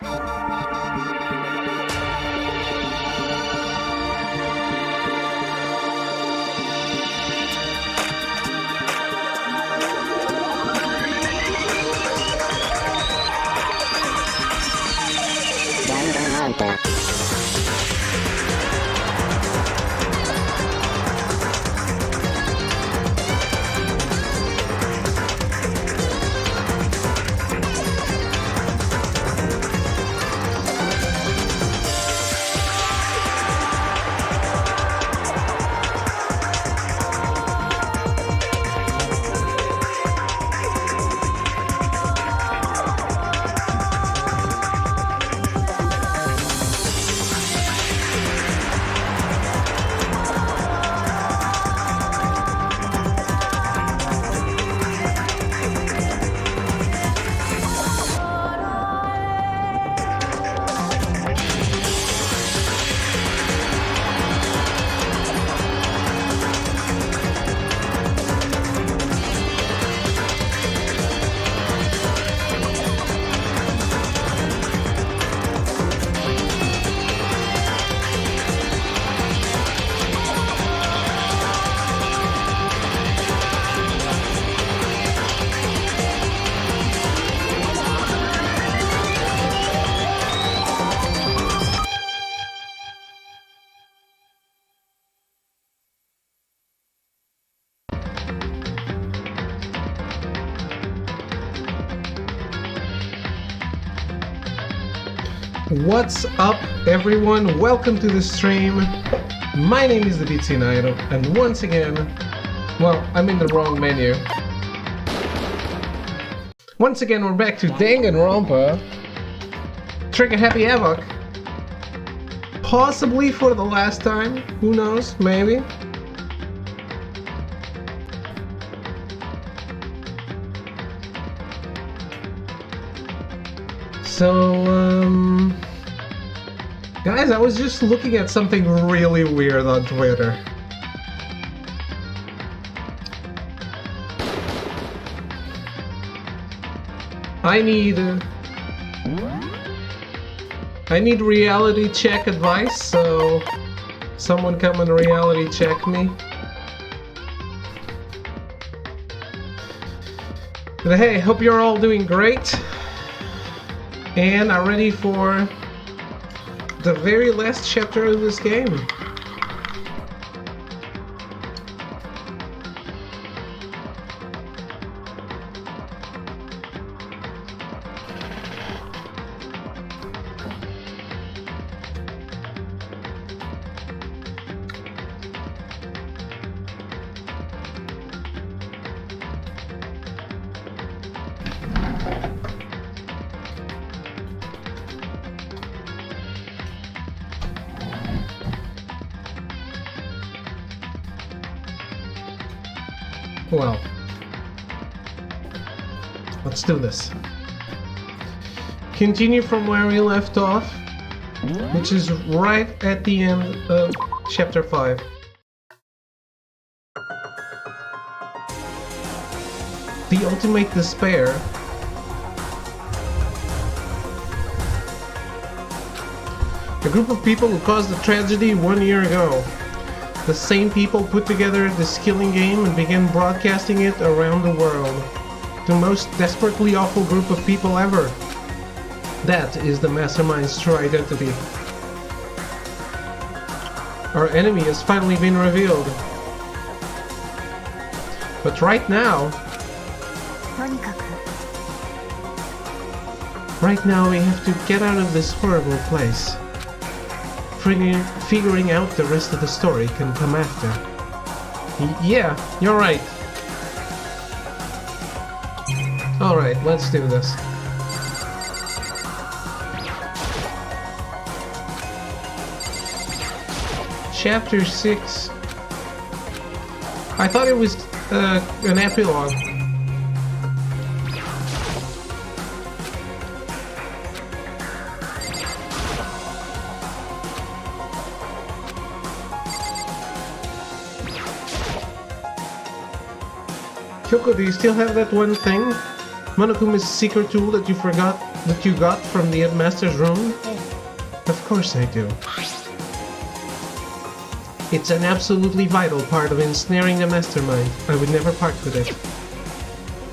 Danganronpa. What's up, everyone? Welcome to the stream. My name is the Bitsy Nairo, and once again, well, I'm in the wrong menu. Once again, we're back to Danganronpa. Trigger Happy Havoc. Possibly for the last time. Who knows? Maybe. So, guys, I was just looking at something really weird on Twitter. I need reality check advice, so someone come and reality check me. But hey, hope you're all doing great and are ready for the very last chapter of this game. Well, let's do this. Continue from where we left off, which is right at the end of chapter 5. The ultimate despair. A group of people who caused the tragedy 1 year ago. The same people put together this killing game and began broadcasting it around the world. The most desperately awful group of people ever. That is the Mastermind's true identity. Our enemy has finally been revealed. But right now we have to get out of this horrible place. Figuring out the rest of the story can come after. Yeah, you're right. Alright, let's do this. Chapter 6. I thought it was an epilogue. Kyoko, do you still have that one thing? Monokuma's secret tool that you forgot that you got from the headmaster's room? Of course I do. It's an absolutely vital part of ensnaring the mastermind. I would never part with it.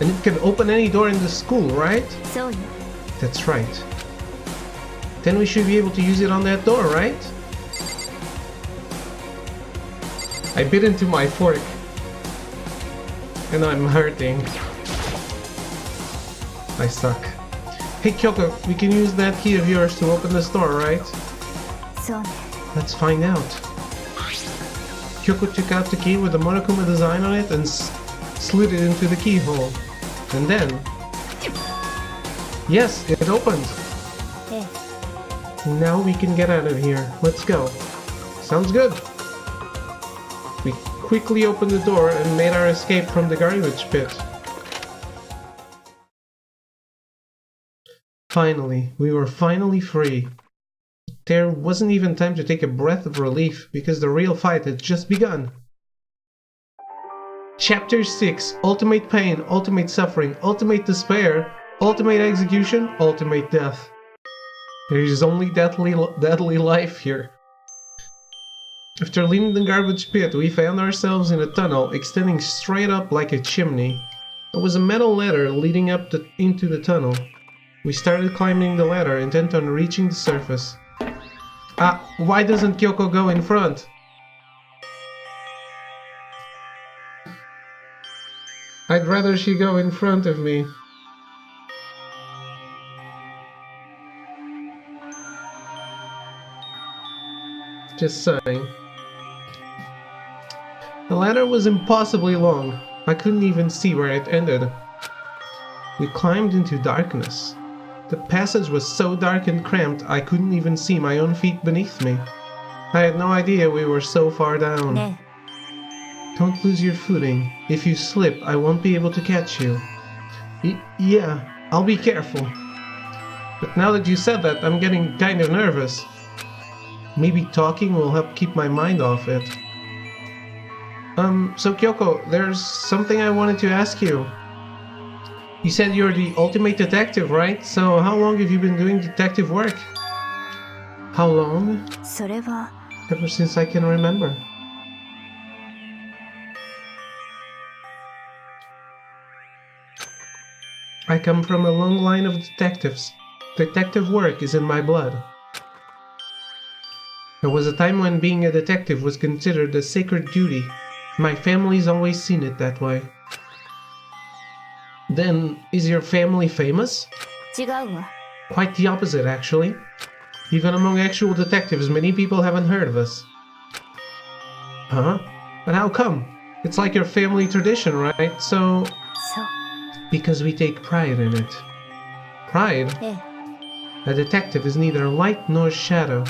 And it can open any door in the school, right? So, That's right. Then we should be able to use it on that door, right? I bit into my fork. And I'm hurting. I suck. Hey Kyoko, we can use that key of yours to open this door, right? so, Let's find out. Kyoko took out the key with the Monokuma design on it and slid it into the keyhole. And then... Yes, it opened! Now we can get out of here. Let's go. Sounds good. We quickly opened the door and made our escape from the garbage pit. Finally, we were finally free. There wasn't even time to take a breath of relief because the real fight had just begun. Chapter 6: Ultimate Pain, Ultimate Suffering, Ultimate Despair, Ultimate Execution, Ultimate Death. There is only deadly life here. After leaving the garbage pit, we found ourselves in a tunnel extending straight up like a chimney. There was a metal ladder leading up into the tunnel. We started climbing the ladder, intent on reaching the surface. Why doesn't Kyoko go in front? I'd rather she go in front of me. Just saying. The ladder was impossibly long. I couldn't even see where it ended. We climbed into darkness. The passage was so dark and cramped I couldn't even see my own feet beneath me. I had no idea we were so far down. Don't lose your footing. If you slip, I won't be able to catch you. Yeah, I'll be careful. But now that you said that, I'm getting kind of nervous. Maybe talking will help keep my mind off it. So Kyoko, there's something I wanted to ask you. You said you're the ultimate detective, right? So how long have you been doing detective work? How long? それは Ever since I can remember. I come from a long line of detectives. Detective work is in my blood. There was a time when being a detective was considered a sacred duty. My family's always seen it that way. Then, is your family famous? 違うわ Quite the opposite, actually. Even among actual detectives, many people haven't heard of us. Huh? But how come? It's like your family tradition, right? So... そう Because we take pride in it. Pride? ええ A detective is neither light nor shadow.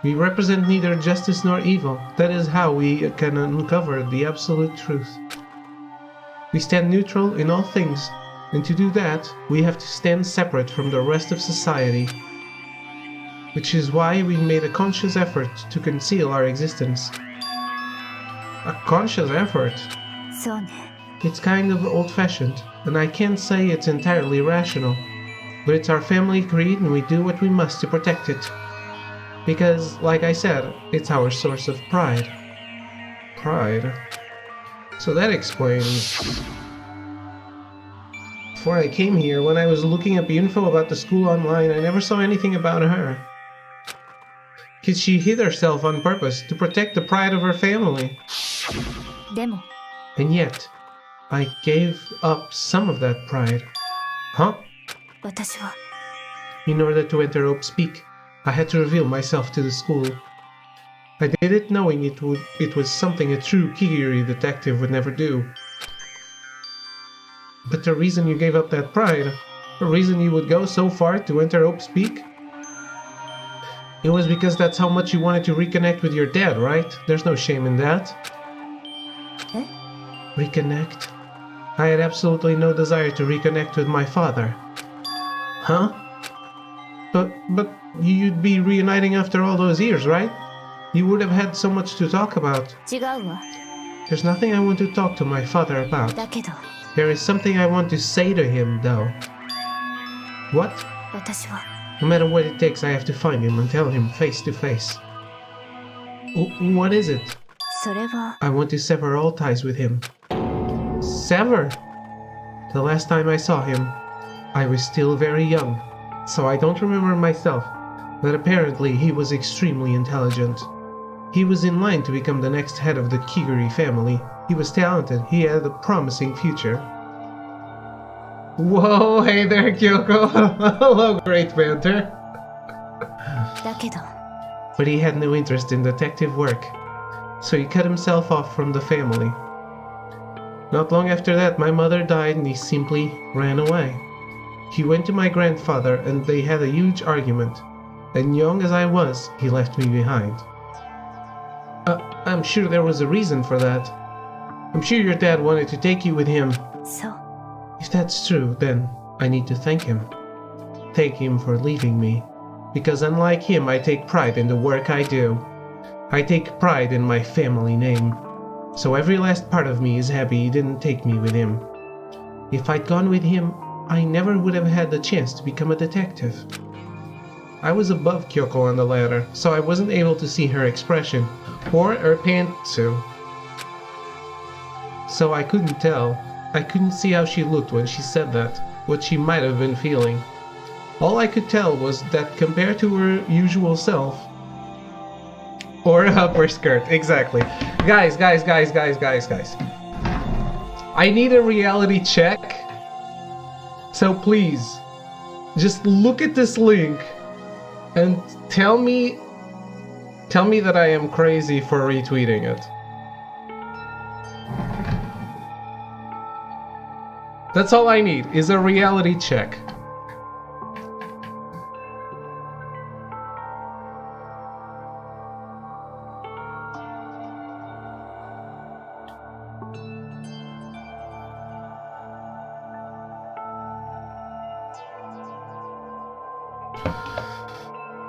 We represent neither justice nor evil. That is how we can uncover the absolute truth. We stand neutral in all things, and to do that, we have to stand separate from the rest of society. Which is why we made a conscious effort to conceal our existence. A conscious effort? そうね It's kind of old-fashioned, and I can't say it's entirely rational. But it's our family creed and we do what we must to protect it. Because, like I said, it's our source of pride. Pride? So that explains. Before I came here, when I was looking up info about the school online, I never saw anything about her. Because she hid herself on purpose to protect the pride of her family. でも And yet, I gave up some of that pride. Huh? 私は In order to enter Hope's Peak, I had to reveal myself to the school. I did it knowing it was something a true Kigiri detective would never do. But the reason you gave up that pride, the reason you would go so far to enter Hope's Peak, it was because that's how much you wanted to reconnect with your dad, right? There's no shame in that. え Reconnect? I had absolutely no desire to reconnect with my father. Huh? But you'd be reuniting after all those years, right? You would have had so much to talk about. 違うわ There's nothing I want to talk to my father about. だけど There is something I want to say to him, though. What? 私は No matter what it takes, I have to find him and tell him face to face. What is it? それは I want to sever all ties with him. Sever? The last time I saw him, I was still very young, so I don't remember myself, but apparently he was extremely intelligent. He was in line to become the next head of the Kiguri family. He was talented, he had a promising future. Whoa, hey there, Kyoko! Hello, great banter! だけど But he had no interest in detective work, so he cut himself off from the family. Not long after that, my mother died and he simply ran away. He went to my grandfather and they had a huge argument, and young as I was, he left me behind. I'm sure there was a reason for that. I'm sure your dad wanted to take you with him. そう If that's true, then I need to thank him. Thank him for leaving me. Because unlike him, I take pride in the work I do. I take pride in my family name. So every last part of me is happy he didn't take me with him. If I'd gone with him, I never would have had the chance to become a detective. I was above Kyoko on the ladder, so I wasn't able to see her expression, or her pantsu. So I couldn't tell. I couldn't see how she looked when she said that, what she might have been feeling. All I could tell was that compared to her usual self, or a upper skirt, exactly. Guys. I need a reality check. So please, just look at this link and tell me that I am crazy for retweeting it. That's all I need, is a reality check.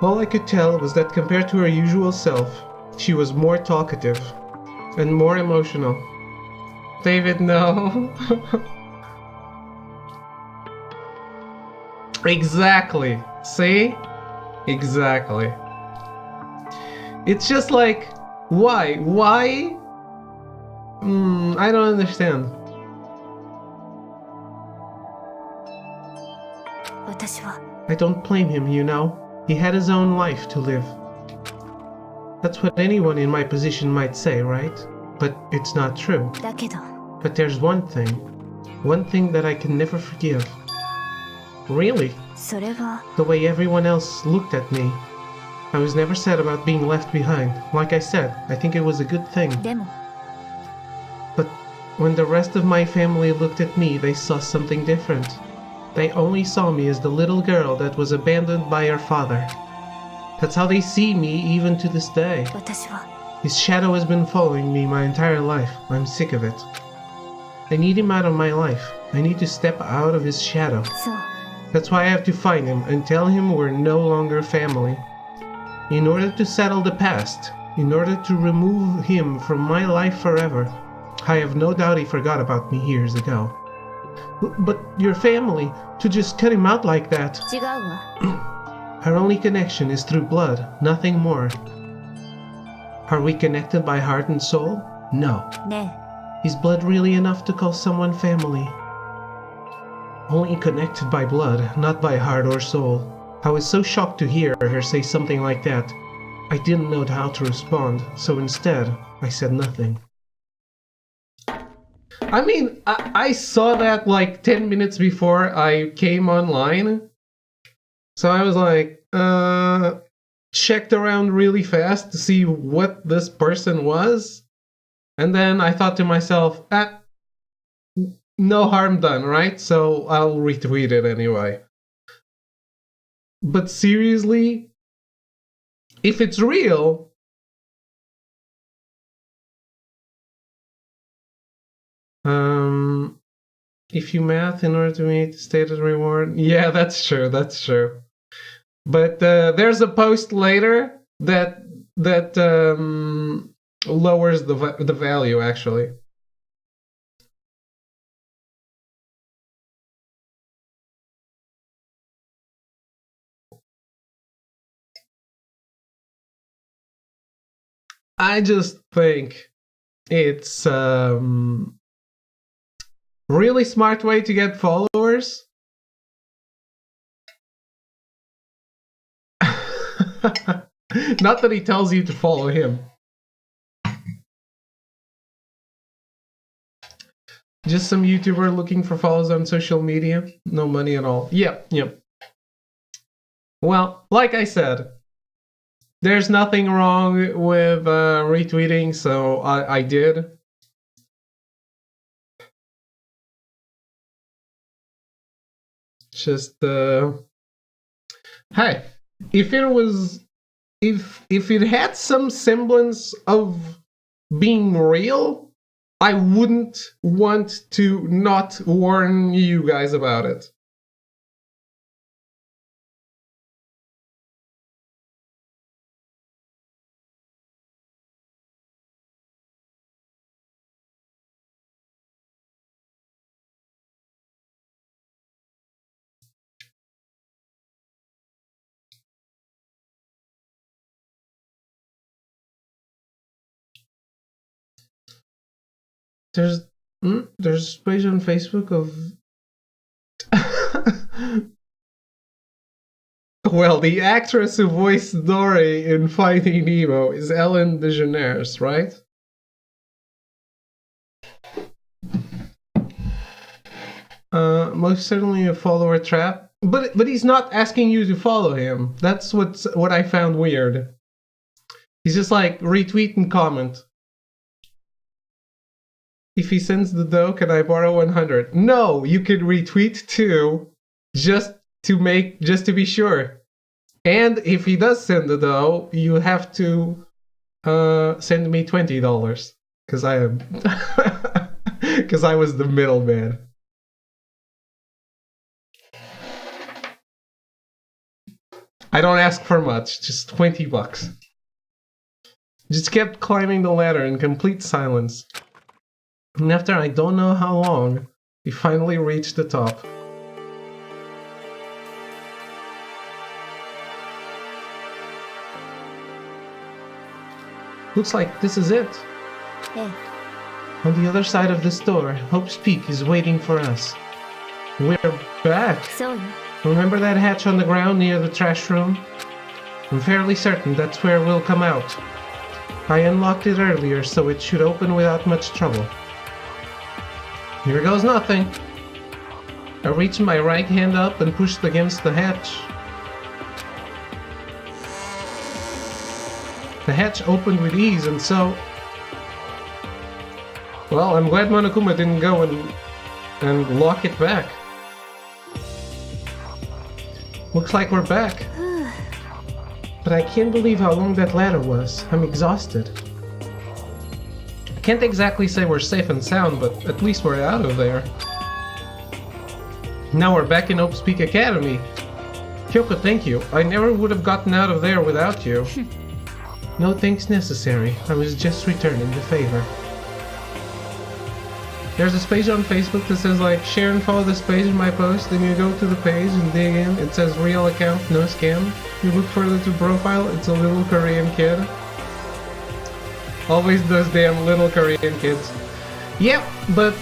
All I could tell was that compared to her usual self, she was more talkative and more emotional. David, no. Exactly. See? Exactly. It's just like, why? Why? I don't understand. 私は I don't blame him, you know. He had his own life to live. That's what anyone in my position might say, right? But it's not true. だけど But there's one thing that I can never forgive. Really? それは The way everyone else looked at me. I was never sad about being left behind. Like I said, I think it was a good thing. でも But when the rest of my family looked at me, they saw something different. They only saw me as the little girl that was abandoned by her father. That's how they see me even to this day. 私は His shadow has been following me my entire life. I'm sick of it. I need him out of my life. I need to step out of his shadow. そう That's why I have to find him and tell him we're no longer family. In order to settle the past, in order to remove him from my life forever, I have no doubt he forgot about me years ago. But your family, to just cut him out like that. 違うわ Our only connection is through blood, nothing more. Are we connected by heart and soul? No. ね Is blood really enough to call someone family? Only connected by blood, not by heart or soul. I was so shocked to hear her say something like that. I didn't know how to respond, so instead, I said nothing. I mean, I saw that like 10 minutes before I came online. So I was like, checked around really fast to see what this person was. And then I thought to myself, no harm done, right? So I'll retweet it anyway. But seriously, if it's real, if you math in order to meet the stated reward, yeah, that's true. But there's a post later that lowers the value actually. I just think it's really smart way to get followers. Not that he tells you to follow him. Just some YouTuber looking for follows on social media. No money at all. Yep. Well, like I said, there's nothing wrong with retweeting, so I did. Just hey, if it had some semblance of being real, I wouldn't want to not warn you guys about it. There's a page on Facebook of well, the actress who voiced Dory in Finding Nemo is Ellen DeGeneres, right? Most certainly a follower trap, but he's not asking you to follow him. That's what I found weird. He's just like retweet and comment. If he sends the dough, can I borrow 100? No, you can retweet too, just to be sure. And if he does send the dough, you have to send me $20 because I am because I was the middleman. I don't ask for much, just $20. Just kept climbing the ladder in complete silence. And after I don't know how long, we finally reached the top. Looks like this is it. Eh. On the other side of this door, Hope's Peak is waiting for us. We're back. So, Remember that hatch on the ground near the trash room? I'm fairly certain that's where we'll come out. I unlocked it earlier, so it should open without much trouble. Here goes nothing. I reached my right hand up and pushed against the hatch. The hatch opened with ease, and so... Well, I'm glad Monokuma didn't go and lock it back. Looks like we're back. But I can't believe how long that ladder was. I'm exhausted. I can't exactly say we're safe and sound, but at least we're out of there. Now we're back in Hope's Peak Academy. Kyoko, thank you. I never would have gotten out of there without you. No thanks necessary. I was just returning the favor. There's this page on Facebook that says like, share and follow this page in my post, then you go to the page and dig in. It says real account, no scam. You look further to profile, it's a little Korean kid. Always those damn little Korean kids. Yep, but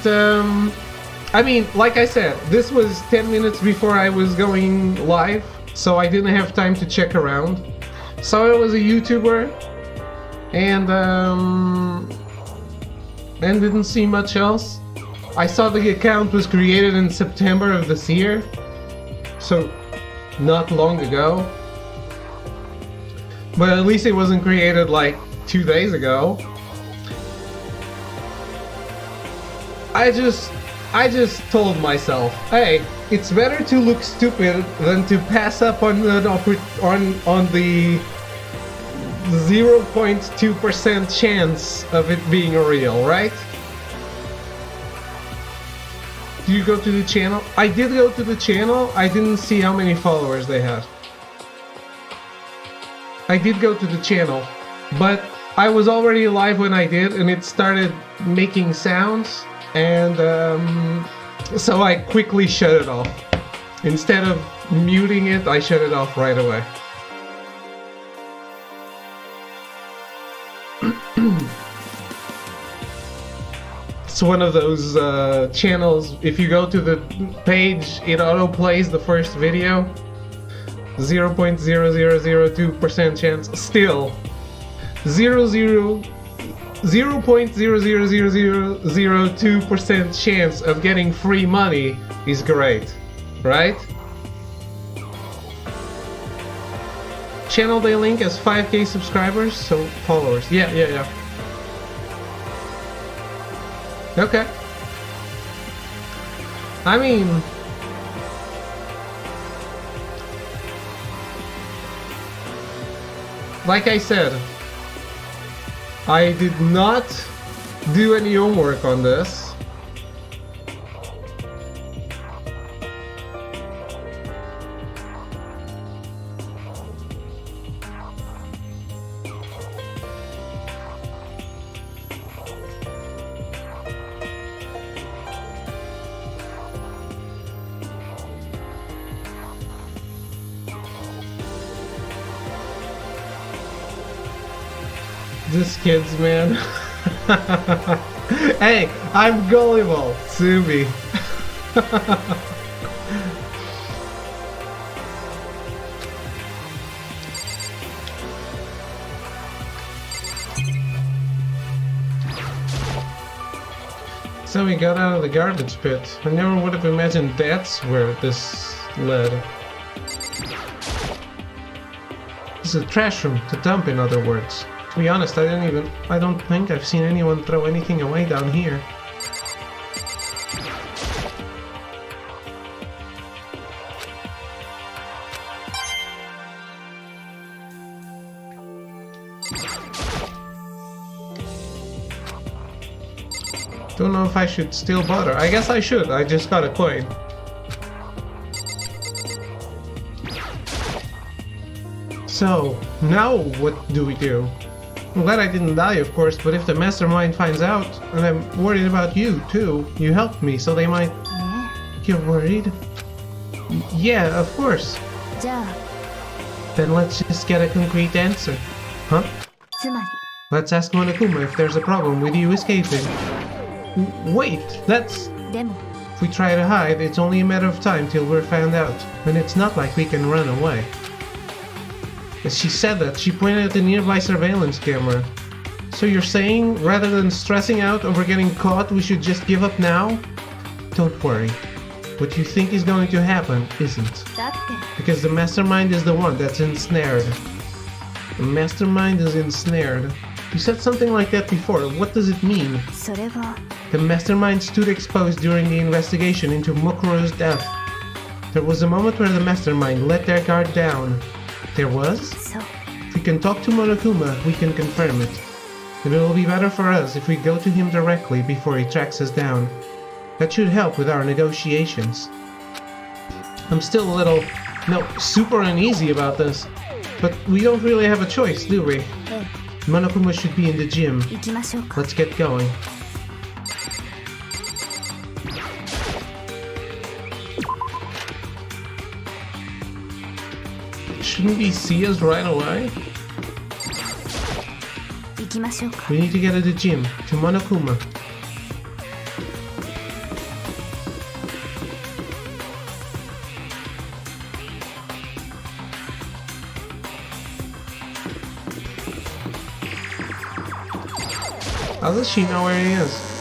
I mean, like I said, this was 10 minutes before I was going live, so I didn't have time to check around. So I was a YouTuber, and didn't see much else. I saw the account was created in September of this year, so not long ago. But at least it wasn't created like 2 days ago. I just told myself, hey, it's better to look stupid than to pass up on the 0.2% chance of it being real, right? Did you go to the channel? I did go to the channel. I didn't see how many followers they had. I did go to the channel, but I was already live when I did, and it started making sounds, and so I quickly shut it off. Instead of muting it, I shut it off right away. It's one of those channels. If you go to the page, it auto plays the first video. 0.0002% chance. Still, 0.00002% chance of getting free money is great, right? Channel they link has 5k subscribers, so followers. Yeah. Okay. I mean, like I said, I did not do any homework on this. This kid's man. Hey, I'm gullible, sue me. So we got out of the garbage pit. I never would have imagined that's where this led. This is a trash room, to dump in other words. To be honest, I don't think I've seen anyone throw anything away down here. Don't know if I should still bother. I guess I should. I just got a coin. So, now what do we do? I'm glad I didn't die, of course, but if the mastermind finds out, and I'm worried about you, too. You helped me, so they might... You're worried? Yeah, of course. じゃあ Then let's just get a concrete answer. Huh? つまり Let's ask Monokuma if there's a problem with you escaping. Wait, that's... でも If we try to hide, it's only a matter of time till we're found out. And it's not like we can run away. As she said that, she pointed at the nearby surveillance camera. So you're saying, rather than stressing out over getting caught, we should just give up now? Don't worry. What you think is going to happen isn't. だって Because the mastermind is the one that's ensnared. The mastermind is ensnared. You said something like that before. What does it mean? それは The mastermind stood exposed during the investigation into Mokuro's death. There was a moment where the mastermind let their guard down. There was? そう If we can talk to Monokuma, we can confirm it. And it will be better for us if we go to him directly before he tracks us down. That should help with our negotiations. I'm still a little, super uneasy about this. But we don't really have a choice, do we? ええ Monokuma should be in the gym. 行きましょうか Let's get going. Shouldn't he see us right away? 行きましょうか We need to get to the gym, to Monokuma. How does she know where he is?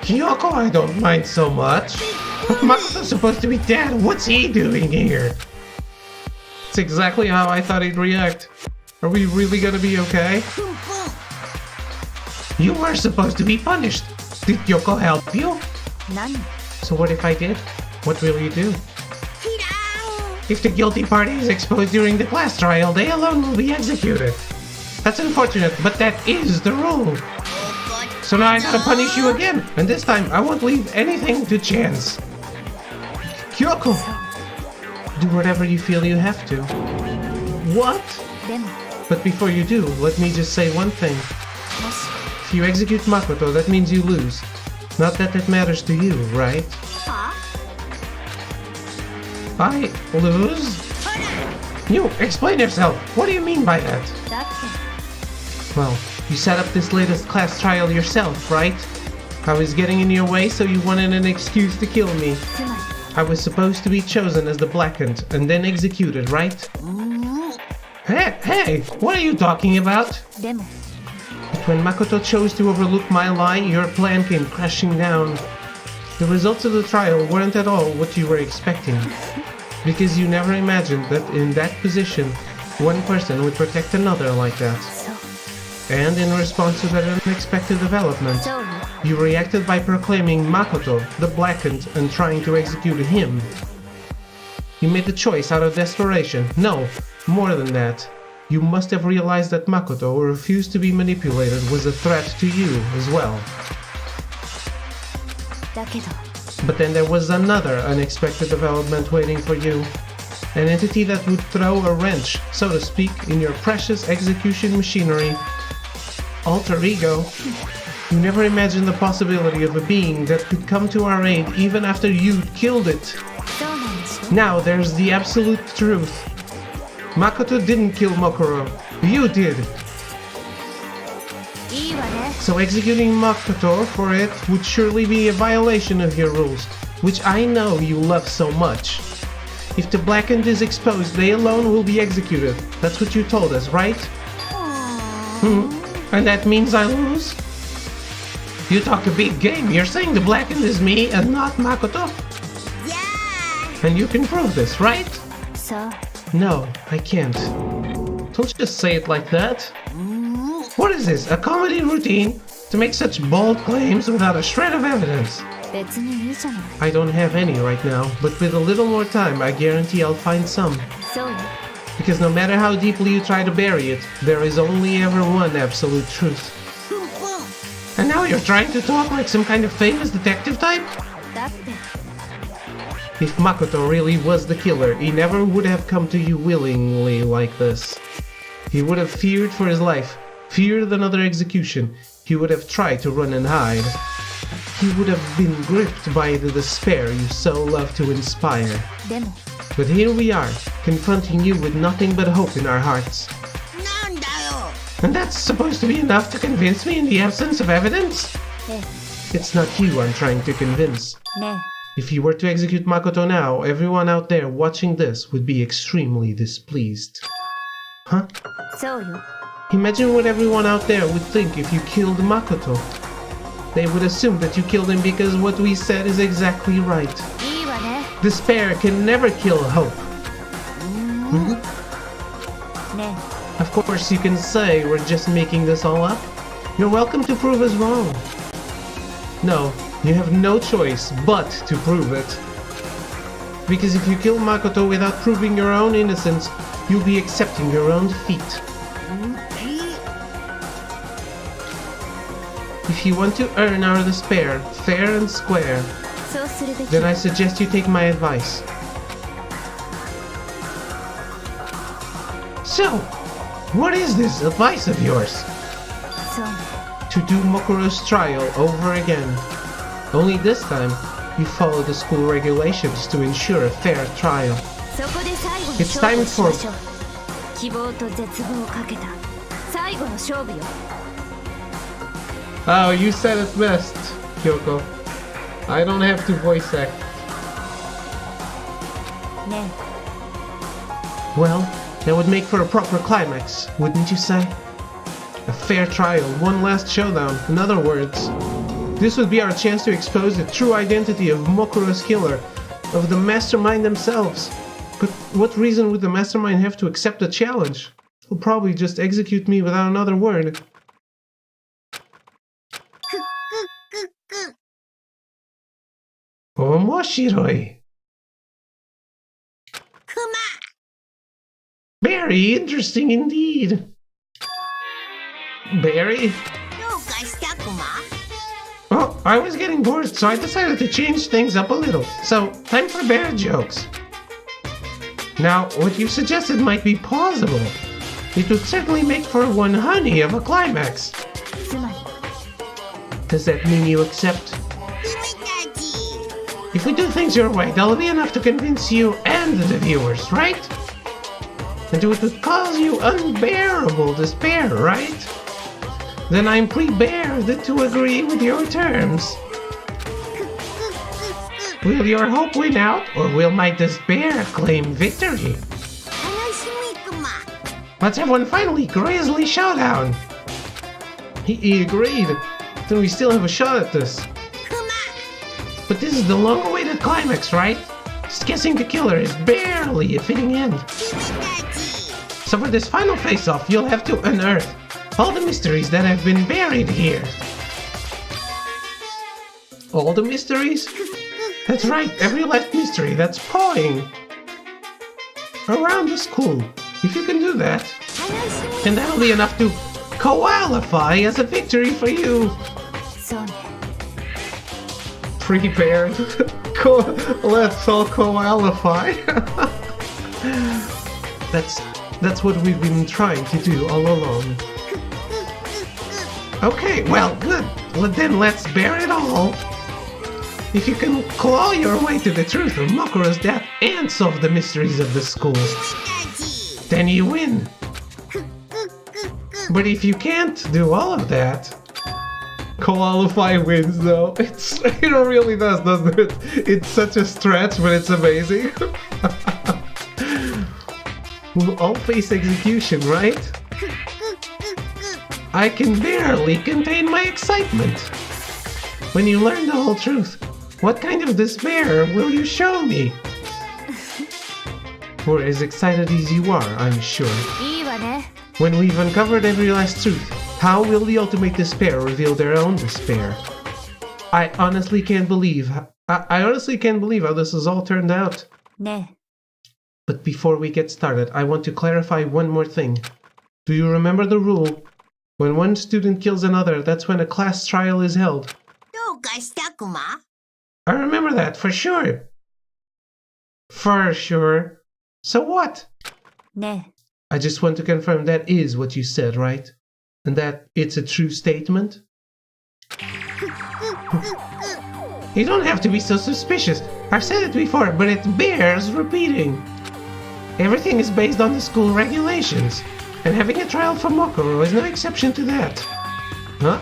Kyoko, I don't mind so much. But Makoto's supposed to be dead. What's he doing here? It's exactly how I thought he'd react. Are we really gonna be okay? You were supposed to be punished. Did Kyoko help you? 何 So what if I did? What will you do? If the guilty party is exposed during the class trial, they alone will be executed. That's unfortunate, but that is the rule. So now I gotta punish you again, and this time I won't leave anything to chance. Kyoko! Do whatever you feel you have to. What? でも But before you do, let me just say one thing. もし If you execute Makoto, that means you lose. Not that that matters to you, right? は I lose? You, explain yourself! What do you mean by that? だって Well, you set up this latest class trial yourself, right? I was getting in your way, so you wanted an excuse to kill me. つまり I was supposed to be chosen as the Blackened and then executed, right? Hey, what are you talking about? でも But when Makoto chose to overlook my lie, your plan came crashing down. The results of the trial weren't at all what you were expecting. Because you never imagined that in that position, one person would protect another like that. そう And in response to that unexpected development, そうよ you reacted by proclaiming Makoto the Blackened and trying to execute him. You made the choice out of desperation. No, more than that. You must have realized that Makoto, who refused to be manipulated, was a threat to you as well. だけど But then there was another unexpected development waiting for you. An entity that would throw a wrench, so to speak, in your precious execution machinery. Alter ego. You never imagined the possibility of a being that could come to our aid even after you'd killed it. そうなんでしょ Now there's the absolute truth. Makoto didn't kill Mokuro. You did. いいわね So executing Makoto for it would surely be a violation of your rules, which I know you love so much. If the Blackened is exposed, they alone will be executed. That's what you told us, right? And that means I lose? You talk a big game. You're saying the Blackened is me and not Makoto? Yeah! And you can prove this, right? そう No, I can't. Don't just say it like that. What is this, a comedy routine? To make such bold claims without a shred of evidence? 別にいいじゃない I don't have any right now, but with a little more time, I guarantee I'll find some. そうよ Because no matter how deeply you try to bury it, there is only ever one absolute truth. Boom, boom. And now you're trying to talk like some kind of famous detective type? だって If Makoto really was the killer, he never would have come to you willingly like this. He would have feared for his life, feared another execution. He would have tried to run and hide. He would have been gripped by the despair you so love to inspire. でも But here we are, confronting you with nothing but hope in our hearts. なんだよ And that's supposed to be enough to convince me in the absence of evidence? え It's not you I'm trying to convince. えね If you were to execute Makoto now, everyone out there watching this would be extremely displeased. Huh? えそうよ Imagine what everyone out there would think if you killed Makoto. They would assume that you killed him because what we said is exactly right. いいわね Despair can never kill hope. ね Of course, you can say we're just making this all up. You're welcome to prove us wrong. No, you have no choice but to prove it. Because if you kill Makoto without proving your own innocence, you'll be accepting your own defeat. If you want to earn our despair, fair and square, そうするべき then I suggest you take my advice. So, what is this advice of yours? そうね To do Mokuro's trial over again. Only this time, you follow the school regulations to ensure a fair trial. そこで最後の It's 勝負 time をしま for- しょう希望と絶望をかけた最後の勝負よ Oh, you said it best, Kyoko. I don't have to voice act. ね Well, that would make for a proper climax, wouldn't you say? A fair trial, one last showdown, in other words. This would be our chance to expose the true identity of Mokuro's killer, of the mastermind themselves. But what reason would the mastermind have to accept the challenge? He'll probably just execute me without another word. Omoshiroi. Kuma! Very interesting indeed. Barry? どうかしたクマ I was getting bored, so I decided to change things up a little. So, time for bear jokes. Now, what you suggested might be plausible. It would certainly make for one honey of a climax. つまり Does that mean you accept? 君たち If we do things your way, that'll be enough to convince you and the viewers, right? And it would cause you unbearable despair, right? Then I'm prepared to agree with your terms. Will your hope win out, or will my despair claim victory? 楽しみくま Let's have one finally grisly showdown. He agreed. Then we still have a shot at this. くま But this is the long-awaited climax, right? Just guessing the killer is barely a fitting end. 君たち So for this final face-off, you'll have to unearth all the mysteries that have been buried here. All the mysteries? That's right, every last mystery that's pawing around the school. If you can do that, 楽しみ then that'll be enough to qualify as a victory for you. そうね Prepared. Let's all qualify. That's what we've been trying to do all along. Okay, well, good. Well, then let's bear it all. If you can claw your way to the truth of Mokuro's death and solve the mysteries of the school, 君たち then you win. But if you can't do all of that, qualify wins though. It really does, doesn't it? It's such a stretch, but it's amazing. We'll all face execution, right? I can barely contain my excitement. When you learn the whole truth, what kind of despair will you show me? We're as excited as you are, I'm sure. いいわね When we've uncovered every last truth, how will the ultimate despair reveal their own despair? I honestly can't believe how this has all turned out. ね But before we get started, I want to clarify one more thing. Do you remember the rule? When one student kills another, that's when a class trial is held. どうかしたくま I remember that, for sure. For sure. So what? ね I just want to confirm that is what you said, right? And that it's a true statement? You don't have to be so suspicious. I've said it before, but it bears repeating. Everything is based on the school regulations, and having a trial for Mokuro is no exception to that. Huh?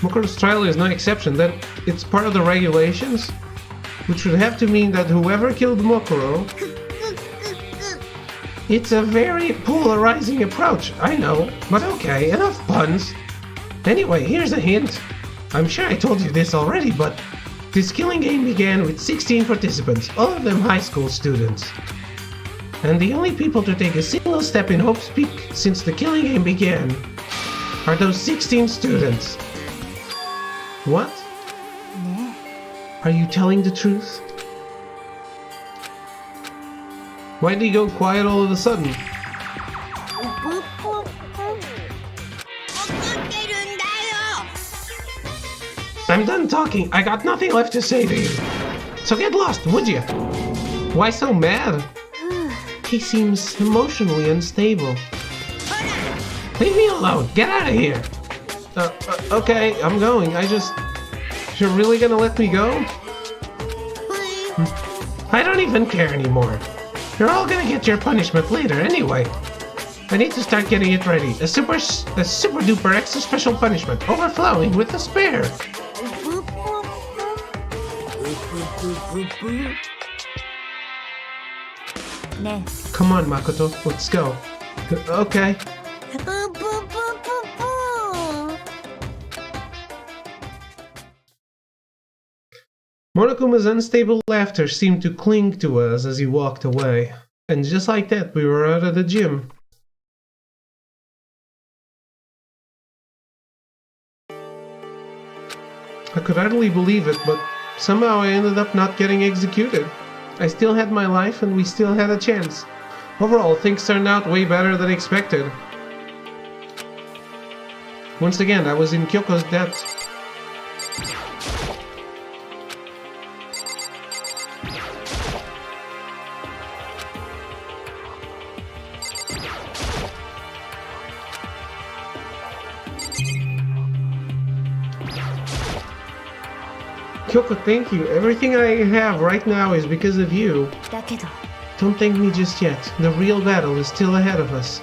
Mokuro's trial is no exception, then it's part of the regulations? Which would have to mean that whoever killed Mokuro... It's a very polarizing approach, I know, but okay, enough puns. Anyway, here's a hint. I'm sure I told you this already, but this killing game began with 16 participants, all of them high school students. And the only people to take a single step in Hope's Peak since the killing game began are those 16 students. What? ね Are you telling the truth? Why did he go quiet all of a sudden? 怒ってるんだよ I'm done talking. I got nothing left to say to you. So get lost, would you? Why so mad? He seems emotionally unstable. Leave me alone. Get out of here. Okay, I'm going. You're really gonna let me go? I don't even care anymore. You're all gonna get your punishment later anyway. I need to start getting it ready. A super duper extra special punishment, overflowing with despair.ね Come on, Makoto, let's go. Okay. Monokuma's unstable laughter seemed to cling to us as he walked away. And just like that, we were out of the gym. I could hardly believe it, but somehow I ended up not getting executed. I still had my life and we still had a chance. Overall, things turned out way better than expected. Once again, I was in Kyoko's debt. Kyoko, thank you. Everything I have right now is because of you. だけど Don't thank me just yet. The real battle is still ahead of us.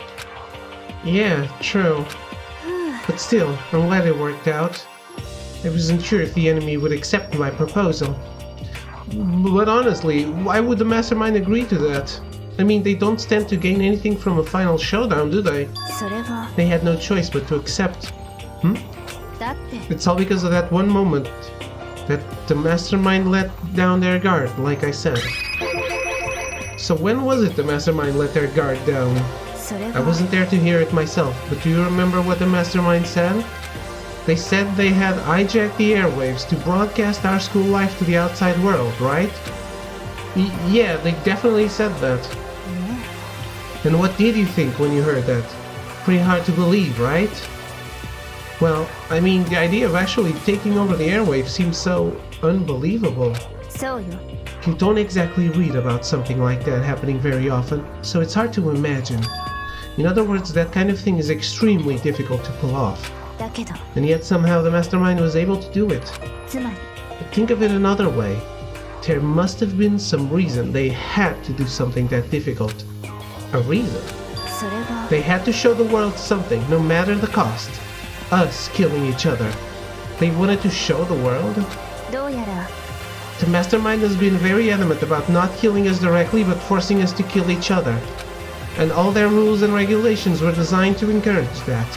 Yeah, true. But still, I'm glad it worked out. I wasn't sure if the enemy would accept my proposal. But honestly, why would the mastermind agree to that? I mean, they don't stand to gain anything from a final showdown, do they? それは They had no choice but to accept. だって It's all because of that one moment that the mastermind let down their guard, like I said. So when was it the mastermind let their guard down? それ I は wasn't there to hear it myself, but do you remember what the mastermind said? They said they had hijacked the airwaves to broadcast our school life to the outside world, right? Yeah, they definitely said that. And what did you think when you heard that? Pretty hard to believe, right? Well, I mean, the idea of actually taking over the airwaves seems so unbelievable. そうよ You don't exactly read about something like that happening very often, so it's hard to imagine. In other words, that kind of thing is extremely difficult to pull off. だけど And yet somehow the mastermind was able to do it. つまり Think of it another way. There must have been some reason they had to do something that difficult. A reason. それは They had to show the world something, no matter the cost. Us killing each other. They wanted to show the world? どうやら The mastermind has been very adamant about not killing us directly but forcing us to kill each other. And all their rules and regulations were designed to encourage that.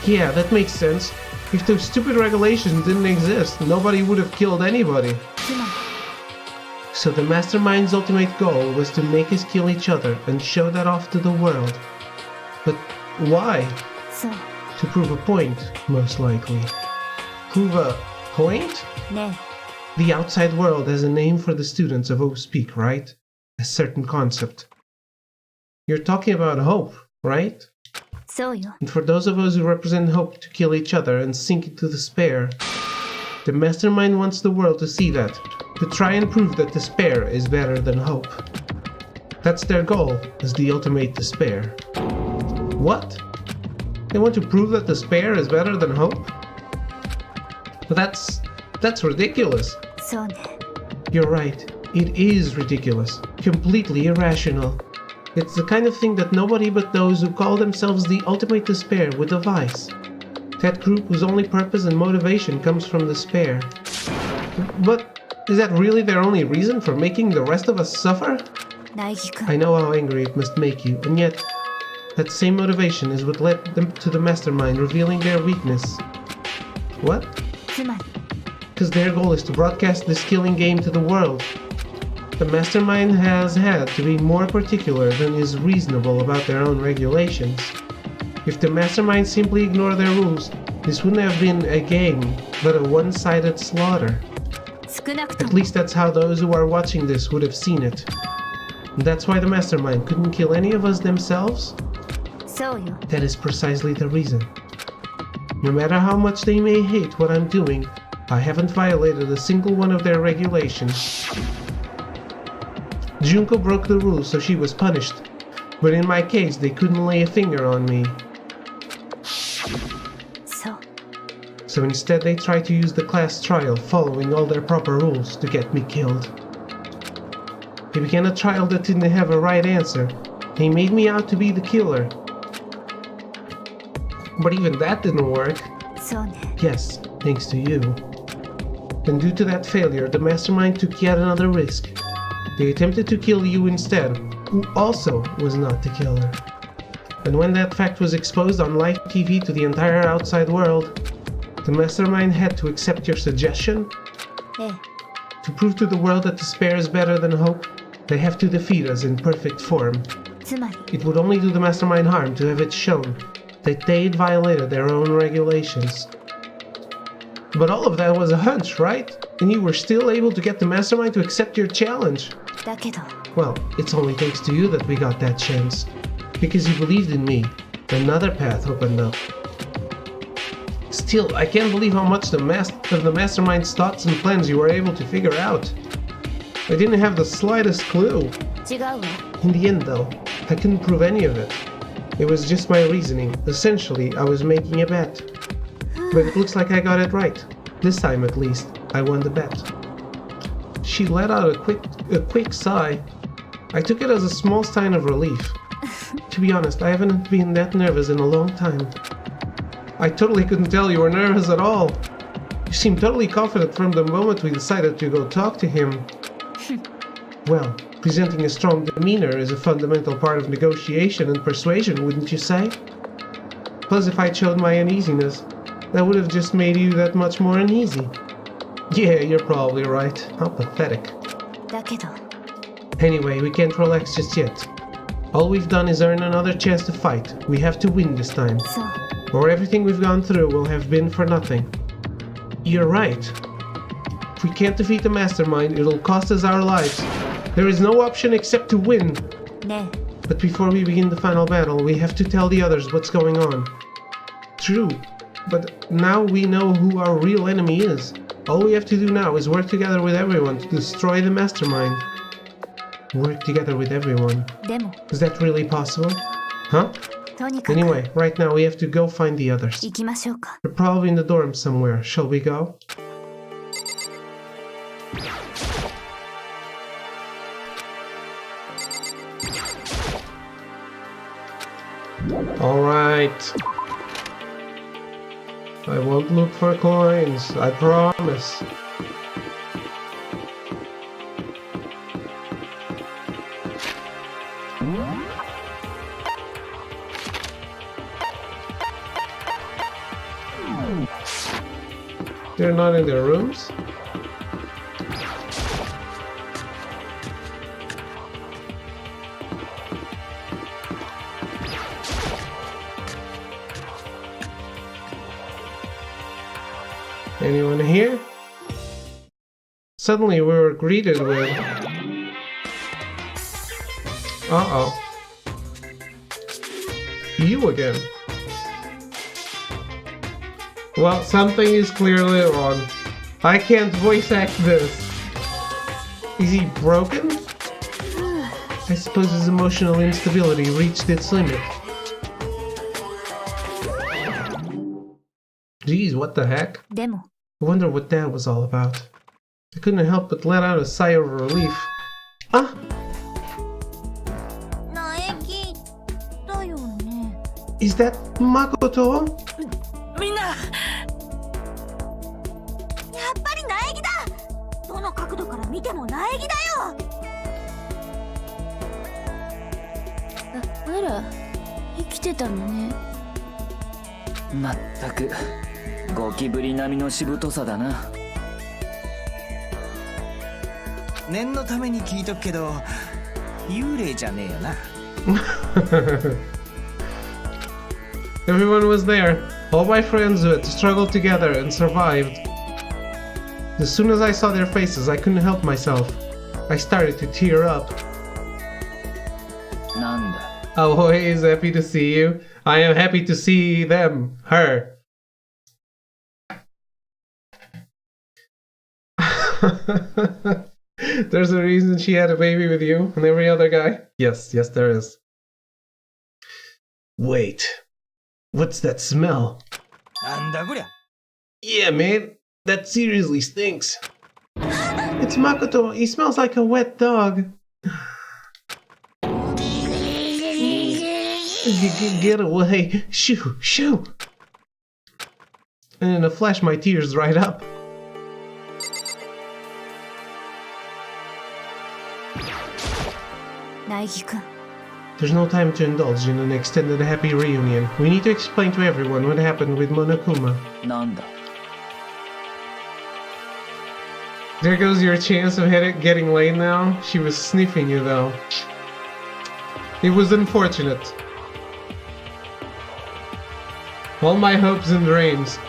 Yeah, that makes sense. If those stupid regulations didn't exist, nobody would have killed anybody. つまり So the mastermind's ultimate goal was to make us kill each other and show that off to the world. But why? そう To prove a point, most likely. Prove a point? ね The outside world has a name for the students of Hope Speak, right? A certain concept. You're talking about hope, right? えそうよ And for those of us who represent hope to kill each other and sink into despair, the mastermind wants the world to see that, to try and prove that despair is better than hope. That's their goal, is the ultimate despair. What? They want to prove that despair is better than hope? But that's ridiculous. そうね You're right. It is ridiculous. Completely irrational. It's the kind of thing that nobody but those who call themselves the ultimate despair would devise. That group whose only purpose and motivation comes from despair. But is that really their only reason for making the rest of us suffer? 苗木君 I know how angry it must make you, and yet that same motivation is what led them to the mastermind revealing their weakness. What? つまり Because their goal is to broadcast this killing game to the world. The mastermind has had to be more particular than is reasonable about their own regulations. If the mastermind simply ignored their rules, this wouldn't have been a game, but a one-sided slaughter. 少なくと At も least that's how those who are watching this would have seen it. And that's why the mastermind couldn't kill any of us themselves? そうよ That is precisely the reason. No matter how much they may hate what I'm doing, I haven't violated a single one of their regulations. Junko broke the rules, so she was punished. But in my case, they couldn't lay a finger on me. そう So instead they tried to use the class trial following all their proper rules to get me killed. They began a trial that didn't have a right answer. They made me out to be the killer. But even that didn't work. そうね Yes, thanks to you. And due to that failure, the mastermind took yet another risk. They attempted to kill you instead, who also was not the killer. And when that fact was exposed on live TV to the entire outside world, the mastermind had to accept your suggestion. ええ To prove to the world that despair is better than hope, they have to defeat us in perfect form. つまり It would only do the mastermind harm to have it shown that they'd violated their own regulations. But all of that was a hunch, right? And you were still able to get the mastermind to accept your challenge. だけど Well, it's only thanks to you that we got that chance. Because you believed in me, another path opened up. Still, I can't believe how much of the mastermind's thoughts and plans you were able to figure out. I didn't have the slightest clue. 違うわ In the end, though, I couldn't prove any of it. It was just my reasoning. Essentially, I was making a bet. But it looks like I got it right. This time, at least. I won the bet. She let out a quick sigh. I took it as a small sign of relief. To be honest, I haven't been that nervous in a long time. I totally couldn't tell you were nervous at all. You seemed totally confident from the moment we decided to go talk to him. Well, presenting a strong demeanor is a fundamental part of negotiation and persuasion, wouldn't you say? Plus, if I showed my uneasiness, that would have just made you that much more uneasy. Yeah, you're probably right. How pathetic. だけど Anyway, we can't relax just yet. All we've done is earn another chance to fight. We have to win this time. そう Or everything we've gone through will have been for nothing. You're right. If we can't defeat the mastermind, it'll cost us our lives. There is no option except to win. ね But before we begin the final battle, we have to tell the others what's going on. True, but now we know who our real enemy is. All we have to do now is work together with everyone to destroy the mastermind. Work together with everyone. でも Is that really possible? Huh? とにかく Anyway, right now we have to go find the others. 行きましょうか They're probably in the dorm somewhere. Shall we go? Alright. I won't look for coins, I promise. They're not in their rooms? Anyone here? Suddenly we were greeted with... Uh-oh. You again. Well, something is clearly wrong. I can't voice act this. Is he broken? I suppose his emotional instability reached its limit. Geez, what the heck? でも I wonder what that was all about. I couldn't help but let out a sigh of relief. Ah! 苗木だよね。 Is that Makoto? みんな。やっぱり苗木だ。どの角度から見ても苗木だよ。あら生きてたのねまったくゴキブリ並みのしぶとさだな。念のために聞いとくけど幽霊じゃねえよな。Everyone was there. All my friends who had struggled together and survived. As soon as I saw their faces, I couldn't help myself. I started to tear up. なんだ Aoi is happy to see you. I am happy to see them. Her. There's a reason she had a baby with you and every other guy. Yes, there is. Wait. What's that smell? なんだこりゃ。 Yeah, man. That seriously stinks. It's Makoto. He smells like a wet dog. Get away. Shoo, shoo. And in a flash, my tears dried up. Naegi-kun There's no time to indulge in an extended happy reunion. We need to explain to everyone what happened with Monokuma. なんだ There goes your chance of getting laid now. She was sniffing you though. It was unfortunate. All my hopes and dreams.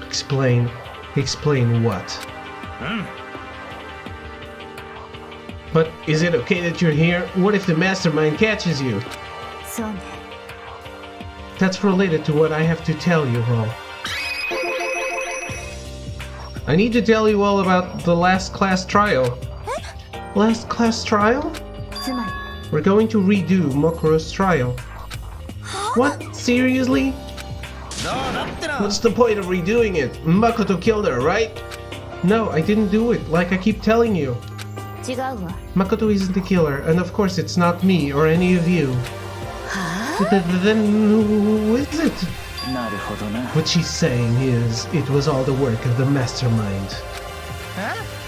Explain. Explain what? But is it okay that you're here? What if the mastermind catches you? そうね That's related to what I have to tell you all. I need to tell you all about the last class trial. Last class trial? つまり We're going to redo Mokuro's trial. What? Seriously? What's the point of redoing it? Makoto killed her, right? No, I didn't do it, like I keep telling you. 違うわ。 Makoto isn't the killer, and of course it's not me or any of you. Then who is it? なるほどな。 What she's saying is, it was all the work of the mastermind.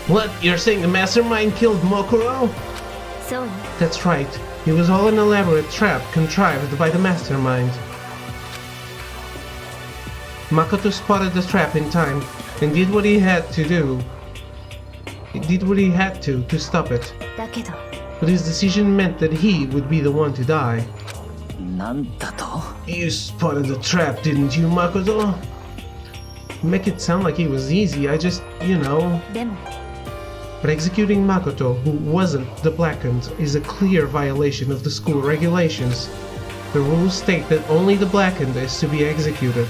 What? You're saying the mastermind killed Mokuro? そうよ。 That's right. It was all an elaborate trap contrived by the mastermind. Makoto spotted the trap in time and did what he had to do. He did what he had to stop it. だけど、 But his decision meant that he would be the one to die. なんだと？ You spotted the trap, didn't you, Makoto? Make it sound like it was easy, I just, you know... でも、 But executing Makoto, who wasn't the Blackened, is a clear violation of the school regulations. The rules state that only the Blackened is to be executed.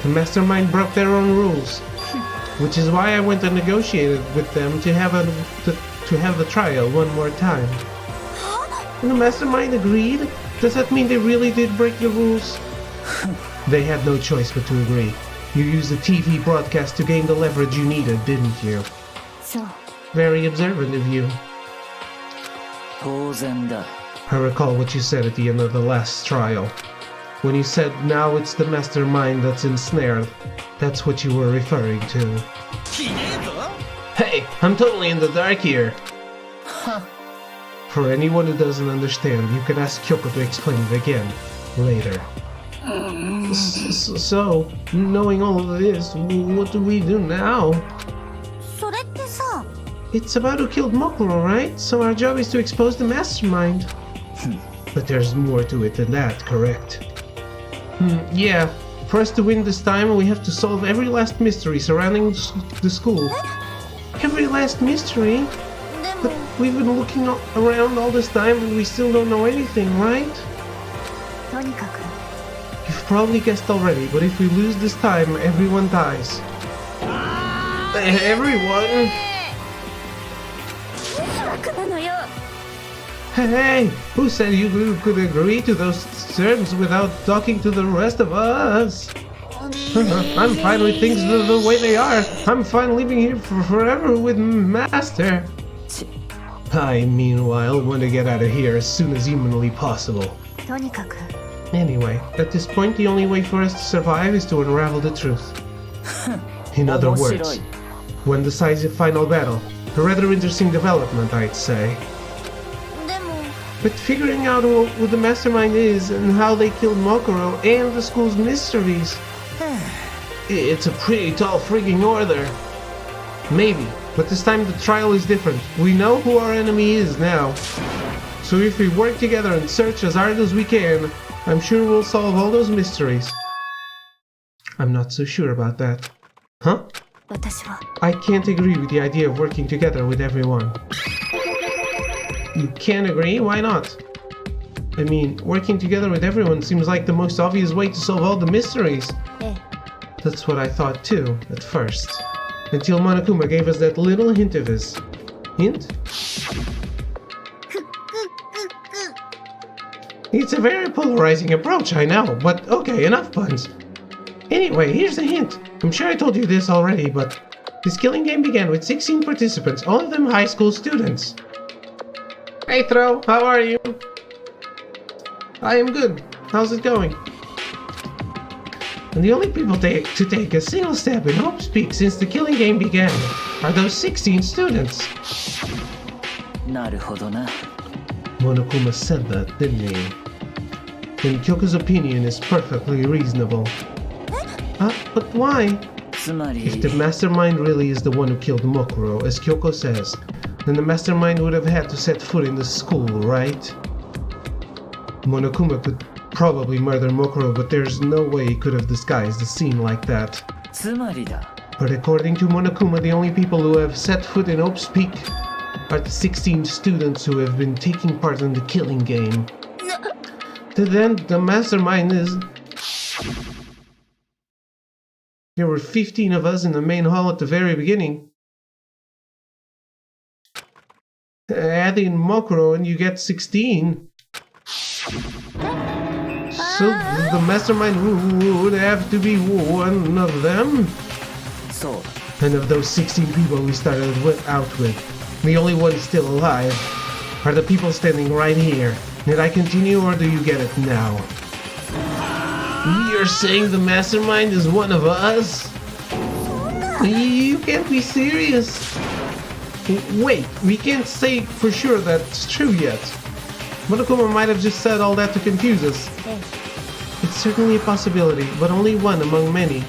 The mastermind broke their own rules, which is why I went and negotiated with them to have the trial one more time. And the mastermind agreed? Does that mean they really did break the rules? They had no choice but to agree. You used the TV broadcast to gain the leverage you needed, didn't you? そう。 Very observant of you. 当然だ。 I recall what you said at the end of the last trial. When you said, now it's the mastermind that's ensnared, that's what you were referring to. Hey, I'm totally in the dark here. For anyone who doesn't understand, you can ask Kyoko to explain it again, later. So, knowing all of this, what do we do now? それってさ、 It's about who killed Mokuro, right? So our job is to expose the mastermind. But there's more to it than that, correct? Yeah. For us to win this time, we have to solve every last mystery surrounding the school. Every last mystery? で But も we've been looking around all this time and we still don't know anything, right? とにかく、 You've probably guessed already, but if we lose this time, everyone dies. Everyone? 楽なのよ。 Hey, who said you could agree to those terms without talking to the rest of us? I'm fine with things the way they are. I'm fine living here forever with Master. I, meanwhile, want to get out of here as soon as humanly possible. とにかく、 Anyway, at this point, the only way for us to survive is to unravel the truth. In other words, one decisive final battle. A rather interesting development, I'd say. でも But figuring out who the mastermind is and how they killed Mokuro and the school's mysteries, it's a pretty tall frigging order. Maybe, but this time the trial is different. We know who our enemy is now. So if we work together and search as hard as we can, I'm sure we'll solve all those mysteries. I'm not so sure about that. Huh? 私は、 I can't agree with the idea of working together with everyone. You can't agree? Why not? I mean, working together with everyone seems like the most obvious way to solve all the mysteries. ええ、 That's what I thought too, at first. Until Monokuma gave us that little hint of his. Hint? It's a very polarizing approach, I know, but okay, enough puns. Anyway, here's a hint. I'm sure I told you this already, but this killing game began with 16 participants, all of them high school students. Hey Throw, how are you? I am good. How's it going? And the only people to take a single step in Hope's Peak since the killing game began are those 16 students. なるほどな。 Monokuma said that, didn't he? And Kyoko's opinion is perfectly reasonable. But why? つまり If the mastermind really is the one who killed Mokuro, as Kyoko says, then the mastermind would have had to set foot in the school, right? Monokuma could probably murder Mokuro, but there's no way he could have disguised the scene like that. つまりだ。 But according to Monokuma, the only people who have set foot in Hope's Peak are the 16 students who have been taking part in the killing game. Then the mastermind is... There were 15 of us in the main hall at the very beginning. Add in Mokuro and you get 16. So the mastermind would have to be one of them? そうだ。 And of those 16 people we started out with, the only one still alive are the people standing right here. Did I continue or do you get it now? You're saying the mastermind is one of us? You can't be serious. Wait, we can't say for sure that's true yet. Monokuma might have just said all that to confuse us. It's certainly a possibility, but only one among many.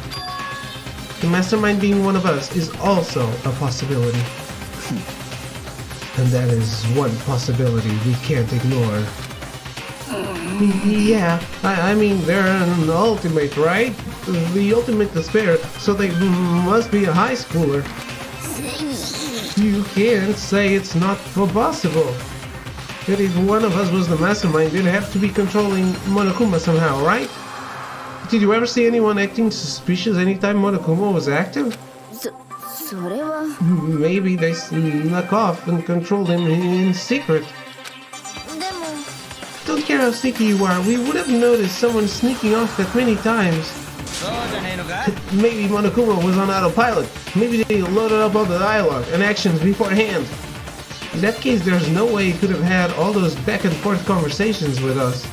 The mastermind being one of us is also a possibility. And that is one possibility we can't ignore. Yeah, I mean, they're an ultimate, right? The ultimate despair, so they must be a high schooler. You can't say it's not possible. That if one of us was the mastermind, they'd have to be controlling Monokuma somehow, right? Did you ever see anyone acting suspicious anytime Monokuma was active? それは Maybe they snuck off and controlled him in secret. でも Don't care how sneaky you are, we would have noticed someone sneaking off that many times. そうじゃねえのか Maybe Monokuma was on autopilot. Maybe they loaded up all the dialogue and actions beforehand. In that case, there's no way he could have had all those back and forth conversations with us.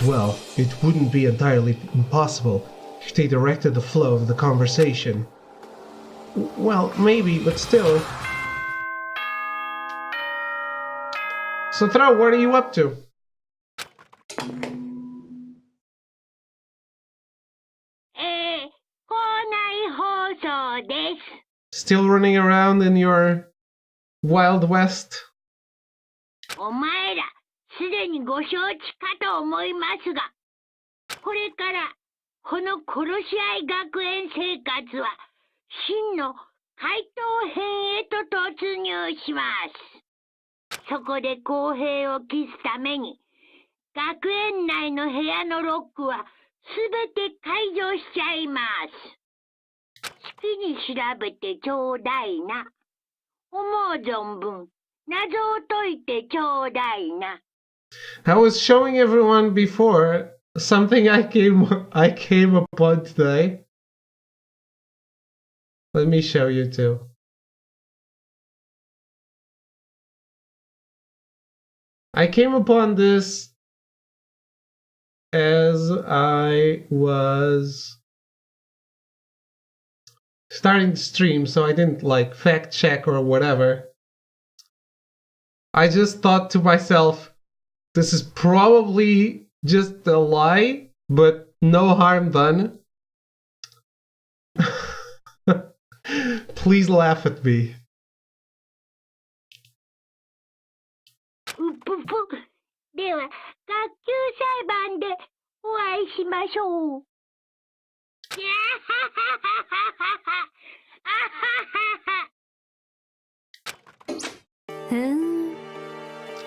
Well, it wouldn't be entirely impossible if they directed the flow of the conversation. Well, maybe, but still. So Throw, what are you up to? Still running around in your Wild West? お前ら、すでにご承知かと思いますが、これからこの殺し合い学園生活は真の怪盗編へと突入します。そこで公平を期すために、学園内の部屋のロックはすべて解除しちゃいます。好きに調べてちょうだいな。思う存分、謎を解いてちょうだいな。I was showing everyone before something I came upon today. Let me show you too. I came upon this as I was starting the stream, so I didn't like fact check or whatever. I just thought to myself, this is probably just a lie, but no harm done. Please laugh at me. うっぷぷ。では、学級裁判でお会いしましょう。やははははは。あははは。ふん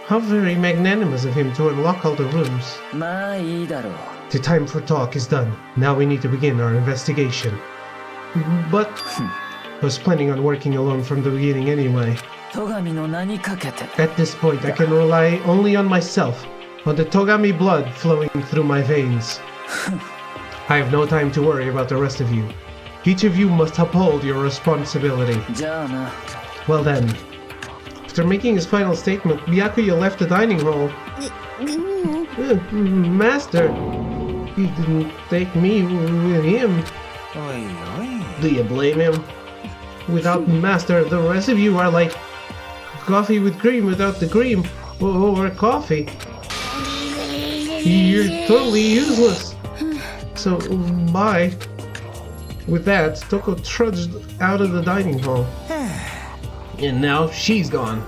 How very magnanimous of him to unlock all the rooms. まあいいだろう。 The time for talk is done. Now we need to begin our investigation. But I was planning on working alone from the beginning anyway. 戸上の名にかけて。 At this point, I can rely only on myself, on the Togami blood flowing through my veins. I have no time to worry about the rest of you. Each of you must uphold your responsibility. じゃあな。 Well then. After making his final statement, Byakuya left the dining hall. Master, he didn't take me with him. おいおい Do you blame him? Without Master, the rest of you are like coffee with cream without the cream, or coffee. You're totally useless. So, bye. With that, Toko trudged out of the dining hall. And now she's gone.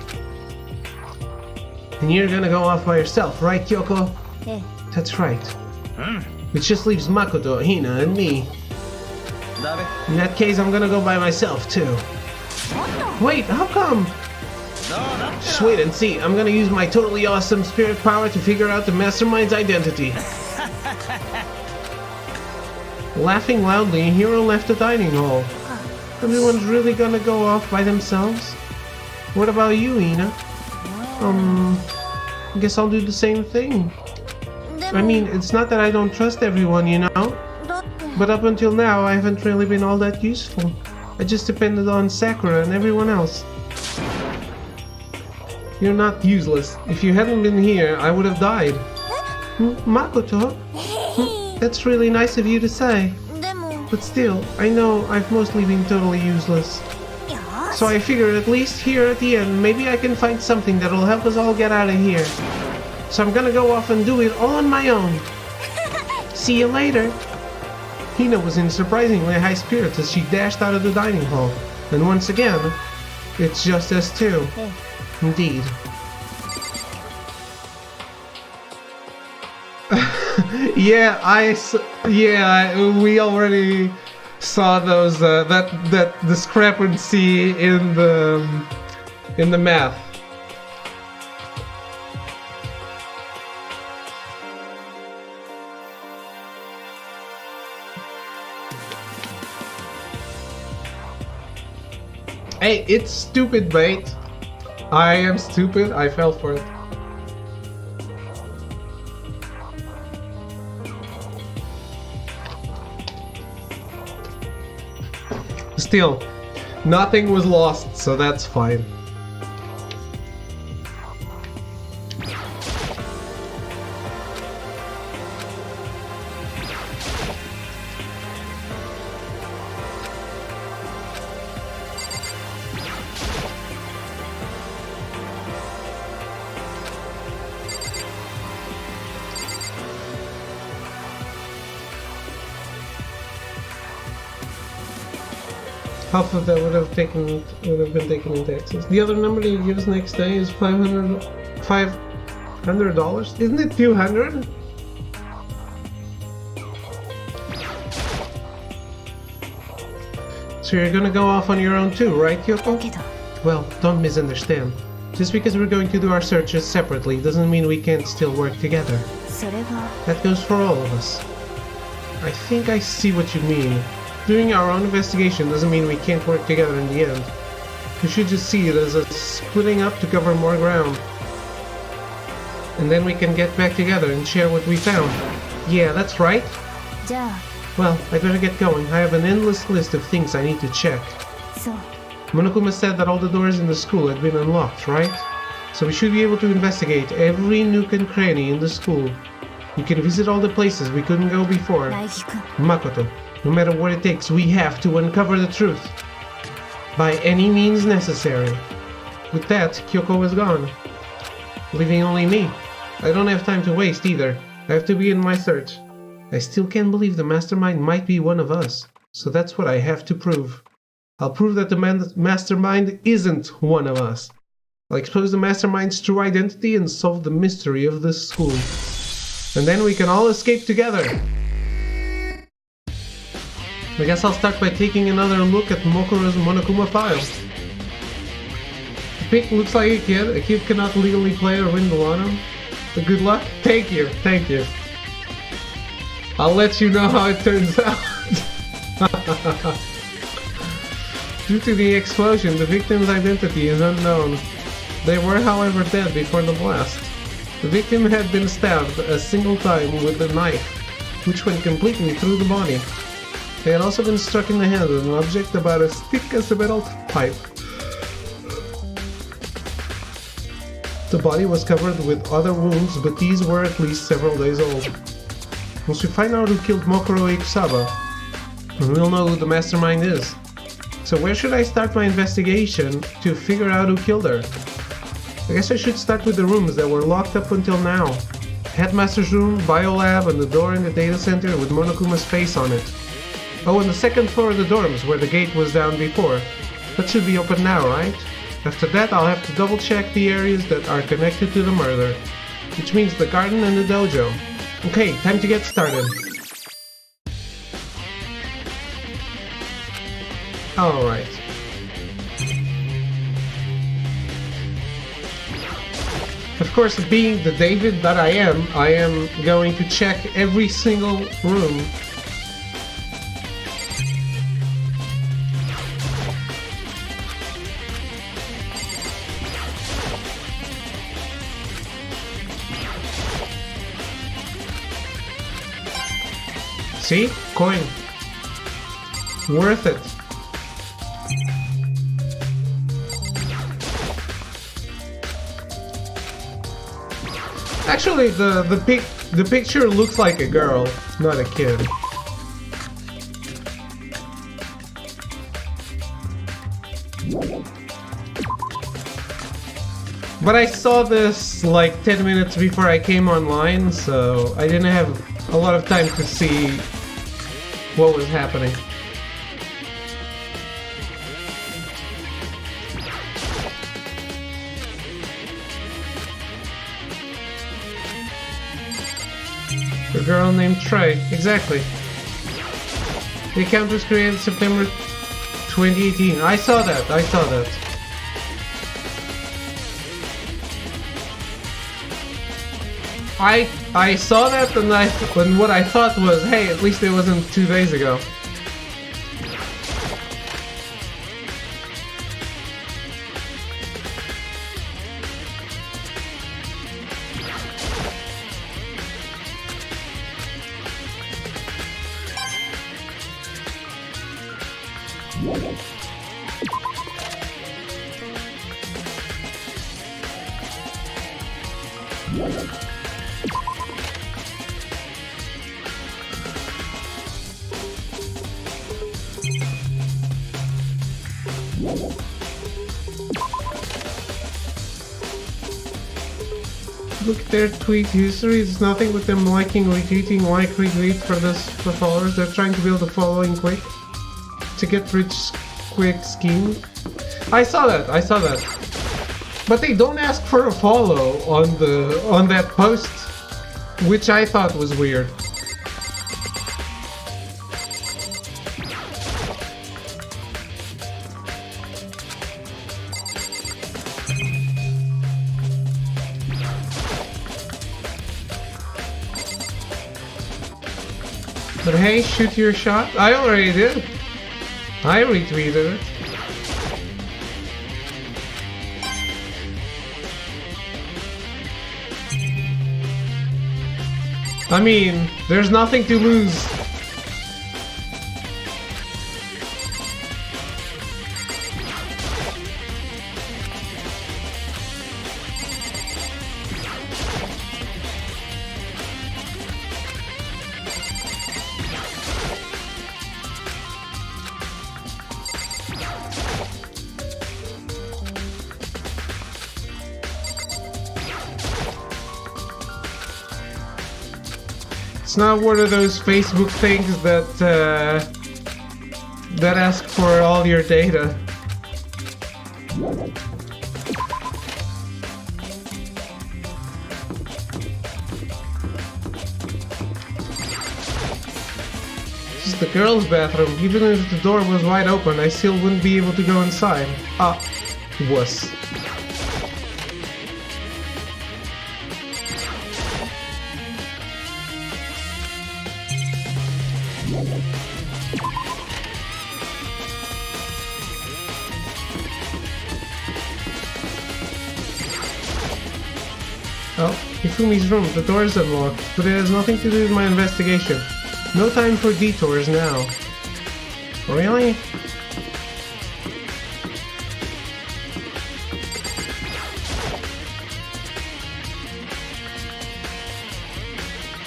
And you're gonna go off by yourself, right, Kyoko? That's right. Which just leaves Makoto, Hina, and me. だべ In that case, I'm gonna go by myself, too. Wait, how come? どうだ Just wait and see. I'm gonna use my totally awesome spirit power to figure out the mastermind's identity. Laughing loudly, Hiro left the dining hall. Everyone's really gonna go off by themselves? What about you, Ina? I guess I'll do the same thing. で I mean, it's not that I don't trust everyone, you know? だって But up until now, I haven't really been all that useful. I just depended on Sakura and everyone else. You're not useless. If you hadn't been here, I would have died. Makoto? That's really nice of you to say. でも But still, I know I've mostly been totally useless. よーし So I figured at least here at the end, maybe I can find something that'll help us all get out of here. So I'm gonna go off and do it all on my own. See you later. Hina was in surprisingly high spirits as she dashed out of the dining hall. And once again, it's just us two. Indeed. We already saw those that discrepancy in the math. Hey, it's stupid, mate. I am stupid. I fell for it. Still, nothing was lost, so that's fine. Half of that would have been taken into access. The other number that you give us next day is $500. Isn't it 200? So you're gonna go off on your own too, right, Kyoko? けど Well, don't misunderstand. Just because we're going to do our searches separately doesn't mean we can't still work together. それは That goes for all of us. I think I see what you mean. Doing our own investigation doesn't mean we can't work together in the end. We should just see it as a splitting up to cover more ground. And then we can get back together and share what we found. Yeah, that's right. じゃあ Well, I better get going. I have an endless list of things I need to check. そう Monokuma said that all the doors in the school had been unlocked, right? So we should be able to investigate every nook and cranny in the school. We can visit all the places we couldn't go before. 来輝くん Makoto, no matter what it takes, we have to uncover the truth. By any means necessary. With that, Kyoko was gone, leaving only me. I don't have time to waste either. I have to begin my search. I still can't believe the mastermind might be one of us, so that's what I have to prove. I'll prove that the mastermind isn't one of us. I'll expose the mastermind's true identity and solve the mystery of this school. And then we can all escape together. I guess I'll start by taking another look at Mokuro's Monokuma file. The pic looks like a kid. A kid cannot legally play or win the lotto. But good luck. Thank you. Thank you. I'll let you know how it turns out. Due to the explosion, the victim's identity is unknown. They were, however, dead before the blast. The victim had been stabbed a single time with a knife, which went completely through the body. They had also been struck in the head with an object about as thick as a metal pipe. The body was covered with other wounds, but these were at least several days old. Once we find out who killed Mokuro Ikusaba, we'll know who the mastermind is. So where should I start my investigation to figure out who killed her? I guess I should start with the rooms that were locked up until now. Headmaster's room, biolab, and the door in the data center with Monokuma's face on it. Oh, and the second floor of the dorms where the gate was down before. That should be open now, right? After that, I'll have to double check the areas that are connected to the murder, which means the garden and the dojo. Okay, time to get started. Alright. Of course, being the David that I am going to check every single room. See? Coin. Worth it. Actually, the picture looks like a girl, not a kid. But I saw this like 10 minutes before I came online, so I didn't have a lot of time to see what was happening. A girl named Trey, exactly. The account was created September 2018. I saw that. I saw that, and what I thought was, hey, at least it wasn't 2 days ago. Look at their tweet history. It's nothing with them liking, retweeting, retweet for followers. They're trying to build a following quick to get rich quick scheme. I saw that. But they don't ask for a follow on that post, which I thought was weird. But hey, shoot your shot. I already did. I retweeted it. I mean, there's nothing to lose. It's not one of those Facebook things that ask for all your data. This is the girls' bathroom. Even if the door was wide open, I still wouldn't be able to go inside. Ah, wuss. Oh, Hifumi's room. The door is unlocked, but it has nothing to do with my investigation. No time for detours now. Really?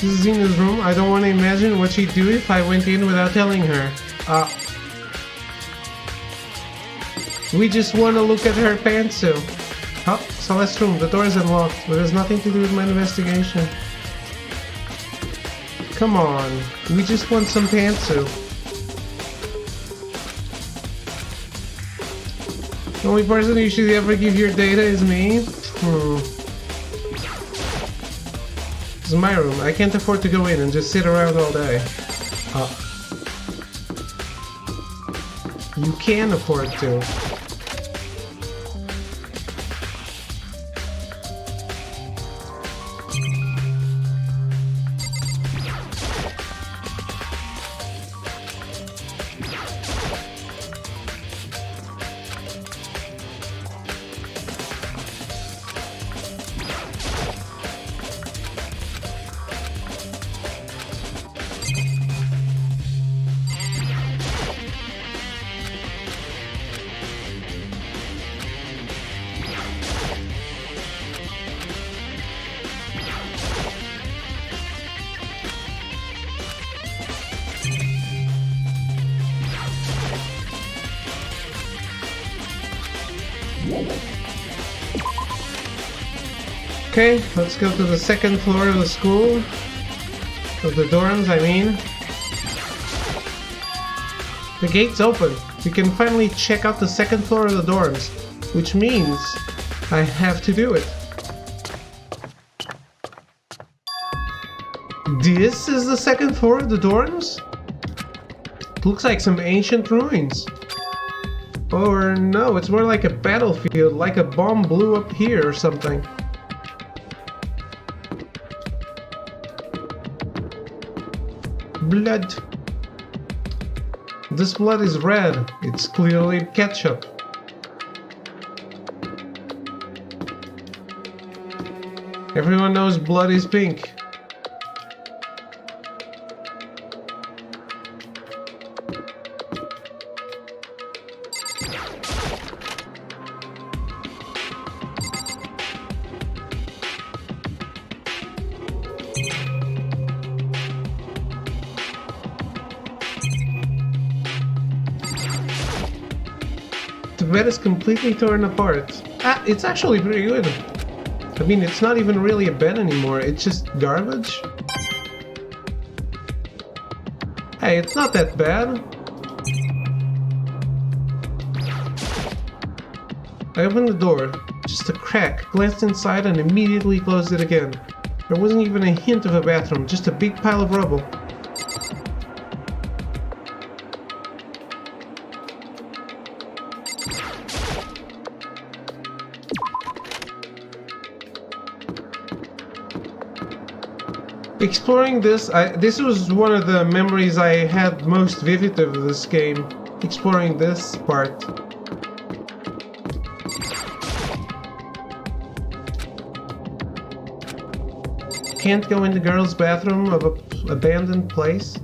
This is Zena's room. I don't want to imagine what she'd do if I went in without telling her. We just want to look at her pantsuit. Oh, Celeste's room. The door is unlocked, but it has nothing to do with my investigation. Come on. We just want some pantsuit. The only person who should ever give your data is me? This is my room. I can't afford to go in and just sit around all day. You can afford to. Okay, let's go to the second floor of the school. Of the dorms, I mean. The gate's open. We can finally check out the second floor of the dorms, which means I have to do it. This is the second floor of the dorms? It looks like some ancient ruins. Or no, it's more like a battlefield, like a bomb blew up here or something. Blood. This blood is red. It's clearly ketchup. Everyone knows blood is pink. The bed is completely torn apart. Ah, it's actually pretty good. I mean, it's not even really a bed anymore, it's just garbage. Hey, it's not that bad. I opened the door, just a crack, glanced inside and immediately closed it again. There wasn't even a hint of a bathroom, just a big pile of rubble. Exploring this, this was one of the memories I had most vivid of this game. Exploring this part. Can't go in the girls' bathroom of an abandoned place.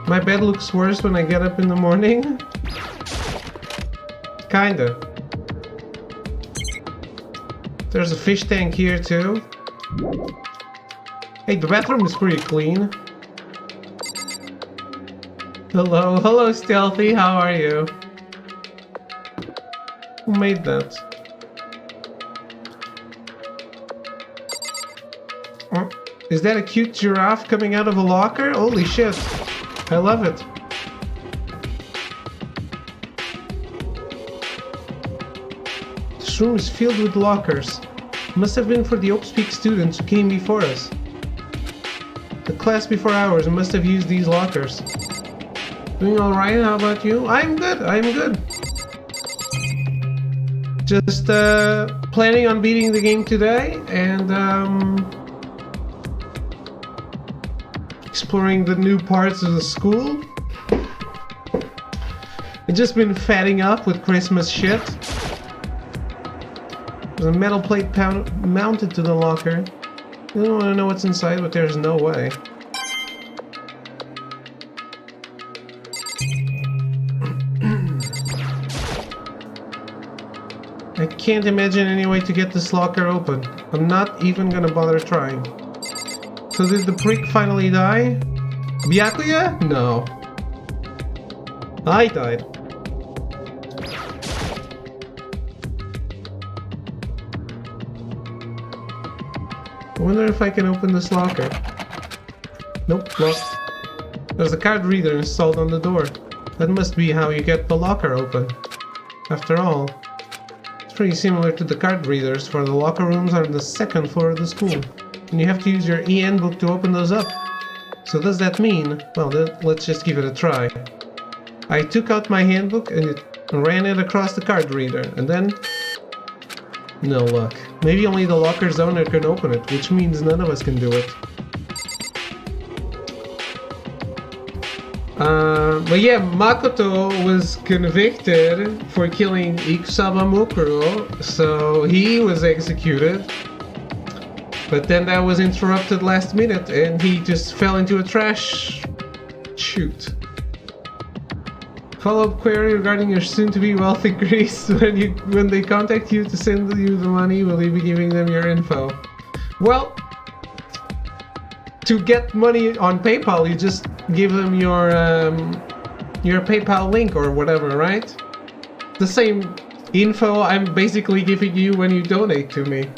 My bed looks worse when I get up in the morning. Kinda. There's a fish tank here too. Hey, the bathroom is pretty clean. Hello Stealthy, how are you? Who made that? Oh, is that a cute giraffe coming out of a locker? Holy shit, I love it. This room is filled with lockers. Must have been for the Oaks Peak students who came before us. The class before ours must have used these lockers. Doing alright, how about you? I'm good, I'm good. Just planning on beating the game today and exploring the new parts of the school. I've just been fatting up with Christmas shit. There's a metal plate mounted to the locker. I don't want to know what's inside, but there's no way. I can't imagine any way to get this locker open. I'm not even gonna bother trying. So did the prick finally die? Byakuya? No. I died. I wonder if I can open this locker. Nope, locked. There's a card reader installed on the door. That must be how you get the locker open. After all, it's pretty similar to the card readers, for the locker rooms are on the second floor of the school. And you have to use your EN book to open those up. So does that mean... well, then let's just give it a try. I took out my handbook and ran it across the card reader, and then... no luck. Maybe only the locker's owner can open it, which means none of us can do it. But yeah, Makoto was convicted for killing Ikusaba Mukuro, so he was executed. But then that was interrupted last minute and he just fell into a trash chute. Follow-up query regarding your soon-to-be wealthy Greece. When they contact you to send you the money, will you be giving them your info? Well, to get money on PayPal, you just give them your PayPal link or whatever, right? The same info I'm basically giving you when you donate to me.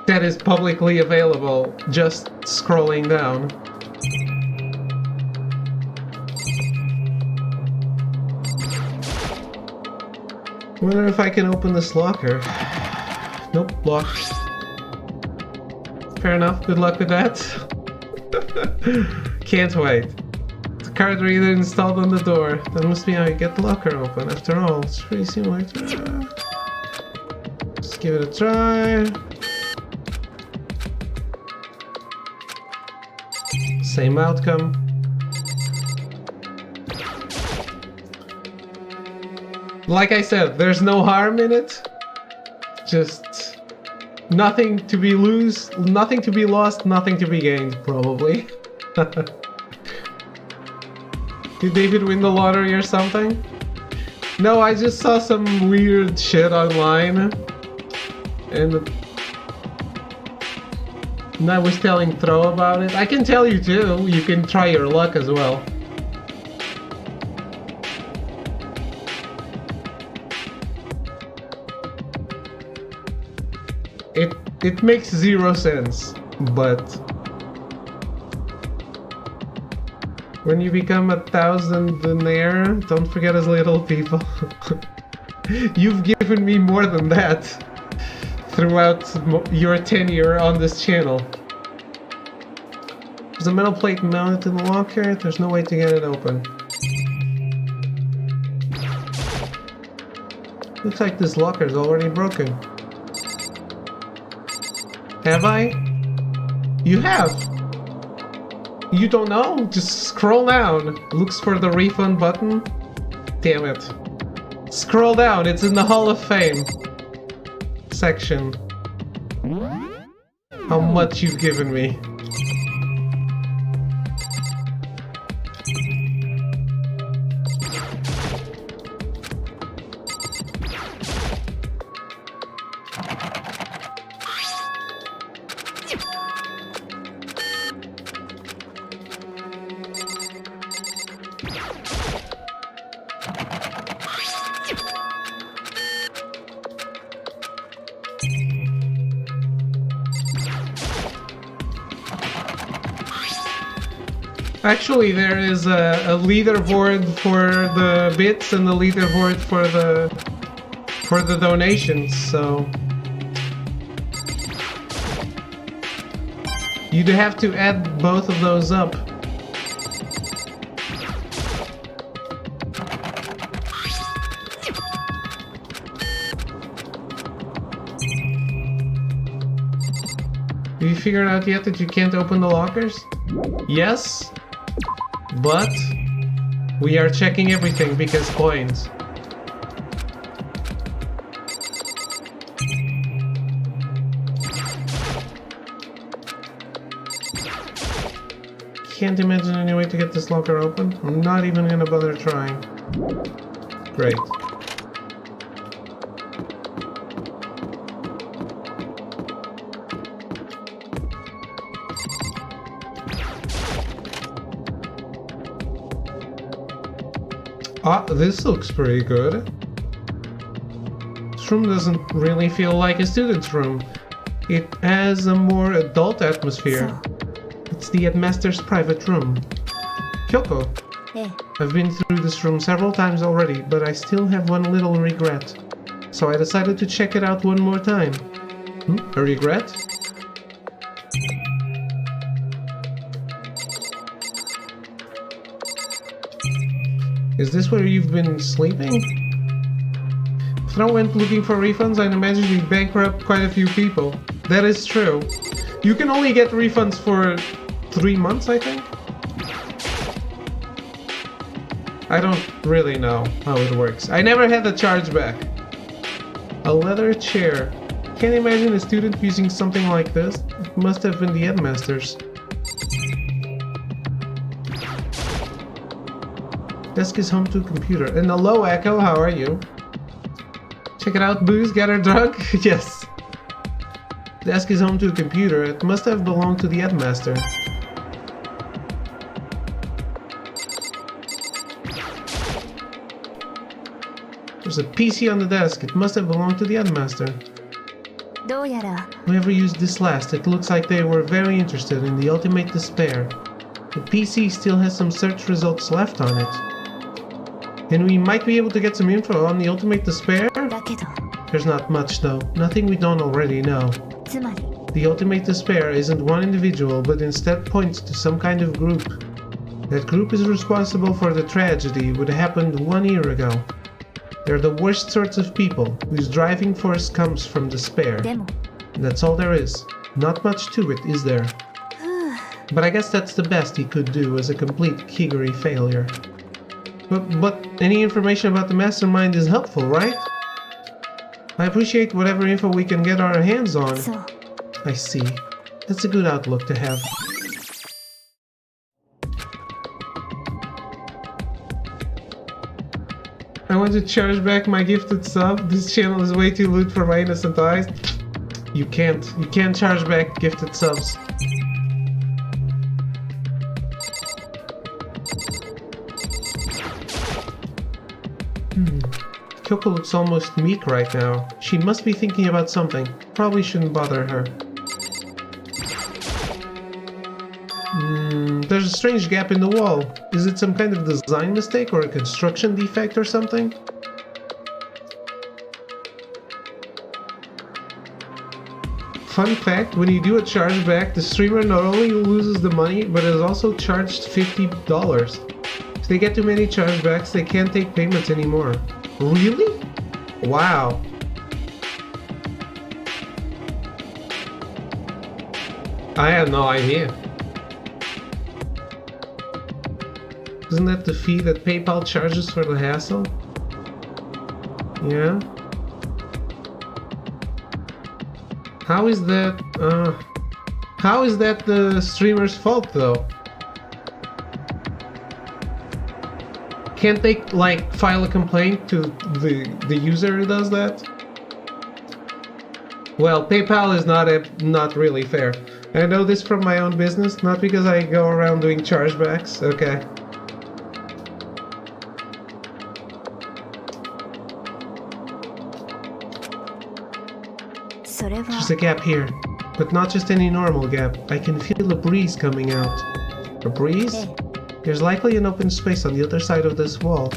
That is publicly available, just scrolling down. Wonder if I can open this locker. Nope, locked. Fair enough, good luck with that. Can't wait. The card reader installed on the door. That must be how you get the locker open. After all, it's pretty similar to... Let's give it a try. Same outcome. Like I said, there's no harm in it. Just nothing to be nothing to be lost, nothing to be gained, probably. Did David win the lottery or something? No, I just saw some weird shit online. And I was telling Throw about it. I can tell you too, you can try your luck as well. It makes zero sense, but when you become 1,000-aire, don't forget us little people. You've given me more than that throughout your tenure on this channel. There's a metal plate mounted in the locker. There's no way to get it open. Looks like this locker is already broken. Have I? You have! You don't know? Just scroll down. Looks for the refund button. Damn it. Scroll down, it's in the Hall of Fame section. How much you've given me. Actually, there is a leaderboard for the bits and the leaderboard for the donations, so you'd have to add both of those up. Have you figured out yet that you can't open the lockers? Yes? But we are checking everything because coins. Can't imagine any way to get this locker open. I'm not even gonna bother trying. Great. Ah, this looks pretty good. This room doesn't really feel like a student's room. It has a more adult atmosphere. It's the headmaster's private room. Kyoko, I've been through this room several times already, but I still have one little regret. So I decided to check it out one more time. A regret? Is this where you've been sleeping? Throw went looking for refunds. I'd imagine you bankrupt quite a few people. That is true. You can only get refunds for 3 months, I think? I don't really know how it works. I never had a chargeback. A leather chair. Can't imagine a student using something like this. It must have been the headmaster's. Desk is home to a computer. And hello, Echo, how are you? Check it out, booze, get her drunk? Yes. Desk is home to a computer. It must have belonged to the headmaster. There's a PC on the desk. It must have belonged to the Headmaster. どうやら Whoever used this last, it looks like they were very interested in the ultimate despair. The PC still has some search results left on it. And we might be able to get some info on the ultimate despair? だけど There's not much though. Nothing we don't already know. つまり The ultimate despair isn't one individual, but instead points to some kind of group. That group is responsible for the tragedy that happened 1 year ago. They're the worst sorts of people, whose driving force comes from despair. でも And that's all there is. Not much to it, is there? But I guess that's the best he could do as a complete Kiguri failure. But any information about the mastermind is helpful, right? I appreciate whatever info we can get our hands on. そう I see. That's a good outlook to have. I want to charge back my gifted sub. This channel is way too lewd for my innocent eyes. You can't charge back gifted subs. Kyoko looks almost meek right now. She must be thinking about something. Probably shouldn't bother her. There's a strange gap in the wall. Is it some kind of design mistake or a construction defect or something? Fun fact, when you do a chargeback, the streamer not only loses the money, but is also charged $50. If they get too many chargebacks, they can't take payments anymore. Really? Wow. I had no idea. Isn't that the fee that PayPal charges for the hassle? Yeah. How is that the streamer's fault though? Can't they like file a complaint to the user who does that? Well, PayPal is not really fair. I know this from my own business, not because I go around doing chargebacks. Okay. There's a gap here, but not just any normal gap. I can feel a breeze coming out. A breeze? There's likely an open space on the other side of this wall.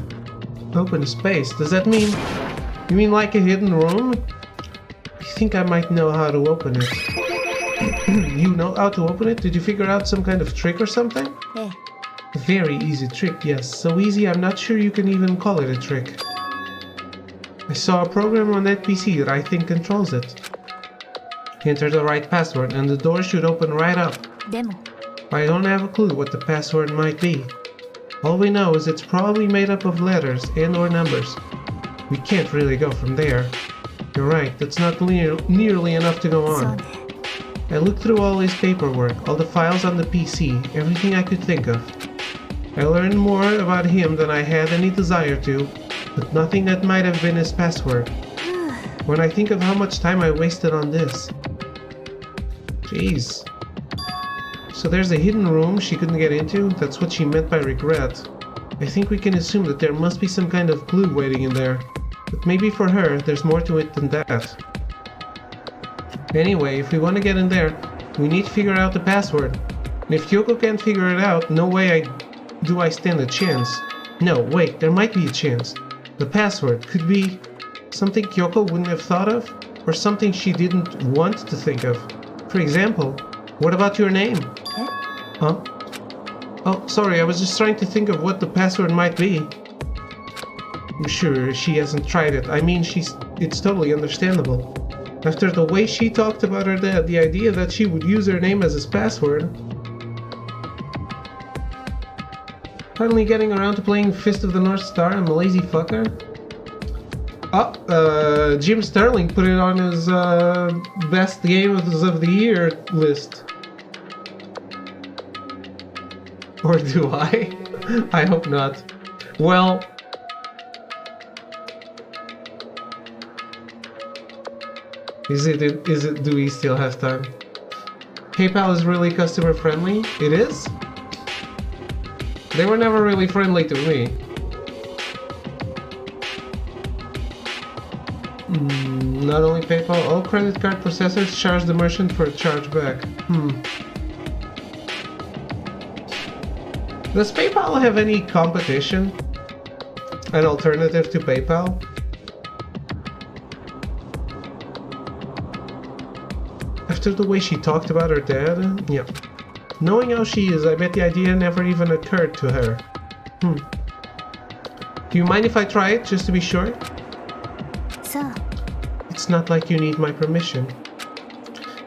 Open space? Does that mean... You mean like a hidden room? I think I might know how to open it. You know how to open it? Did you figure out some kind of trick or something? Yeah. A very easy trick, yes. So easy I'm not sure you can even call it a trick. I saw a program on that PC that I think controls it. Enter the right password and the door should open right up. でも I don't have a clue what the password might be. All we know is it's probably made up of letters and or numbers. We can't really go from there. You're right, that's not nearly enough to go そう on. ね I looked through all his paperwork, all the files on the PC, everything I could think of. I learned more about him than I had any desire to, but nothing that might have been his password. When I think of how much time I wasted on this. Jeez. So there's a hidden room she couldn't get into? That's what she meant by regret. I think we can assume that there must be some kind of clue waiting in there. But maybe for her, there's more to it than that. Anyway, if we want to get in there, we need to figure out the password. And if Kyoko can't figure it out, no way do I stand a chance. No, wait, there might be a chance. The password could be something Kyoko wouldn't have thought of, or something she didn't want to think of. For example, what about your name? Eh? Huh? Oh, sorry, I was just trying to think of what the password might be. I'm sure she hasn't tried it. I mean, it's totally understandable. After the way she talked about her dad, the idea that she would use her name as his password. Finally getting around to playing Fist of the North Star, I'm a lazy fucker. Oh, Jim Sterling put it on his best games of the year list. Or do I? I hope not. Well... do we still have time? PayPal is really customer friendly? It is? They were never really friendly to me. Not only PayPal, all credit card processors charge the merchant for a chargeback. Does PayPal have any competition? An alternative to PayPal? After the way she talked about her dad? Yeah. Knowing how she is, I bet the idea never even occurred to her. Do you mind if I try it, just to be sure? So, It's not like you need my permission.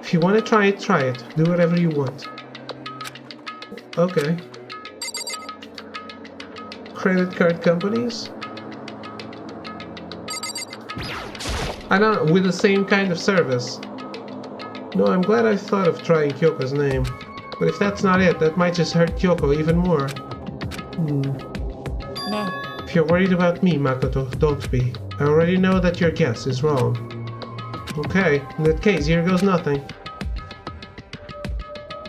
If you want to try it, try it. Do whatever you want. Okay. Credit card companies? I don't know, with the same kind of service. No, I'm glad I thought of trying Kyoko's name. But if that's not it, that might just hurt Kyoko even more. If you're worried about me, Makoto, don't be. I already know that your guess is wrong. Okay, in that case, here goes nothing.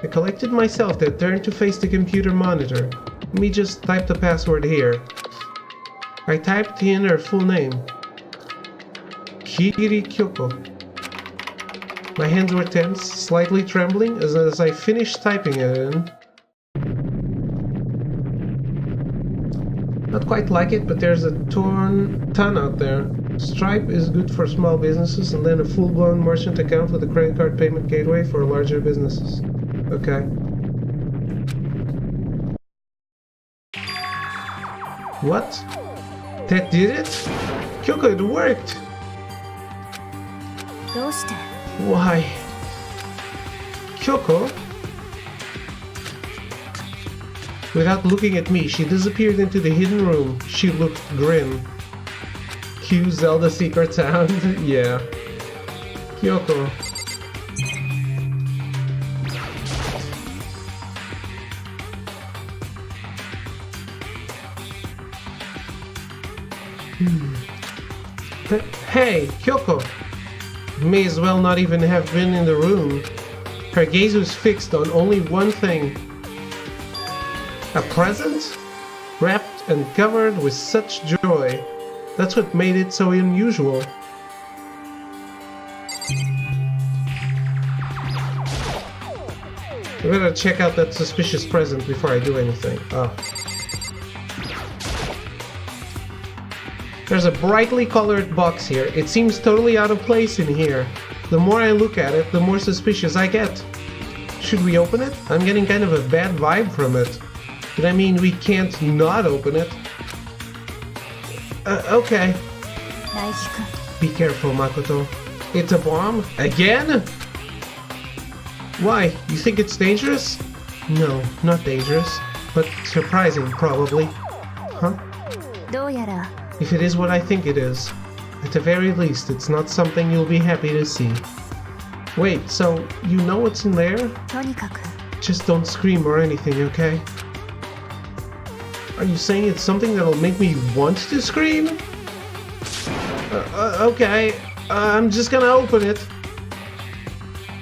I collected myself, then turned to face the computer monitor. Let me just type the password here. I typed in her full name. Kiri Kyoko. My hands were tense, slightly trembling as I finished typing it in. Not quite like it, but there's a ton out there. Stripe is good for small businesses, and then a full-blown merchant account with a credit card payment gateway for larger businesses. Okay. What? That did it? Kyoko, it worked! どうして Why? Kyoko? Without looking at me, she disappeared into the hidden room. She looked grim. Cue Zelda secret sound? Yeah. Kyoko. Hey, Kyoko! May as well not even have been in the room. Her gaze was fixed on only one thing. A present? Wrapped and covered with such joy. That's what made it so unusual. I better check out that suspicious present before I do anything. There's a brightly colored box here. It seems totally out of place in here. The more I look at it, the more suspicious I get. Should we open it? I'm getting kind of a bad vibe from it. But I mean, we can't not open it. Okay. 大樹君 Be careful, Makoto. It's a bomb? Again? Why? You think it's dangerous? No, not dangerous. But surprising, probably. Huh? どうやら If it is what I think it is, at the very least, it's not something you'll be happy to see. Wait, so you know what's in there? とにかく Just don't scream or anything, okay? Are you saying it's something that'll make me want to scream? Okay, I'm just gonna open it.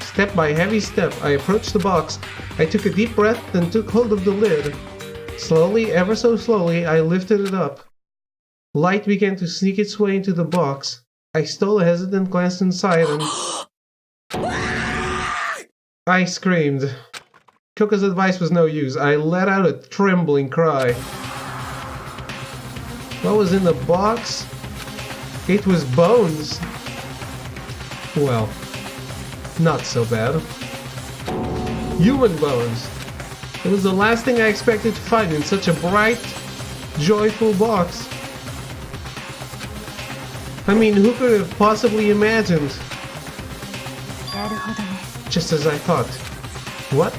Step by heavy step, I approached the box. I took a deep breath, then took hold of the lid. Slowly, ever so slowly, I lifted it up. Light began to sneak its way into the box. I stole a hesitant glance inside and... I screamed. Kyoko's advice was no use. I let out a trembling cry. What was in the box? It was bones. Well, not so bad. Human bones. It was the last thing I expected to find in such a bright, joyful box. I mean, who could have possibly imagined? なるほどね Just as I thought. What?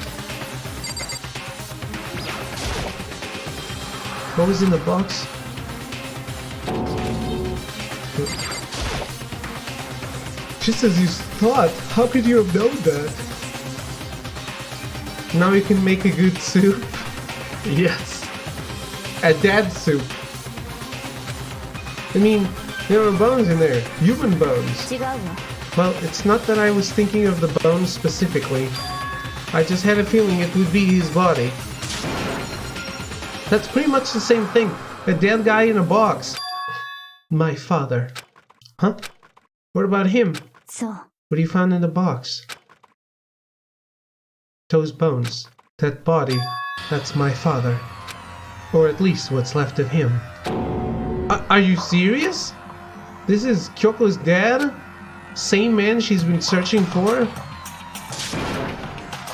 What was in the box? Just as you thought. How could you have known that? Now you can make a good soup? Yes. A dad soup. I mean, there are bones in there. Human bones. 違うわ Well, it's not that I was thinking of the bones specifically. I just had a feeling it would be his body. That's pretty much the same thing. A dead guy in a box. My father. Huh? What about him? そう。 What you found in the box? Those bones. That body. That's my father. Or at least what's left of him. Are you serious? This is Kyoko's dad? Same man she's been searching for?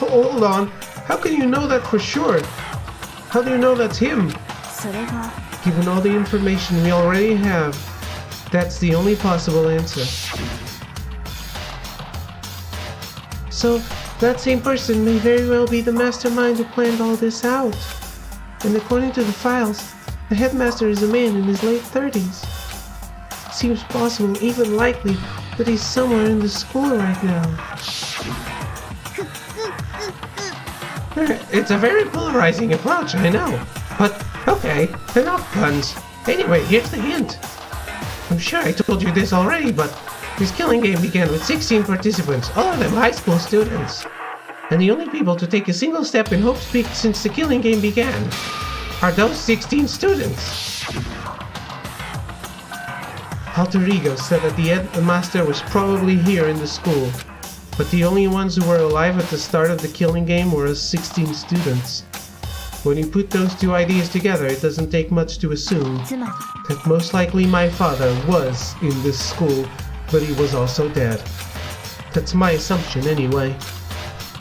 Hold on. How can you know that for sure? How do you know that's him? それが Given all the information we already have, that's the only possible answer. So, that same person may very well be the mastermind who planned all this out. And according to the files, the headmaster is a man in his late 30s. It seems possible, even likely, that he's somewhere in the school right now. It's a very polarizing approach, I know. But, okay, enough puns. Anyway, here's the hint. I'm sure I told you this already, but this killing game began with 16 participants, all of them high school students. And the only people to take a single step in Hope's Peak since the killing game began are those 16 students. Alter Ego said that the master was probably here in the school, but the only ones who were alive at the start of the killing game were us 16 students. When you put those two ideas together, it doesn't take much to assume つまり that most likely my father was in this school, but he was also dead. That's my assumption anyway.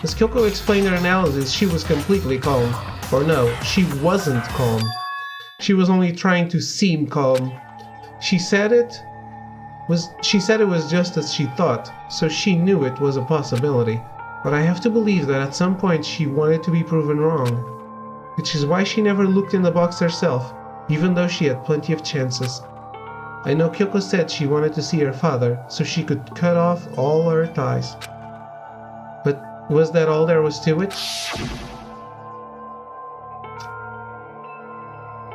As Kyoko explained her analysis, she was completely calm. Or no, she wasn't calm. She was only trying to seem calm. She said it was just as she thought, so she knew it was a possibility. But I have to believe that at some point she wanted to be proven wrong. Which is why she never looked in the box herself, even though she had plenty of chances. I know Kyoko said she wanted to see her father, so she could cut off all her ties. But was that all there was to it?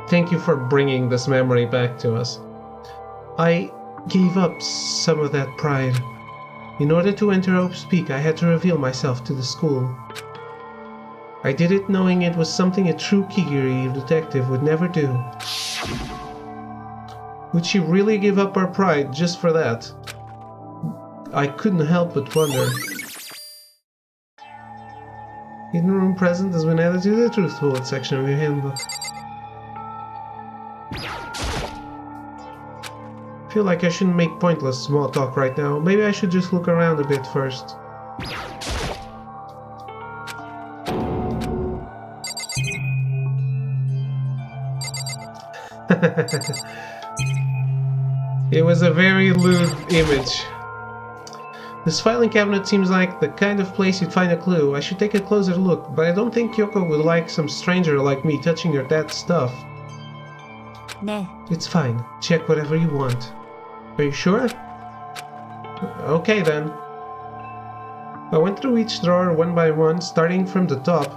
Thank you for bringing this memory back to us. I gave up some of that pride. In order to enter Hope's Peak, I had to reveal myself to the school. I did it knowing it was something a true Kigiri detective would never do. Would she really give up her pride just for that? I couldn't help but wonder. Hidden room present has been added to the truth bullet section of your handbook. I feel like I shouldn't make pointless small talk right now. Maybe I should just look around a bit first. It was a very lewd image. This filing cabinet seems like the kind of place you'd find a clue. I should take a closer look, but I don't think Kyoko would like some stranger like me touching her dad's stuff. ね It's fine. Check whatever you want. Are you sure? Okay then. I went through each drawer one by one, starting from the top,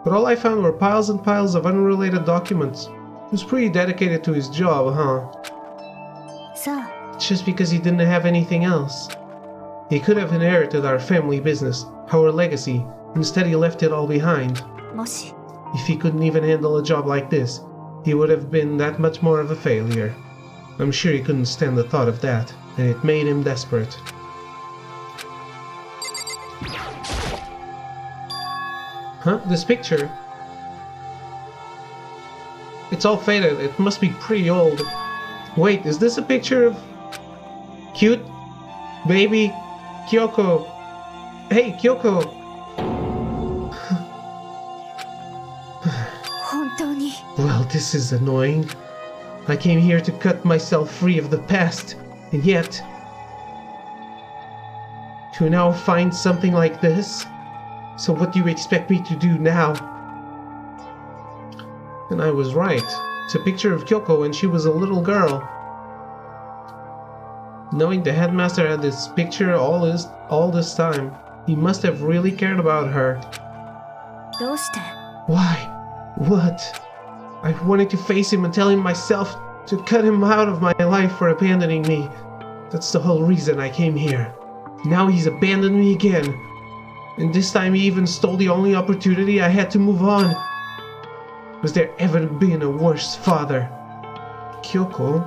but all I found were piles and piles of unrelated documents. He was pretty dedicated to his job, huh? えさあ It's just because he didn't have anything else. He could have inherited our family business, our legacy. Instead, he left it all behind. もし If he couldn't even handle a job like this, he would have been that much more of a failure. I'm sure he couldn't stand the thought of that, and it made him desperate. Huh? This picture? It's all faded. It must be pretty old. Wait, is this a picture of cute baby Kyoko? Hey, Kyoko! 本当に Well, this is annoying. I came here to cut myself free of the past, and yet... to now find something like this? So what do you expect me to do now? And I was right. It's a picture of Kyoko when she was a little girl. Knowing the headmaster had this picture all this time, he must have really cared about her. どうして Why? What? I wanted to face him and tell him myself to cut him out of my life for abandoning me. That's the whole reason I came here. Now he's abandoned me again. And this time he even stole the only opportunity I had to move on. Was there ever been a worse father? Kyoko?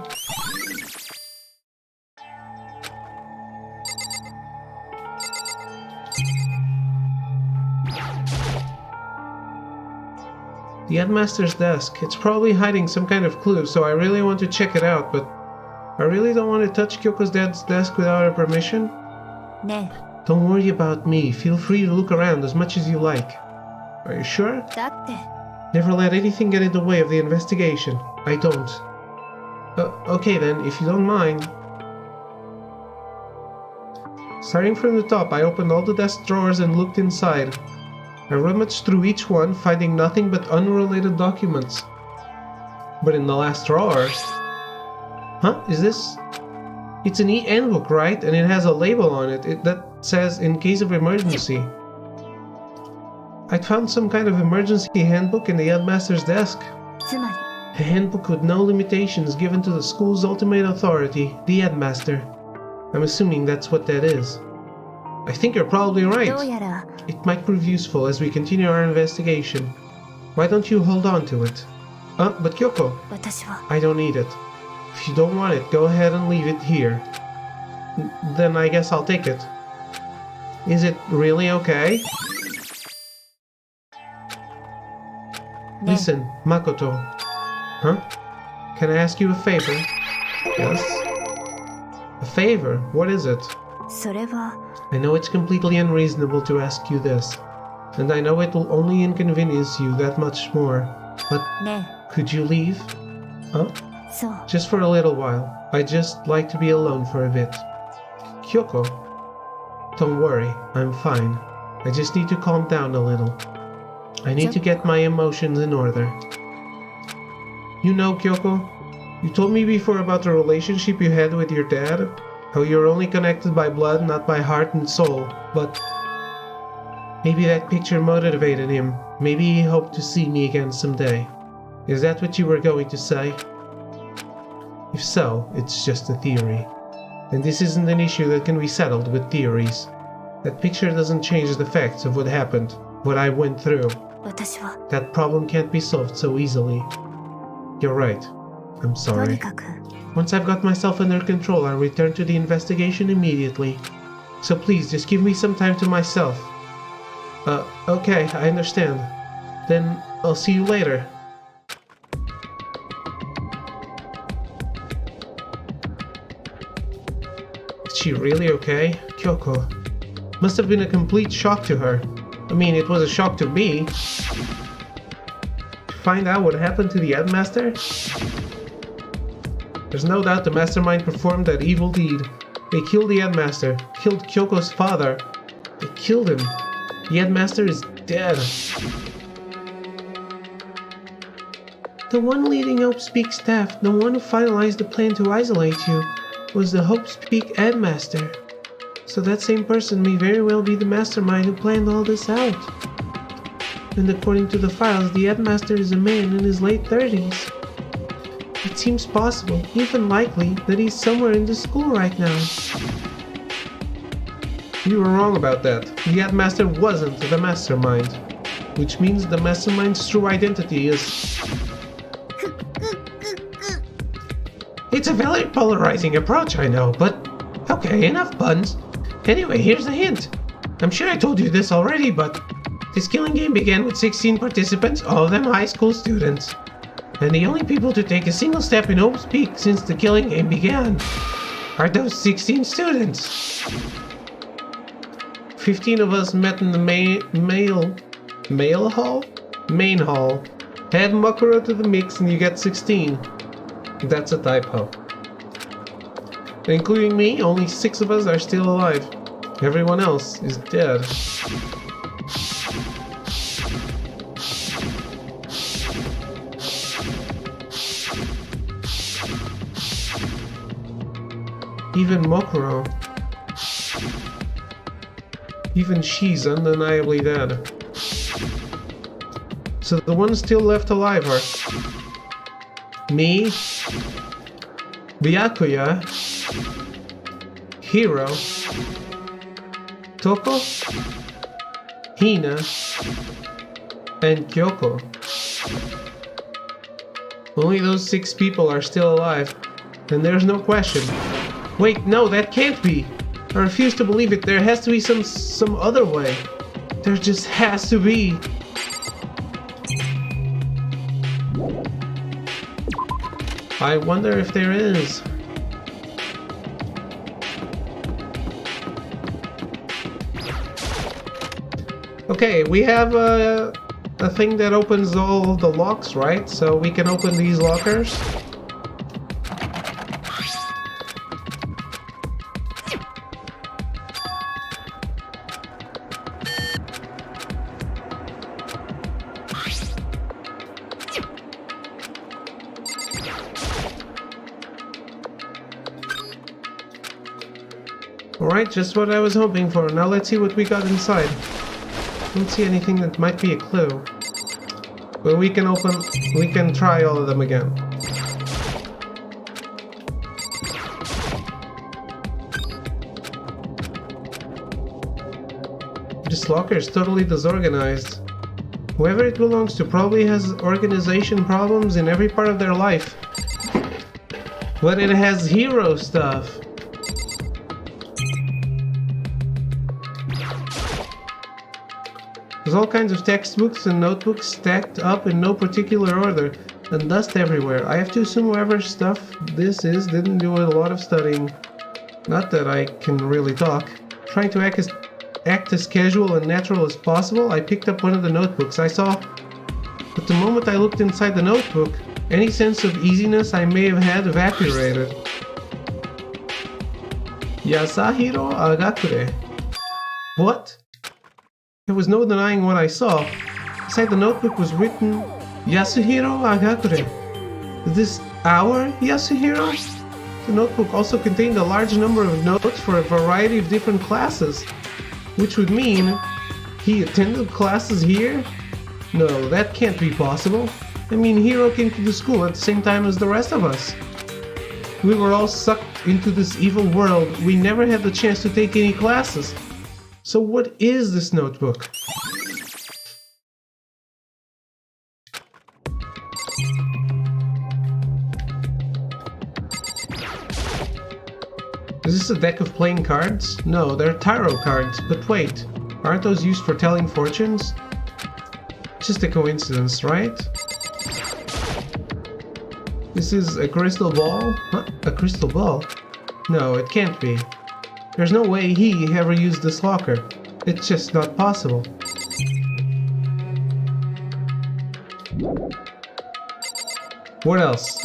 The headmaster's desk. It's probably hiding some kind of clue, so I really want to check it out, but I really don't want to touch Kyoko's dad's desk without her permission. ね Don't worry about me. Feel free to look around as much as you like. Are you sure? えだって Never let anything get in the way of the investigation. I don't. Okay then, if you don't mind. Starting from the top, I opened all the desk drawers and looked inside. I rummaged through each one, finding nothing but unrelated documents. But in the last drawer... Huh? Is this... It's an e-handbook, right? And it has a label on it that says, in case of emergency. I'd found some kind of emergency handbook in the headmaster's desk. つまり A handbook with no limitations given to the school's ultimate authority, the headmaster. I'm assuming that's what that is. I think you're probably どう right. やら It might prove useful as we continue our investigation. Why don't you hold on to it? But Kyoko, 私は I don't need it. If you don't want it, go ahead and leave it here. Then I guess I'll take it. Is it really okay? ね Listen, Makoto. Huh? Can I ask you a favor? Yes? A favor? What is it? それは I know it's completely unreasonable to ask you this, and I know it will only inconvenience you that much more, but ね could you leave? Huh? えそう Just for a little while. I'd just like to be alone for a bit. Kyoko? Don't worry, I'm fine. I just need to calm down a little. I need to get my emotions in order. You know, Kyoko, you told me before about the relationship you had with your dad, how you're only connected by blood, not by heart and soul, but maybe that picture motivated him. Maybe he hoped to see me again someday. Is that what you were going to say? If so, it's just a theory. And this isn't an issue that can be settled with theories. That picture doesn't change the facts of what happened, what I went through. 私は That problem can't be solved so easily. You're right. I'm と sorry. にかく Once I've got myself under control, I'll return to the investigation immediately. So please, just give me some time to myself. Okay, I understand. Then I'll see you later. Is she really okay? Kyoko. Must have been a complete shock to her. I mean, it was a shock to me. To find out what happened to the headmaster? There's no doubt the mastermind performed that evil deed. They killed the headmaster, killed Kyoko's father. They killed him. The headmaster is dead. The one leading Hope Speak staff, the one who finalized the plan to isolate you, was the Hope Speak headmaster. So that same person may very well be the mastermind who planned all this out. And according to the files, the headmaster is a man in his late 30s. It seems possible, even likely, that he's somewhere in the school right now. You were wrong about that. The headmaster wasn't the mastermind. Which means the mastermind's true identity is... It's a very polarizing approach, I know, but... Okay, enough puns. Anyway, here's a hint. I'm sure I told you this already, but... This killing game began with 16 participants, all of them high school students. And the only people to take a single step in Hope's Peak since the killing game began are those 16 students. 15 of us met in the main hall. Add Makura to the mix and you get 16. That's a typo. Including me, only 6 of us are still alive. Everyone else is dead. Even Mokuro. Even she's undeniably dead. So the ones still left alive are... me, Byakuya, Hiro, Toko, Hina, and Kyoko. Only those 6 people are still alive, and there's no question. Wait, no, that can't be! I refuse to believe it. There has to be some other way. There just has to be. I wonder if there is. Okay, we have a thing that opens all the locks, right? So we can open these lockers. Alright, just what I was hoping for. Now let's see what we got inside. Don't see anything that might be a clue. But we can try all of them again. This locker is totally disorganized. Whoever it belongs to probably has organization problems in every part of their life. But it has hero stuff. There's all kinds of textbooks and notebooks stacked up in no particular order, and dust everywhere. I have to assume whoever stuff this is didn't do a lot of studying. Not that I can really talk. Trying to act as casual and natural as possible, I picked up one of the notebooks I saw. But the moment I looked inside the notebook, any sense of easiness I may have had evaporated. Yasuhiro Agakure. What? There was no denying what I saw. Inside the notebook was written, Yasuhiro Agakure. Is this our Yasuhiro? The notebook also contained a large number of notes for a variety of different classes, which would mean he attended classes here? No, that can't be possible. I mean, Hiro came to the school at the same time as the rest of us. We were all sucked into this evil world. We never had the chance to take any classes. So what is this notebook? Is this a deck of playing cards? No, they're tarot cards, but wait, aren't those used for telling fortunes? Just a coincidence, right? This is a crystal ball? Huh? A crystal ball? No, it can't be. There's no way he ever used this locker. It's just not possible. What else?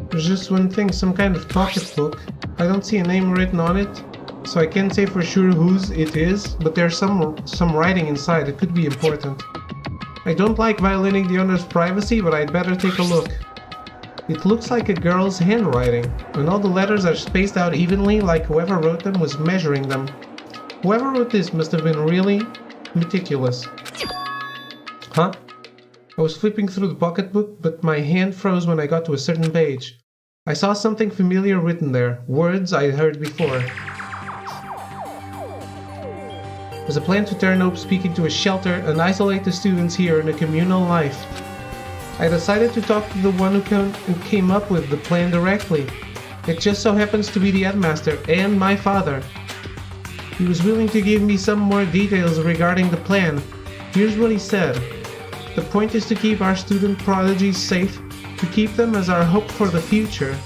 There's just one thing, some kind of pocketbook. I don't see a name written on it, so I can't say for sure whose it is, but there's some writing inside. It could be important. I don't like violating the owner's privacy, but I'd better take a look. It looks like a girl's handwriting, and all the letters are spaced out evenly like whoever wrote them was measuring them. Whoever wrote this must have been really meticulous. Huh? I was flipping through the pocketbook, but my hand froze when I got to a certain page. I saw something familiar written there, words I'd heard before. There's a plan to turn Hope Speaking to a shelter and isolate the students here in a communal life. I decided to talk to the one who came up with the plan directly. It just so happens to be the headmaster and my father. He was willing to give me some more details regarding the plan. Here's what he said. The point is to keep our student prodigies safe, to keep them as our hope for the future.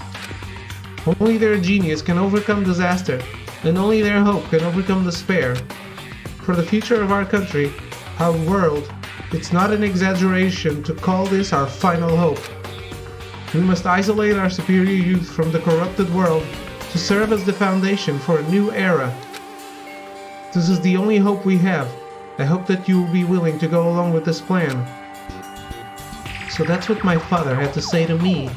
Only their genius can overcome disaster, and only their hope can overcome despair. For the future of our country, our world, it's not an exaggeration to call this our final hope. We must isolate our superior youth from the corrupted world to serve as the foundation for a new era. This is the only hope we have. I hope that you will be willing to go along with this plan. So that's what my father had to say to me.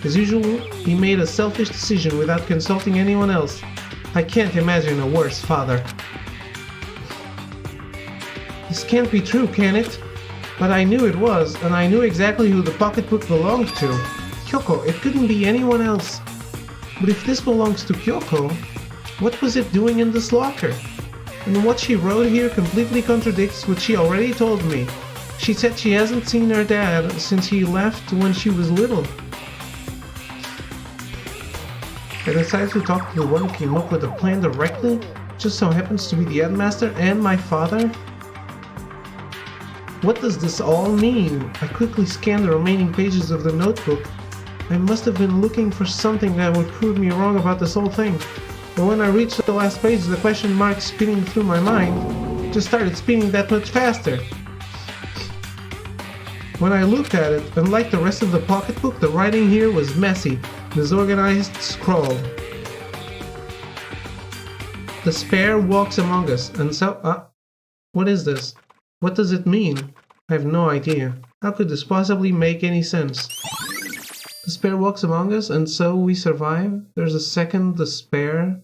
As usual, he made a selfish decision without consulting anyone else. I can't imagine a worse father. This can't be true, can it? But I knew it was, and I knew exactly who the pocketbook belonged to. Kyoko, it couldn't be anyone else. But if this belongs to Kyoko, what was it doing in this locker? And what she wrote here completely contradicts what she already told me. She said she hasn't seen her dad since he left when she was little. I decided to talk to the one who came up with the plan directly, just so happens to be the headmaster and my father. What does this all mean? I quickly scanned the remaining pages of the notebook. I must have been looking for something that would prove me wrong about this whole thing. But when I reached the last page, the question mark spinning through my mind just started spinning that much faster. When I looked at it, unlike the rest of the pocketbook, the writing here was messy, disorganized, scrawled. Despair walks among us, and so... what is this? What does it mean? I have no idea. How could this possibly make any sense? Despair walks among us, and so we survive? There's a second despair?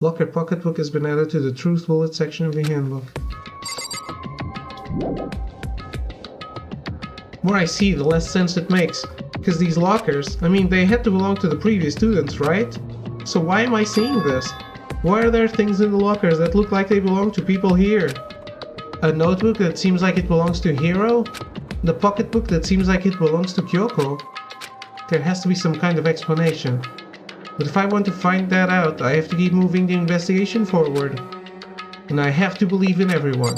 Locker pocketbook has been added to the truth bullet section of the handbook. The more I see, the less sense it makes. Because these lockers, I mean, they had to belong to the previous students, right? So why am I seeing this? Why are there things in the lockers that look like they belong to people here? A notebook that seems like it belongs to Hiro? The pocketbook that seems like it belongs to Kyoko? There has to be some kind of explanation. But if I want to find that out, I have to keep moving the investigation forward. And I have to believe in everyone.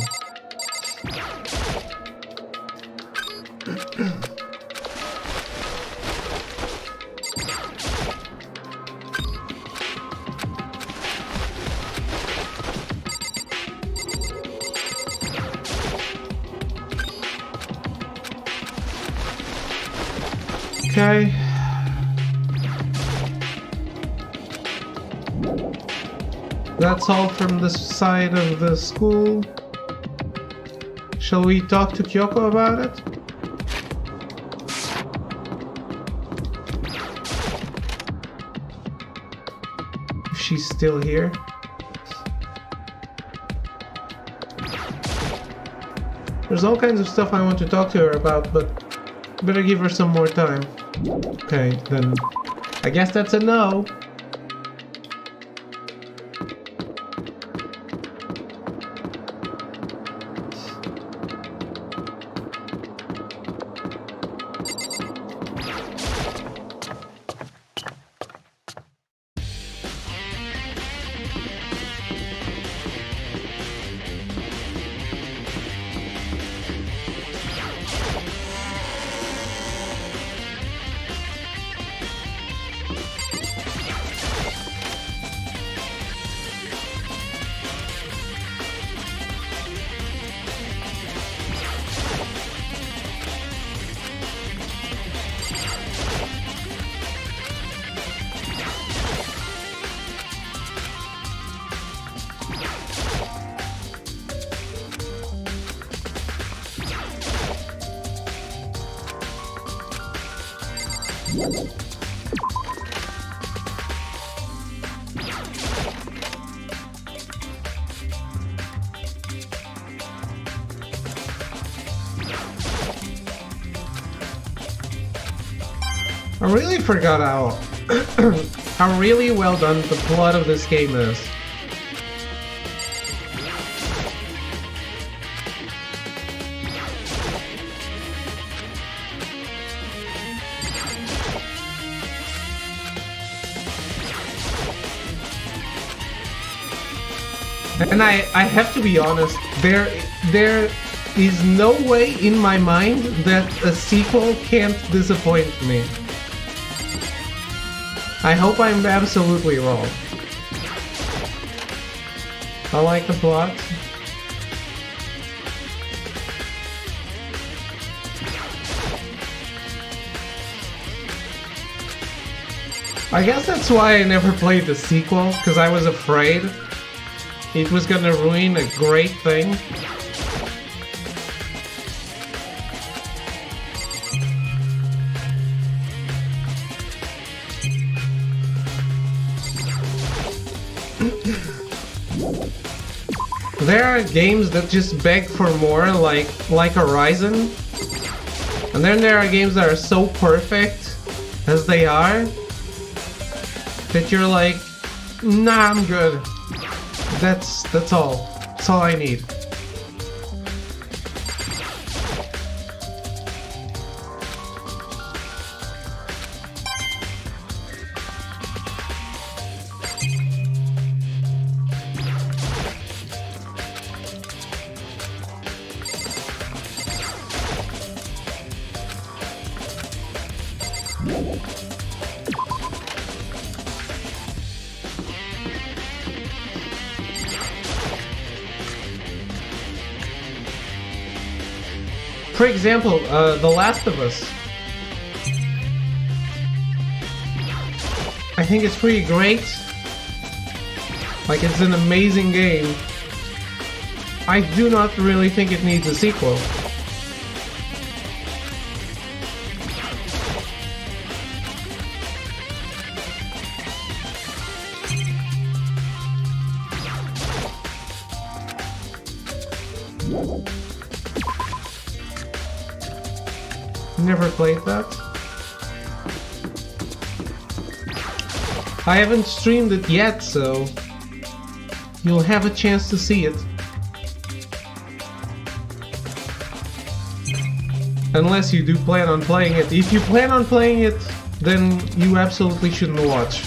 Okay. That's all from this side of the school. Shall we talk to Kyoko about it? If she's still here. There's all kinds of stuff I want to talk to her about, but better give her some more time. Okay, then I guess that's a no. I really forgot how really well done the plot of this game is. And I have to be honest, there is no way in my mind that a sequel can't disappoint me. I hope I'm absolutely wrong. I like the plot. I guess that's why I never played the sequel, because I was afraid it was gonna ruin a great thing. There are games that just beg for more, like Horizon. And then there are games that are so perfect as they are, that you're like, nah, I'm good. That's all. That's all I need. For example, The Last of Us. I think it's pretty great. Like, it's an amazing game. I do not really think it needs a sequel. Never played that. I haven't streamed it yet, so you'll have a chance to see it. Unless you do plan on playing it. If you plan on playing it, then you absolutely shouldn't watch.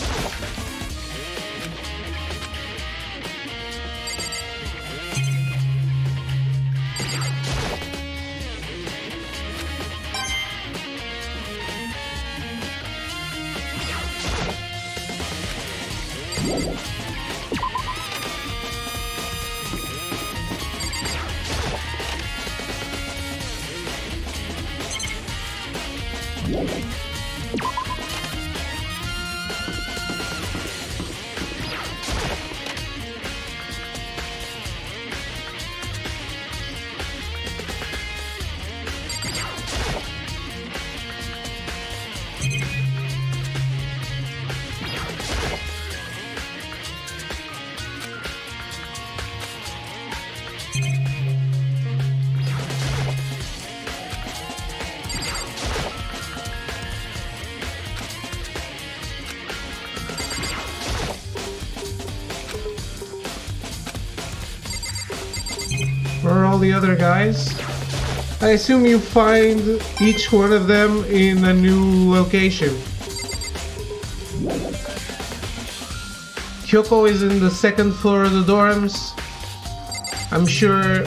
Where are all the other guys? I assume you find each one of them in a new location. Kyoko is in the second floor of the dorms. I'm sure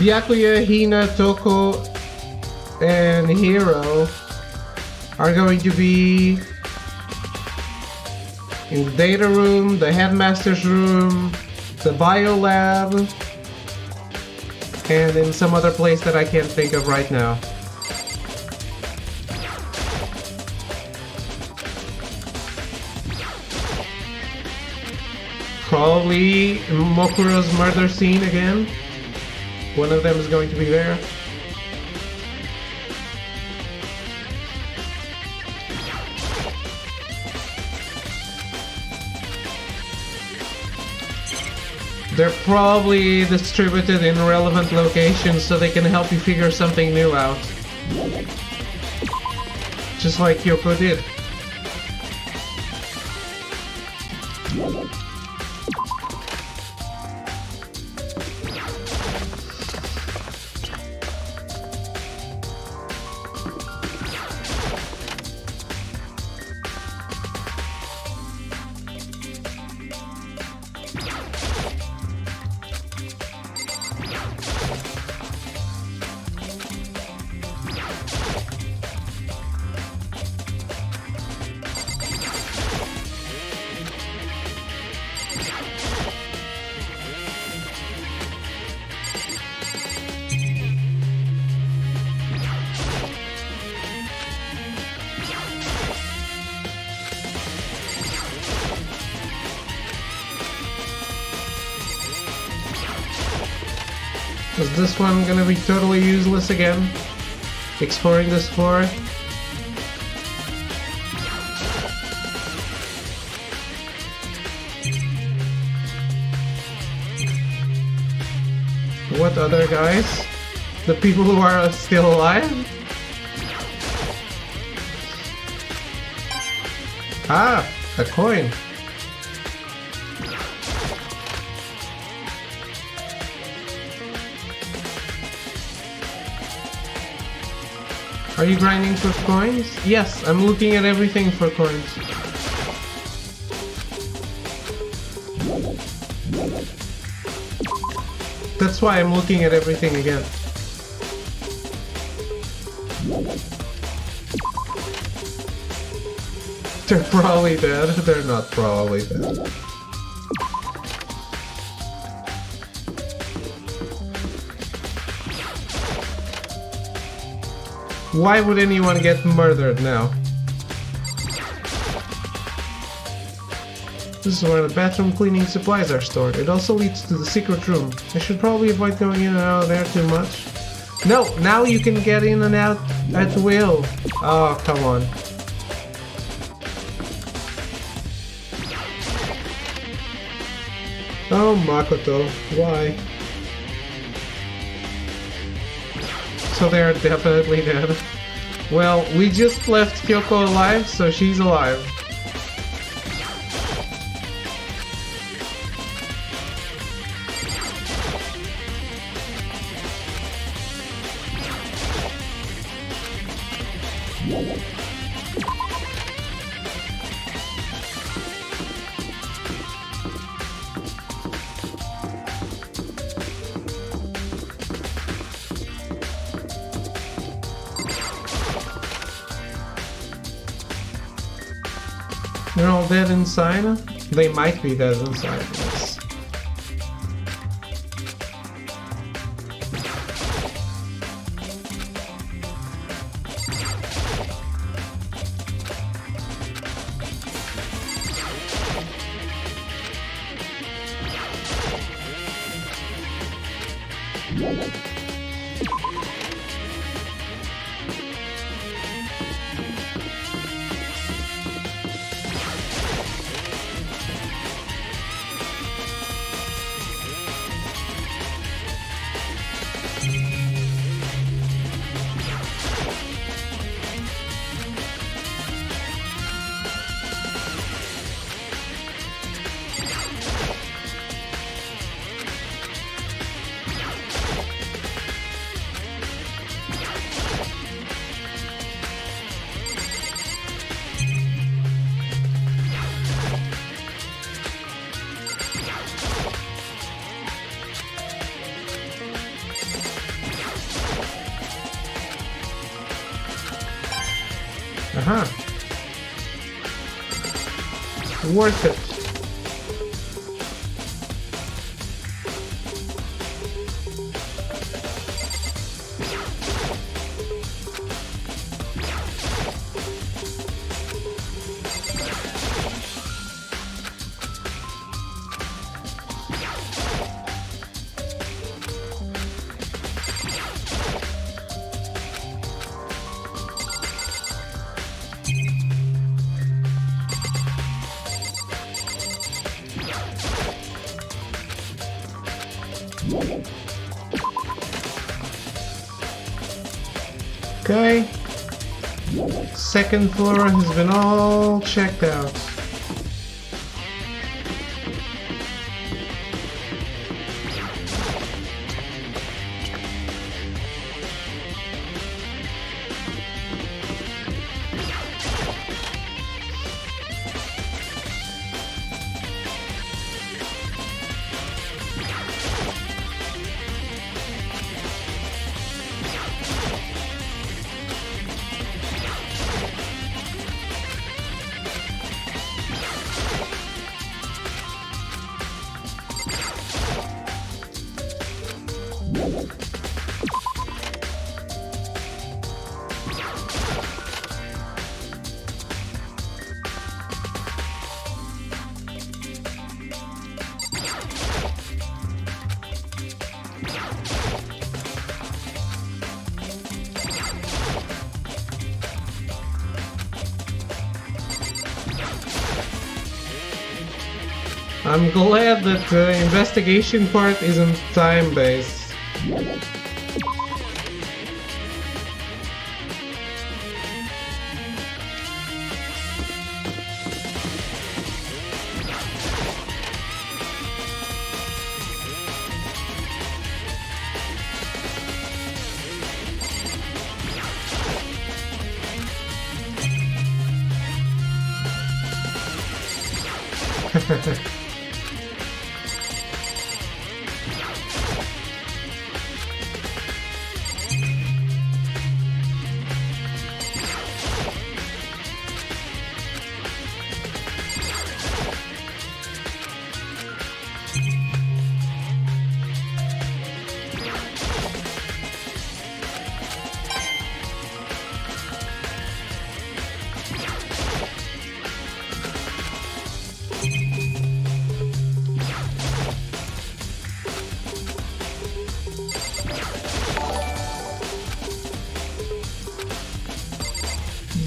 Byakuya, Hina, Toko, and Hiro are going to be in the data room, the headmaster's room, the bio lab, and in some other place that I can't think of right now. Probably Mokuro's murder scene again. One of them is going to be there. They're probably distributed in relevant locations so they can help you figure something new out. Just like Kyoko did. Is this one gonna be totally useless again? Exploring this floor? What other guys? The people who are still alive? Ah, a coin. Are you grinding for coins? Yes, I'm looking at everything for coins. That's why I'm looking at everything again. They're probably dead. They're not probably dead. Why would anyone get murdered now? This is where the bathroom cleaning supplies are stored. It also leads to the secret room. I should probably avoid going in and out of there too much. No, now you can get in and out at will. Oh, come on. Oh, Makoto, why? So they are definitely dead. Well, we just left Kyoko alive, so she's alive. They're all dead inside? They might be dead inside, yes. Aha. Worth it. Okay. Second floor has been all checked out. I'm glad that the investigation part isn't time-based.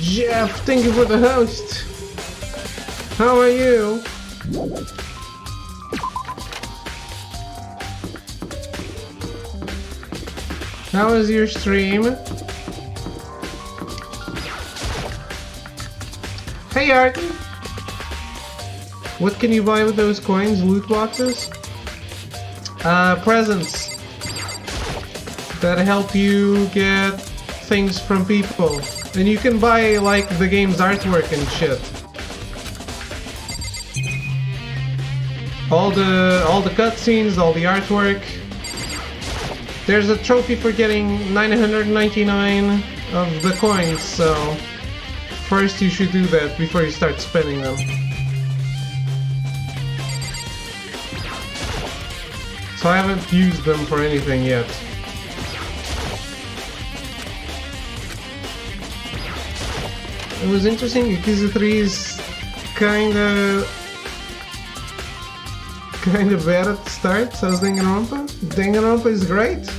Jeff, thank you for the host. How are you? How was your stream? Hey Artie! What can you buy with those coins? Loot boxes? Presents that help you get things from people. And you can buy like the game's artwork and shit. All the cutscenes, all the artwork. There's a trophy for getting 999 of the coins, so first you should do that before you start spending them. So I haven't used them for anything yet. It was interesting. Yakuza 3 is kinda bad at the start, says Danganronpa. Danganronpa is great.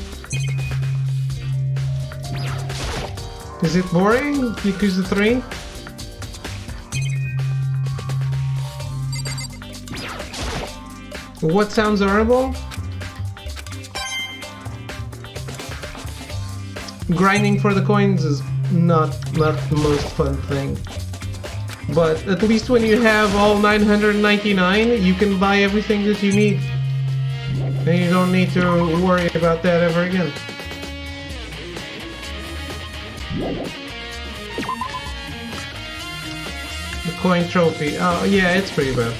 Is it boring, Yakuza 3? What sounds horrible? Grinding for the coins is not the most fun thing. But at least when you have all 999, you can buy everything that you need. And you don't need to worry about that ever again. The coin trophy. Oh yeah, it's pretty bad.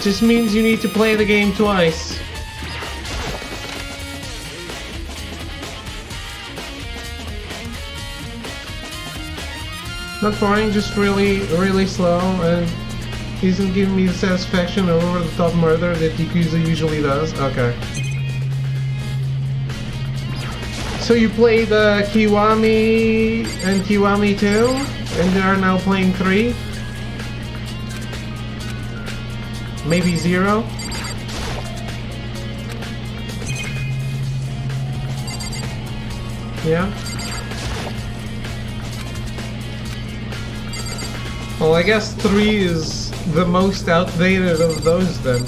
Just means you need to play the game twice. Not boring, just really slow, and isn't giving me the satisfaction of over-the-top murder that Yakuza usually does. Okay. So you played Kiwami and Kiwami 2, and they are now playing 3? Maybe 0? Yeah? Well, I guess 3 is the most outdated of those then.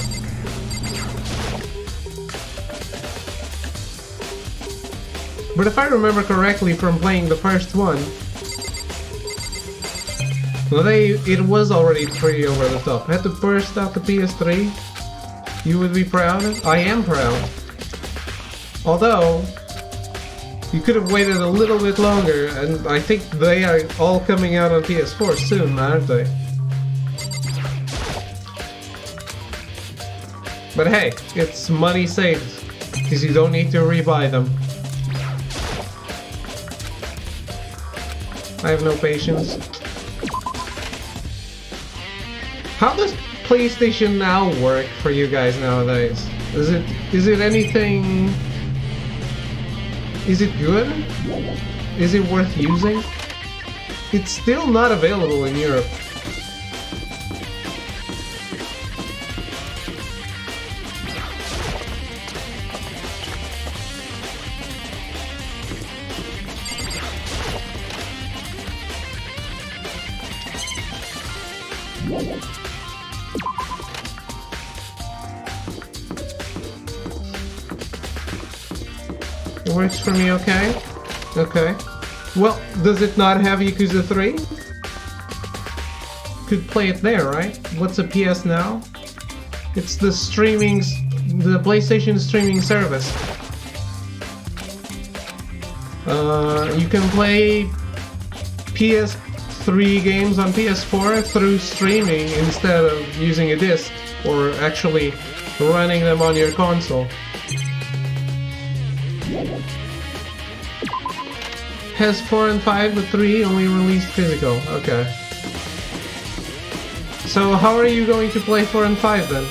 But if I remember correctly from playing the first one, well, it was already pretty over the top. Had to burst out the PS3. You would be proud? I am proud. Although, you could have waited a little bit longer, and I think they are all coming out on PS4 soon, aren't they? But hey, it's money saved, because you don't need to rebuy them. I have no patience. How does PlayStation Now work for you guys nowadays? Is it anything... Is it good? Is it worth using? It's still not available in Europe. It works for me, okay? Okay. Well, does it not have Yakuza 3? Could play it there, right? What's a PS Now? It's the PlayStation streaming service. You can play 3 games on PS4 through streaming instead of using a disc or actually running them on your console. Has 4 and 5, but 3 only released physical. Okay. So how are you going to play 4 and 5 then?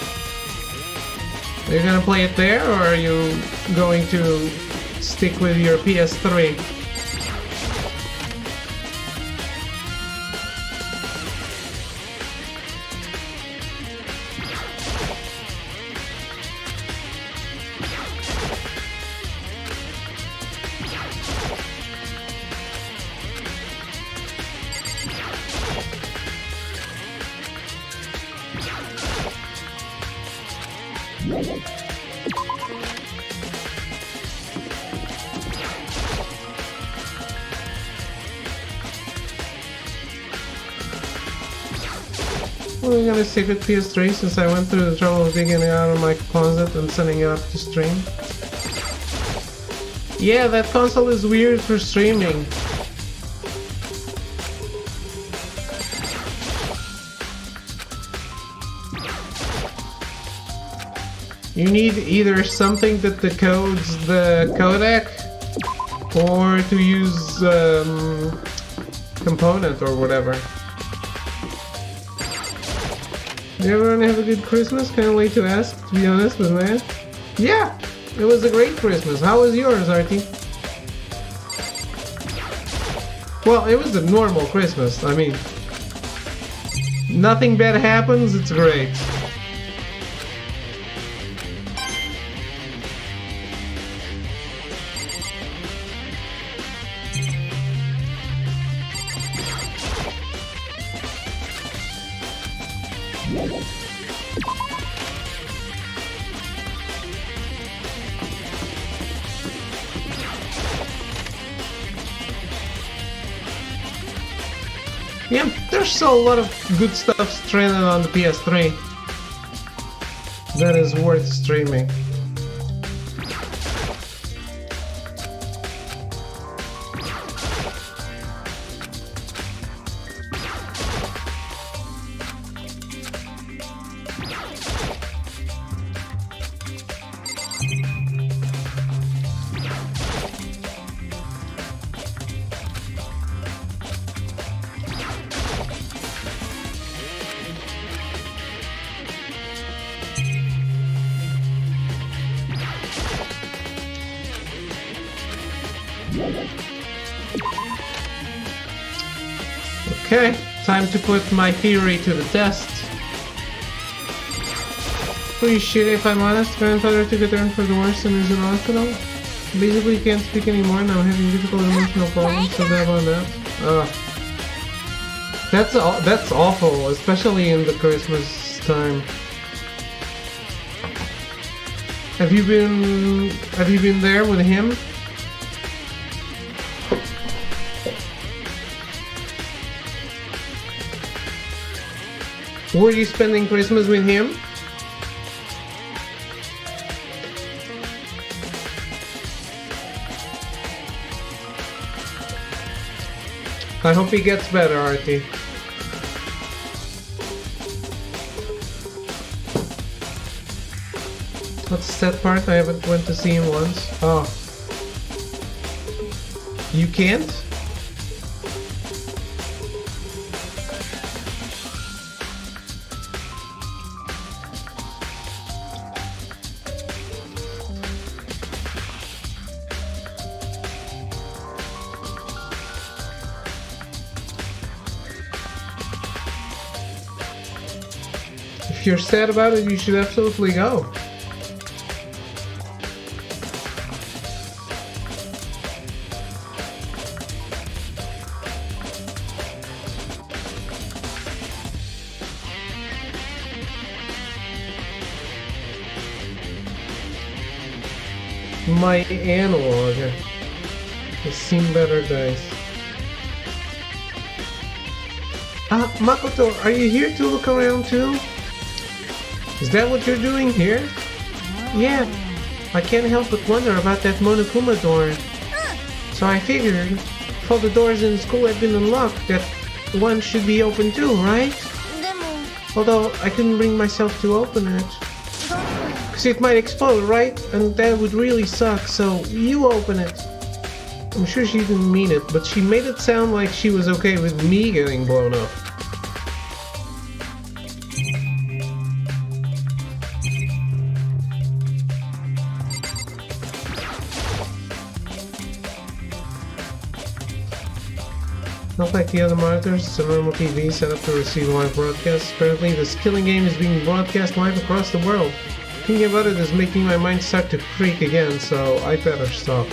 Are you gonna play it there, or are you going to stick with your PS3? We're gonna stick with PS3 since I went through the trouble of digging it out of my closet and sending it up to stream. Yeah, that console is weird for streaming. You need either something that decodes the codec or to use component or whatever. Did everyone have a good Christmas? Can't wait to ask, to be honest, but man. Yeah! It was a great Christmas. How was yours, Artie? Well, it was a normal Christmas. I mean, nothing bad happens, it's great. Yeah, there's still a lot of good stuff stranded on the PS3 that is worth streaming. Okay, time to put my theory to the test. Pretty shitty if I'm honest. Grandfather took a turn for the worse and is in hospital. Basically can't speak anymore and I'm having difficult emotional problems, so bad on that. That's awful, especially in the Christmas time. Have you been there with him? Were you spending Christmas with him? I hope he gets better, Artie. What's the sad part? I haven't went to see him once. Oh. You can't? If you're sad about it, you should absolutely go. My analog has seen better days. Makoto, are you here to look around too? Is that what you're doing here? Yeah, I can't help but wonder about that Monokuma door. So I figured, if all the doors in school had been unlocked, that one should be open too, right? でも Although I couldn't bring myself to open it. だって Because it might explode, right? And that would really suck, so you open it. I'm sure she didn't mean it, but she made it sound like she was okay with me getting blown up. Not like the other monitors, it's a normal TV set up to receive live broadcasts. Apparently this killing game is being broadcast live across the world. Thinking about it is making my mind start to creak again, so I better stop.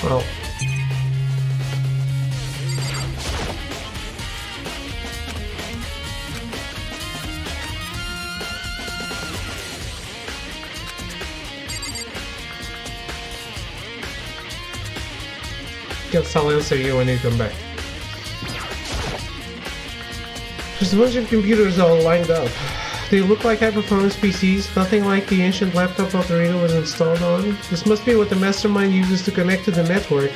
Well. Guess I'll answer you when you come back. There's a bunch of computers all lined up. They look like high-performance PCs, nothing like the ancient laptop Altarino was installed on. This must be what the mastermind uses to connect to the network.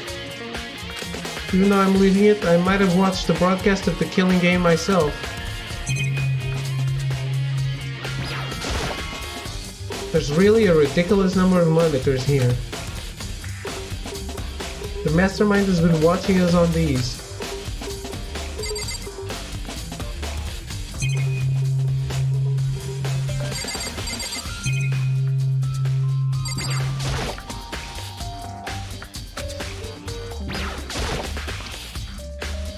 Even though I'm leading it, I might have watched the broadcast of the killing game myself. There's really a ridiculous number of monitors here. The mastermind has been watching us on these.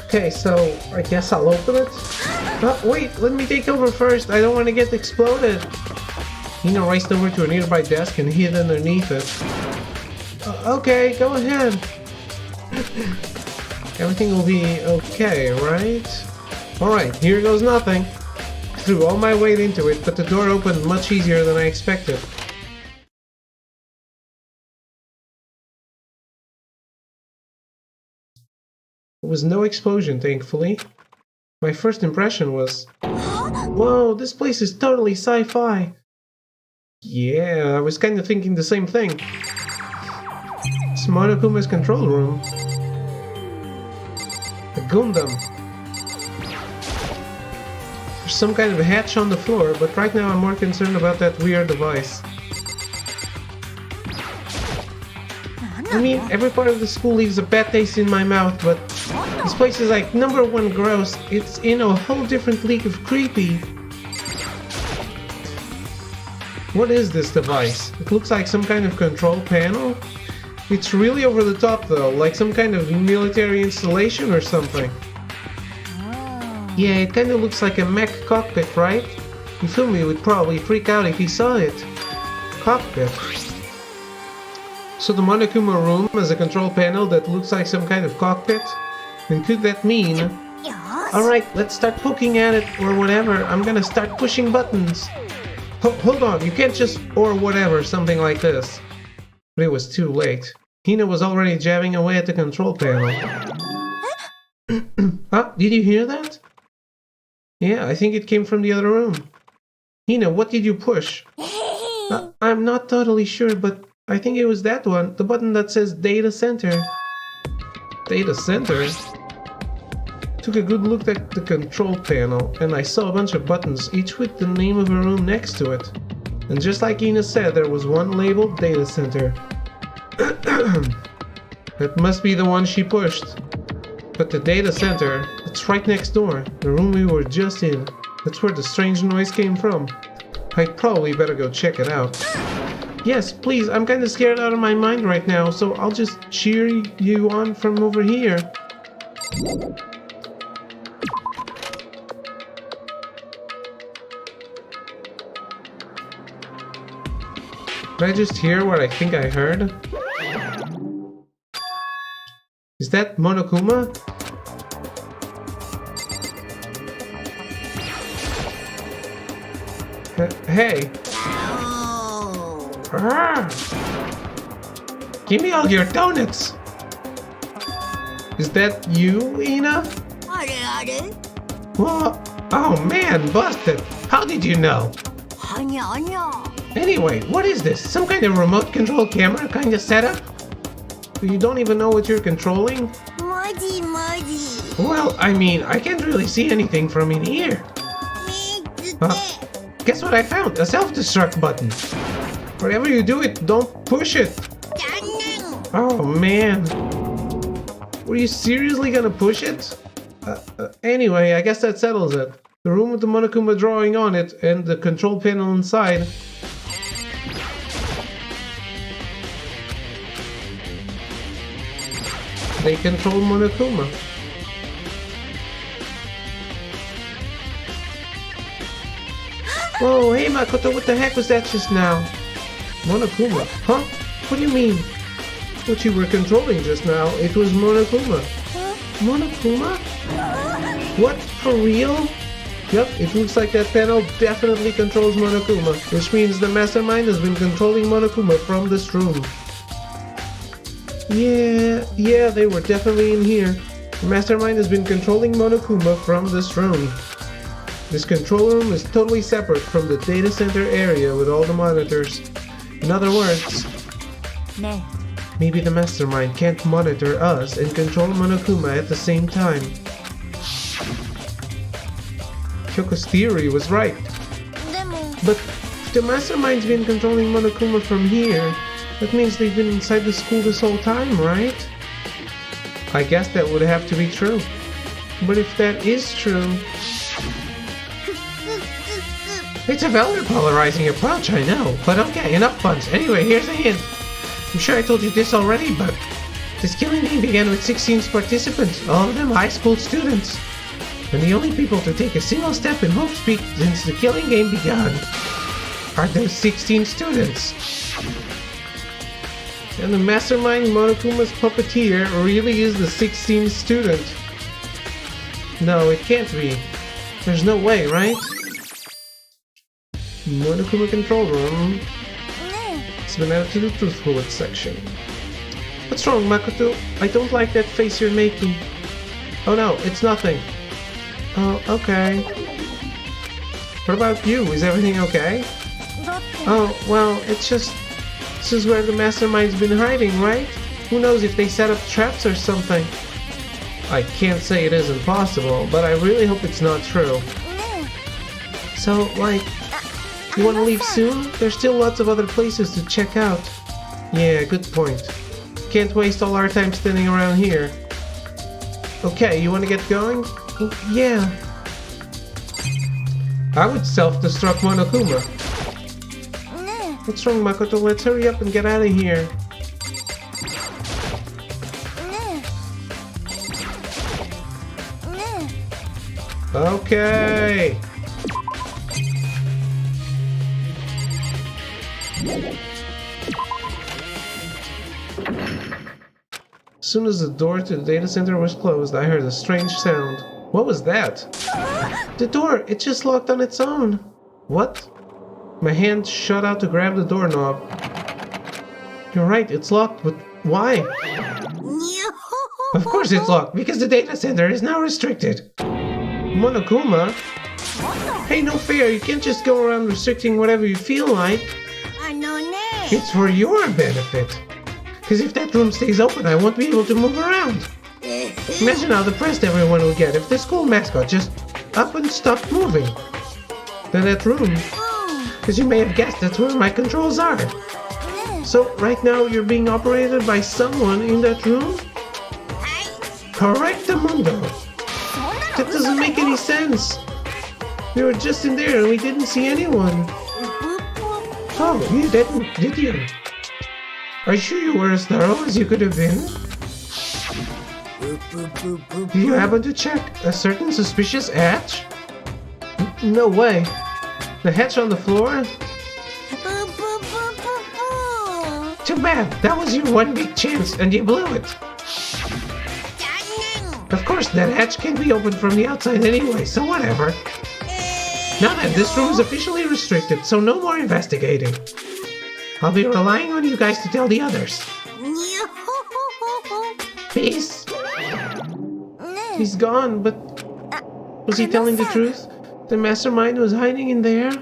Okay, so I guess I'll open it. Oh, wait, let me take over first. I don't want to get exploded. Nina raced over to a nearby desk and hid underneath it. Okay, go ahead. Everything will be okay, right? Alright, here goes nothing. Threw all my weight into it, but the door opened much easier than I expected. There was no explosion, thankfully. My first impression was, whoa, this place is totally sci-fi. Yeah, I was kind of thinking the same thing. It's Monokuma's control room. A Gundam. There's some kind of hatch on the floor, but right now I'm more concerned about that weird device. I mean, every part of the school leaves a bad taste in my mouth, but this place is like #1 gross. It's in a whole different league of creepy. What is this device? It looks like some kind of control panel. It's really over the top though, like some kind of military installation or something. Yeah, it kind of looks like a mech cockpit, right? Hifumi would probably freak out if he saw it. Cockpit. So the Monokuma room has a control panel that looks like some kind of cockpit? And could that mean... Alright, let's start poking at it, or whatever. I'm gonna start pushing buttons. Hold on, you can't just or whatever, something like this. But it was too late. Hina was already jabbing away at the control panel. Ah, did you hear that? Yeah, I think it came from the other room. Hina, what did you push? I'm not totally sure, but I think it was that one. The button that says Data Center. Data Center? Took a good look at the control panel, and I saw a bunch of buttons, each with the name of a room next to it. And just like Ina said, there was one labeled Data Center. That must be the one she pushed. But the Data Center, it's right next door, the room we were just in. That's where the strange noise came from. I'd probably better go check it out. Yes, please, I'm kinda scared out of my mind right now, so I'll just cheer you on from over here. Did I just hear what I think I heard? Is that Monokuma? Hey! Give me all your donuts! Is that you, Ina? あれあれ What? Oh man, busted! How did you know? Anya, Anya. Anyway, what is this? Some kind of remote control camera kind of setup? You don't even know what you're controlling? Maji, Maji. Well, I mean, I can't really see anything from in here. Guess what I found? A self-destruct button. Whenever you do it, don't push it. Oh man. Were you seriously gonna push it? Anyway, I guess that settles it. The room with the Monokuma drawing on it and the control panel inside. They control Monokuma. Whoa, hey Makoto, what the heck was that just now? Monokuma? Huh? What do you mean? What you were controlling just now, it was Monokuma. Monokuma? What? For real? Yup, it looks like that panel definitely controls Monokuma, which means the mastermind has been controlling Monokuma from this room. Yeah, they were definitely in here. The mastermind has been controlling Monokuma from this room. This control room is totally separate from the data center area with all the monitors. In other words, maybe the mastermind can't monitor us and control Monokuma at the same time. Kyoko's theory was right. But if the mastermind's been controlling Monokuma from here, that means they've been inside the school this whole time, right? I guess that would have to be true. But if that is true... It's a very polarizing approach, I know. But okay, enough puns. Anyway, here's a hint. I'm sure I told you this already, but this killing game began with 16 participants, all of them high school students. And the only people to take a single step in Hope Speak since the killing game began are those 16 students. And the mastermind Monokuma's puppeteer really is the 16th student. No, it can't be. There's no way, right? Monokuma control room. It's been added to the Truth Bullet section. What's wrong, Makoto? I don't like that face you're making. Oh no, it's nothing. Oh, okay. What about you? Is everything okay? Oh, well, it's just... This is where the mastermind's been hiding, right? Who knows if they set up traps or something? I can't say it isn't possible, but I really hope it's not true. So, like... You want to leave soon? There's still lots of other places to check out. Yeah, good point. Can't waste all our time standing around here. Okay, you want to get going? Yeah. I would self-destruct Monokuma. What's wrong, Makoto? Let's hurry up and get out of here. Okay. As soon as the door to the data center was closed, I heard a strange sound. What was that? The door! It just locked on its own! What? My hand shot out to grab the doorknob. You're right, it's locked, but why? Of course it's locked, because the data center is now restricted. Monokuma? Hey, no fair, you can't just go around restricting whatever you feel like. It's for your benefit. Because if that room stays open, I won't be able to move around. Imagine how depressed everyone will get if the school mascot just up and stopped moving. Then that room, because you may have guessed that's where my controls are. So right now you're being operated by someone in that room? Correctamundo. That doesn't make any sense. We were just in there and we didn't see anyone. Oh, you didn't, did you? Are you sure you were as thorough as you could have been? Do you happen to check a certain suspicious hatch? No way. The hatch on the floor? Too bad. That was your one big chance and you blew it. Of course, that hatch can't be opened from the outside anyway, so whatever. Now then, this room is officially restricted, so no more investigating. I'll be relying on you guys to tell the others. Peace. He's gone, but was he telling the truth? The mastermind was hiding in there?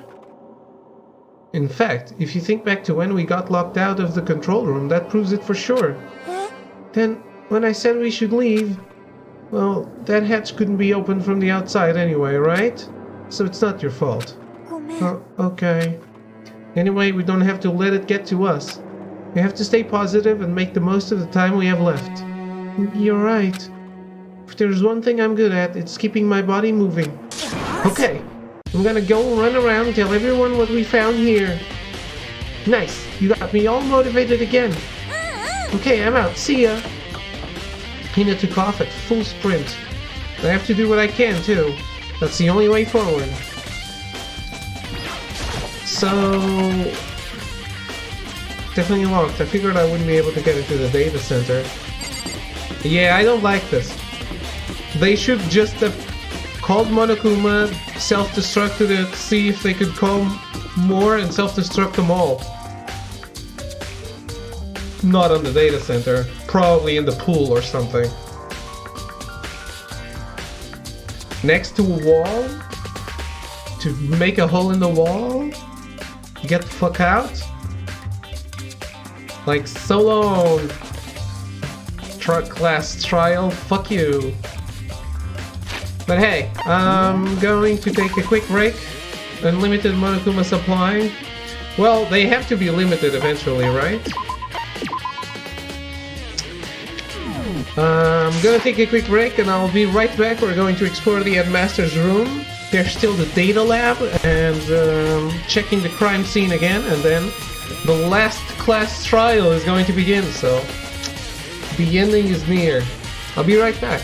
In fact, if you think back to when we got locked out of the control room, that proves it for sure. Then, when I said we should leave, well, that hatch couldn't be opened from the outside anyway, right? So it's not your fault. ごめん。 Oh, okay. Anyway, we don't have to let it get to us. We have to stay positive and make the most of the time we have left. You're right. If there's one thing I'm good at, it's keeping my body moving. Okay, I'm gonna go run around and tell everyone what we found here. Nice, you got me all motivated again. Okay, I'm out. See ya. Hina took off at full sprint. I have to do what I can too. That's the only way forward. So... definitely locked. I figured I wouldn't be able to get into the data center. Yeah, I don't like this. They should just have called Monokuma, self-destructed it, see if they could call more and self-destruct them all. Not on the data center. Probably in the pool or something. Next to a wall? To make a hole in the wall? Get the fuck out? Like, so long! Truck class trial, fuck you. But hey, I'm going to take a quick break. Unlimited Monokuma supply. Well, they have to be limited eventually, right? I'm gonna take a quick break and I'll be right back. We're going to explore the Headmaster's room. There's still the data lab and checking the crime scene again, and then the last class trial is going to begin, so the ending is near. I'll be right back.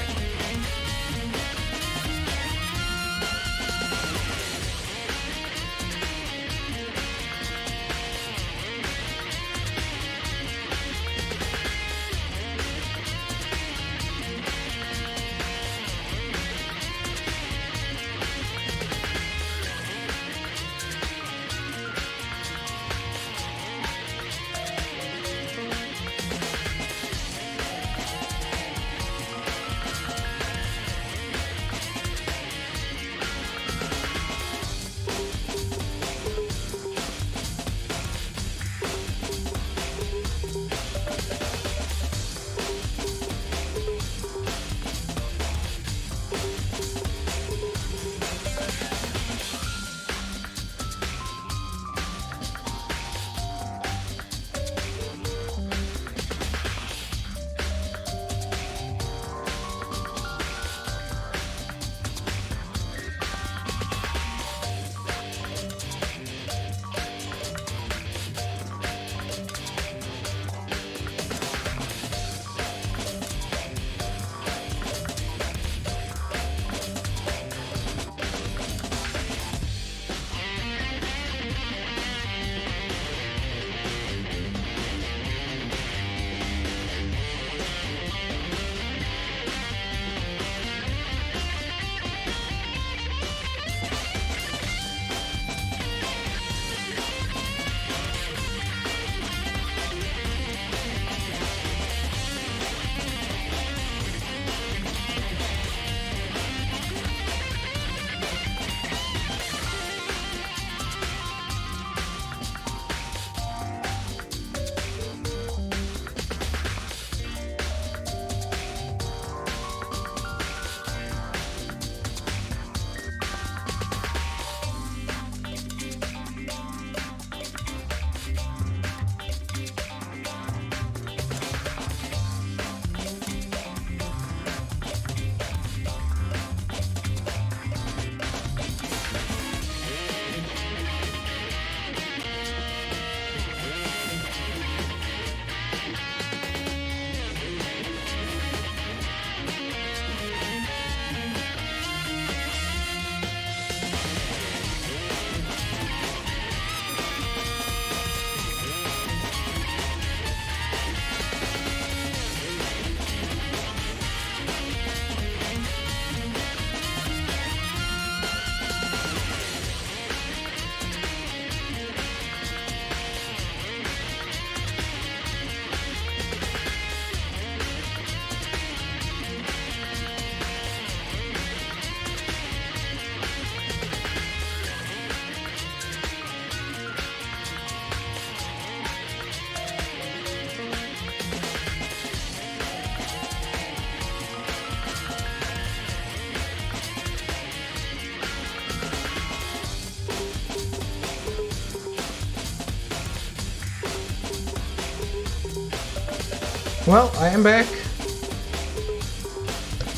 Well, I am back.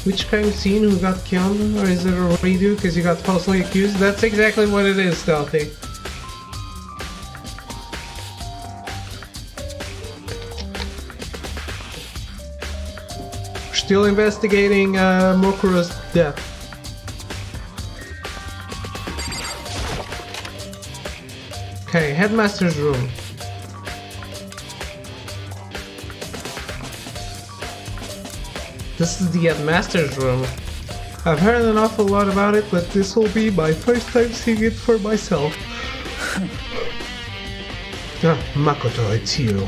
Which crime scene? Who got killed? Or is it a redo because you got falsely accused? That's exactly what it is, Stealthy. We're still investigating Mokuro's death. Okay, Headmaster's room. This is the Headmaster's room. I've heard an awful lot about it, but this will be my first time seeing it for myself. Ah, Makoto, it's you.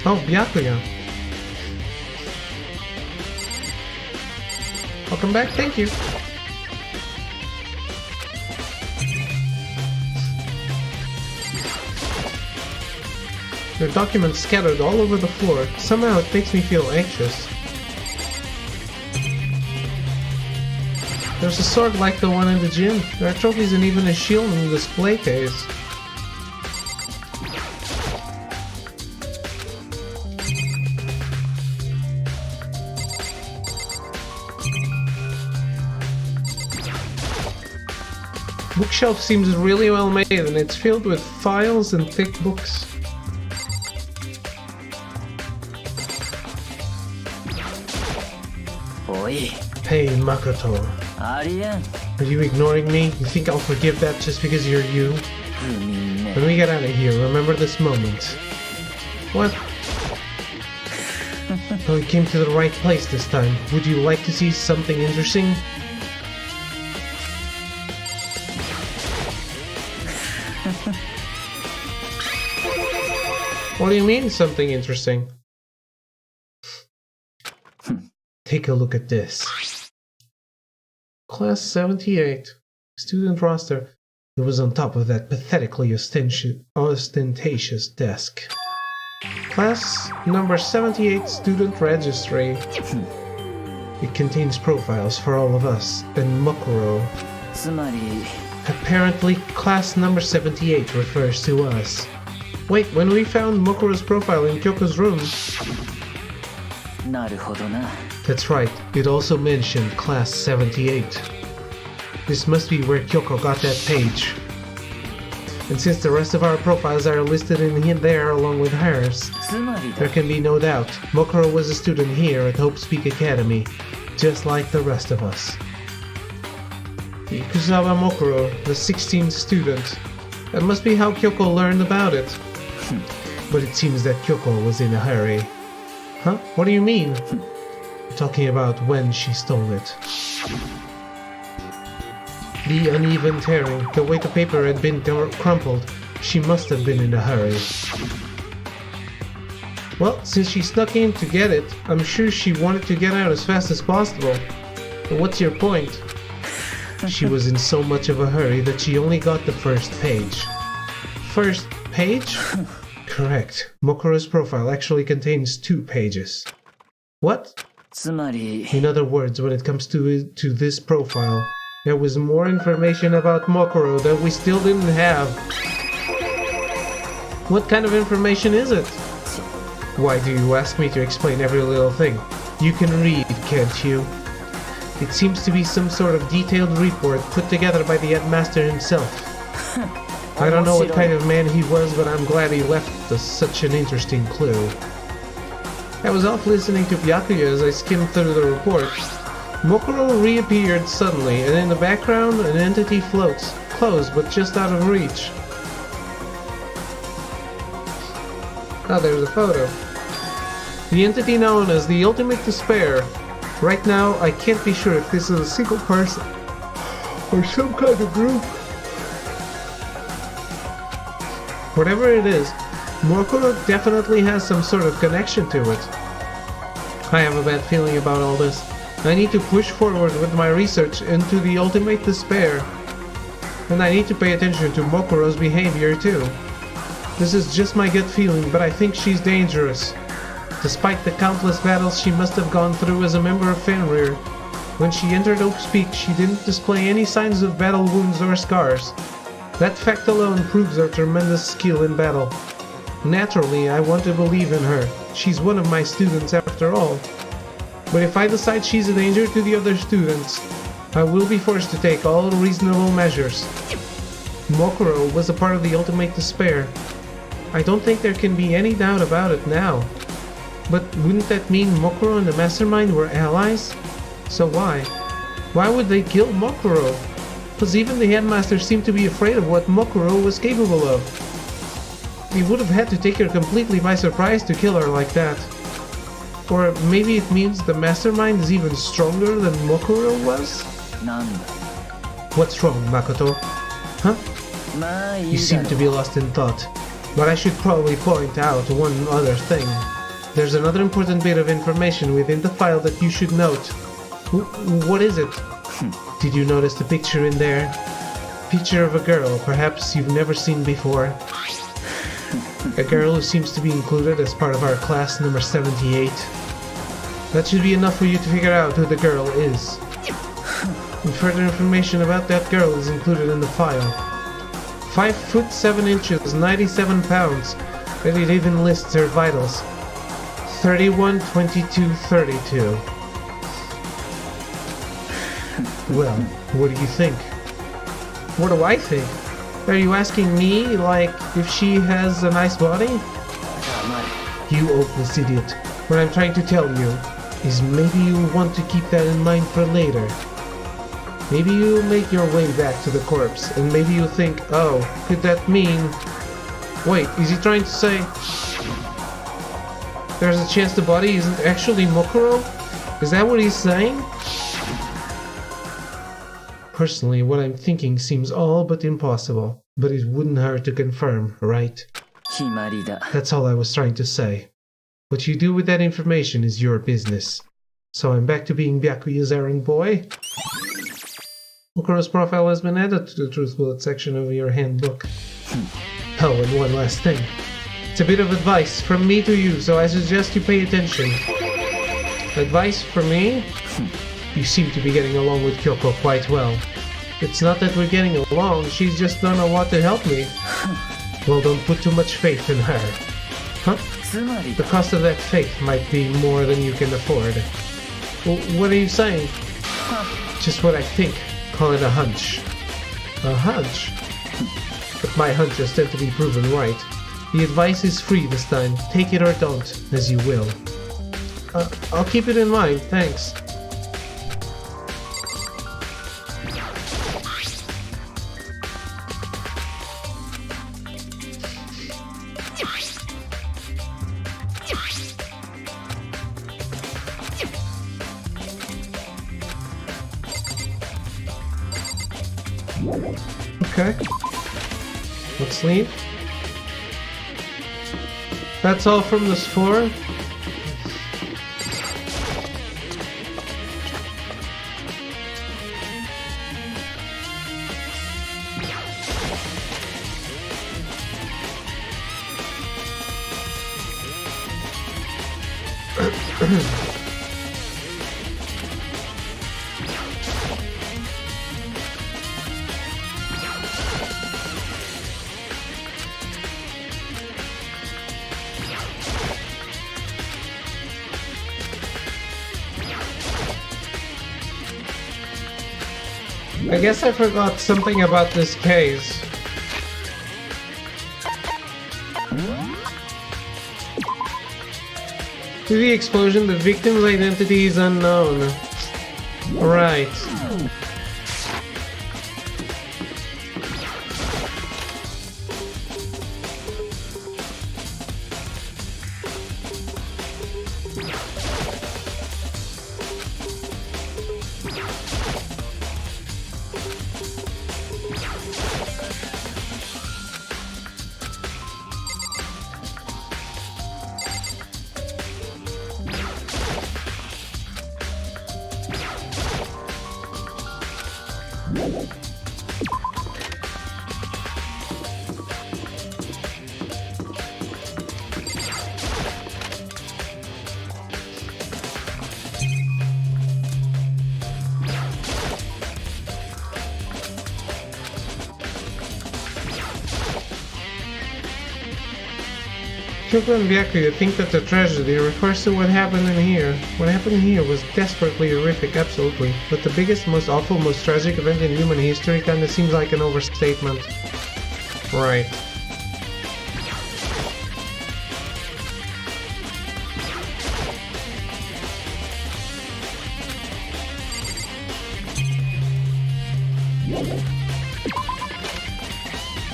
Oh, Byakuya. Welcome back, thank you. There are documents scattered all over the floor. Somehow it makes me feel anxious. There's a sword like the one in the gym. There are trophies and even a shield in the display case. Bookshelf seems really well made and it's filled with files and thick books. Oi. Hey, Makoto. Arien. Are you ignoring me? You think I'll forgive that just because you're you? When we get out of here, remember this moment. What? Oh, we came to the right place this time. Would you like to see something interesting? What do you mean, something interesting? Take a look at this. Class 78. Student roster. It was on top of that pathetically ostentatious desk. Class number 78 student registry. It contains profiles for all of us and Mokuro. Apparently, class number 78 refers to us. Wait, when we found Mokuro's profile in Kyoko's room... That's right, it also mentioned class 78. This must be where Kyoko got that page. And since the rest of our profiles are listed in there along with hers, there can be no doubt Mokuro was a student here at Hope Peak Academy, just like the rest of us. Ikuzawa Mokuro, the 16th student. That must be how Kyoko learned about it. But it seems that Kyoko was in a hurry. Huh? What do you mean? I'm talking about when she stole it. The uneven tearing, the way the paper had been crumpled, she must have been in a hurry. Well, since she snuck in to get it, I'm sure she wanted to get out as fast as possible. But what's your point? She was in so much of a hurry that she only got the first page. First page? Correct. Mokuro's profile actually contains 2 pages. What? In other words, when it comes to this profile, there was more information about Mokuro that we still didn't have. What kind of information is it? Why do you ask me to explain every little thing? You can read, can't you? It seems to be some sort of detailed report put together by the headmaster himself. I don't know what kind of man he was, but I'm glad he left us such an interesting clue. I was off listening to Byakuya as I skimmed through the report. Mokuro reappeared suddenly, and in the background an entity floats, close but just out of reach. Oh, there's a photo. The entity known as the Ultimate Despair. Right now, I can't be sure if this is a single person or some kind of group. Whatever it is, Mokuro definitely has some sort of connection to it. I have a bad feeling about all this. I need to push forward with my research into the Ultimate Despair. And I need to pay attention to Mokuro's behavior too. This is just my gut feeling, but I think she's dangerous. Despite the countless battles she must have gone through as a member of Fenrir, when she entered Oak's Peak, she didn't display any signs of battle wounds or scars. That fact alone proves her tremendous skill in battle. Naturally, I want to believe in her. She's one of my students after all. But if I decide she's a danger to the other students, I will be forced to take all reasonable measures. Mokuro was a part of the Ultimate Despair. I don't think there can be any doubt about it now. But wouldn't that mean Mokuro and the Mastermind were allies? So why? Why would they kill Mokuro? Because even the headmaster seemed to be afraid of what Mokuro was capable of. He would have had to take her completely by surprise to kill her like that. Or maybe it means the Mastermind is even stronger than Mokuro was? なんだ What's wrong, Makoto? Huh? まあい You いだ seem ろ to be lost in thought. But I should probably point out one other thing. There's another important bit of information within the file that you should note. What is it? Did you notice the picture in there? Picture of a girl, perhaps you've never seen before. A girl who seems to be included as part of our class number 78. That should be enough for you to figure out who the girl is. And further information about that girl is included in the file. 5 foot 7 inches, 97 pounds, and it even lists her vitals. 31, 22, 32. Well, what do you think? What do I think? Are you asking me, like, if she has a nice body? You hopeless idiot. What I'm trying to tell you is maybe you want to keep that in mind for later. Maybe you make your way back to the corpse, and maybe you think, oh, could that mean... Wait, is he trying to say... There's a chance the body isn't actually Mokuro? Is that what he's saying? Personally, what I'm thinking seems all but impossible, but it wouldn't hurt to confirm, right? 決まりだ That's all I was trying to say. What you do with that information is your business. So I'm back to being Byakuya's errand boy. Mokuro's profile has been added to the Truth Bullet section of your handbook. Oh, and one last thing. It's a bit of advice from me to you, so I suggest you pay attention. Advice from me? You seem to be getting along with Kyoko quite well. It's not that we're getting along, she's just done a lot to help me. Well, don't put too much faith in her. Huh? つまり The cost of that faith might be more than you can afford. What are you saying? Just what I think. Call it a hunch. A hunch? But my hunches tend to be proven right. The advice is free this time. Take it or don't, as you will. I'll keep it in mind, thanks. Okay. Let's leave. That's all from this floor. I guess I forgot something about this case. To the explosion, the victim's identity is unknown. Right. Kyoko and Byakuya think that the tragedy refers to what happened in here. What happened here was desperately horrific, absolutely. But the biggest, most awful, most tragic event in human history kinda seems like an overstatement. Right.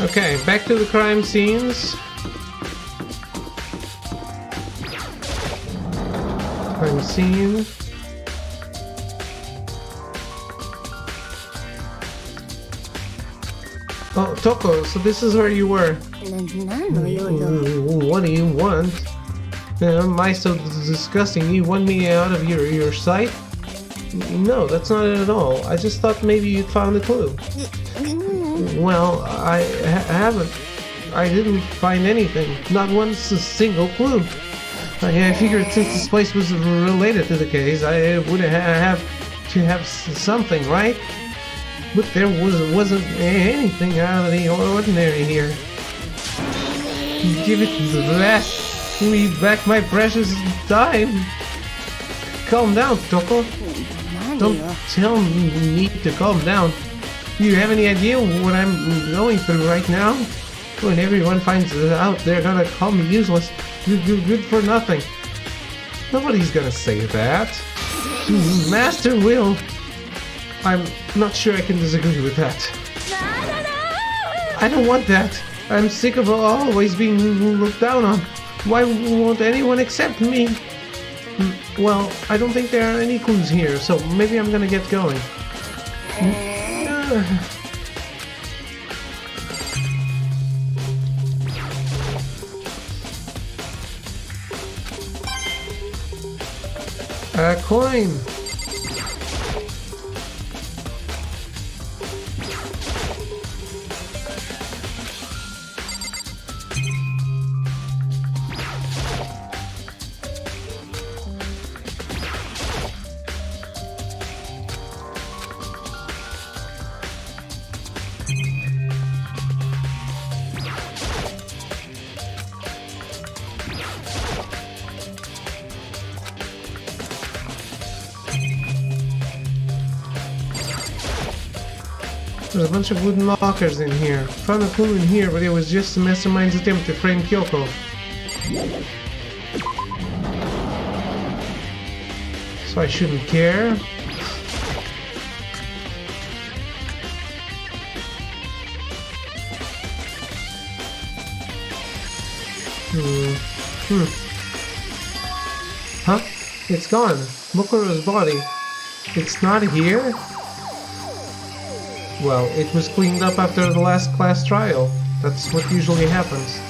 Okay, back to the crime scenes. Crime scene. Oh, Toko, so this is where you were. What do you want? Am I so disgusting? You want me out of your sight? No, that's not it at all. I just thought maybe you'd found a clue. Well, I haven't. I didn't find anything. Not one single clue. I figured since this place was related to the case, I would have to have something, right? But there wasn't anything out of the ordinary here. Give it back. Give me back my precious time. Calm down, Toko. Don't tell me to calm down. Do you have any idea what I'm going through right now? When everyone finds out, they're gonna call me useless, good for nothing. Nobody's gonna say that. Master will. I'm not sure I can disagree with that. I don't want that. I'm sick of always being looked down on. Why won't anyone accept me? Well, I don't think there are any clues here, so maybe I'm gonna get going. A coin! There's a bunch of wooden lockers in here. Found a clue in here, but it was just the mastermind's attempt to frame Kyoko. So I shouldn't care. Huh? It's gone. Mokuro's body. It's not here? Well, it was cleaned up after the last class trial. That's what usually happens.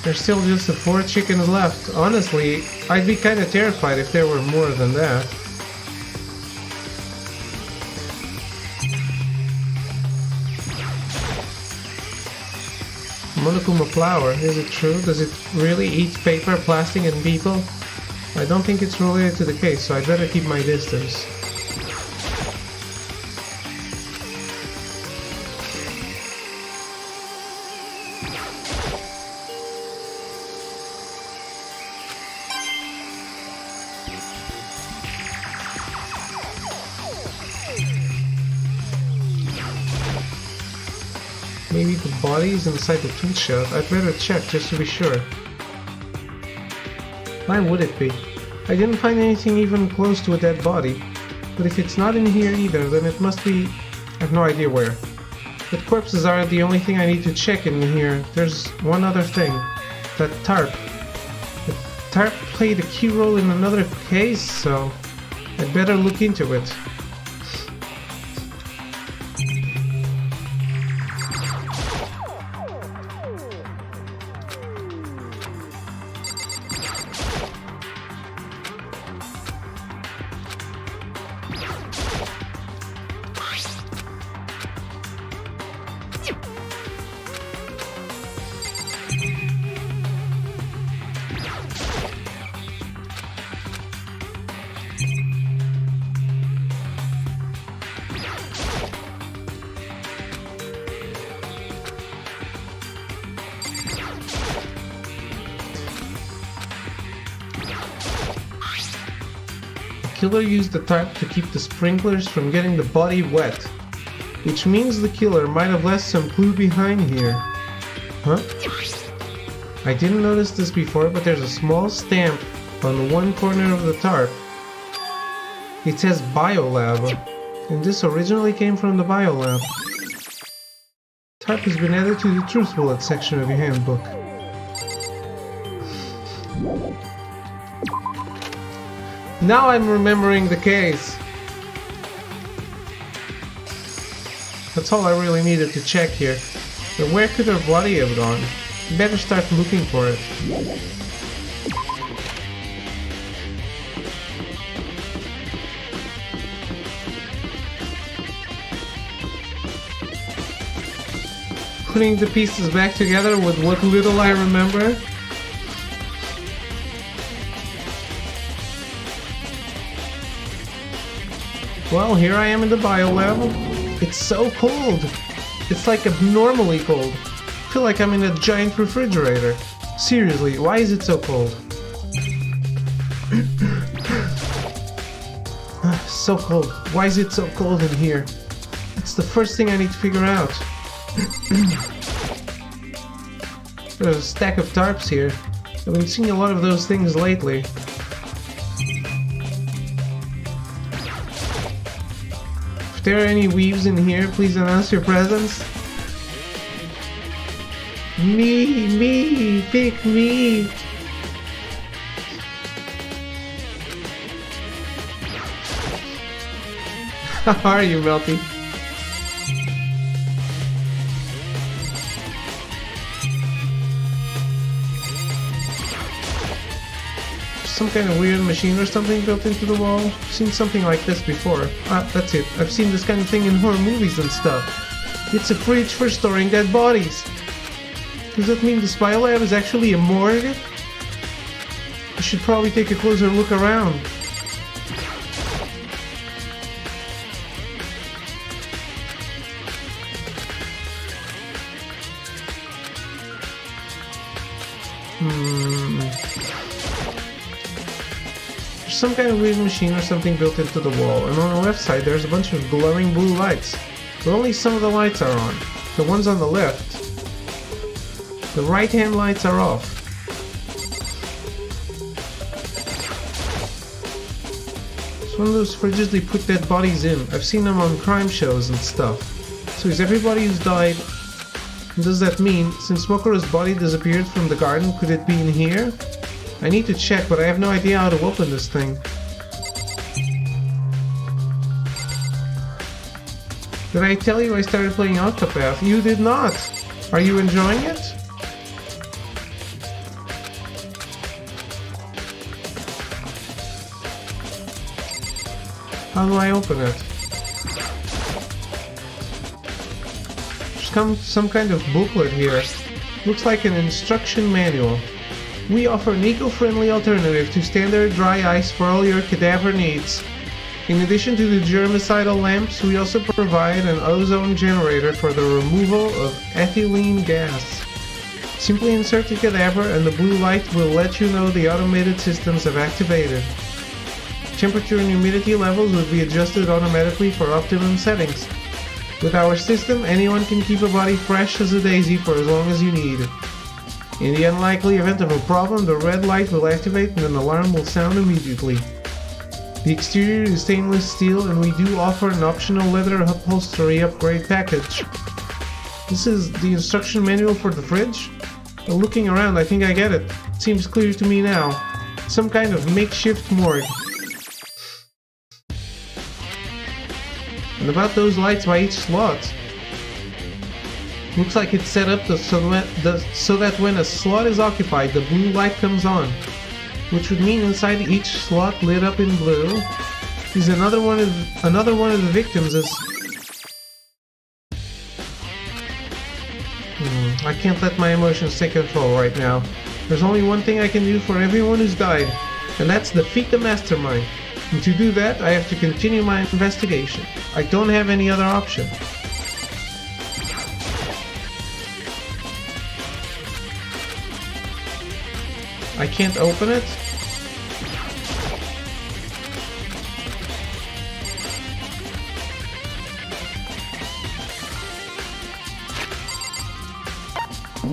There's still just the 4 chickens left. Honestly, I'd be kinda terrified if there were more than that. Monokuma flower, is it true? Does it really eat paper, plastic, and people? I don't think it's related to the case, so I'd better keep my distance. Maybe the body is inside the tool shelf. I'd better check just to be sure. Why would it be? I didn't find anything even close to a dead body. But if it's not in here either, then it must be... I have no idea where. But corpses aren't the only thing I need to check in here. There's one other thing. That tarp. The tarp played a key role in another case, so... I'd better look into it. killer used the tarp to keep the sprinklers from getting the body wet. Which means the killer might have left some clue behind here. Huh? I didn't notice this before, but there's a small stamp on one corner of the tarp. It says Biolab, and this originally came from the Biolab. Tarp has been added to the Truth Bullet section of your handbook. Now I'm remembering the case. That's all I really needed to check here. But where could her body have gone? Better start looking for it. Putting the pieces back together with what little I remember. Well, here I am in the biolab. It's so cold. It's like abnormally cold. I feel like I'm in a giant refrigerator. Seriously, why is it so cold? So cold. Why is it so cold in here? It's the first thing I need to figure out. There's a stack of tarps here. I've been seeing a lot of those things lately. If there are any weaves in here, please announce your presence. Me, pick me. How are you, Melty? Some kind of weird machine or something built into the wall? I've seen something like this before. Ah, that's it. I've seen this kind of thing in horror movies and stuff. It's a fridge for storing dead bodies. Does that mean this biolab is actually a morgue? I should probably take a closer look around. There's some kind of weird machine or something built into the wall, and on the left side there's a bunch of glowing blue lights. But only some of the lights are on. The ones on the left. The right-hand lights are off. It's one of those fridges they put dead bodies in. I've seen them on crime shows and stuff. So is everybody who's died... Does that mean, since Mokuro's body disappeared from the garden, could it be in here? I need to check, but I have no idea how to open this thing. Did I tell you I started playing Octopath? You did not! Are you enjoying it? How do I open it? There's some kind of booklet here. Looks like an instruction manual. We offer an eco-friendly alternative to standard dry ice for all your cadaver needs. In addition to the germicidal lamps, we also provide an ozone generator for the removal of ethylene gas. Simply insert the cadaver and the blue light will let you know the automated systems have activated. Temperature and humidity levels will be adjusted automatically for optimum settings. With our system, anyone can keep a body fresh as a daisy for as long as you need. In the unlikely event of a problem, the red light will activate and an alarm will sound immediately. The exterior is stainless steel and we do offer an optional leather upholstery upgrade package. This is the instruction manual for the fridge? Well, looking around, I think I get it. It seems clear to me now. Some kind of makeshift morgue. And about those lights by each slot. Looks like it's set up so that when a slot is occupied, the blue light comes on. Which would mean inside each slot lit up in blue is another one of the victims is... I can't let my emotions take control right now. There's only one thing I can do for everyone who's died, and that's defeat the mastermind. And to do that, I have to continue my investigation. I don't have any other option. I can't open it? I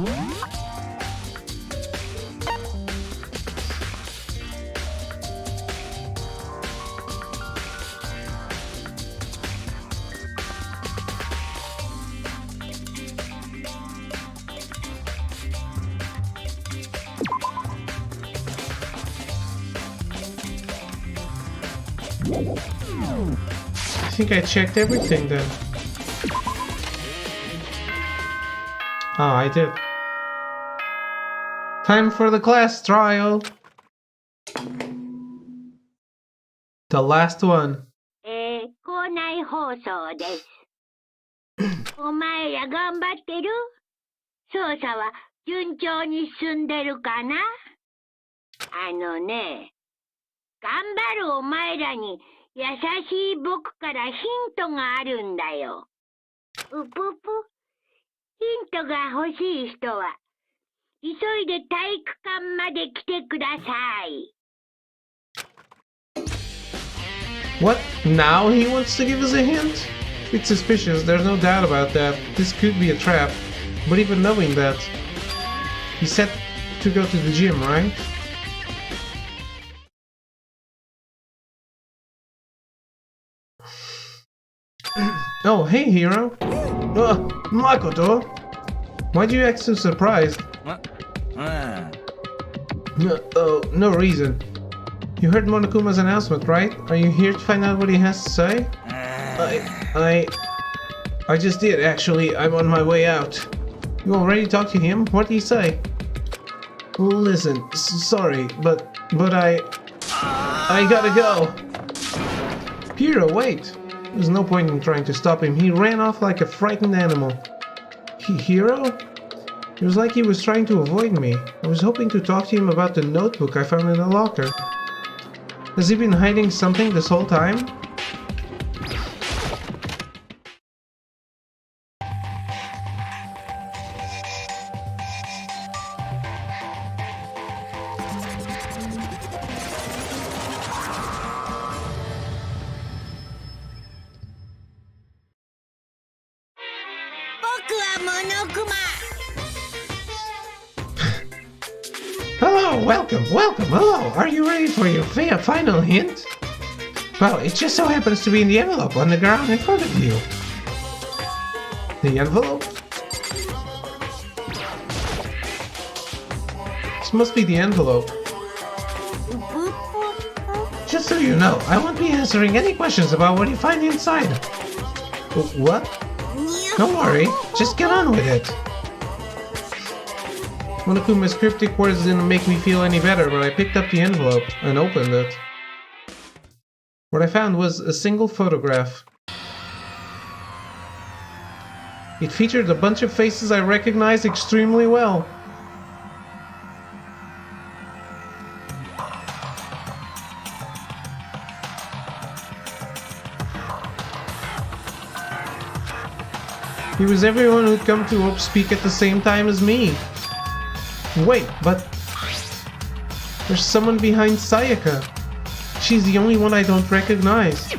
think I checked everything then. Oh, I did. Time for the class trial. The last one. 校内放送です。お前ら頑張ってる？捜査は順調に進んでるかな？あのね、頑張るお前らに優しい僕からヒントがあるんだよ。うぷぷ。ヒントが欲しい人は、急いで体育館まで来てください。What? Now he wants to give us a hint? It's suspicious, there's no doubt about that. This could be a trap. But even knowing that, he said to go to the gym, right? Oh, hey, hero. Makoto. Why'd you act so surprised? Oh, no reason. You heard Monokuma's announcement, right? Are you here to find out what he has to say? I just did, actually. I'm on my way out. You already talked to him? What did he say? Listen, sorry, but I gotta go. Hiro, wait. There's no point in trying to stop him. He ran off like a frightened animal. Hiro? It was like he was trying to avoid me. I was hoping to talk to him about the notebook I found in the locker. Has he been hiding something this whole time? Hello, welcome. Hello, are you ready for your final hint? Well, it just so happens to be in the envelope on the ground in front of you. The envelope? This must be the envelope. Just so you know, I won't be answering any questions about what you find inside. What? Don't worry, just get on with it. Monokuma's cryptic words didn't make me feel any better, but I picked up the envelope and opened it. What I found was a single photograph. It featured a bunch of faces I recognized extremely well. It was everyone who'd come to Hope Speak at the same time as me. Wait, but there's someone behind Sayaka. She's the only one I don't recognize.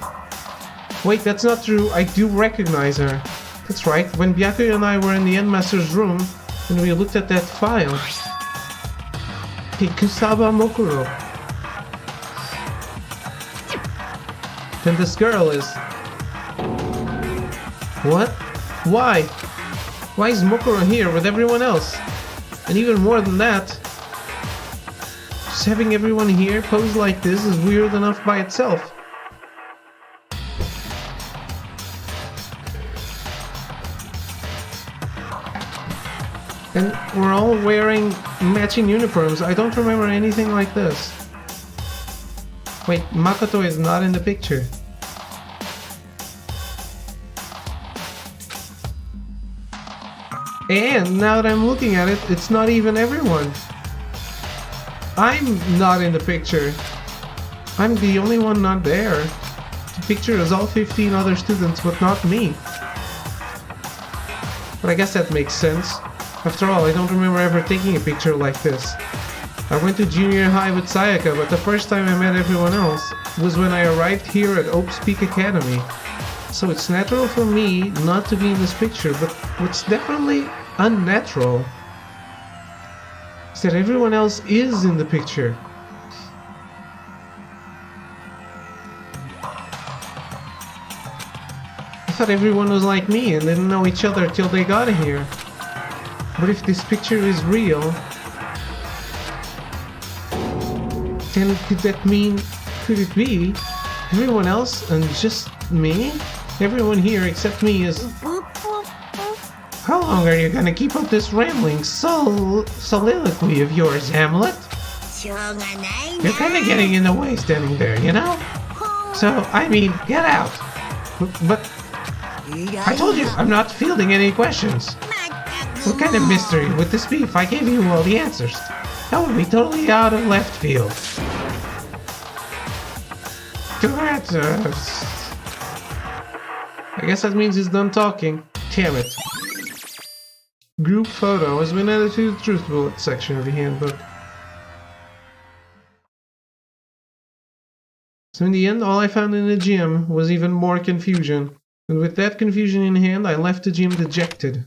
Wait, that's not true. I do recognize her. That's right. When Byakuya and I were in the Endmaster's room and we looked at that file. Kusaba Mokuro. Then this girl is... What? Why? Why is Mokuro here with everyone else? And even more than that, just having everyone here pose like this is weird enough by itself. And we're all wearing matching uniforms. I don't remember anything like this. Wait, Makoto is not in the picture. And now that I'm looking at it, it's not even everyone. I'm not in the picture. I'm the only one not there. The picture is all 15 other students, but not me. But I guess that makes sense. After all, I don't remember ever taking a picture like this. I went to junior high with Sayaka, but the first time I met everyone else was when I arrived here at Hope Speak Academy. So it's natural for me not to be in this picture, but what's definitely unnatural said everyone else is in the picture. I thought everyone was like me and didn't know each other till they got here. But if this picture is real, then could it be everyone else and just me? Everyone here except me is... How long are you gonna keep up this rambling soliloquy of yours, Hamlet? You're kinda getting in the way standing there, you know? So, I mean, get out. But I told you, I'm not fielding any questions. What kind of mystery would this be if I gave you all the answers? That would be totally out of left field. Correct. I guess that means he's done talking. Damn it. Group photo has been added to the truth bullet section of the handbook. So in the end, all I found in the gym was even more confusion. And with that confusion in hand, I left the gym dejected.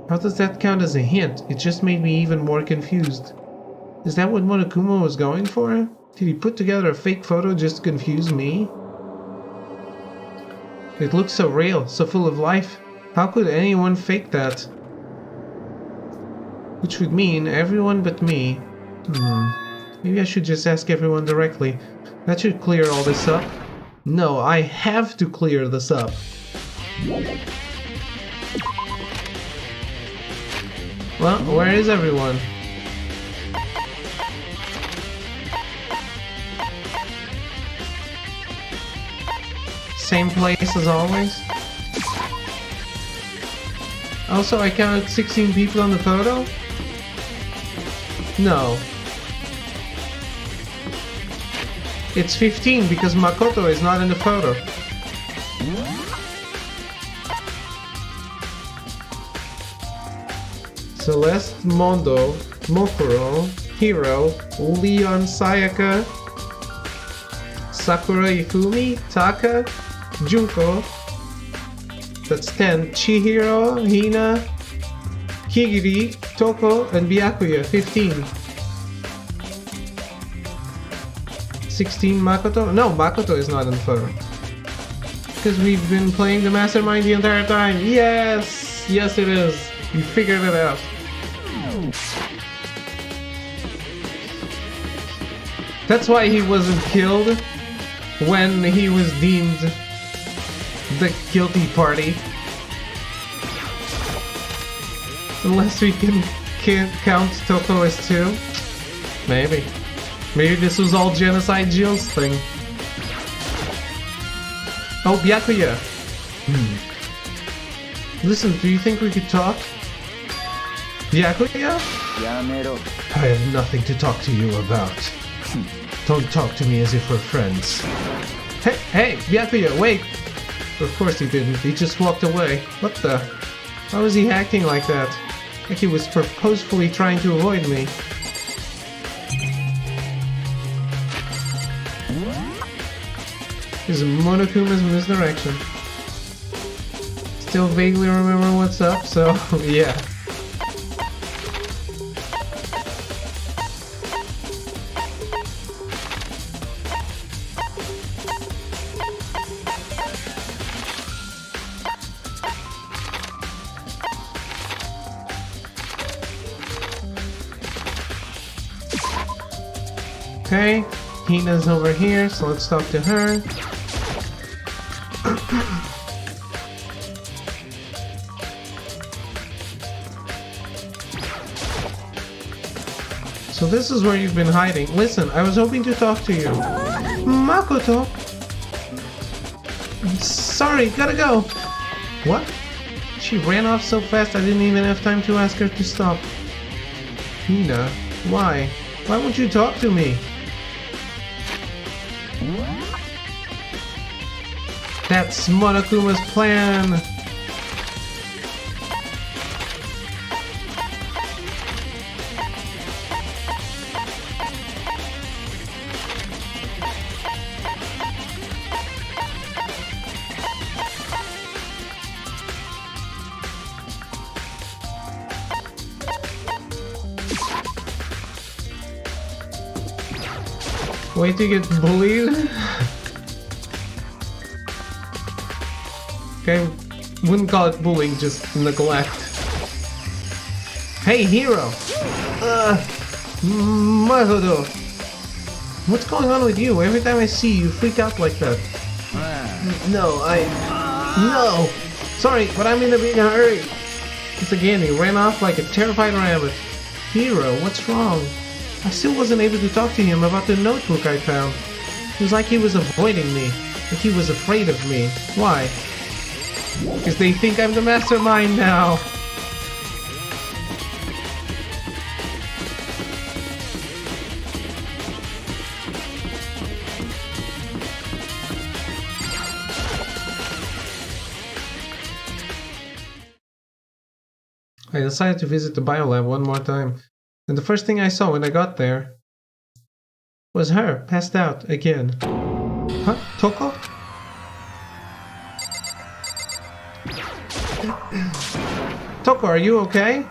How does that count as a hint? It just made me even more confused. Is that what Monokuma was going for? Did he put together a fake photo just to confuse me? It looks so real, so full of life. How could anyone fake that? Which would mean everyone but me. Maybe I should just ask everyone directly. That should clear all this up. No, I have to clear this up. Well, where is everyone? Same place as always? Also, I counted 16 people on the photo? No. It's 15 because Makoto is not in the photo. Celeste, Mondo, Mokuro, Hiro, Leon Sayaka, Sakura Ifumi, Taka, Junko. That's 10. Chihiro, Hina, Kigiri, Toko, and Byakuya. 15. 16 Makoto? No, Makoto is not in the photo. Because we've been playing the Mastermind the entire time. Yes! Yes it is. We figured it out. That's why he wasn't killed when he was deemed the guilty party. Unless we can't count Toko as 2. Maybe. Maybe this was all Genocide Jill's thing. Oh, Byakuya! Listen, do you think we could talk? Byakuya? I have nothing to talk to you about. Don't talk to me as if we're friends. Hey, Byakuya, wait! Of course he didn't, he just walked away. What the? Why was he acting like that? Like he was purposefully trying to avoid me. This is Monokuma's misdirection. Still vaguely remember what's up, so yeah. Okay, Hina's over here, so let's talk to her. So this is where you've been hiding. Listen, I was hoping to talk to you. Makoto! Sorry, gotta go! What? She ran off so fast I didn't even have time to ask her to stop. Hina, why? Why won't you talk to me? That's Monokuma's plan! Way to get bullied. Okay, wouldn't call it bullying, just neglect. Hey, hero! Mahodo! What's going on with you? Every time I see you, freak out like that. No. Sorry, but I'm in a big hurry. Once again, he ran off like a terrified rabbit. Hero, what's wrong? I still wasn't able to talk to him about the notebook I found. It was like he was avoiding me, like he was afraid of me. Why? Because they think I'm the mastermind now. I decided to visit the biolab one more time, and the first thing I saw when I got there was her, passed out again. Huh? Toko? Toko, are you okay?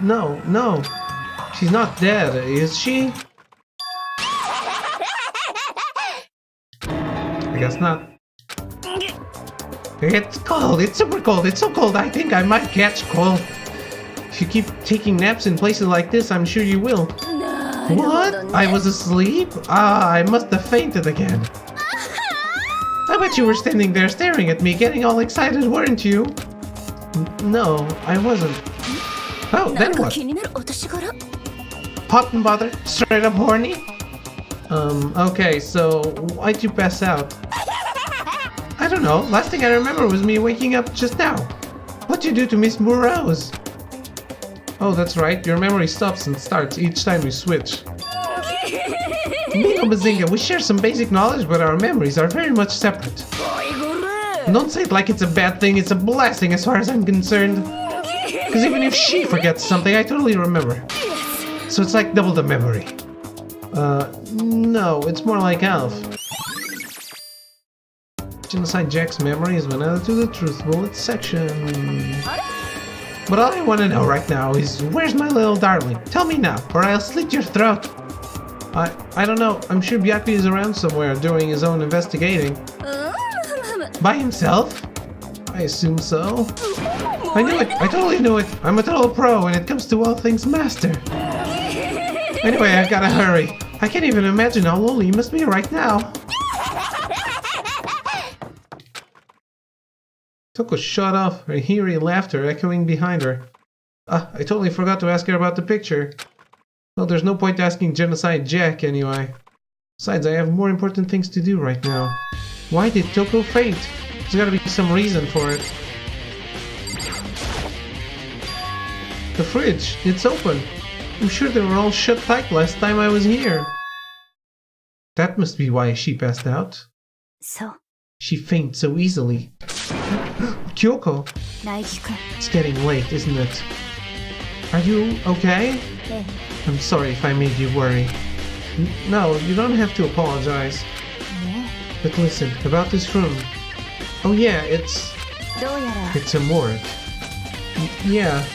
No. She's not dead, is she? I guess not. It's cold, it's super cold, it's so cold I think I might catch cold. If you keep taking naps in places like this, I'm sure you will. What? I was asleep? Ah, I must have fainted again. I bet you were standing there staring at me, getting all excited, weren't you? No, I wasn't. Oh, then what? Hot and bothered? Straight up horny? Okay, so why'd you pass out? I don't know. Last thing I remember was me waking up just now. What'd you do to Miss Burroughs? Oh, that's right. Your memory stops and starts each time you switch. Bingo Bazinga, we share some basic knowledge, but our memories are very much separate. Don't say it like it's a bad thing. It's a blessing as far as I'm concerned. Because even if she forgets something, I totally remember. So it's like double the memory. No, it's more like Alf. Genocide Jack's memory has been added to the Truth Bullet section. But all I want to know right now is, where's my little darling? Tell me now, or I'll slit your throat. I don't know. I'm sure Byakuya is around somewhere doing his own investigating. By himself? I assume so. I knew it. I totally knew it. I'm a total pro when it comes to all things master. Anyway, I've gotta hurry. I can't even imagine how lonely you must be right now. Toko shut off, her eerie laughter echoing behind her. I totally forgot to ask her about the picture. Well, there's no point asking Genocide Jack anyway. Besides, I have more important things to do right now. Why did Toko faint? There's gotta be some reason for it. The fridge, it's open. I'm sure they were all shut tight last time I was here. That must be why she passed out. So, She faints so easily. Kyoko! It's getting late, isn't it? Are you okay? I'm sorry if I made you worry. No, you don't have to apologize. But listen, about this room. Oh yeah, it's a morgue. Yeah,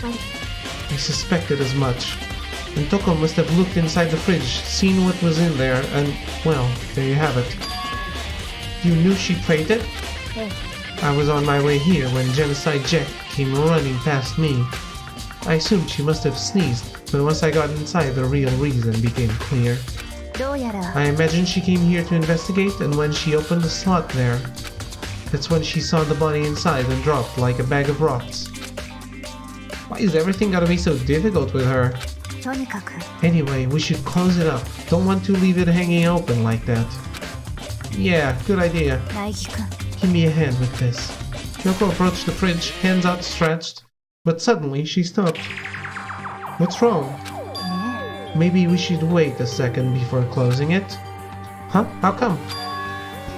I suspected as much. And Toko must have looked inside the fridge, seen what was in there, and, well, there you have it. You knew she fainted? I was on my way here when Genocide Jack came running past me. I assumed she must have sneezed, but once I got inside, the real reason became clear. I imagine she came here to investigate, and when she opened the slot there, that's when she saw the body inside and dropped like a bag of rocks. Why is everything gotta be so difficult with her? Anyway, we should close it up. Don't want to leave it hanging open like that. Yeah, good idea. Give me a hand with this. Kyoko approached the fridge, hands outstretched, but suddenly she stopped. What's wrong? Maybe we should wait a second before closing it? Huh? How come?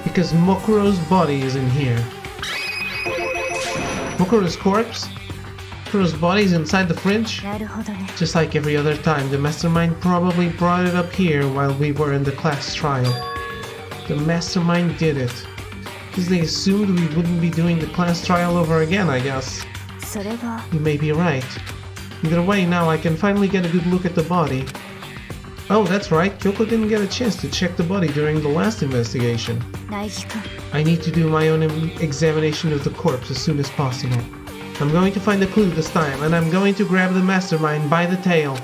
Because Mokuro's body is in here. Mokuro's corpse? Mokuro's body is inside the fridge? Just like every other time, the mastermind probably brought it up here while we were in the class trial. The mastermind did it. Because they assumed we wouldn't be doing the class trial over again, I guess. You may be right. Either way, now I can finally get a good look at the body. Oh, that's right. Kyoko didn't get a chance to check the body during the last investigation. 苗木君 I need to do my own examination of the corpse as soon as possible. I'm going to find a clue this time, and I'm going to grab the mastermind by the tail.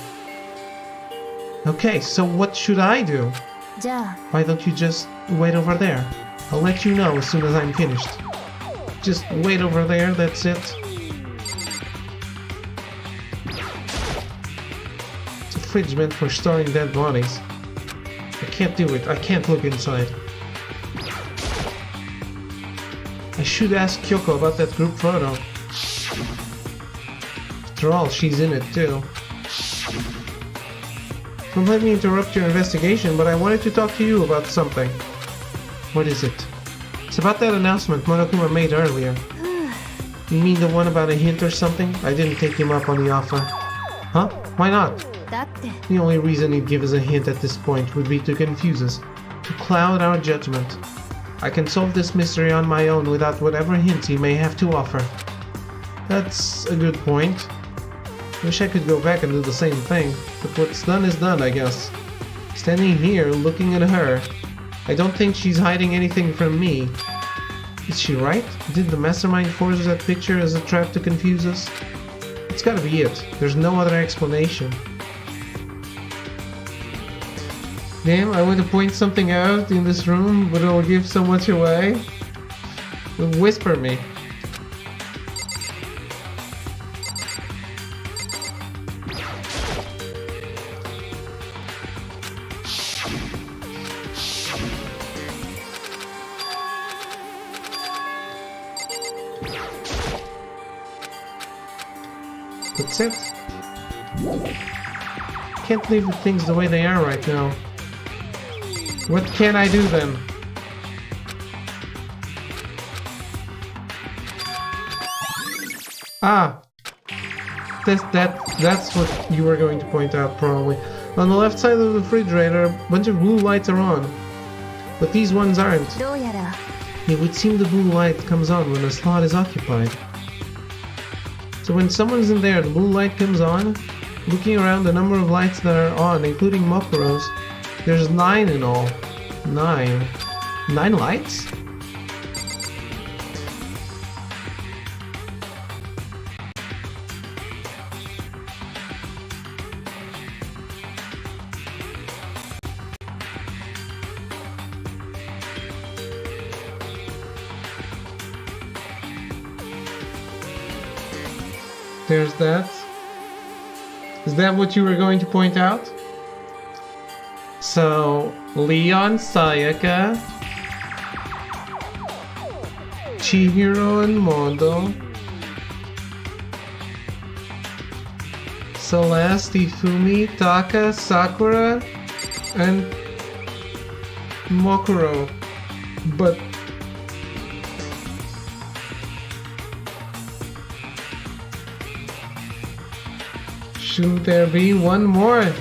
Okay, so what should I do? じゃあ Why don't you just wait over there? I'll let you know as soon as I'm finished. Just wait over there, that's it. It's a fridge meant for storing dead bodies. I can't do it. I can't look inside. I should ask Kyoko about that group photo. After all, she's in it too. Don't let me interrupt your investigation, but I wanted to talk to you about something. What is it? It's about that announcement Monokuma made earlier. You mean the one about a hint or something? I didn't take him up on the offer. Huh? Why not? だって The only reason he'd give us a hint at this point would be to confuse us, to cloud our judgment. I can solve this mystery on my own without whatever hints he may have to offer. That's a good point. Wish I could go back and do the same thing, but what's done is done, I guess. Standing here, looking at her, I don't think she's hiding anything from me. Is she right? Did the mastermind forge that picture as a trap to confuse us? It's gotta be it. There's no other explanation. Damn, I want to point something out in this room, but it'll give so much away. Whisper me. That's it. Can't leave the things the way they are right now. What can I do then? Ah! That's what you were going to point out, probably. On the left side of the refrigerator, a bunch of blue lights are on. But these ones aren't. どうやら It would seem the blue light comes on when a slot is occupied. So when someone's in there, the blue light comes on. Looking around the number of lights that are on, including Mokuro's, there's 9 in all. 9. 9 lights? There's that. Is that what you were going to point out? So, Leon, Sayaka, Chihiro and Mondo, Celeste, Ifumi, Taka, Sakura, and Mokuro. But shouldn't there be one more?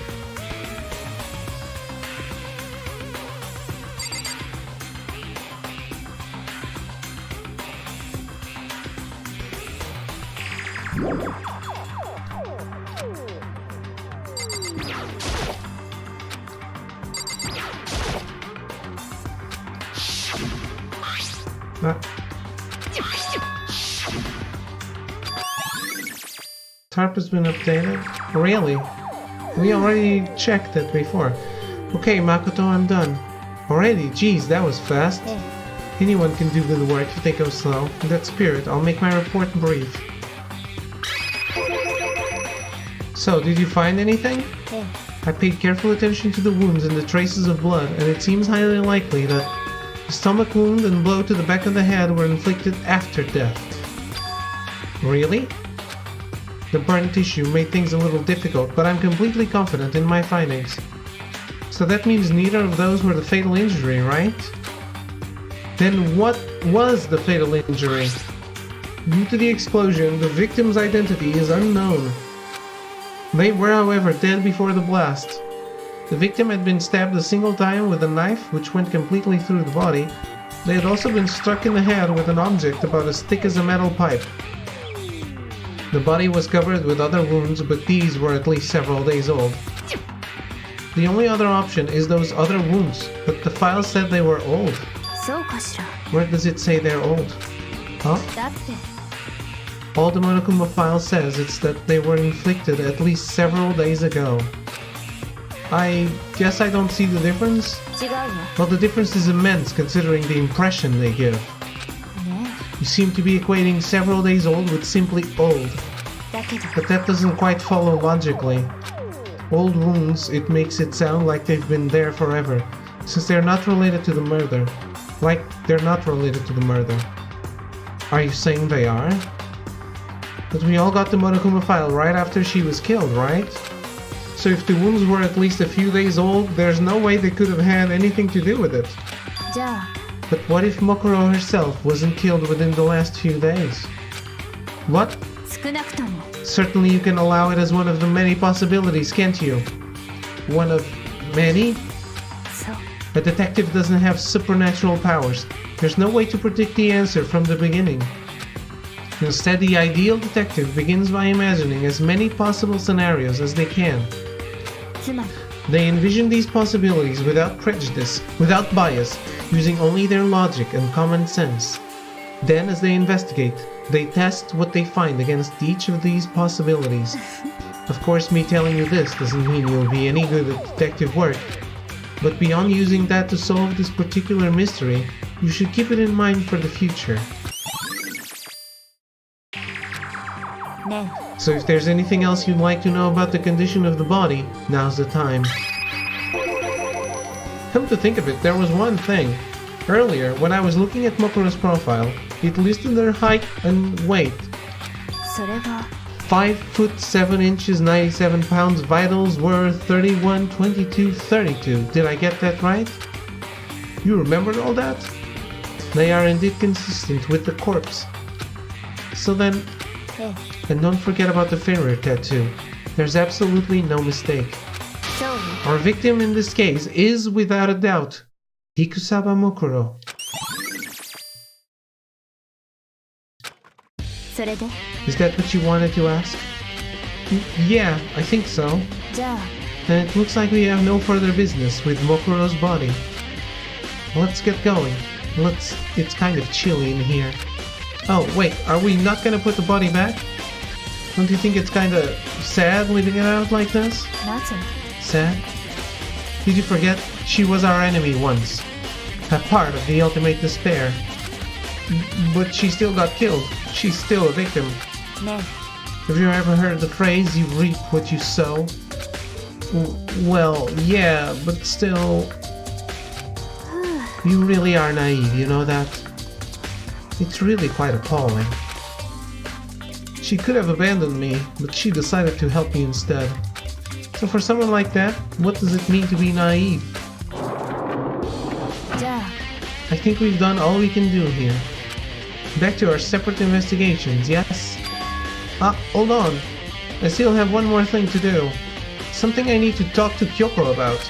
Tarp has been updated? Really? We already checked that before. Okay, Makoto, I'm done. Already? Geez, that was fast. Anyone can do good work if they go slow. In that spirit, I'll make my report brief. So, did you find anything? I paid careful attention to the wounds and the traces of blood, and it seems highly likely that the stomach wound and blow to the back of the head were inflicted after death. Really? The burnt tissue made things a little difficult, but I'm completely confident in my findings. So that means neither of those were the fatal injury, right? Then what was the fatal injury? Due to the explosion, the victim's identity is unknown. They were, however, dead before the blast. The victim had been stabbed a single time with a knife, which went completely through the body. They had also been struck in the head with an object about as thick as a metal pipe. The body was covered with other wounds, but these were at least several days old. The only other option is those other wounds, but the file said they were old. そうかしら。 Where does it say they're old? Huh? だって All the Monokuma file says is that they were inflicted at least several days ago. I guess I don't see the difference? 違うわ。 Well, the difference is immense considering the impression they give. ね You seem to be equating several days old with simply old, だけど but that doesn't quite follow logically. Old wounds, it makes it sound like they've been there forever, since they're not related to the murder. Like, they're not related to the murder. Are you saying they are? But we all got the Monokuma file right after she was killed, right? So if the wounds were at least a few days old, there's no way they could have had anything to do with it. じゃあ But what if Mokuro herself wasn't killed within the last few days? What? 少なくとも Certainly you can allow it as one of the many possibilities, can't you? One of many? そう A detective doesn't have supernatural powers. There's no way to predict the answer from the beginning. Instead, the ideal detective begins by imagining as many possible scenarios as they can. つまり They envision these possibilities without prejudice, without bias, using only their logic and common sense. Then, as they investigate, they test what they find against each of these possibilities. Of course, me telling you this doesn't mean you'll be any good at detective work, but beyond using that to solve this particular mystery, you should keep it in mind for the future. ね So if there's anything else you'd like to know about the condition of the body, now's the time. Come to think of it, there was one thing. Earlier, when I was looking at Mokuro's profile, it listed their height and weight. それが 5 foot 7 inches, 97 pounds, vitals were 31, 22, 32. Did I get that right? You remembered all that? They are indeed consistent with the corpse. So then, ええ and don't forget about the finger tattoo. There's absolutely no mistake. そうよ Our victim in this case is, without a doubt, Hikusaba Mokuro. それで Is that what you wanted to ask? Yeah, I think so. じゃあ And it looks like we have no further business with Mokuro's body. Let's get going. It's kind of chilly in here. Oh, wait, are we not gonna put the body back? Don't you think it's kinda sad leaving it out like this? なぜ Sad? Did you forget? She was our enemy once. A part of the ultimate despair. But she still got killed. She's still a victim. ね Have you ever heard the phrase, you reap what you sow? Well, yeah, but still... You really are naive, you know that? It's really quite appalling. She could have abandoned me, but she decided to help me instead. So for someone like that, what does it mean to be naive? じゃあ I think we've done all we can do here. Back to our separate investigations, yes? Hold on. I still have one more thing to do. Something I need to talk to Kyoko about.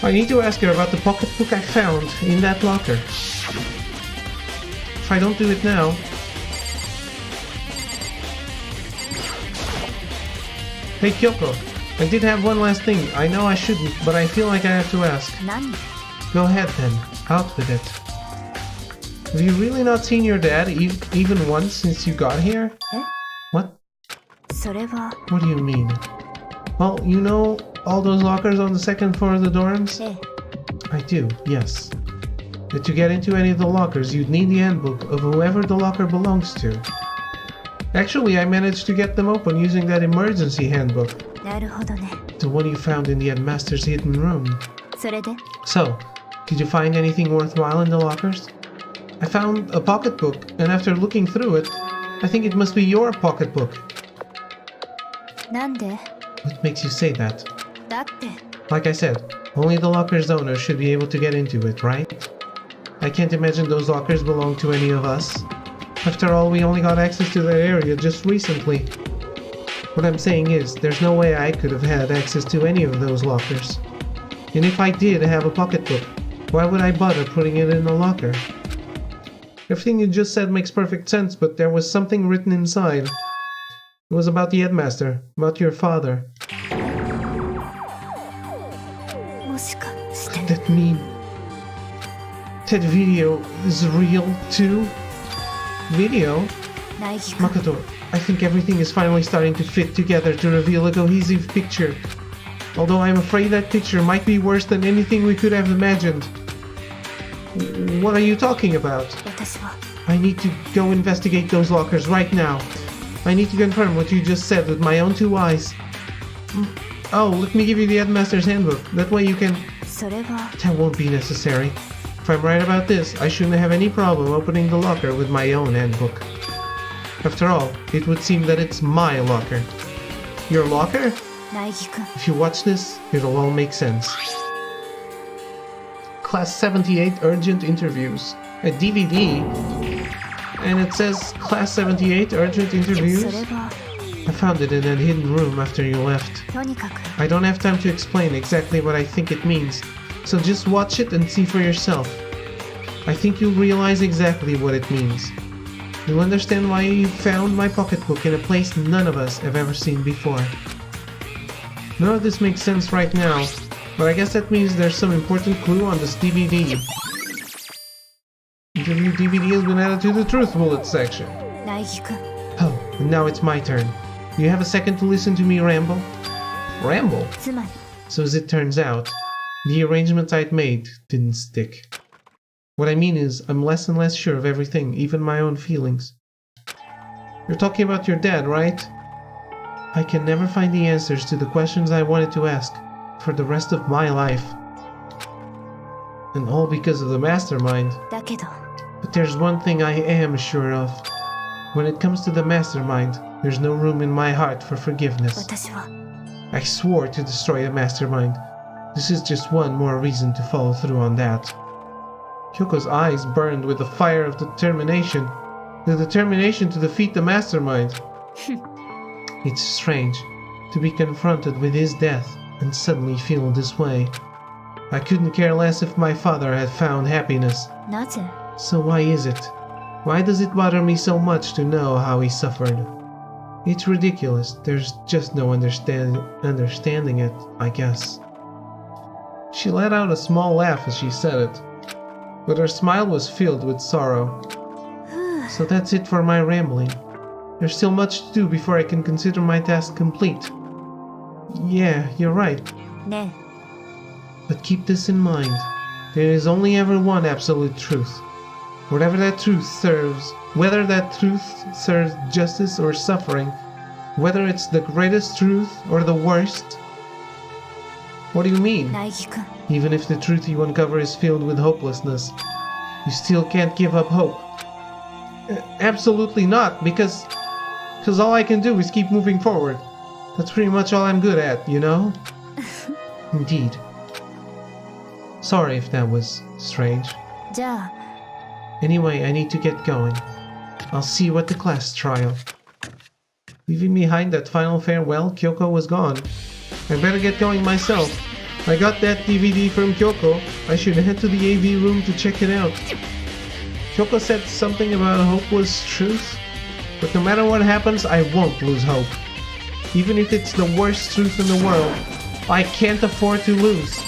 I need to ask her about the pocketbook I found in that locker. If I don't do it now... Hey Kyoko, I did have one last thing. I know I shouldn't, but I feel like I have to ask. 何 Go ahead then, out with it. Have you really not seen your dad even once since you got here? え What? それは What do you mean? Well, you know all those lockers on the second floor of the dorms? ええ I do, yes. But to get into any of the lockers, you'd need the handbook of whoever the locker belongs to. Actually, I managed to get them open using that emergency handbook, なるほどね the one you found in the headmaster's hidden room. それで So, did you find anything worthwhile in the lockers? I found a pocketbook, and after looking through it, I think it must be your pocketbook. なんで What makes you say that? だって Like I said, only the locker's owner should be able to get into it, right? I can't imagine those lockers belong to any of us. After all, we only got access to that area just recently. What I'm saying is, there's no way I could have had access to any of those lockers. And if I did have a pocketbook, why would I bother putting it in a locker? Everything you just said makes perfect sense, but there was something written inside. It was about the headmaster, about your father. that mean that video is real too? Video? 苗木君 Makoto, I think everything is finally starting to fit together to reveal a cohesive picture. Although I'm afraid that picture might be worse than anything we could have imagined. What are you talking about? 私は I need to go investigate those lockers right now. I need to confirm what you just said with my own two eyes. Oh, let me give you the Headmaster's Handbook. That way you can... それは That won't be necessary. If I'm right about this, I shouldn't have any problem opening the locker with my own handbook. After all, it would seem that it's my locker. Your locker? 苗木君 If you watch this, it'll all make sense. Class 78 Urgent Interviews. A DVD? And it says Class 78 Urgent それ Interviews? は I found it in that hidden room after you left. とにかく I don't have time to explain exactly what I think it means, so just watch it and see for yourself. I think you'll realize exactly what it means. You'll understand why you found my pocketbook in a place none of us have ever seen before. None of this makes sense right now, but I guess that means there's some important clue on this DVD. Interview DVD has been added to the Truth Bullet section. 苗木君 Oh, and now it's my turn. You have a second to listen to me ramble? Ramble? つまり So as it turns out, the arrangements I'd made didn't stick. What I mean is, I'm less and less sure of everything, even my own feelings. You're talking about your dad, right? I can never find the answers to the questions I wanted to ask for the rest of my life. And all because of the mastermind. だけど But there's one thing I am sure of. When it comes to the mastermind, there's no room in my heart for forgiveness. 私は I swore to destroy the mastermind. This is just one more reason to follow through on that. Kyoko's eyes burned with the fire of determination. The determination to defeat the mastermind. It's strange to be confronted with his death and suddenly feel this way. I couldn't care less if my father had found happiness. なぜ So why is it? Why does it bother me so much to know how he suffered? It's ridiculous. There's just no understanding it, I guess. She let out a small laugh as she said it, but her smile was filled with sorrow. So that's it for my rambling. There's still much to do before I can consider my task complete. Yeah, you're right. ね But keep this in mind. There is only ever one absolute truth. Whatever that truth serves, whether that truth serves justice or suffering, whether it's the greatest truth or the worst. What do you mean? 苗木君 Even if the truth you uncover is filled with hopelessness, you still can't give up hope. Absolutely not, because all I can do is keep moving forward. That's pretty much all I'm good at, you know? Indeed. Sorry if that was strange. じゃあ Anyway, I need to get going. I'll see you at the class trial. Leaving behind that final farewell, Kyoko was gone. I better get going myself. I got that DVD from Kyoko. I should head to the AV room to check it out. Kyoko said something about hope was truth, but no matter what happens, I won't lose hope. Even if it's the worst truth in the world, I can't afford to lose.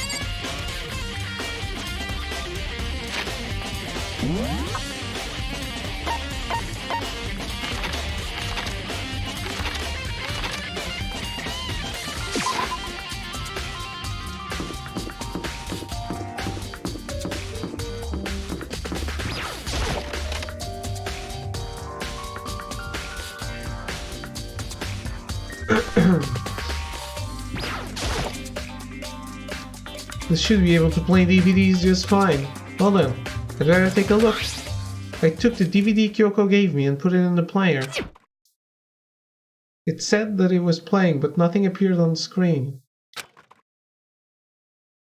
This should be able to play DVDs just fine. Well then, I'd better take a look. I took the DVD Kyoko gave me and put it in the player. It said that it was playing, but nothing appeared on the screen.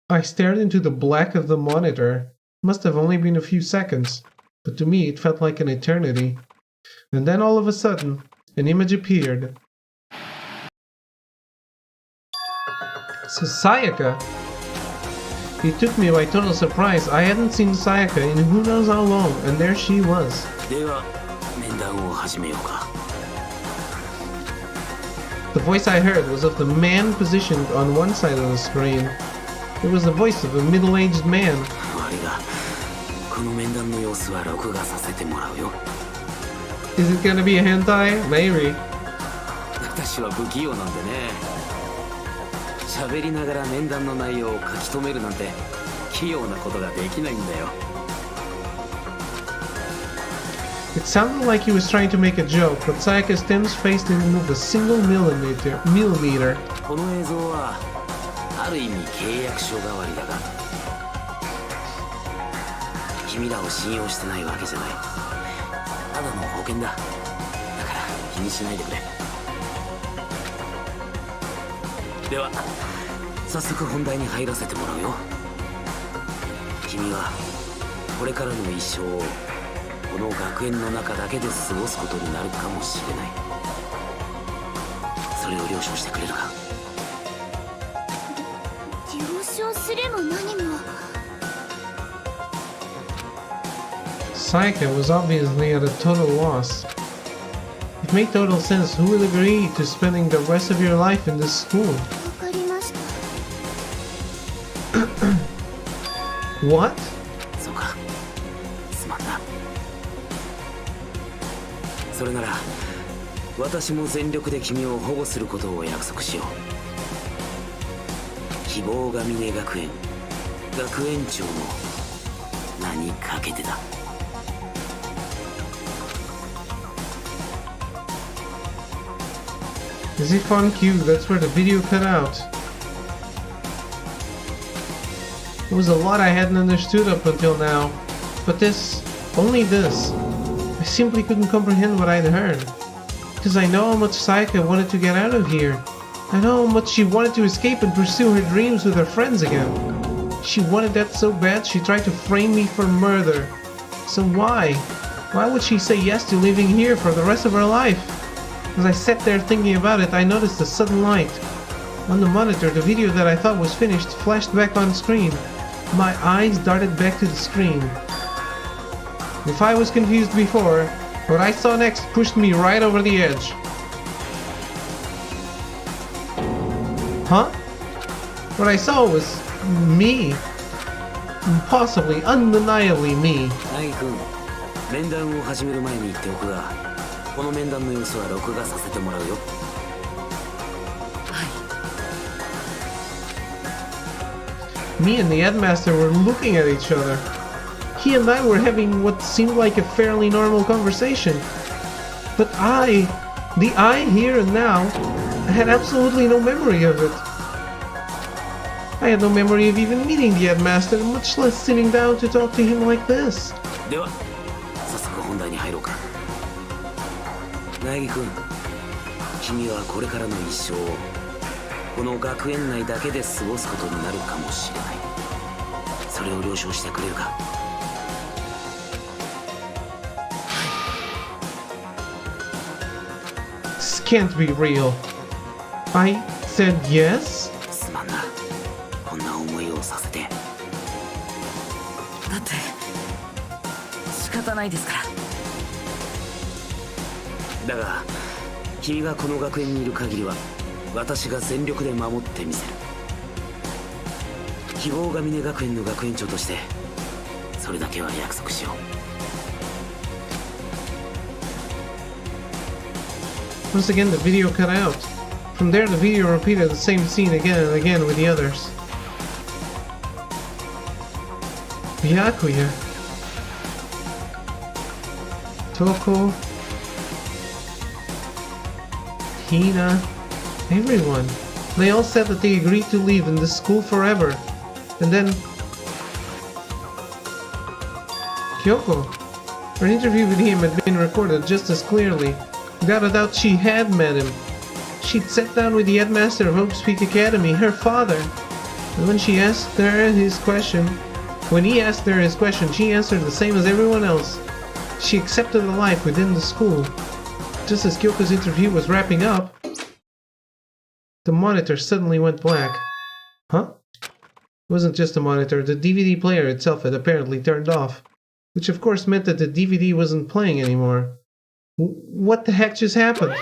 I stared into the black of the monitor. It must have only been a few seconds, but to me it felt like an eternity. And then all of a sudden, an image appeared. So Sayaka! It took me by total surprise. I hadn't seen Sayaka in who knows how long, and there she was. では面談を始めようか。 The voice I heard was of the man positioned on one side of the screen. It was the voice of a middle-aged man. 悪いがこの面談の様子は録画させてもらうよ。 Is it gonna be a hentai? Maybe. 私は不器用なんでね。喋りながら面談の内容を書き留めるなんて器用なことができないんだよ。 It sounded like he was trying to make a joke, but Sayaka's tense face didn't move a single millimeter. この映像はある意味契約書代わりだが、君らを信用してないわけじゃない。ただの保険だ。だから気にしないでくれ。では早速本題に入らせてもらうよ。君はこれからの一生をこの学園の中だけで過ごすことになるかもしれない。それを了承してくれるか。了承すれも何も。 Sayaka was obviously at a total loss. It made total sense. Who would agree to spending the rest of your life in this school? わかりました。 What? そうか、すまんな。それなら私も全力で君を保護することを約束しよう。希望が峰学園学園長の名にかけてだ。Is it fun cue? That's where the video cut out. There was a lot I hadn't understood up until now, but only this. I simply couldn't comprehend what I'd heard. Because I know how much Sayaka wanted to get out of here. I know how much she wanted to escape and pursue her dreams with her friends again. She wanted that so bad she tried to frame me for murder. So why? Why would she say yes to living here for the rest of her life? As I sat there thinking about it, I noticed a sudden light. On the monitor, the video that I thought was finished flashed back on screen. My eyes darted back to the screen. If I was confused before, what I saw next pushed me right over the edge. Huh? What I saw was me. Possibly, undeniably me. ナギ君、面談を始める前に言っておくが、この面談の様子は録画させてもらうよ。Me and the headmaster were looking at each other. He and I were having what seemed like a fairly normal conversation. But the I here and now, had absolutely no memory of it. I had no memory of even meeting the headmaster, much less sitting down to talk to him like this. では早速本題に入ろうか。ナギ君、君はこれからの一生をこの学園内だけで過ごすことになるかもしれない。それを了承してくれるか。This can't be real. I said yes? すまんな、こんな思いをさせて。だって仕方ないですから。だが君がこの学園にいる限りは私が全力で守ってみせる。希望が峰学園の学園長としてそれだけは約束しよう。 Once again, the video cut out. From there, the video repeated the same scene again and again with the others. Byakuya, Toko, Hina, everyone. They all said that they agreed to live in this school forever. And then Kyoko. Her interview with him had been recorded just as clearly. Without a doubt, she had met him. She'd sat down with the headmaster of Hope's Peak Academy, her father. And when he asked her his question, she answered the same as everyone else. She accepted a life within the school. Just as Kyoko's interview was wrapping up, the monitor suddenly went black. Huh? It wasn't just a monitor, the DVD player itself had apparently turned off. Which of course meant that the DVD wasn't playing anymore. What the heck just happened?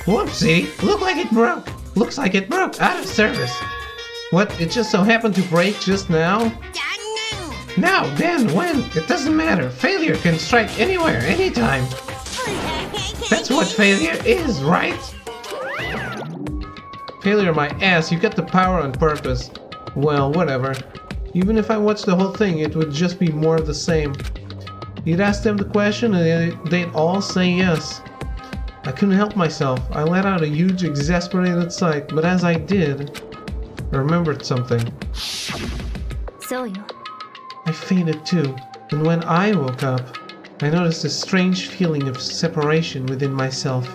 Whoopsie! Looks like it broke! Out of service! What? It just so happened to break just now? Now, then, when? It doesn't matter. Failure can strike anywhere, anytime. That's what failure is, right? Failure my ass, you get the power on purpose. Well, whatever. Even if I watched the whole thing, it would just be more of the same. You'd ask them the question and they'd all say yes. I couldn't help myself. I let out a huge, exasperated sigh, but as I did, I remembered something. そうよ。 I fainted too, and when I woke up, I noticed a strange feeling of separation within myself.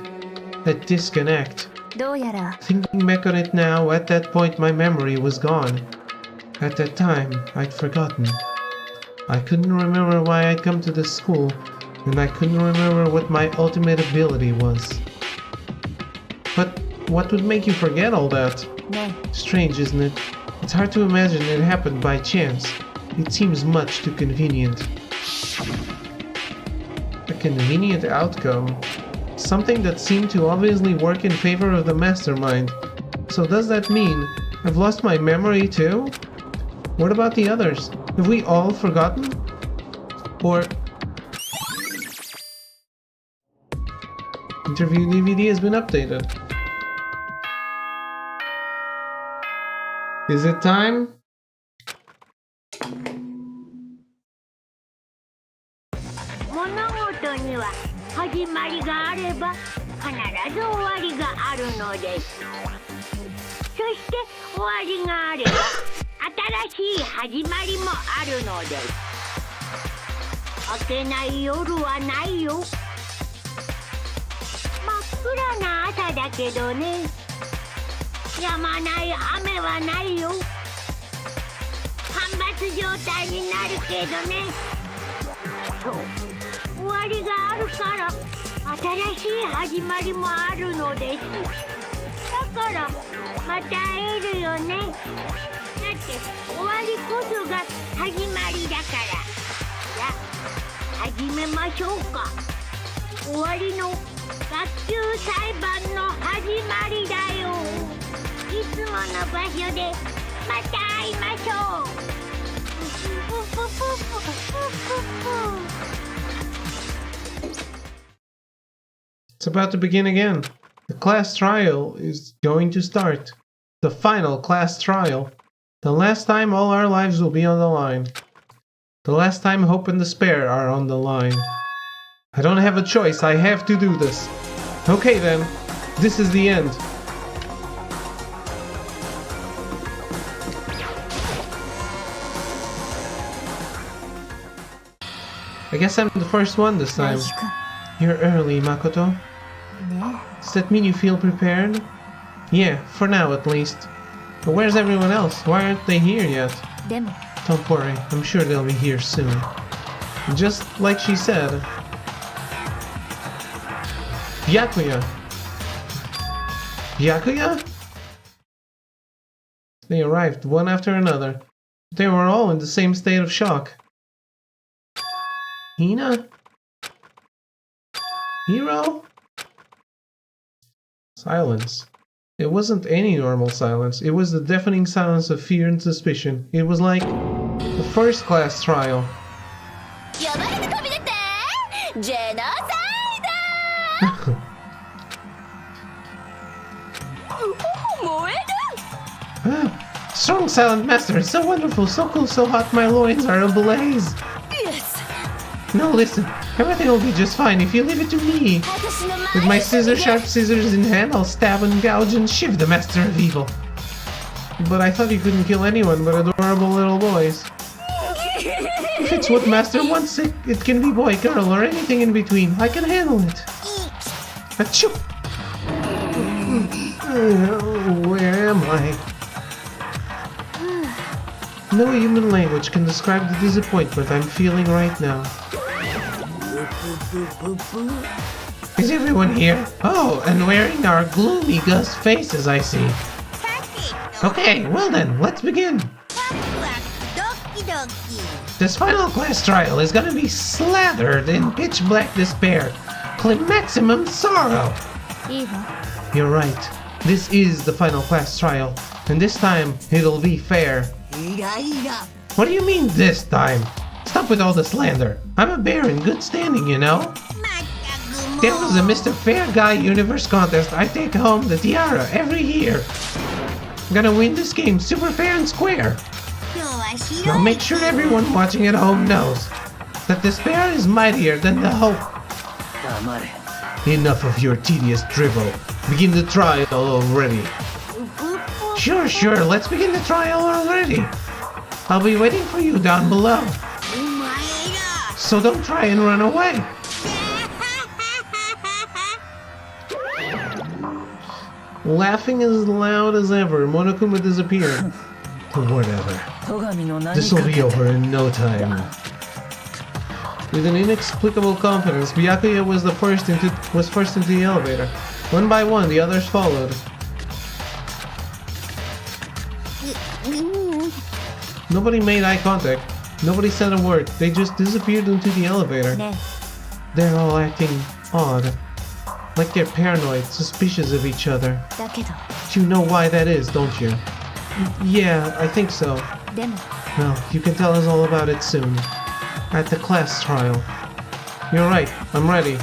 A disconnect. どうやら Thinking back on it now, at that point my memory was gone. At that time, I'd forgotten. I couldn't remember why I'd come to this school, and I couldn't remember what my ultimate ability was. But what would make you forget all that? ね Strange, isn't it? It's hard to imagine it happened by chance. It seems much too convenient. A convenient outcome? Something that seemed to obviously work in favor of the mastermind. So does that mean I've lost my memory too? What about the others? Have we all forgotten? Or... Interview DVD has been updated. Is it time?「始まりがあれば必ず終わりがあるのです」「そして終わりがあれば新しい始まりもあるのです」「明けない夜はないよ」「真っ暗な朝だけどね」「止まない雨はないよ」「干ばつ状態になるけどね」そう終わりがあるから新しい始まりもあるのです。だからまた会えるよね。だって終わりこそが始まりだから。じゃあ始めましょうか。終わりの学級裁判の始まりだよ。いつもの場所でまた会いましょう。It's about to begin again. The class trial is going to start. The final class trial. The last time all our lives will be on the line. The last time hope and despair are on the line. I don't have a choice, I have to do this. Okay then, this is the end. I guess I'm the first one this time. 大輝くん You're early, Makoto. ね Does that mean you feel prepared? Yeah, for now at least. But where's everyone else? Why aren't they here yet? でも Don't worry, I'm sure they'll be here soon. Just like she said. Byakuya! Byakuya? They arrived one after another. They were all in the same state of shock. Hina? Hiro? Silence. It wasn't any normal silence. It was the deafening silence of fear and suspicion. It was like the first class trial. 呼ばれて飛び出てジェノサイド燃える Ah, strong silent master, so wonderful, so cool, so hot, my loins are ablaze. Yes No, listen, everything will be just fine if you leave it to me. 私の With my sharp scissors in hand, I'll stab and gouge and shiv the master of evil. But I thought you couldn't kill anyone but adorable little boys. If it's what master wants, it can be boy, girl, or anything in between. I can handle it. Achoo! Where am I? No human language can describe the disappointment I'm feeling right now. Is everyone here? Oh, and wearing our gloomy gust faces, I see. Okay, well then, let's begin. ドキドキ This final class trial is gonna be slathered in pitch black despair, maximum sorrow. いいわ You're right. This is the final class trial. And this time, it'll be fair. What do you mean this time? Stop with all the slander. I'm a bear in good standing, you know? There was a Mr. Fair Guy Universe contest. I take home the tiara every year. I'm gonna win this game super fair and square. I'll make sure everyone watching at home knows that the bear is mightier than the hope. Enough of your tedious drivel. Begin the trial already. Sure, let's begin the trial already. I'll be waiting for you down below. So don't try and run away. Laughing as loud as ever, Monokuma disappeared. Whatever. This'll be over in no time. With an inexplicable confidence, Byakuya was first into the elevator. One by one, the others followed. Nobody made eye contact. Nobody said a word. They just disappeared into the elevator. They're all acting odd. Like they're paranoid, suspicious of each other. You know why that is, don't you? Yeah, I think so. Well, you can tell us all about it soon. At the class trial. You're right, I'm ready.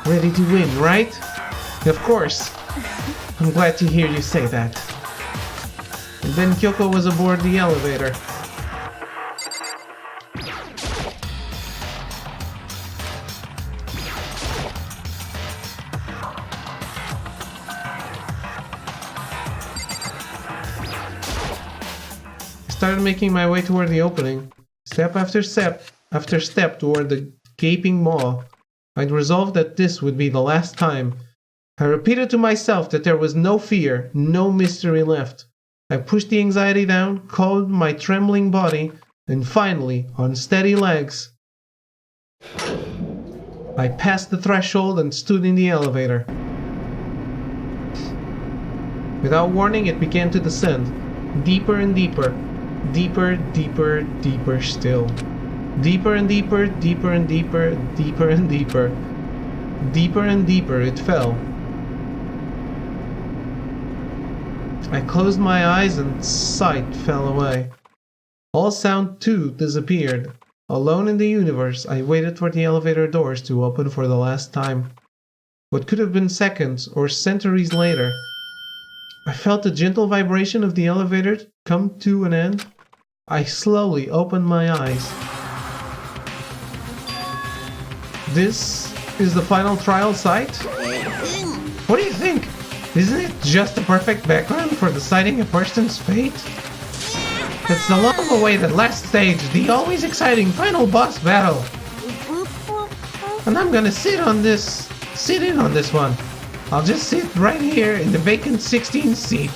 Ready to win, right? Of course. I'm glad to hear you say that. And then Kyoko was aboard the elevator. I started making my way toward the opening. Step after step toward the gaping maw. I'd resolved that this would be the last time. I repeated to myself that there was no fear, no mystery left. I pushed the anxiety down, calmed my trembling body, and finally, on steady legs, I passed the threshold and stood in the elevator. Without warning, it began to descend. Deeper and deeper. Deeper, deeper, deeper still. Deeper and deeper, deeper and deeper, deeper and deeper. Deeper and deeper it fell. I closed my eyes and sight fell away. All sound too disappeared. Alone in the universe, I waited for the elevator doors to open for the last time. What could have been seconds or centuries later, I felt the gentle vibration of the elevator come to an end. I slowly opened my eyes. This is the final trial site? What do you think? Isn't it just a perfect background for deciding a person's fate? It's the long-awaited last stage, the always exciting final boss battle. And I'm gonna sit in on this one. I'll just sit right here in the vacant 16th seat.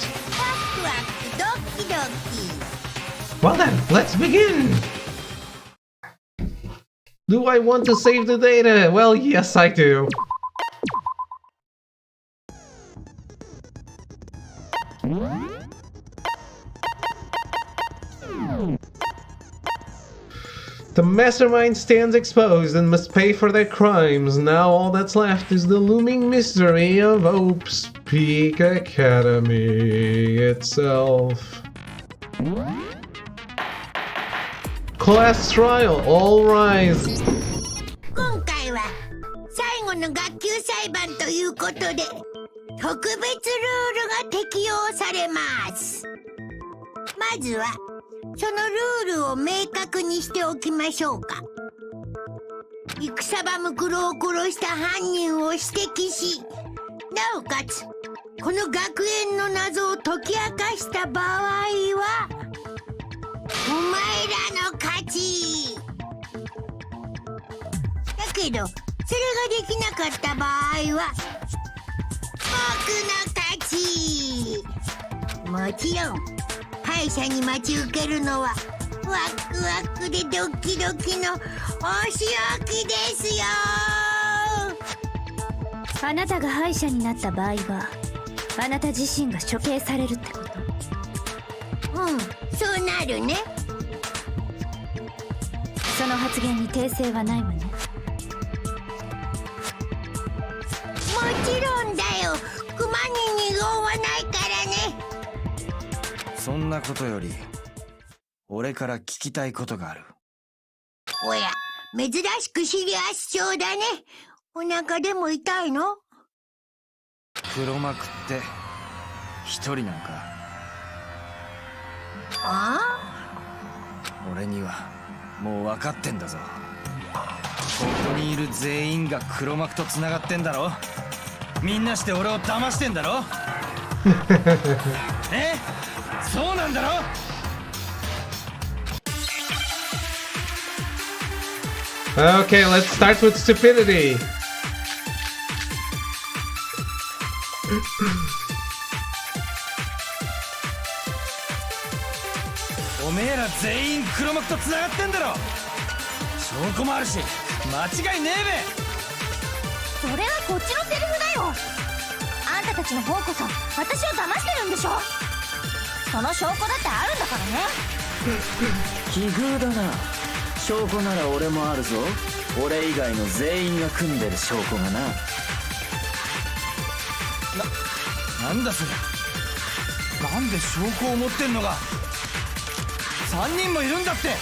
Well then, let's begin! Do I want to save the data? Well, yes I do. The mastermind stands exposed and must pay for their crimes. Now all that's left is the looming mystery of Hope's Peak Academy itself. Class trial, all rise. 今回は最後の学級裁判ということで特別ルールが適用されます。まずはそのルールを明確にしておきましょうか。戦場ムクロを殺した犯人を指摘し、なおかつこの学園の謎を解き明かした場合はお前らの勝ち。だけどそれができなかった場合は僕の勝ち。もちろん敗者に待ち受けるのはワクワクでドキドキのお仕置きですよ。あなたが敗者になった場合はあなた自身が処刑されるってこと。そうなるね。その発言に訂正はないわね。もちろんだよ。熊に二言はないからね。んなことより俺から聞きたいことがある。おや、珍しくシリアスそうだね。お腹でも痛いの？黒幕って一人なんか？あ俺にはもう分かってんだぞ。ここにいる全員が黒幕と繋がってんだろ。みんなして俺を騙してんだろ。え？そうなんだろ。Okay, let's start with stupidity. おめえら全員黒幕と繋がってんだろ。証拠もあるし間違いねえべ。それはこっちのセリフだよ。あんたたちの方こそ私を騙してるんでしょ。その証拠だってあるんだからね。奇遇だな。証拠なら俺もあるぞ。俺以外の全員が組んでる証拠がな。なんだそれ。なんで証拠を持ってんのが3人もいるんだって。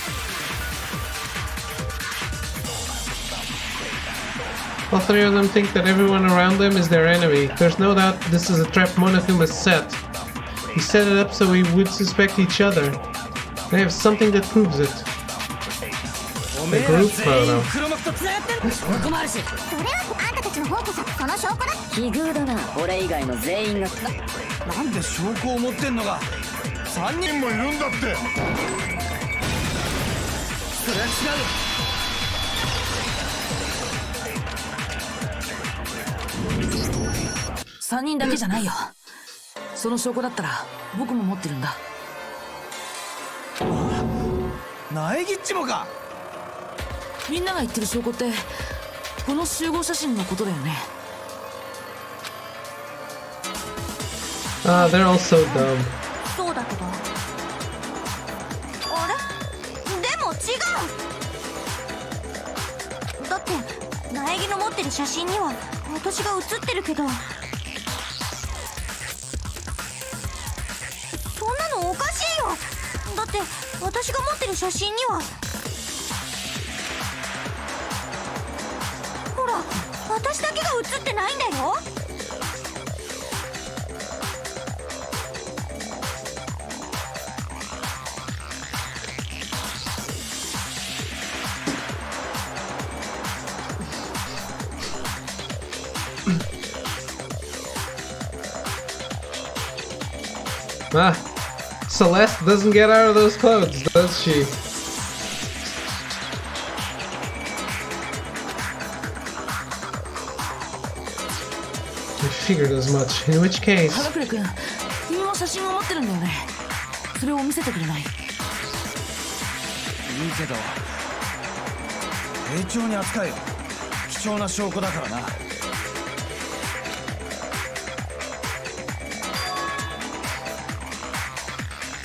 All three of them think that everyone around them is their enemy. There's no doubt this is a trap Monokuma set. He set it up so we would suspect each other. They have something that proves it. A group photo. 黒幕と繋がってんの。証拠もあるし。それはあんたたちの方こそその証拠だ。奇遇だな。俺以外の全員がなんで証拠を持ってんのが3人もいるんだって。それは違う。3人だけじゃないよ。その証拠だったら僕も持ってるんだ。苗木っちもか。みんなが言ってる証拠ってこの集合写真のことだよね。Ah, they're all so dumb. そうだけど。あれ？でも違う。だって苗木の持ってる写真には私が写ってるけど、そんなのおかしいよ。だって私が持ってる写真には、ほら私だけが写ってないんだよ。Ah, Celeste doesn't get out of those clothes, does she? I figured as much. In which case... 花倉君、君も写真を持ってるんだよね。それを見せてくれない？いいけど丁重に扱えよ。貴重な証拠だからな。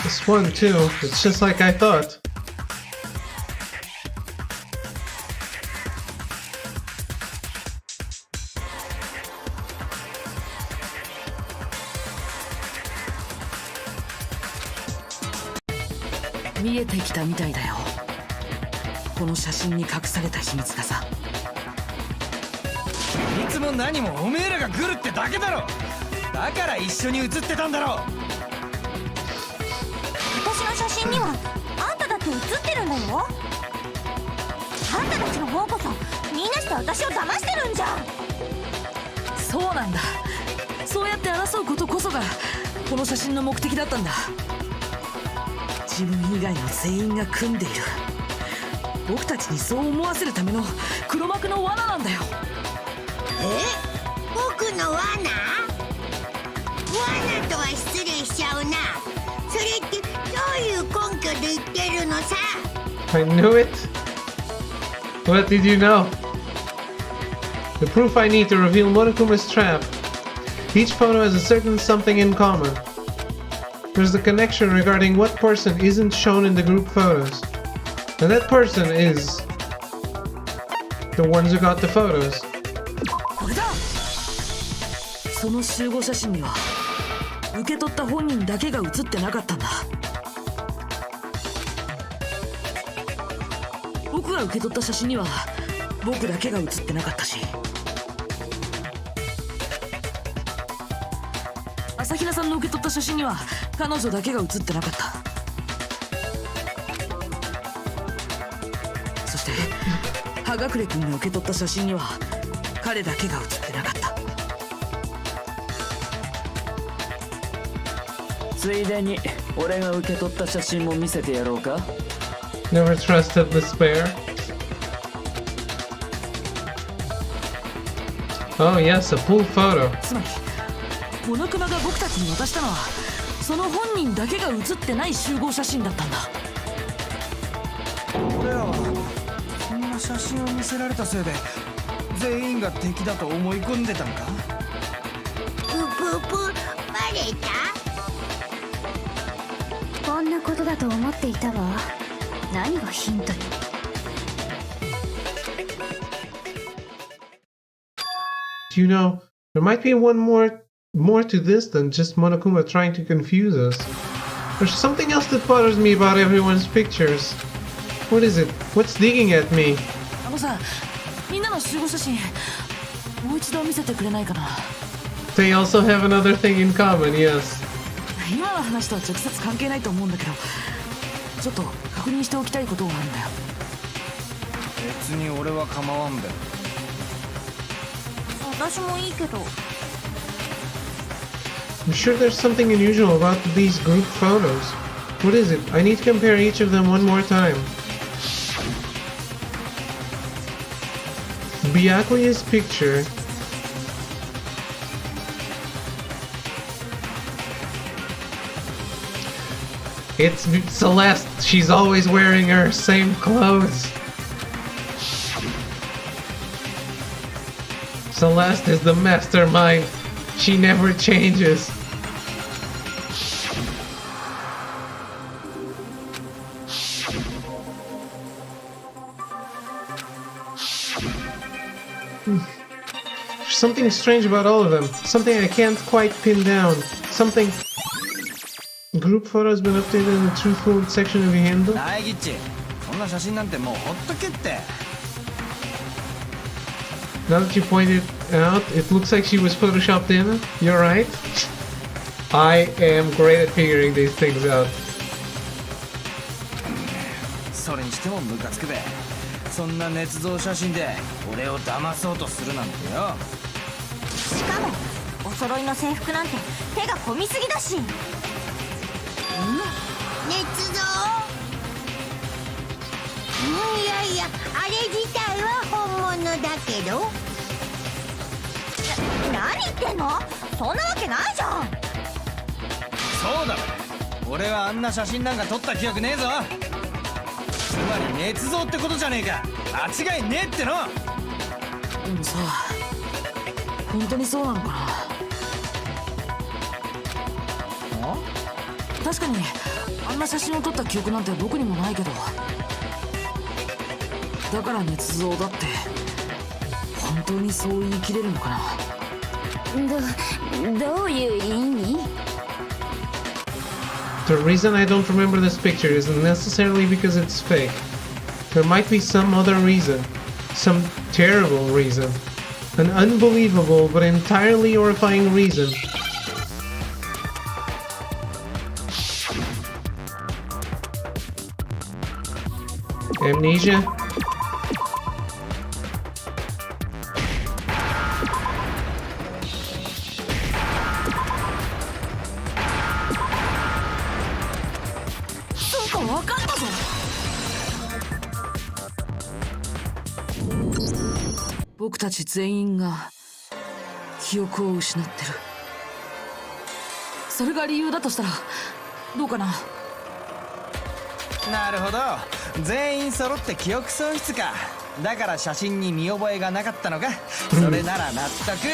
This one too. It's just like I thought.「見えてきたみたいだよ。この写真に隠された秘密がさ。いつも何もおめえらがグルってだけだろ。だから一緒に写ってたんだろ。私の写真にはあんただって写ってるんだよ。あんたたちの方こそみんなして私を騙してるんじゃん。そうなんだ。そうやって争うことこそがこの写真の目的だったんだ。自分以外の全員が組んでいる。僕たちにそう思わせるための黒幕の罠なんだよ。僕の罠？罠とは失礼しちゃうな。それってどういう根拠で言ってるのさ。 I knew it! What did you know? The proof I need to reveal Monokuma's trap. Each photo has a certain something in common. There's the connection regarding what person isn't shown in the group photos. And that person is the ones who got the photos. これだ。その集合写真には受け取った本人だけが写ってなかったんだ。が受け取った写真には僕だけが写ってなかったし、朝比奈さんの受け取った写真には彼女だけが写ってなかった。そして葉隠君が受け取った写真には彼だけが写ってなかった。ついでに俺が受け取った写真も見せてやろうか。 Never trusted despair. Oh yes, a pool photo. つまりモノクマが僕たちに渡したのはその本人だけが写ってない集合写真だったんだ。俺らはそんな写真を見せられたせいで全員が敵だと思い込んでたのか。ぷバレた。こんなことだと思っていたわ。何がヒントよ。You know, there might be one more to this than just Monokuma trying to confuse us. There's something else that bothers me about everyone's pictures. What is it? What's digging at me? あのさ、みんなの集合写真もう一度見せてくれないかな。 They also have another thing in common, yes. 今の話とは直接関係ないと思うんだけど、ちょっと確認しておきたいことがあるんだよ。別に俺は構わんべ。私もいいけど。I'm sure there's something unusual about these group photos. What is it? I need to compare each of them one more time. Byakuya's picture. It's Celeste. She's always wearing her same clothes. Celeste is the mastermind. She never changes. There's something strange about all of them. Something I can't quite pin down. Something... Group photo has been updated in the truthful section of the handle. ナイギッチ、そんな写真なんてもうほっとけって。 Now that you pointed out, it looks like she was photoshopped in. You're right. I am great at figuring these things out. それにしてもムカつくべ。そんな捏造写真で俺を騙そうとするなんてよ。しかもお揃いの制服なんて手が込みすぎだし。捏造。いやいや、あれ自体は本物だけど。何言ってんの？そんなわけないじゃん。そうだべ。俺はあんな写真なんか撮った記憶ねえぞ。つまり捏造ってことじゃねえか。間違いねえっての。でもさ、本当にそうなのかな。確かにあんな写真を撮った記憶なんて僕にもないけど、だから捏造だって本当にそう言い切れるのかな。どういう意味？ The reason I don't remember this picture isn't necessarily because it's fake. There might be some other reason. Some terrible reason. An unbelievable but entirely horrifying reason. Amnesia? What?僕たち全員が記憶を失ってる。それが理由だとしたらどうかな。なるほど、全員揃って記憶喪失か。だから写真に見覚えがなかったのか。それなら納得。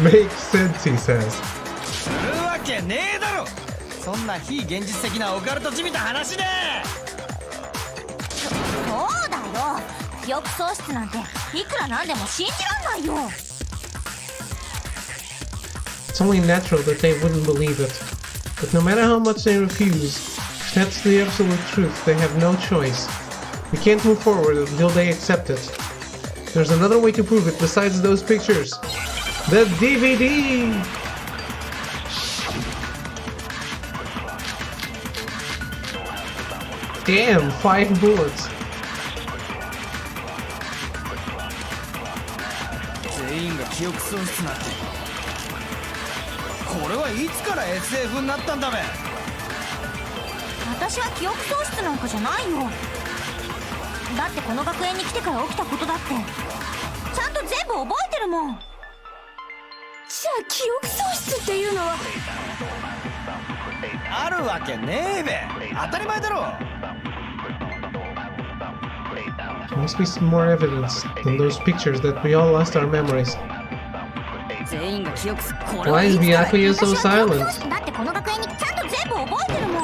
Makes sense, he says. するわけねえだろ。そんな非現実的なオカルトじみた話で。そうだよ。記憶喪失なんていくらなんでも信じらんないよ。 It's only natural that they wouldn't believe it. But no matter how much they refuse, if that's the absolute truth, they have no choice. We can't move forward until they accept it. There's another way to prove it besides those pictures. The DVD! Damn, 5 bullets. 全員が記憶喪失なんて。これはいつから SF になったんだべ。私は記憶喪失なんかじゃないよ。だってこの学園に来てから起きたことだってちゃんと全部覚えてるもん。じゃあ記憶喪失っていうのはあるわけねえべ。当たり前だろ。 There must be some more evidence than those pictures that we all lost our memories. 全員が記憶す。 Why is Byakuya so silent? だってこの学園にちゃんと全部覚えてるもん。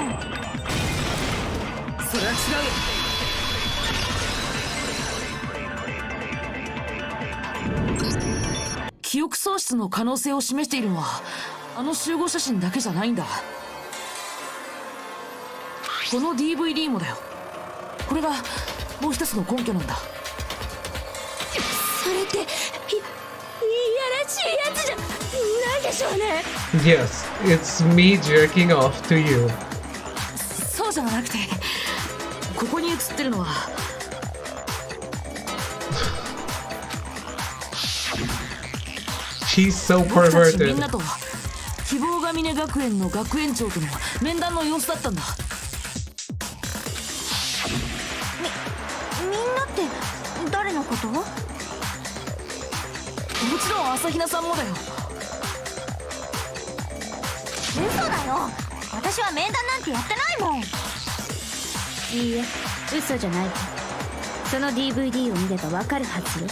それは違うよ。記憶喪失の可能性を示しているのはあの集合写真だけじゃないんだ。この DVD もだよ。これがもう一つの根拠なんだ。それっていやらしいやつじゃないでしょうね。 Yes, it's me jerking off to you. そうじゃなくて、ここに写ってるのはShe's so 僕たちみん perverted. なと希望ヶ峰学園の学園長との面談の様子だったんだ。みんなって誰のこと？もちろん朝比奈さんもだよ。嘘だよ。私は面談なんてやってないもん。いいえ、嘘じゃない。その DVD を見ればわかるはずよ。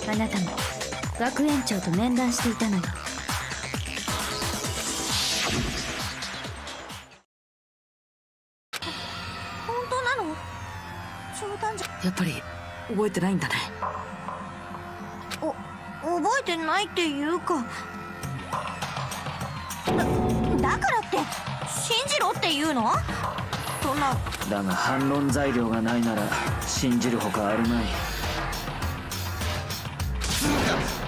あなたも学園長と面談していたのよ。本当なの？冗談じゃ。やっぱり覚えてないんだね。覚えてないっていうかだからって信じろっていうの？そんな。だが反論材料がないなら信じるほかあるまい。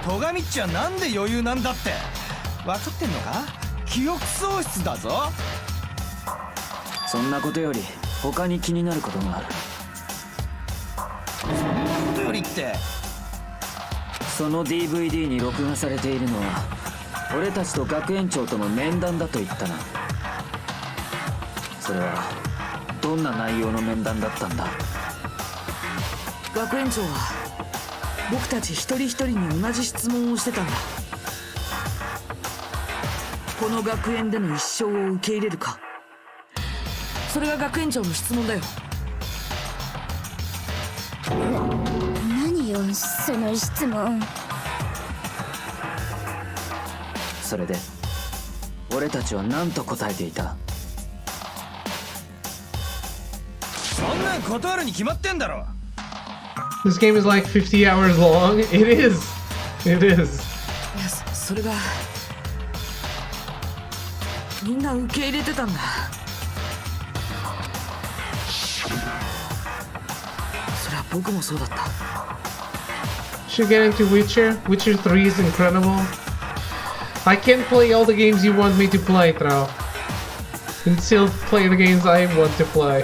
戸上っちはなんで余裕なんだって分かってんのか。記憶喪失だぞ。そんなことより他に気になることがある。よりってその DVD に録画されているのは俺たちと学園長との面談だと言ったな。それはどんな内容の面談だったんだ？学園長は僕たち一人一人に同じ質問をしてたんだ。この学園での一生を受け入れるか。それが学園長の質問だよ。何よその質問。それで俺たちは何と答えていた？そんなん断るに決まってんだろ。 This game is like 50 hours long. It is. It is. いや、それがみんな受け入れてたんだ。それは僕もそうだった。 Should get into Witcher. Witcher 3 is incredible. I can't play all the games you want me to play, Trao. And still play the games I want to play.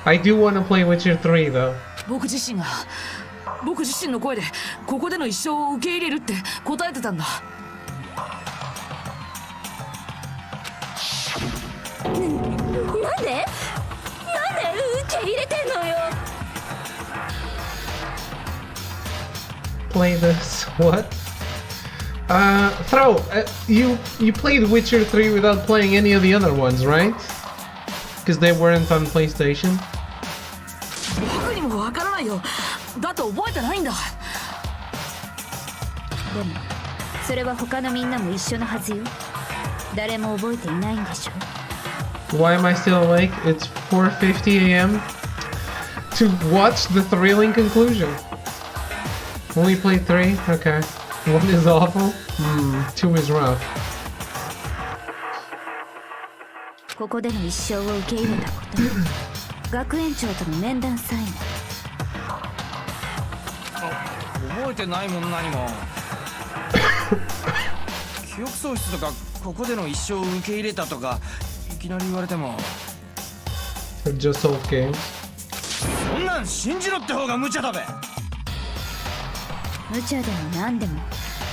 I do want to play Witcher 3 though. 僕自身の声でここでの一生を受け入れるって答えてたんだ。なんで受け入れてんのよ。Play this. What? Throw. You played Witcher 3 without playing any of the other ones, right? Because they weren't on PlayStation. 僕にもわからないよ。だって覚えてないんだ。でもそれは他のみんなも一緒のはずよ。誰も覚えていないんでしょ。 Why am I still awake? It's 4:50 a.m. to watch the thrilling conclusion. Only played 3? Okay. 1 is awful. 2 is rough. ここでの一生を受け入れたこと、学園長との面談さえも。覚えてないもん何も記憶喪失とかここでの一生を受け入れたとかいきなり言われても Just old games. そんなん信じろって方が無茶だべ。無茶でも何でも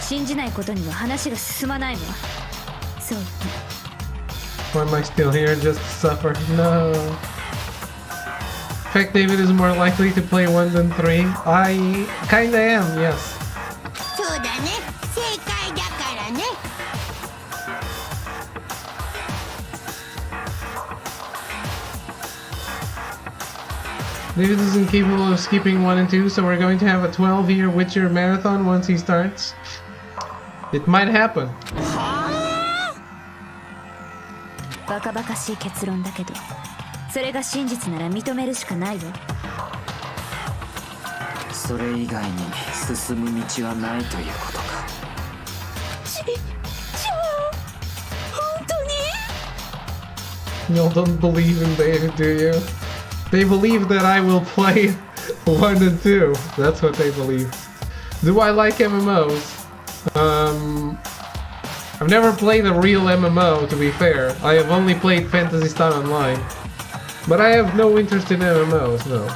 信じないことには話が進まないわ。そう言って。 Why am I still here just to suffer? No. In fact, David is more likely to play 1 than 3. I kinda am, yes. そうだね、正解だからね。David isn't capable of skipping 1 and 2, so we're going to have a 12-year Witcher marathon once he starts. It might happen. バカバカしい結論だけど、それが真実なら認めるしかないわ。それ以外に進む道はないということか。本当に？ Y'all don't believe in David, do you? They believe that I will play 1 and 2. That's what they believe. Do I like MMOs? I've never played a real MMO, to be fair. I have only played Phantasy Star Online. But I have no interest in MMOs, no.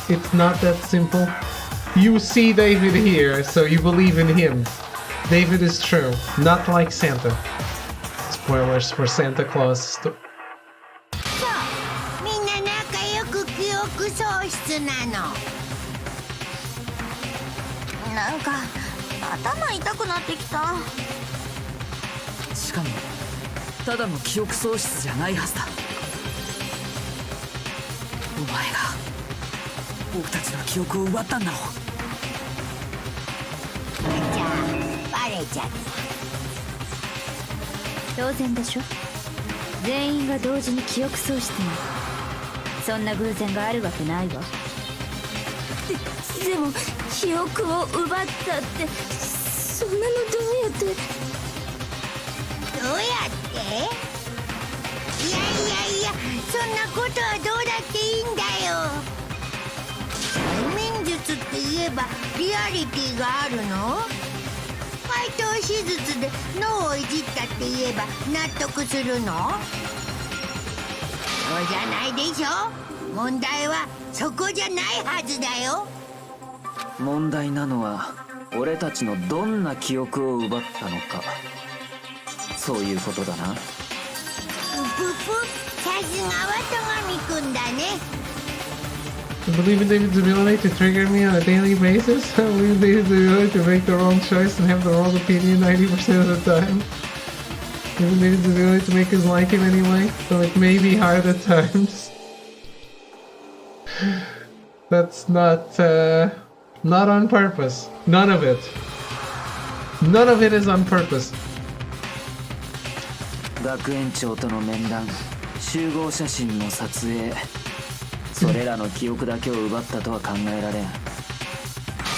It's not that simple. You see David here, so you believe in him. David is true, not like Santa. Spoilers for Santa Claus. みんな仲良く記憶喪失なの。なんか頭痛くなってきた。しかもただの記憶喪失じゃないはずだ。お前が僕たちの記憶を奪ったんだろう。じゃあバレちゃった。当然でしょ。全員が同時に記憶喪失に。そんな偶然があるわけないわ。でも記憶を奪ったって、そんなのどうやって？どうやって？いやそんなことはどうだっていいんだよ。催眠術って言えばリアリティがあるの？開頭手術で脳をいじったって言えば納得するの？そうじゃないでしょ。問題はそこじゃないはずだよ。問題なのは俺たちのどんな記憶を奪ったのか、そういうことだな。ぷぷ、さすがは戸上くんだね。I believe in David's ability to trigger me on a daily basis. I believe in David's ability to make the wrong choice and have the wrong opinion 90% of the time. I believe in David's ability to make us like him anyway, though it may be hard at times. That's not on purpose. None of it. None of it is on purpose. 学園長との面談、集合写真の撮影、それらの記憶だけを奪ったとは考えられん。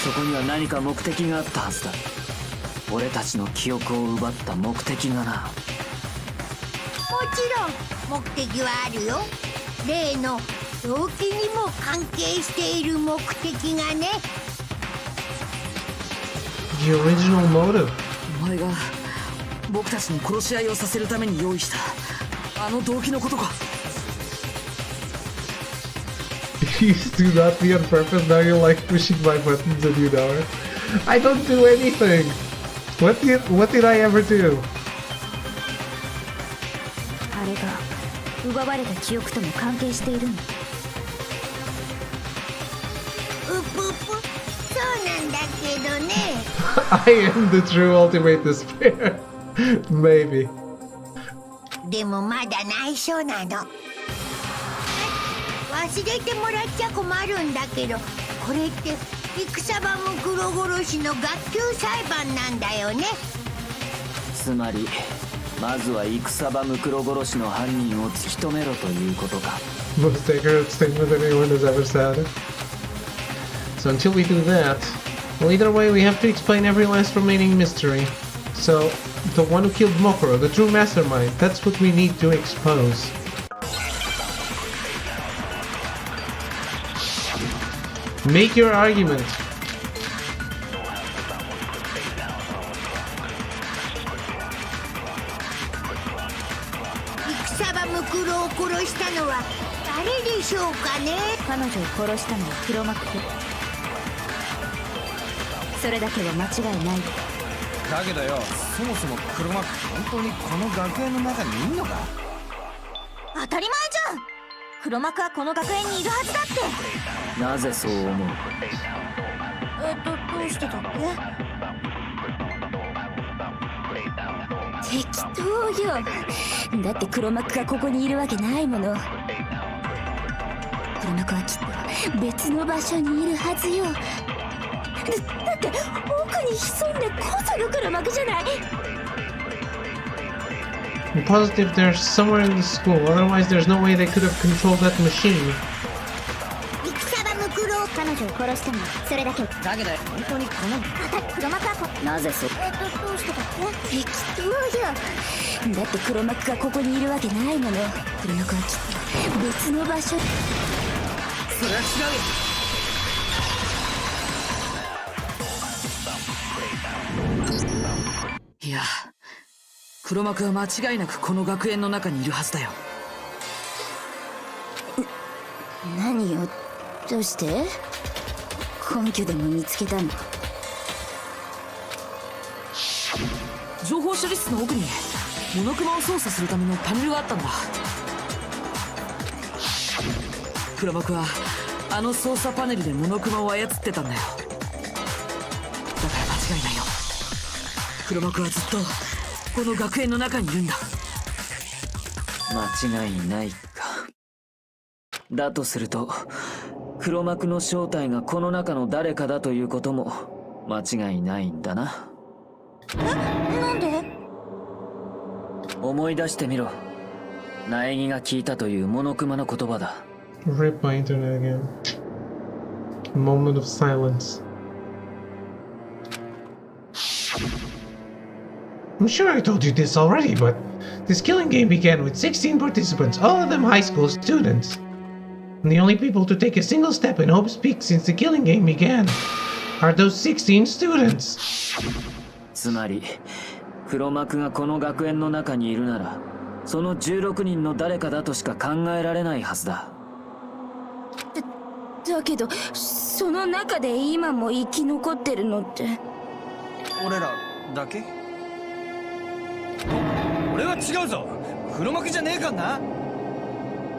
そこには何か目的があったはずだ。俺たちの記憶を奪った目的がな。もちろん目的はあるよ。例の動機にも関係している目的がね。The original motive. お前が僕たちに殺し合いをさせるために用意したあの動機のことか。You used to do that on purpose, now you're like pushing my buttons and you know it. I don't do anything! What did I ever do? あれが奪われた記憶とも関係しているの。うぷぷ、そうなんだけどね。I am the true ultimate despair. Maybe. でもまだ内緒なの。忘れてもらっちゃ困るんだけど、これって戦場ムクロ殺しの学級裁判なんだよね。つまりまずは戦場ムクロ殺しの犯人を突き止めろということか。 Most accurate statement anyone has ever said. So until we do that, well, either way we have to explain every last remaining mystery. So The one who killed Mokuro, the true mastermind. That's what we need to expose. Make your argument. 戦場ムクロを殺したのは誰でしょうかね。彼女を殺したのは黒幕で、それだけは間違いない。だけどよ、そもそも黒幕本当にこの学園の中にいんのか。当たり前じゃん。黒幕はこの学園にいるはずだって。なぜそう思う？どうしてだっけ？適当よ。だって黒幕がここにいるわけないもの。黒幕はきっと別の場所にいるはずよ。だって奥に潜んでこその黒幕じゃない。 I'm positive they're somewhere in the school, otherwise there's no way they could have controlled that machine. 戦場ムクロを彼女を殺したのはそれだけ。だけど本当にこの黒幕はなぜそどうしてだっけ？適当よ。だって黒幕がここにいるわけないもの。黒幕はきっと別の場所。それは違うよ。いや、黒幕は間違いなくこの学園の中にいるはずだよ。何よ、どうして？根拠でも見つけたの？情報処理室の奥にモノクマを操作するためのパネルがあったんだ。黒幕はあの操作パネルでモノクマを操ってたんだよ。だから間違いないよ。黒幕はずっとこの学園の中にいるんだ。間違いないか。だとすると黒幕の正体がこの中の誰かだということも間違いないんだな。なんで？思い出してみろ。苗木が聞いたというモノクマの言葉だ。Rip my internet again. Moment of silence. I'm sure I told you this already, but this killing game began with 16 participants, all of them high school students. And the only people to take a single step in Hope's Peak since the killing game began are those 16 students. つまり黒幕がこの学園の中にいるならその16人の誰かだとしか考えられないはずだ。だけどその中で今も生き残ってるのって俺らだけ？俺は違うぞ。黒幕じゃねえかんな。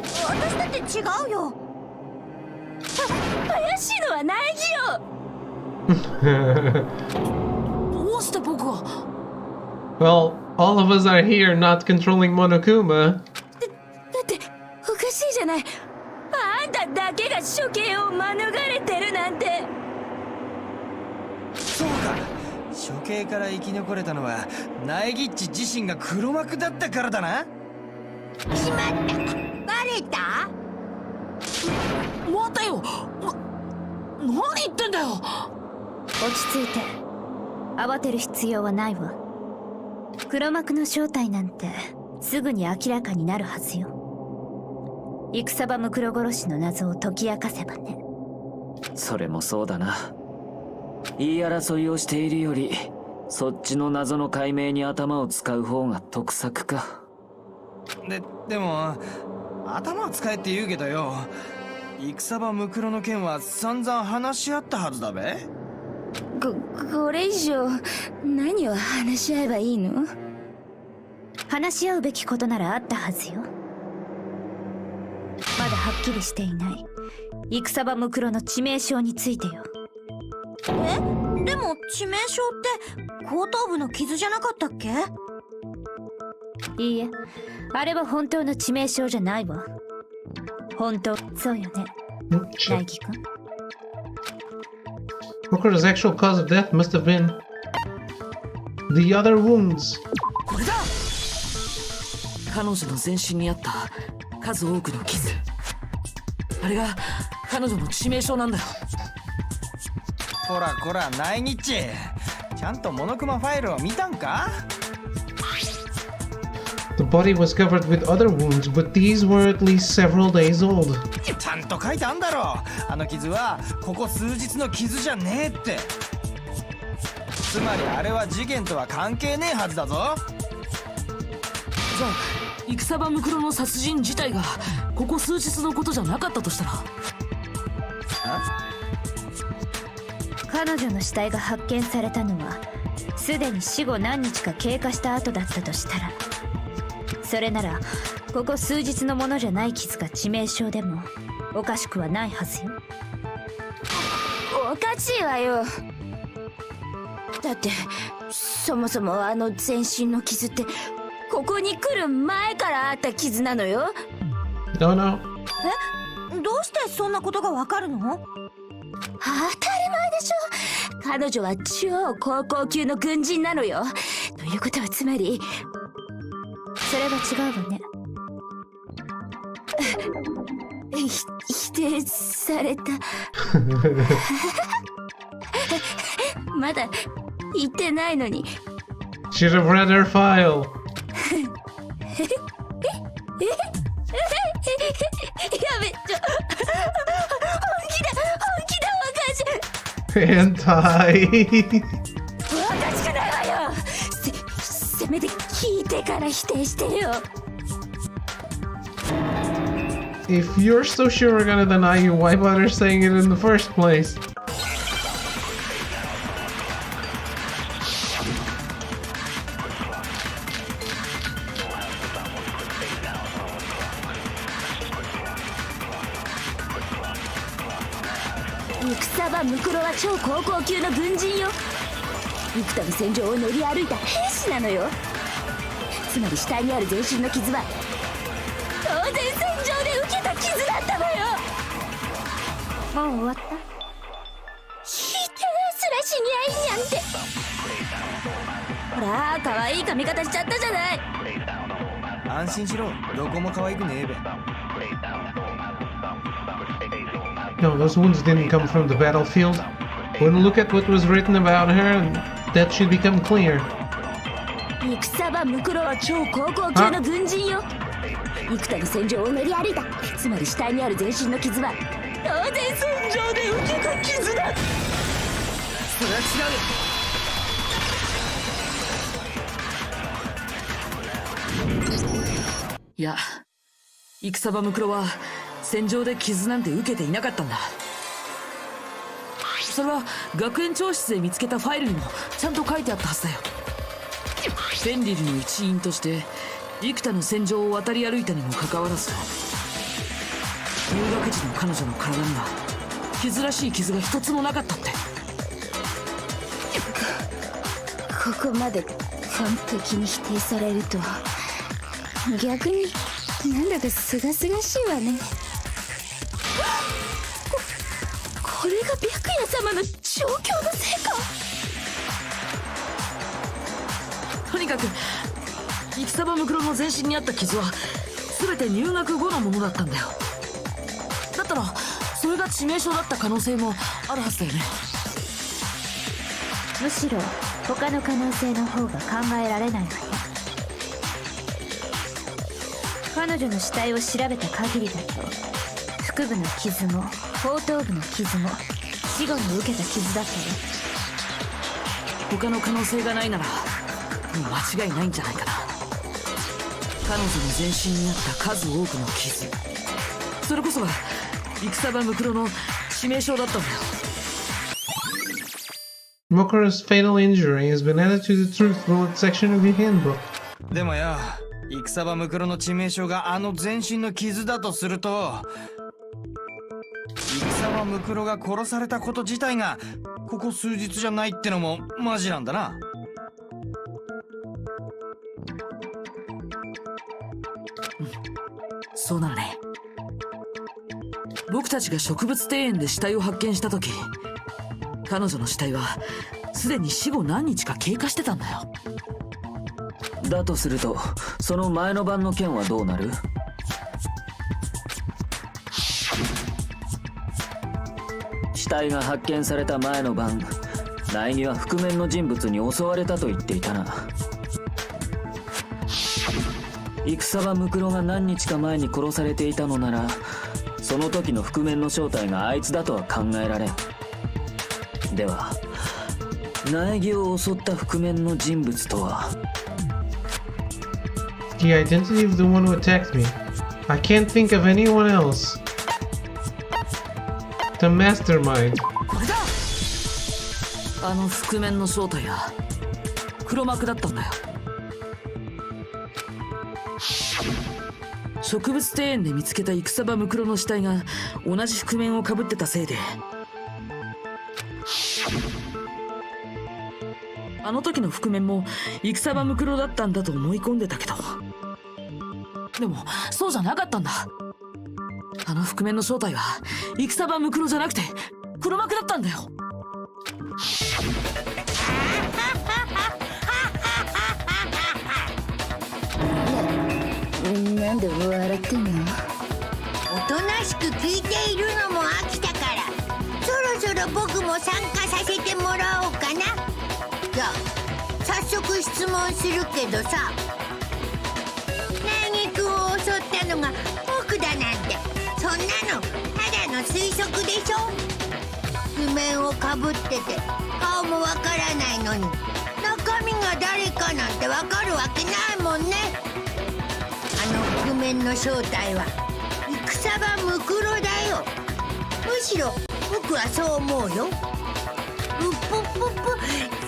私だって違うよ。怪しいのは苗木よ。どうして僕は？ Well, all of us are here not controlling Monokuma. だっておかしいじゃない。あんただけが処刑を免れてるなんて。そうか、処刑から生き残れたのは苗木っち自身が黒幕だったからだな。しまった。バレた？待てよ。何言ってんだよ。落ち着いて。慌てる必要はないわ。黒幕の正体なんてすぐに明らかになるはずよ。戦場ムクロ殺しの謎を解き明かせばね。それもそうだな。言い争いをしているよりそっちの謎の解明に頭を使う方が得策か。でも頭を使えって言うけどよ、戦場ムクロの件は散々話し合ったはずだべ。これ以上何を話し合えばいいの？話し合うべきことならあったはずよ。まだはっきりしていない戦場ムクロの致命傷についてよ。でも致命傷って後頭部の傷じゃなかったっけ？いいえ、あれは本当の致命傷じゃないわ。本当、そうよね、苗木君。Mokuro's actual cause of death must have been the other wounds. これだ。彼女の全身にあった数多くの傷、あれが彼女の致命傷なんだよ。こらこら苗木っち、ちゃんとモノクマファイルを見たんか？ The body was covered with other wounds, but these were at least several days old. ちゃんと書いてあんだろ。あの傷はここ数日の傷じゃねえって。つまりあれは事件とは関係ねえはずだぞ。じゃあ戦場ムクロの殺人自体がここ数日のことじゃなかったとしたら。彼女の死体が発見されたのはすでに死後何日か経過した後だったとしたら、それならここ数日のものじゃない傷が致命傷でもおかしくはないはずよ。おかしいわよ。だってそもそもあの全身の傷ってここに来る前からあった傷なのよ。Don't know. どうしてそんなことがわかるの？当たり前でしょ。彼女は超高校級の軍人なのよ。ということはつまりそれは違うわね。否定された。まだ言ってないのに。Should have read her file. やめちょ。本気だ若し。Hentai. 若しくないわよ。せめて聞いてから否定してよ。If you're so sure we're gonna deny you, why bother saying it in the first place?戦場ムクロは超高校級の軍人よ。幾多の戦場を乗り歩いた兵士なのよ。つまり死体にある全身の傷は当然戦場で受けた傷だったのよ。もう終わった？否定すらしにゃいにゃんって。ほら可愛い髪型しちゃったじゃない。安心しろ、どこも可愛くねえべ。No, those wounds didn't come from the battlefield. When look at what was written about her, that should become clear. 戦場ムクロは超高校級の軍人よ。幾多の戦場を乗り歩いた。つまり死体にある全身の傷は当然戦場で受けた傷だ。それは違うよ。いや、戦場ムクロは戦場で傷なんて受けていなかったんだ。それは学園長室で見つけたファイルにもちゃんと書いてあったはずだよ。フェンリルの一員として幾多の戦場を渡り歩いたにもかかわらず、入学時の彼女の体には傷らしい傷が一つもなかったって。ここまで完璧に否定されると逆になんだかすがすがしいわね。これが白夜様の状況のせいか。とにかく戦場ムクロの全身にあった傷は全て入学後のものだったんだよ。だったらそれが致命傷だった可能性もあるはずだよね。むしろ他の可能性の方が考えられないわね。彼女の死体を調べた限りだと腹部の傷も後頭部の傷も死後に受けた傷だったよ。他の可能性がないならもう間違いないんじゃないかな。彼女の全身にあった数多くの傷、それこそが戦場ムクロの致命傷だったんだよ。Mokura's fatal injury has been added to the truth bullet section of your handbook. でもよ、戦場ムクロの致命傷があの全身の傷だとすると、戦場ムクロが殺されたこと自体がここ数日じゃないってのもマジなんだな。そうなのね。僕たちが植物庭園で死体を発見した時、彼女の死体はすでに死後何日か経過してたんだよ。だとするとその前の晩の件はどうなる？死体が発見された前の晩、苗木は覆面の人物に襲われたと言っていたな。戦場ムクロが何日か前に殺されていたのなら、その時の覆面の正体があいつだとは考えられん。では苗木を襲った覆面の人物とは。 The identity of the one who attacked me. I can't think of anyone else. The mastermind. これだ。あの覆面の正体は黒幕だったんだよ。植物庭園で見つけた戦場ムクロの死体が同じ覆面をかぶってたせいで、あの時の覆面も戦場ムクロだったんだと思い込んでたけど、でもそうじゃなかったんだ。あの覆面の正体は戦場ムクロじゃなくて黒幕だったんだよ。なんで笑ってんの？おとなしく聞いているのも飽きたから、そろそろ僕も参加させてもらおうかな。じゃあ早速質問するけどさ、苗木君を襲ったのが僕だなんて、そんなのただの推測でしょ。譜面をかぶってて顔もわからないのに、中身が誰かなんてわかるわけないもんね。あの覆面の正体は戦場ムクロだよ。むしろ僕はそう思うよ。うっぷっぷっぷ、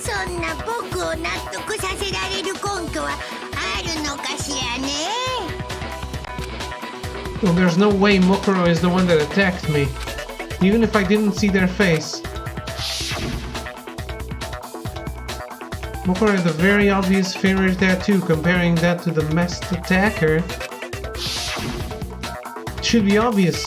そんな僕を納得させられる根拠はあるのかしらね。 Well, there's no way Mokuro is the one that attacked me, even if I didn't see their face. Mokuro had a very obvious favorite tattoo. Comparing that to the masked attacker should be obvious.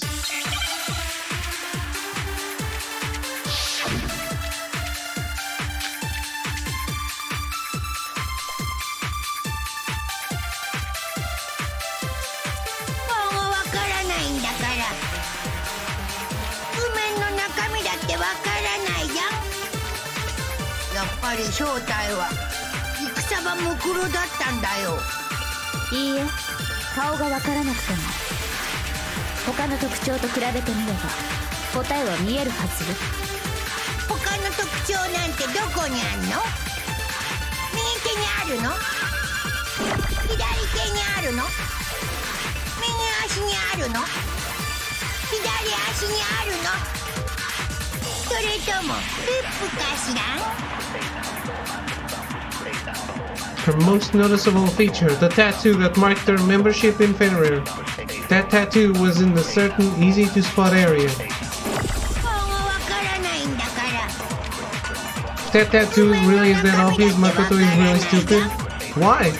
やっぱり正体は戦場ムクロだったんだよ。いいえ、顔がわからなくても他の特徴と比べてみれば答えは見えるはずよ。他の特徴なんてどこにあんの？右手にあるの？左手にあるの？右足にあるの？左足にあるの？それともリップかしら？ Her most noticeable feature, the tattoo that marked her membership in Fenrir. That tattoo was in the certain easy-to-spot area. If that tattoo really is that obvious, Makoto is really stupid. Why?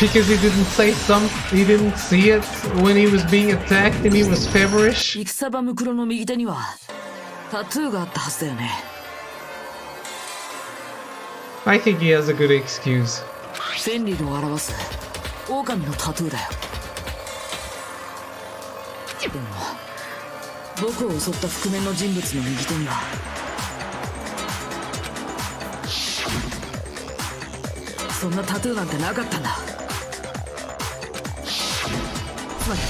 Because he didn't see it when he was being attacked and he was feverish? 戦場ムクロの右手にはタトゥーがあったはずだよね。 I think he has a good excuse. 千里を表す狼のタトゥーだよ。でも僕を襲った覆面の人物の右手にはそんなタトゥーなんてなかったんだ。つまり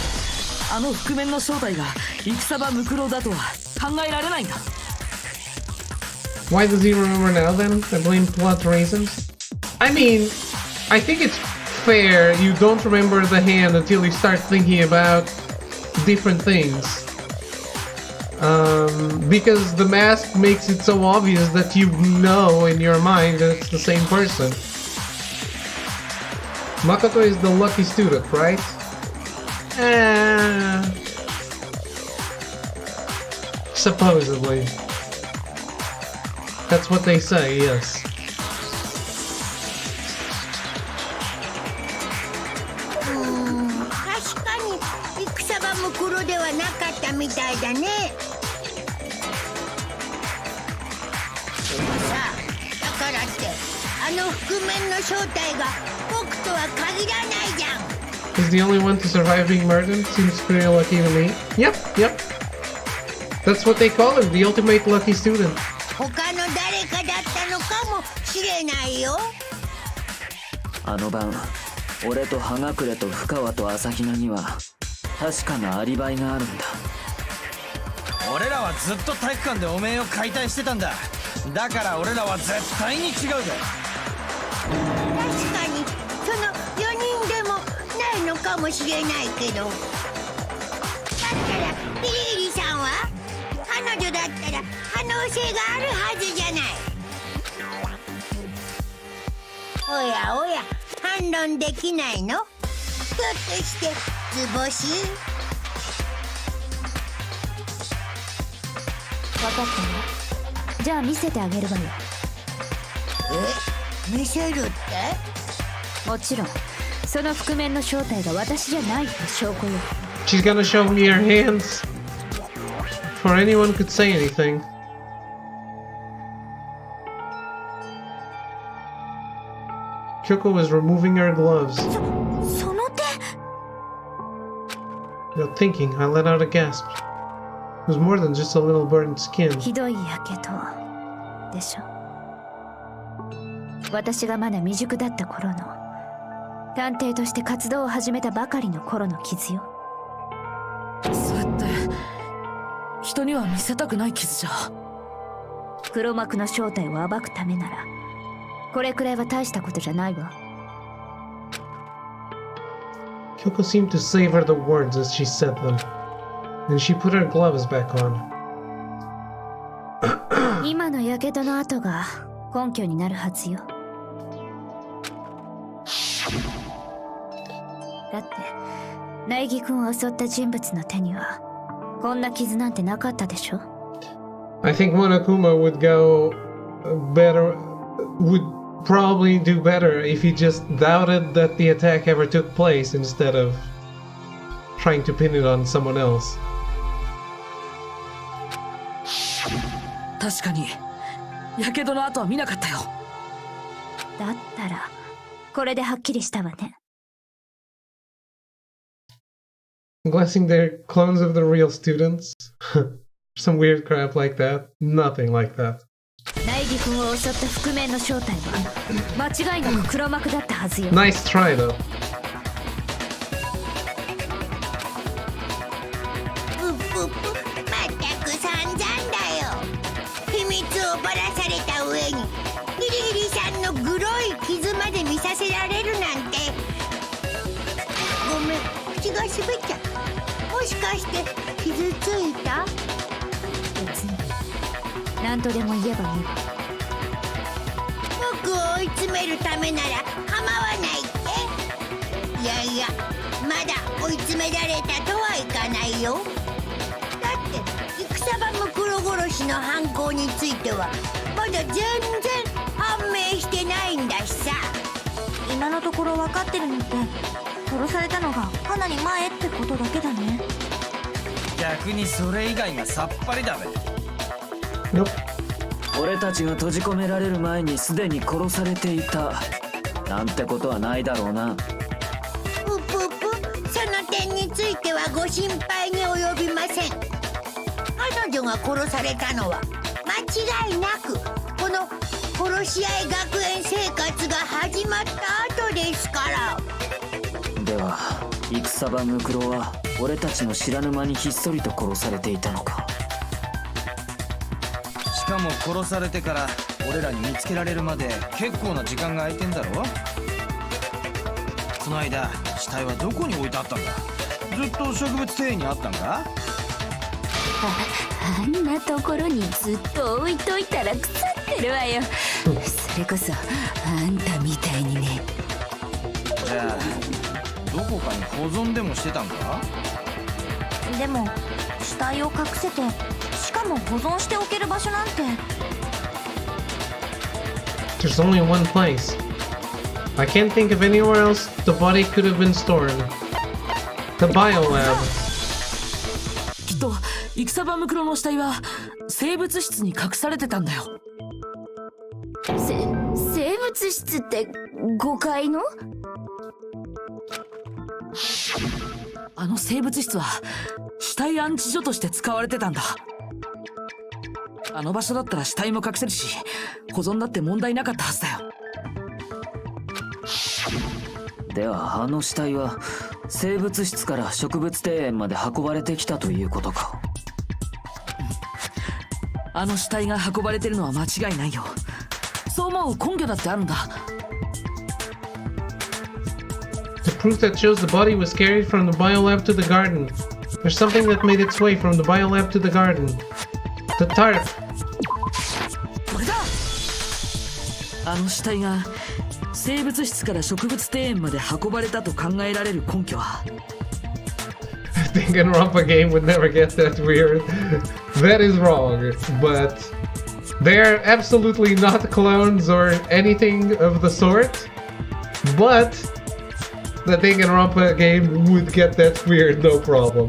あの覆面の正体が戦場ムクロだとは考えられないんだ。 Why does he remember now then? I blame plot reasons. I mean, I think it's fair you don't remember the hand until you start thinking about different things. Because the mask makes it so obvious that you know in your mind that it's the same person. Makoto is the lucky student, right? Supposedly. That's what they say, yes. 確かに戦場ムクロではなかったみたいだね。でもさ、だからってあの覆面の正体が僕とは限らないじゃん。 He's the only one to survive being murdered? Seems pretty lucky to me. Yep. That's what they call him, the ultimate lucky student. 他の誰かだったのかもしれないよ。あの晩俺と葉隠れと深川と朝比奈には確かなアリバイがあるんだ。俺らはずっと体育館でおめえを解体してたんだ。だから俺らは絶対に違うぜ。確かにその4人でもないのかもしれないけど、だったらリリリさんは彼女だったら可能性があるはずじゃない。おやおや、反論できないの？ひょっとして図星？分かったよ。じゃあ見せてあげるわよ。え、見せるって？もちろんその覆面の正体が私じゃないって証拠よ。 She's gonna show me her hands before anyone could say anything. Kyoko was removing her gloves. その手。 Without thinking, I let out a gasp. It was more than just a little burned skin. ひどいやけどでしょ。私がまだ未熟だった頃の、探偵として活動を始めたばかりの頃の傷よ。それって人には見せたくない傷じゃ。黒幕の正体を暴くためならこれくらいは大したことじゃないわ。 Kyoko seemed to savor the words as she said them, and she put her gloves back on. 今のやけどの跡が根拠になるはずよ。だって苗木君を襲った人物の手にはこんな傷なんてなかったでしょ。 I think Monokuma would go better, would probably do better if he just doubted that the attack ever took place instead of trying to pin it on someone else. 確かにやけどの跡は見なかったよ。だったらこれではっきりしたわね。 I'm guessing they're clones of the real students. Some weird crap like that. Nothing like that. 苗木君を襲った覆面の正体は間違いなく黒幕だったはずよ。 Nice try though. ぷっぷっぷ、まったく散々だよ。秘密をばらされた上にリリリさんのグロい傷まで見させられるなんて。ごめん、口が滑っちゃった。もしかして傷ついた？別に何とでも言えばいいわ。僕を追い詰めるためなら構わないって？いやいや、まだ追い詰められたとはいかないよ。だって戦場ムクロ殺しの犯行についてはまだ全然判明してないんだしさ。今のところ分かってるのって殺されたのがかなり前ってことだけだね。逆にそれ以外がさっぱりだべ。 Nope. 俺たちが閉じ込められる前にすでに殺されていたなんてことはないだろうな。ぷぷぷ、その点についてはご心配に及びません。彼女が殺されたのは間違いなくこの殺し合い学園生活が始まった後ですから。では戦場ムクロは俺たちの知らぬ間にひっそりと殺されていたのか。しかも殺されてから俺らに見つけられるまで結構な時間が空いてんだろ。その間死体はどこに置いてあったんだ？ずっと植物庭園にあったんか？あんなところにずっと置いといたら腐ってるわよ。それこそあんたみたいにね。じゃあどこかに保存でもしてたんか？でも死体を隠せて、しかも保存しておける場所なんて。 There's only one place. I can't think of anywhere else the body could have been stored. The biolab. きっと戦場ムクロの死体は生物室に隠されてたんだよ。生物室って5階の？あの生物室は死体安置所として使われてたんだ。あの場所だったら死体も隠せるし、保存だって問題なかったはずだよ。ではあの死体は生物室から植物庭園まで運ばれてきたということか。あの死体が運ばれてるのは間違いないよ。そう思う根拠だってあるんだ。The proof that shows the body was carried from the biolab to the garden. There's something that made its way from the biolab to the garden. The tarp. これだ。あの死体が生物室から植物庭園まで運ばれたと考えられる根拠は、 Danganronpa game would never get that weird. That is wrong, but they're absolutely not clones or anything of the sort. But the Danganronpa game would get that weird, no problem.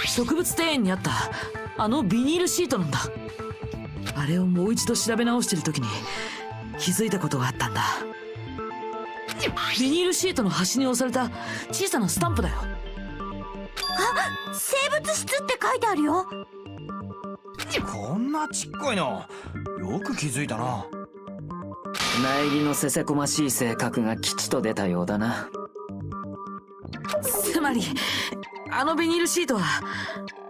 植物庭園にあったあのビニールシートなんだ。あれをもう一度調べ直してる時に気づいたことがあったんだ。ビニールシートの端に押された小さなスタンプだよ。あ、生物室って書いてあるよ。こんなちっこいのよく気づいたな。苗木のせせこましい性格が吉と出たようだな。つまりあのビニールシートは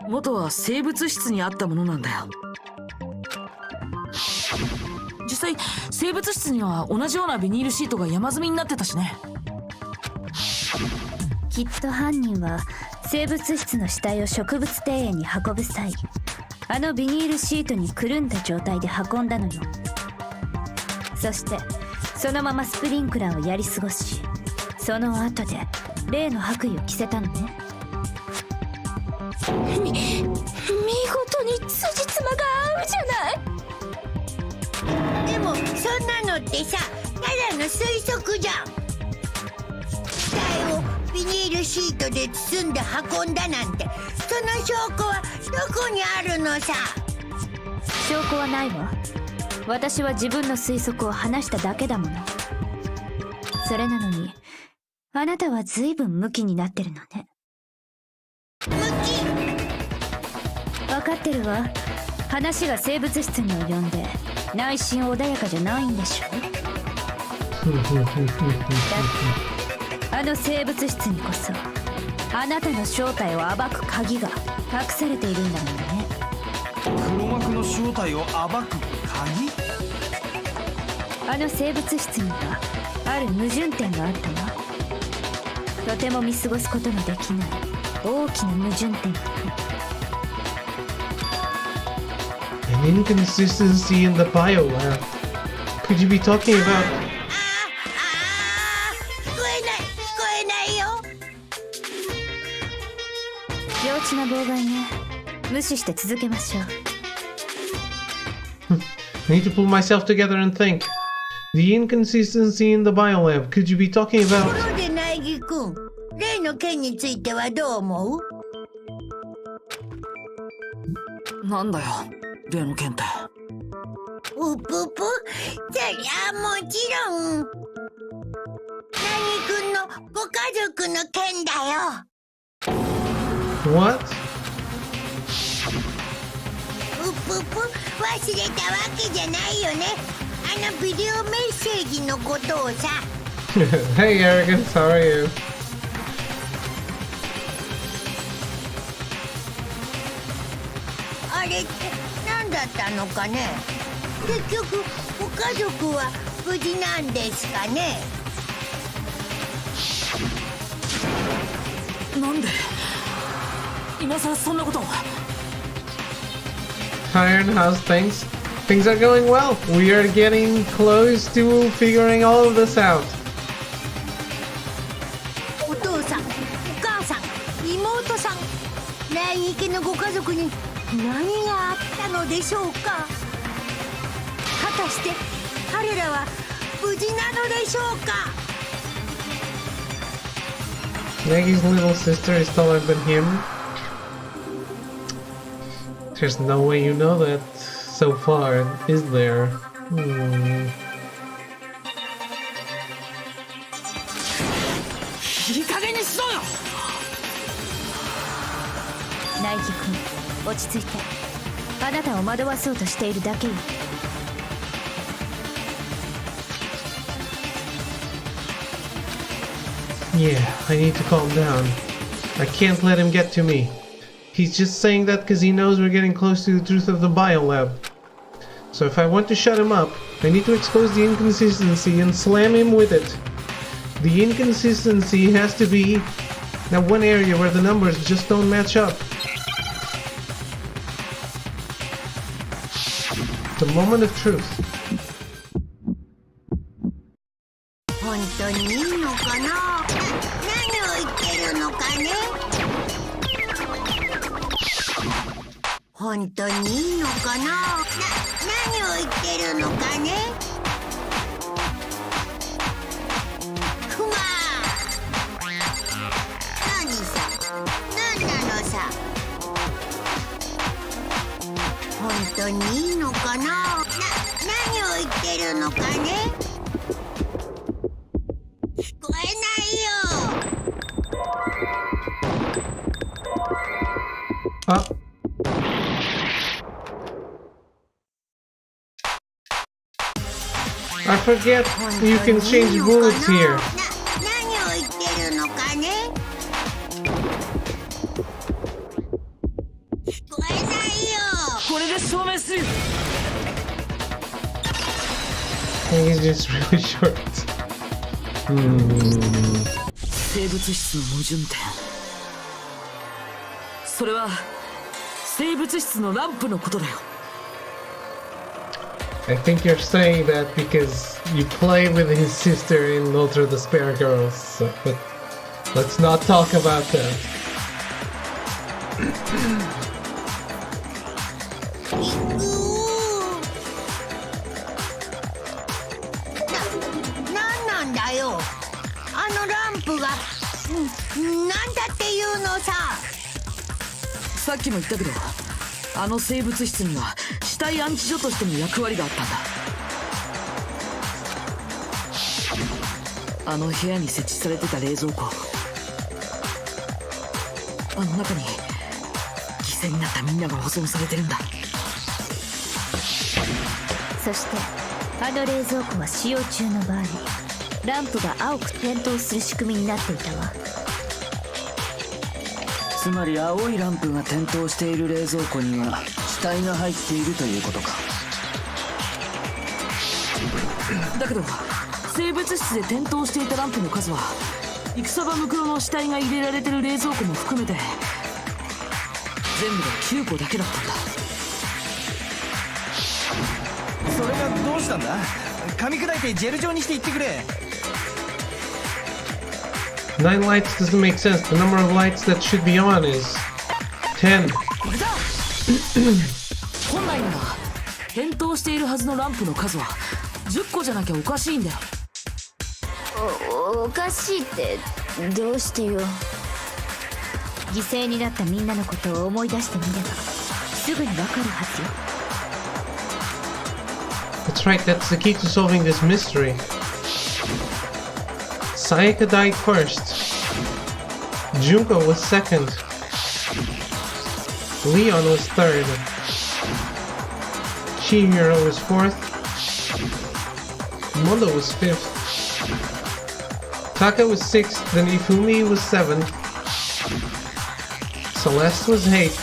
元は生物室にあったものなんだよ。実際生物室には同じようなビニールシートが山積みになってたしね。きっと犯人は生物室の死体を植物庭園に運ぶ際、あのビニールシートにくるんだ状態で運んだのよ。そしてそのままスプリンクラーをやり過ごし、その後で例の白衣を着せたのね。見事に辻褄が合うじゃない。でもそんなのってさ、ただの推測じゃん。死体をビニールシートで包んで運んだなんて、その証拠はどこにあるのさ。証拠はないわ。私は自分の推測を話しただけだもの。それなのにあなたは随分ムキになってるのね。ムキ。分かってるわ。話が生物室に及んで内心穏やかじゃないんでしょ。だってあの生物室にこそあなたの正体を暴く鍵が隠されているんだもんね。黒幕の正体を暴く鍵？あの生物室にはある矛盾点があったわ。とても見過ごすことのできない大きな矛盾点がね。An inconsistency in the biolab. Could you be talking about? 聞こえないよ。幼稚な妨害ね。無視して続けましょう。I need to pull myself together and think. The inconsistency in the biolab. Could you be talking と about? ころで苗木くん、例の件についてはどう思う？なんだよ例の件って。うぷぷ、そりゃもちろん苗木くんのご家族の件だよ。What? うぷぷ、忘れたわけじゃないよね。あのビデオメッセージのことをさ。Hey, Arrogance, how are you? あれって何だったのかね。結局ご家族は無事なんですかね。なんで今さらそんなことを。 Iron, how's things? Things are going well. We are getting close to figuring all of this out. お父さん、お母さん、妹さん、苗木家のご家族に何があったのでしょうか。果たして彼らは無事なのでしょうか。 Maggie's little sister is taller than him. There's no way you know that so far, is there? いい加減にしろよ。ナイキ君、落ち着いて。あなたを惑わそうとしているだけよ。Yeah, I need to calm down. I can't let him get to me. He's just saying that because he knows we're getting close to the truth of the biolab. So if I want to shut him up, I need to expose the inconsistency and slam him with it. The inconsistency has to be that one area where the numbers just don't match up. The moment of truth. 本当にいいのかな。何を言ってるのかね。本当にいいのかな。何を言ってるのかね。クマ。何さ。何なのさ。本当にいいのかな。何を言ってるのかね。聞こえないよ。あ、I forget you can change bullets here. 何を言ってるのかね。聞こえないよ。これで証明するよ。 I think it's just really short. 生物質の矛盾点。それは生物質のランプのことだよ。I think you're saying that because you play with his sister in Ultra Despair Girls, so, but let's not talk about that. なんなんだよ。あのランプがなんだっていうのさ。さっきも言ったけど、あの生物質には死体安置所としての役割があったんだ。あの部屋に設置されてた冷蔵庫、あの中に犠牲になったみんなが保存されてるんだ。そしてあの冷蔵庫は使用中の場合、ランプが青く点灯する仕組みになっていたわ。つまり青いランプが点灯している冷蔵庫には死体が入っているということか。だけど生物質で点灯していたランプの数は戦場ムクロの死体が入れられてる冷蔵庫も含めて全部で9個だけだったんだ。それがどうしたんだ。噛み砕いてジェル状にして言ってくれ。 9 lights doesn't make sense. The number of lights that should be on is 10. これだ本来なら点灯しているはずのランプの数は10個じゃなきゃおかしいんだよ。おかしいってどうしてよ。犠牲になったみんなのことを思い出してみればすぐにわかるはずよ。 That's right, that's the key to solving this mystery. Sayaka died first. Junko was second. Leon was third. Chihiro was fourth. Mondo was fifth. Taka was sixth, then Ifumi was seventh. Celeste was eighth.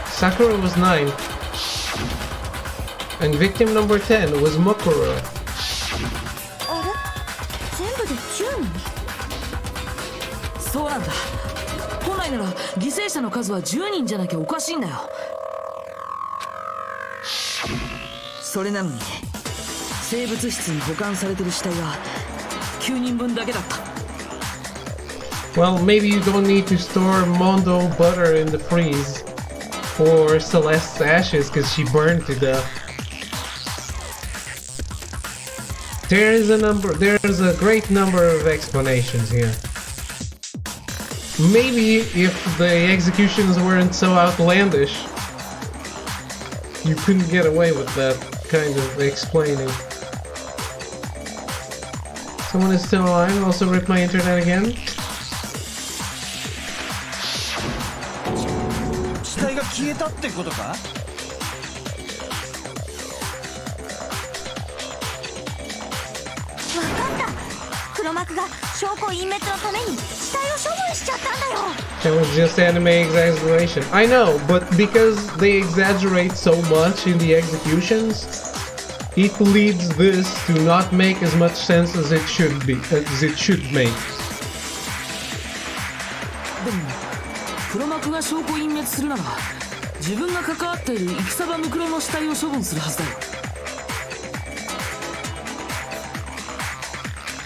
Sakura was ninth. And victim number 10 was Mokuro. あれ全部で10人。そうなんだ。本来なら犠牲者の数は10人じゃなきゃおかしいんだよ。それなのに生物室に保管されてる死体は9人分だけだった。 Well, maybe you don't need to store Mondo butter in the freeze or Celeste's ashes because she burned to death. There's a great number of explanations here. Maybe if the executions weren't so outlandish, you couldn't get away with that kind of explaining. Someone is still alive, also ripped my internet again. 消えたってことか？わかった。黒幕が証拠隠滅のために死体を処分しちゃったんだよ。 That was just anime exaggeration. I know, but because they exaggerate so much in the executions, it leads this to not make as much sense as it should make. でも黒幕が証拠隠滅するなら自分が関わっている戦場ムクロの死体を処分するはずだよ。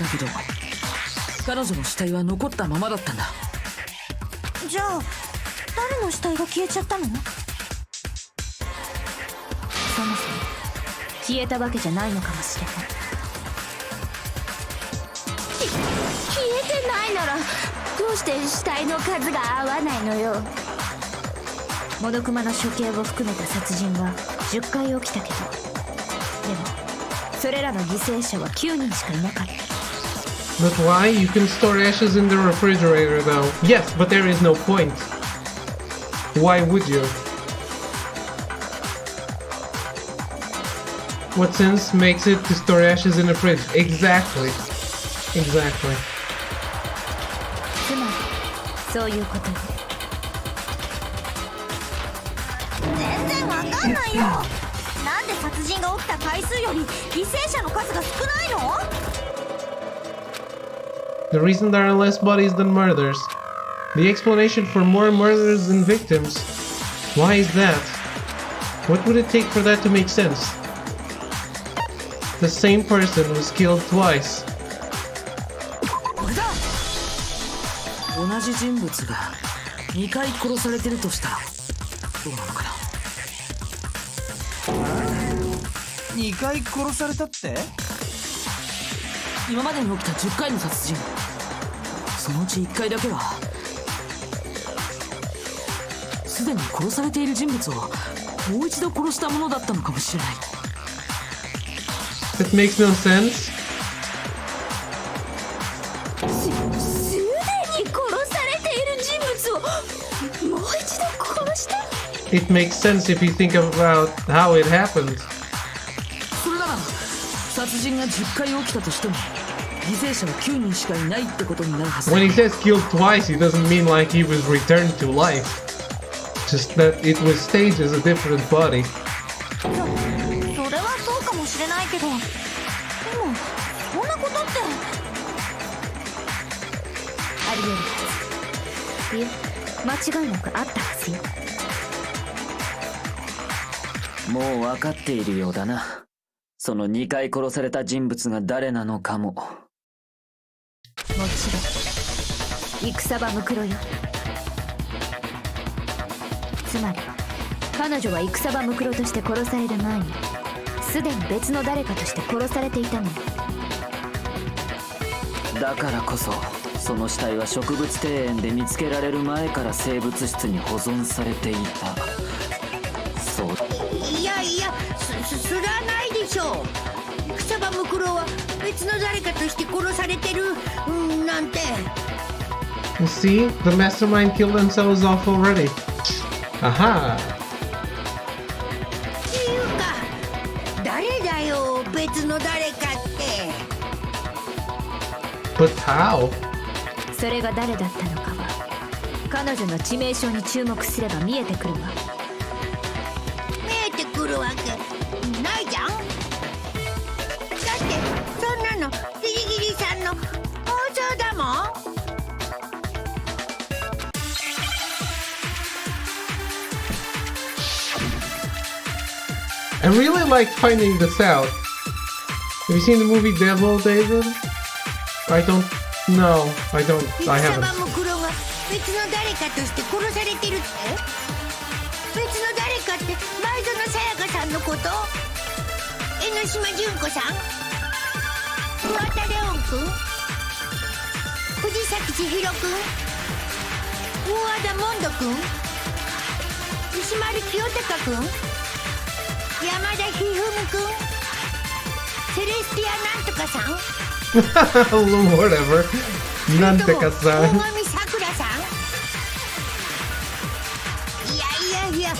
だけど彼女の死体は残ったままだったんだ。じゃあ誰の死体が消えちゃったの？そもそも消えたわけじゃないのかもしれない。消えてないならどうして死体の数が合わないのよ。モノクマの処刑を含めた殺人は10回起きたけど、でもそれらの犠牲者は9人しかいなかった。 But why? You can store ashes in the refrigerator though. Yes, but there is no point. Why would you? What sense makes it to store ashes in the fridge? Exactly. Exactly. つまりそういうことよ。全然わかんないよ。なんで殺人が起きた回数より犠牲者の数が少ないの？ The reason there are less bodies than murders. The explanation for more murders than victims. Why is that? What would it take for that to make sense? The same person was killed twice. これだ。同じ人物が2回殺されてるとしたらどうなのかな。2回殺されたって？今までに起きた10回の殺人、そのうち1回だけはすでに殺されている人物をもう一度殺したものだったのかもしれない。 That makes no sense. すでに殺されている人物をもう一度殺した？ It makes sense if you think about how it happened. それなら殺人が10回起きたとしても犠牲者は9人しかいないってことになるはずだ。 When he says killed twice, he doesn't mean like he was returned to life. Just that it was staged as a different body. それはそうかもしれないけど、でもそんなことって。ありえるはず。いえ、間違いなくあったはずよ。もう分かっているようだな。その2回殺された人物が誰なのかも。もちろん戦場ムクロよ。つまり彼女は戦場ムクロとして殺される前にすでに別の誰かとして殺されていたのよ。だからこそその死体は植物庭園で見つけられる前から生物室に保存されていた。そう。いやいや、それはないでしょう。草場ムクロは別の誰かとして殺されてるなんて。 You see? The mastermind killed themselves off already. Aha! っていうか、誰だよ、別の誰かって。 But how? それが誰だったのかは彼女の致命傷に注目すれば見えてくるわ。見えてくるわけないじゃん。だってそんなのギリギリさんの放送だもん。 I really like finding this out. Have you seen the movie Devil, David? I don't know. I haven't. 草場ムクロが別の誰かとして殺されてるって？別の誰かって前園さやかさんのこと？江ノ島純子さん？桑田レオン君？藤崎千尋君？大和田モンド君？石丸清隆君？山田一二三君？セレスティアなんとかさん？ Whatever. Nanteka-san. 大神さくらさん？いやいやいや、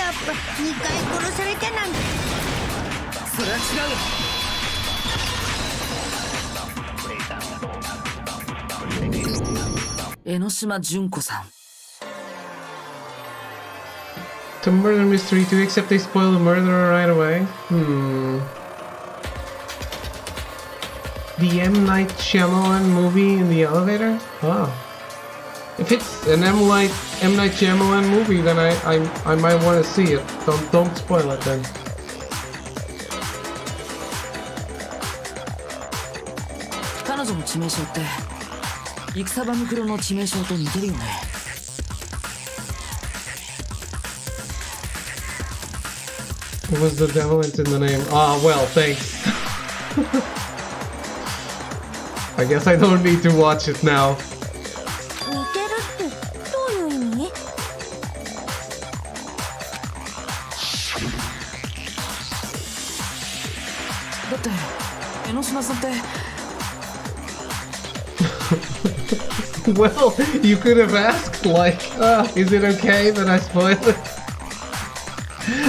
やっぱ2回殺されたなんて。それは違う。江ノ島純子さん。To murder mystery, to accept they spoil the murderer right away. The M. Night Shyamalan movie in the elevator? Oh. If it's an M. Night Shyamalan movie, then I might want to see it. Don't spoil it then. 彼女の致命傷って戦場ムクロの致命傷と似てるよね。It was the devil it's in the name. Ah, well, thanks. I guess I don't need to watch it now. 似てるってどういう意味？だって江ノ島さんって。Well, you could have asked, like, is it okay that I spoil it?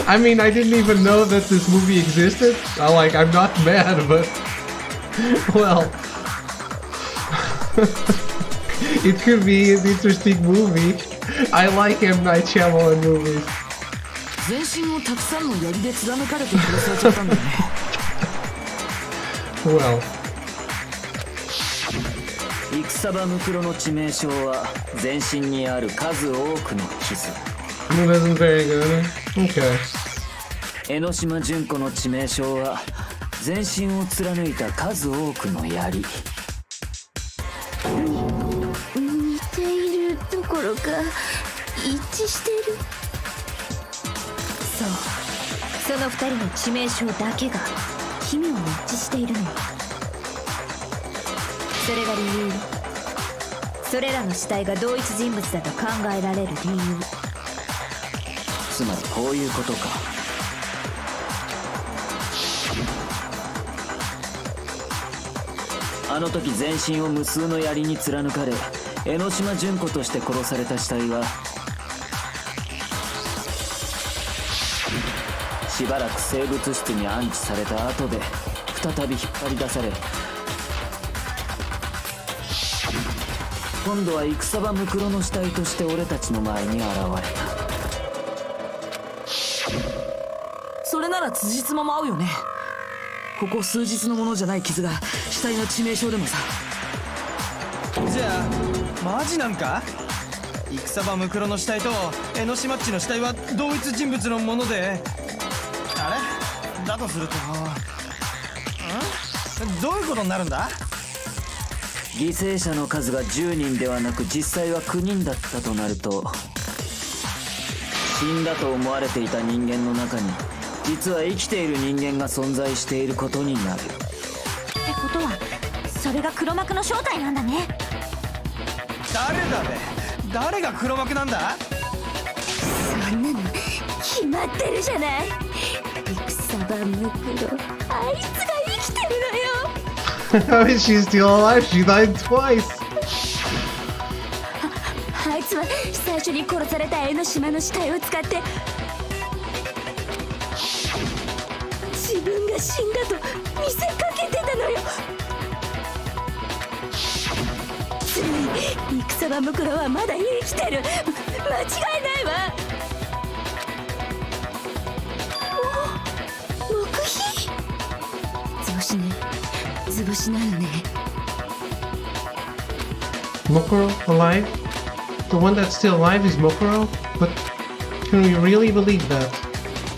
I mean, I didn't even know that this movie existed. I'm not mad, but... Well... It could be an interesting movie. I like M. Night Shyamalan movies. 全身をたくさんの槍で貫かれて殺されちゃったんだよね。Well... 戦場ムクロの致命傷は全身にある数多くの傷。It isn't very good. Okay. 江ノ島純子の致命傷は全身を貫いた数多くの槍。似ているどころか一致してる。そう、その二人の致命傷だけが奇妙に一致しているの。それが理由。それらの死体が同一人物だと考えられる理由。つまりこういうことか。あの時全身を無数の槍に貫かれ江ノ島純子として殺された死体はしばらく生物室に安置された後で再び引っ張り出され、今度は戦場ムクロの死体として俺たちの前に現れた。それなら辻褄も合うよね。ここ数日のものじゃない傷が死体の致命傷でもさ。じゃあマジなんか？戦場ムクロの死体と江ノ島っちの死体は同一人物のもので、あれだとするとどういうことになるんだ？犠牲者の数が10人ではなく実際は9人だったとなると、死んだと思われていた人間の中に実は生きている人間が存在していることになる。ってことはそれが黒幕の正体なんだね。誰だべ？誰が黒幕なんだ？そんなの決まってるじゃない。戦場ムクロ、あいつが生きてるのよ。How is she still alive? She died twice. あいつは最初に殺された江ノ島の死体を使って自分が死んだと見せかけてたのよ。つまり戦場ムクロはまだ生きてる。間違いないわ。お、黙秘。図星ね、図星なのね。Mokuro alive? The one that's still alive is Mokuro? But can we really believe that?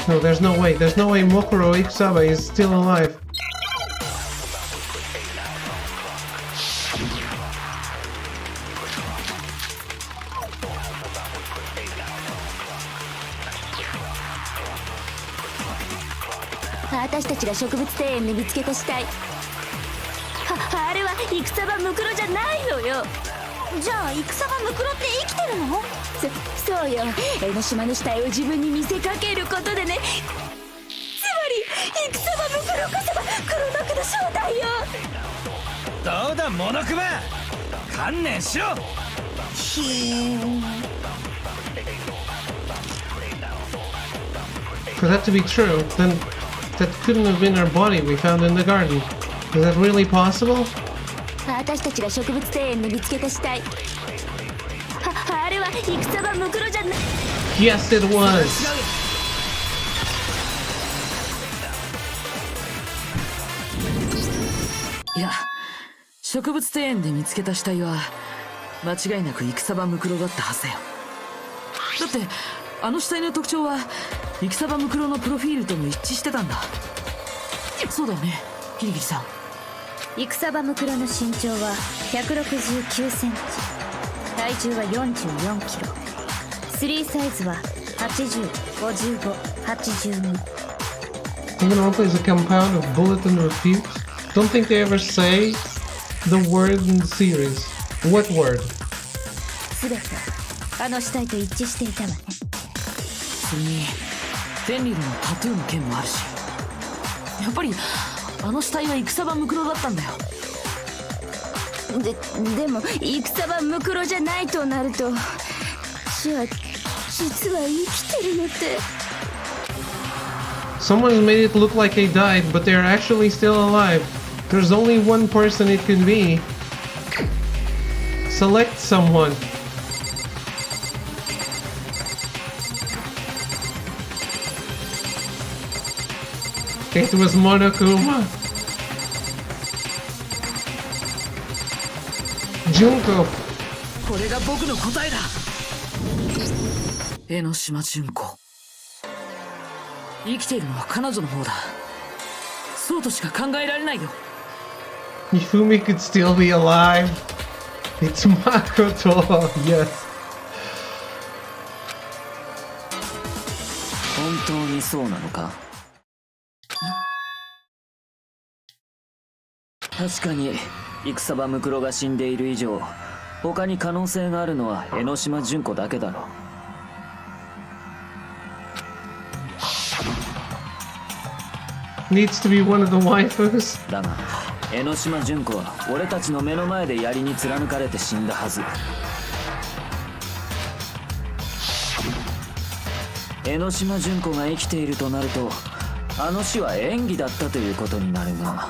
No, there's no way. There's no way Mokuro Ikusaba is still alive. Oh, 私たちが植物庭園で見つけた死体。あれは戦場ムクロじゃないのよ。じゃあ戦場ムクロって生きてるの？そうよ。江ノ島の死体を自分に見せかけることでね。つまり戦場ムクロこそが黒幕の正体よ。どうだモノクマ、観念しろ。For that to be true, then that couldn't have been our body we found in the garden. Is that really possible? 私たちが植物庭園で見つけた死体。あれは戦場ムクロじゃない。 Yes, it was. いや、植物庭園で見つけた死体は間違いなく戦場ムクロだったはずだよ。だってあの死体の特徴は戦場ムクロのプロフィールとも一致してたんだ。そうだよね、ギリギリさん。戦場ムクロの身長は169センチ、体重は44キロ、3サイズは80、55、82。 Danganronpa is a compound of bullet and refute. Don't think they ever say the word in the series. What word? すべてあの死体と一致していたわね。それにフェンリルのタトゥーの件もあるし、やっぱりあの死体は戦場ムクロだったんだよ。でも戦場ムクロじゃないとなると、死は実は生きてるのって。 Someone has made it look like they died, but they're actually still alive. There's only one person it could be. Select someone. It was Monokuma. Junko. これが僕の答えだ。江ノ島純子。生きているのは彼女の方だ。そうとしか考えられないよ。Yufumi could still be alive. It's Makoto. Yes. 本当にそうなのか？確かに戦場ムクロが死んでいる以上、他に可能性があるのは江ノ島純子だけだろう。Needs to be one of the waifus. だが江ノ島純子は俺たちの目の前で槍に貫かれて死んだはず。江ノ島純子が生きているとなると、あの死は演技だったということになるが、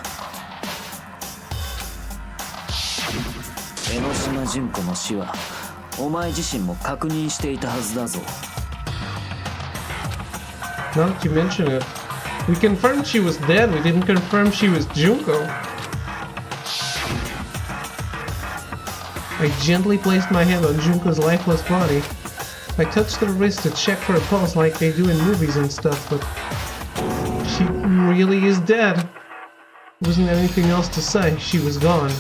江ノ島純子の死はお前自身も確認していたはずだぞ。 Now that you mention it, we confirmed she was dead. We didn't confirm she was Junko. I gently placed my hand on Junko's lifeless body. I touched her wrist to check for a pulse like they do in movies and stuff, but she really is dead. There wasn't anything else to say. She was gone.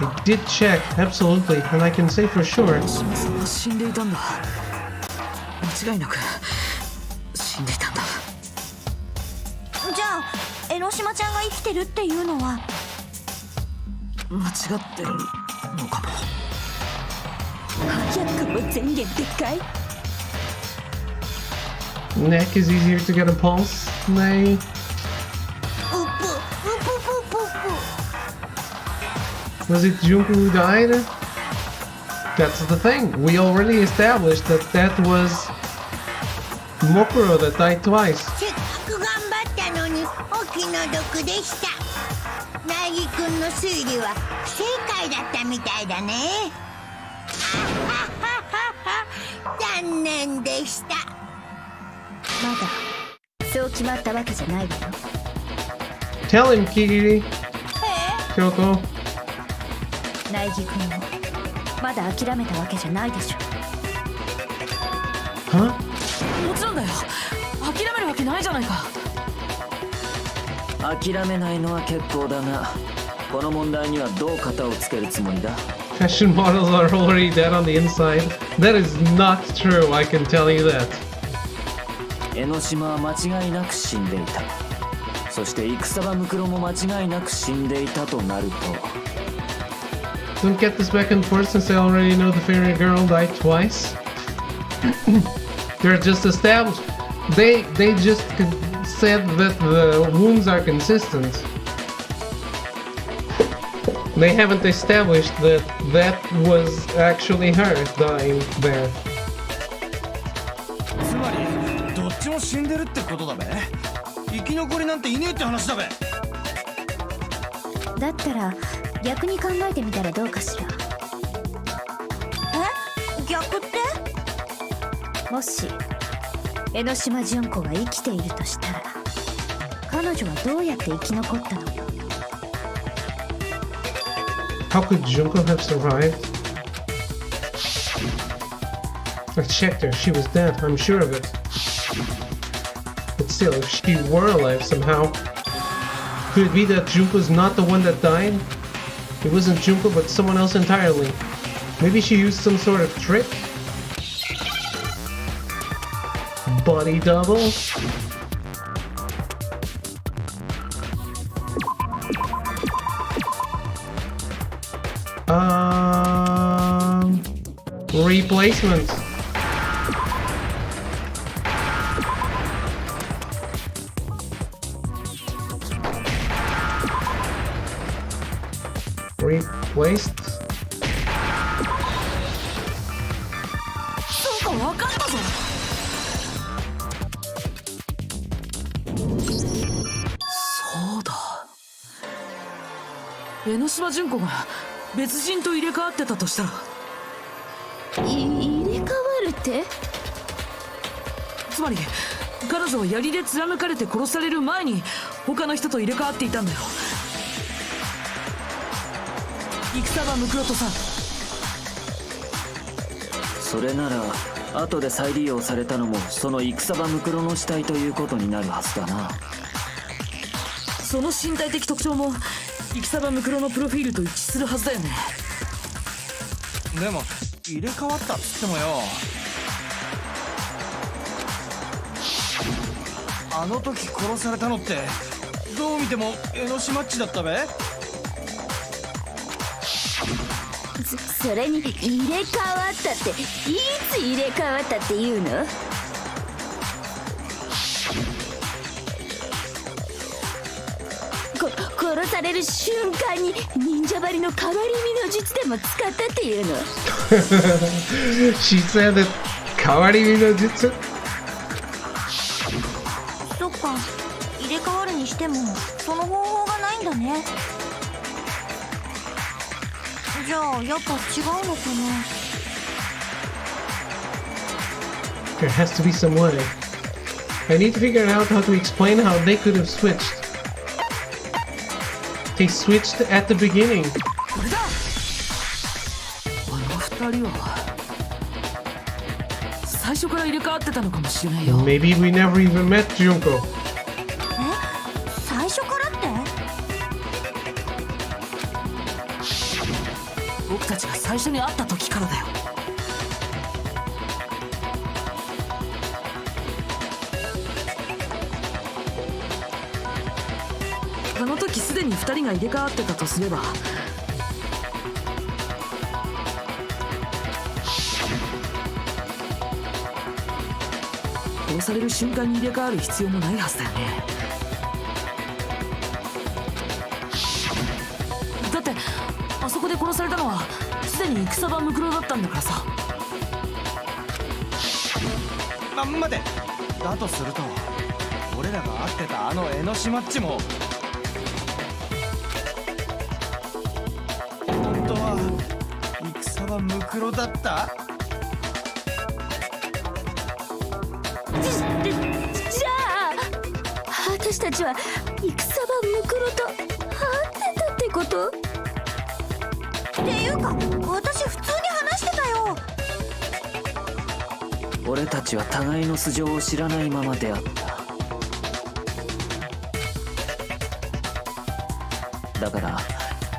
I did check, absolutely, and I can say for sure. 島さんは死んでいたんだ。間違いなく死んでいたんだ。じゃあ江ノ島ちゃんが生きてるっていうのは。間違ってるのかも。早くも前言撤回。 Neck is easier to get a pulse. Nay. うぷうぷぷぷぷ。 Was it Junko who died? That's the thing. We already established that that was Mokuro that died twice. せっかく頑張ったのにお気の毒でした。ナギ君の推理は不正解だったみたいだね。残念でした。まだそう決まったわけじゃないわよ。 Tell him, Kiriri. Kyoko. 苗木君もまだ諦めたわけじゃないでしょ。 Huh? もちろんだよ。諦めるわけないじゃないか。諦めないのは結構だが、この問題にはどう型をつけるつもりだ？ Fashion models are already dead on the inside. That is not true, I can tell you that. 江ノ島は間違いなく死んでいた。そして戦場ムクロも間違いなく死んでいたとなると。 Don't get this back and forth since I already know the fairy girl died twice. They're just established. They just said that the wounds are consistent. They haven't established that that was actually her dying there. つま死んでるってことだべ。生き残りなんていねえって話だべ。だったら逆に考えてみたらどうかしら。え、逆って？もし江ノ島純子が生きているとしたら、彼女はどうやって生き残ったのよ。 How could Junko have survived? I checked her. She was dead. I'm sure of it. But still, if she were alive somehow, could it be that Junko's not the one that died? It wasn't Junko, but someone else entirely. Maybe she used some sort of trick? Body double? Replacement. Replaced? そうか、分かったぞ。そうだ、江ノ島純子が別人と入れ替わってたとしたら。入れ替わるって？つまり彼女は槍で貫かれて殺される前に他の人と入れ替わっていたんだよ。戦場ムクロとさ。それなら後で再利用されたのもその戦場ムクロの死体ということになるはずだな。その身体的特徴も戦場ムクロのプロフィールと一致するはずだよね。でも入れ替わったっつってもよ、あの時殺されたのってどう見ても江ノ島っちだったべ。それに入れ替わったっていつ入れ替わったっていうの？殺される瞬間に忍者針の変わり身の術でも使ったっていうの？ She said that 変わり身の術。そっか、入れ替わるにしてもその方法がないんだね。じゃあやっぱ違うのかな。 There has to be some way. I need to figure out how to explain how they could have switched. They switched at the beginning. これだ。あの二人は最初から入れ替わってたのかもしれないよ。 Maybe we never even met Junko. 最初からって？僕たちが最初に会った時からだよ。あの時すでに2人が入れ替わってたとすれば、殺される瞬間に入れ替わる必要もないはずだよね。だってあそこで殺されたのはすでに戦場ムクロだったんだからさ。待て、だとすると俺らが会ってたあの江ノ島っちも本当は戦場ムクロだった？じゃあ私たちは戦場ムクロと会ってたってこと？っていうか私普通に話してたよ。俺たちは互いの素性を知らないまま出会った。だから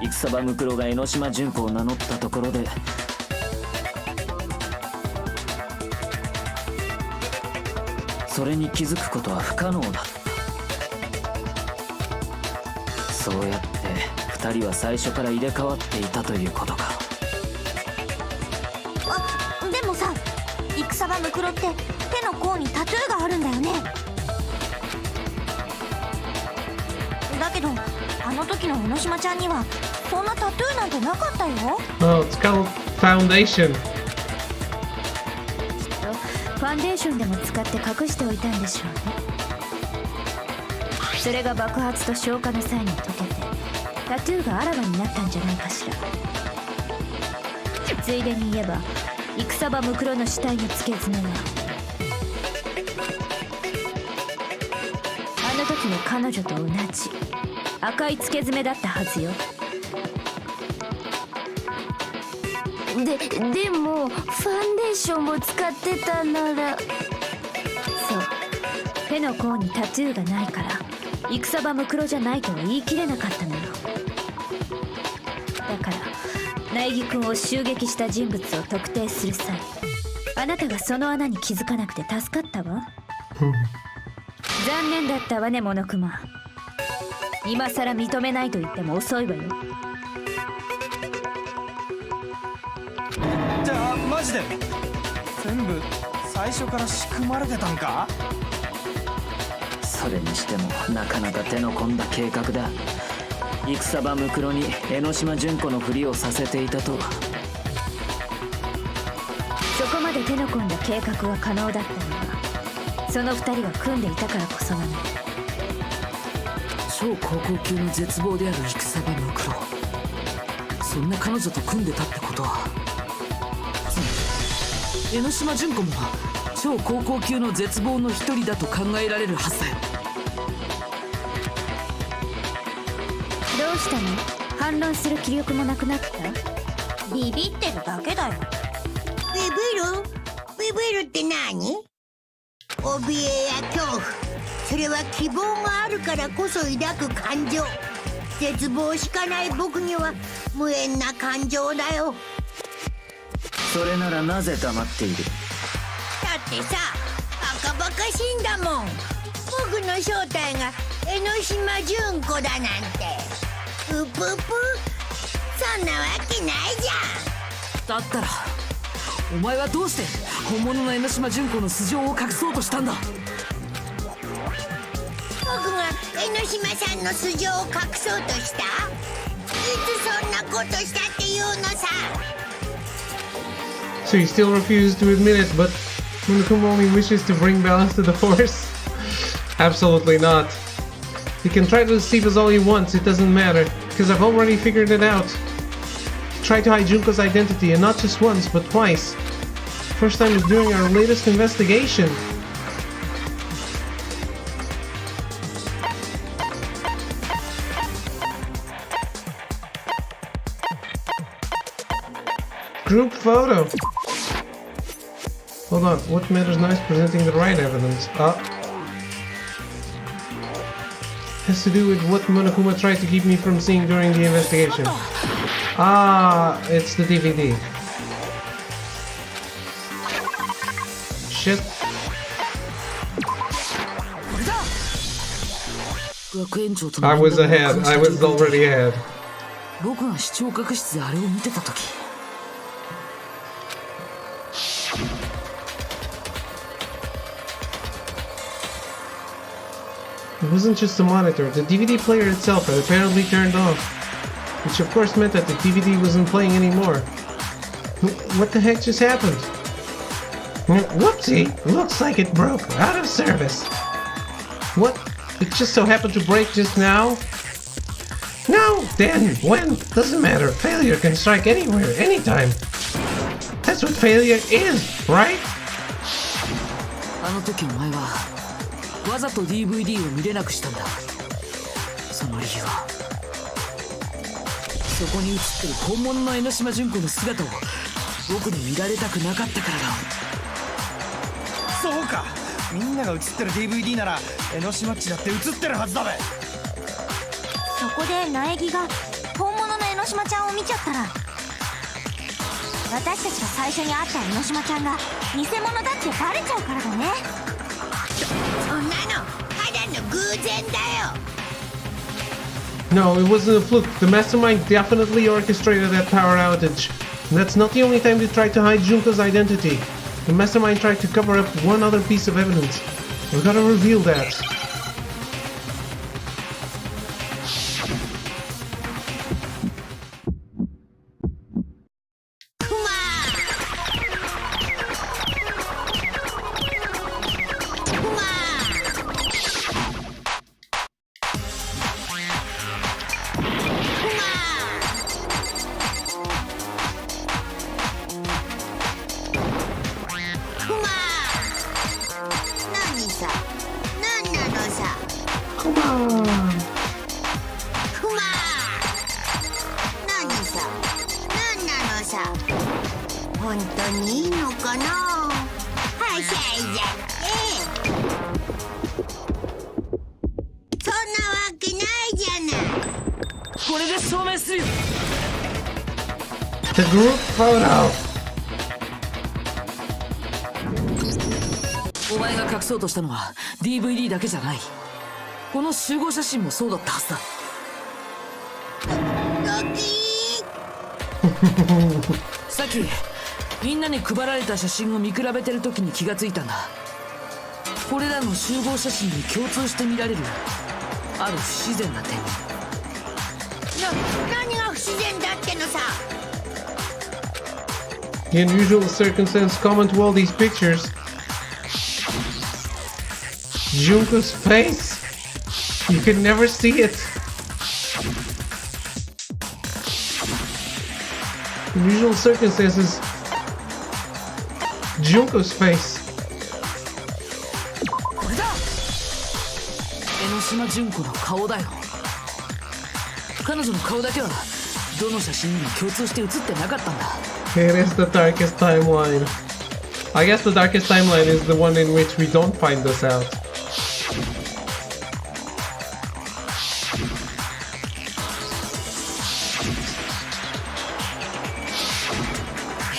戦場ムクロが江ノ島純子を名乗ったところでそれに気づくことは不可能だった。そうやって2人は最初から入れ替わっていたということか。あ、でもさ、戦場ムクロって手の甲にタトゥーがあるんだよね。だけどあの時の江ノ島ちゃんにはそんなタトゥーなんてなかったよ。Oh, it's called foundation. こファンデーションでも使って隠しておいたんでしょうね。それが爆発と消火の際に溶けてタトゥーがあらわになったんじゃないかしら。ついでに言えば戦場ムクロの死体の付け爪はあの時の彼女と同じ赤い付け爪だったはずよ。でもファンデーションを使ってたなら。そう、手の甲にタトゥーがないから戦場ムクロじゃないとは言い切れなかったのよ。だから苗木君を襲撃した人物を特定する際、あなたがその穴に気づかなくて助かったわ。残念だったわね、モノクマ。今さら認めないと言っても遅いわよ。じゃあマジで全部最初から仕組まれてたんか？それにしてもなかなか手の込んだ計画だ。戦場ムクロに江ノ島純子のふりをさせていたとは。そこまで手の込んだ計画が可能だったのはその二人が組んでいたからこそなの。超高校級の絶望である戦場ムクロ、そんな彼女と組んでたってことは、つまり江ノ島純子も超高校級の絶望の一人だと考えられるはずだよ。どうしたの？反論する気力もなくなった？ビビってるだけだよ。ビビるって何？怯えや恐怖、それは希望があるからこそ抱く感情。絶望しかない僕には無縁な感情だよ。それならなぜ黙っている？だってさ、バカバカしいんだもん。僕の正体が江ノ島純子だなんて。うぷぷ、そんなわけないじゃん。だったらお前はどうして本物の江ノ島純子の素性を隠そうとしたんだ？僕が江ノ島さんの素性を隠そうとした？いつそんなことしたっていうのさ。 So you still refuse to admit it, but Monokuma only wishes to bring balance to the force? Absolutely not. He can try to deceive us all he wants, it doesn't matter, because I've already figured it out. He tried to hide Junko's identity, and not just once, but twice. First time was during our latest investigation. Group photo. Hold on, what matters now is presenting the right evidence. Has to do with what Monokuma tried to keep me from seeing during the investigation. It's the DVD. Shit. 学園長との I was ahead. I was already ahead. 僕が視聴覚室であれを見てた時、It wasn't just the monitor. The DVD player itself had apparently turned off. Which of course meant that the DVD wasn't playing anymore. What the heck just happened? Whoopsie! Looks like it broke. Out of service. What? It just so happened to break just now? No! Then, when? Doesn't matter. Failure can strike anywhere, anytime. That's what failure is, right? あの時お前はわざと DVD を見れなくしたんだ。その理由はそこに映ってる本物の江ノ島純子の姿を僕に見られたくなかったからだ。そうか、みんなが映ってる DVD なら江ノ島っちだって映ってるはずだべ。そこで苗木が本物の江ノ島ちゃんを見ちゃったら、私たちが最初に会った江ノ島ちゃんが偽物だってバレちゃうからだね。そんなのただの偶然だよ。 No, it wasn't a fluke. The mastermind definitely orchestrated that power outage. And that's not the only time they tried to hide Junko's identity. The mastermind tried to cover up one other piece of evidence. We gotta reveal that. Come on. ふま何さ何なのさ本当にいいのかなはしゃいじゃってそんなわけないじゃないこれで証明するよ。 The group photo. お前が隠そうとしたのは DVD だけじゃない。この集合写真もそうだったはずだ。ドキーさっきみんなに配られた写真を見比べてる時に気がついたんだ。これらの集合写真に共通して見られるある不自然な点。何が不自然だってのさ The unusual circumstance common to all these pictures. Junko's face. You can never see it. Unusual circumstances. Junko's face. これだ。江ノ島純子の顔だよ。彼女の顔だけはどの写真にも共通して写ってなかったんだ。 It is the darkest timeline. I guess the darkest timeline is the one in which we don't find this out.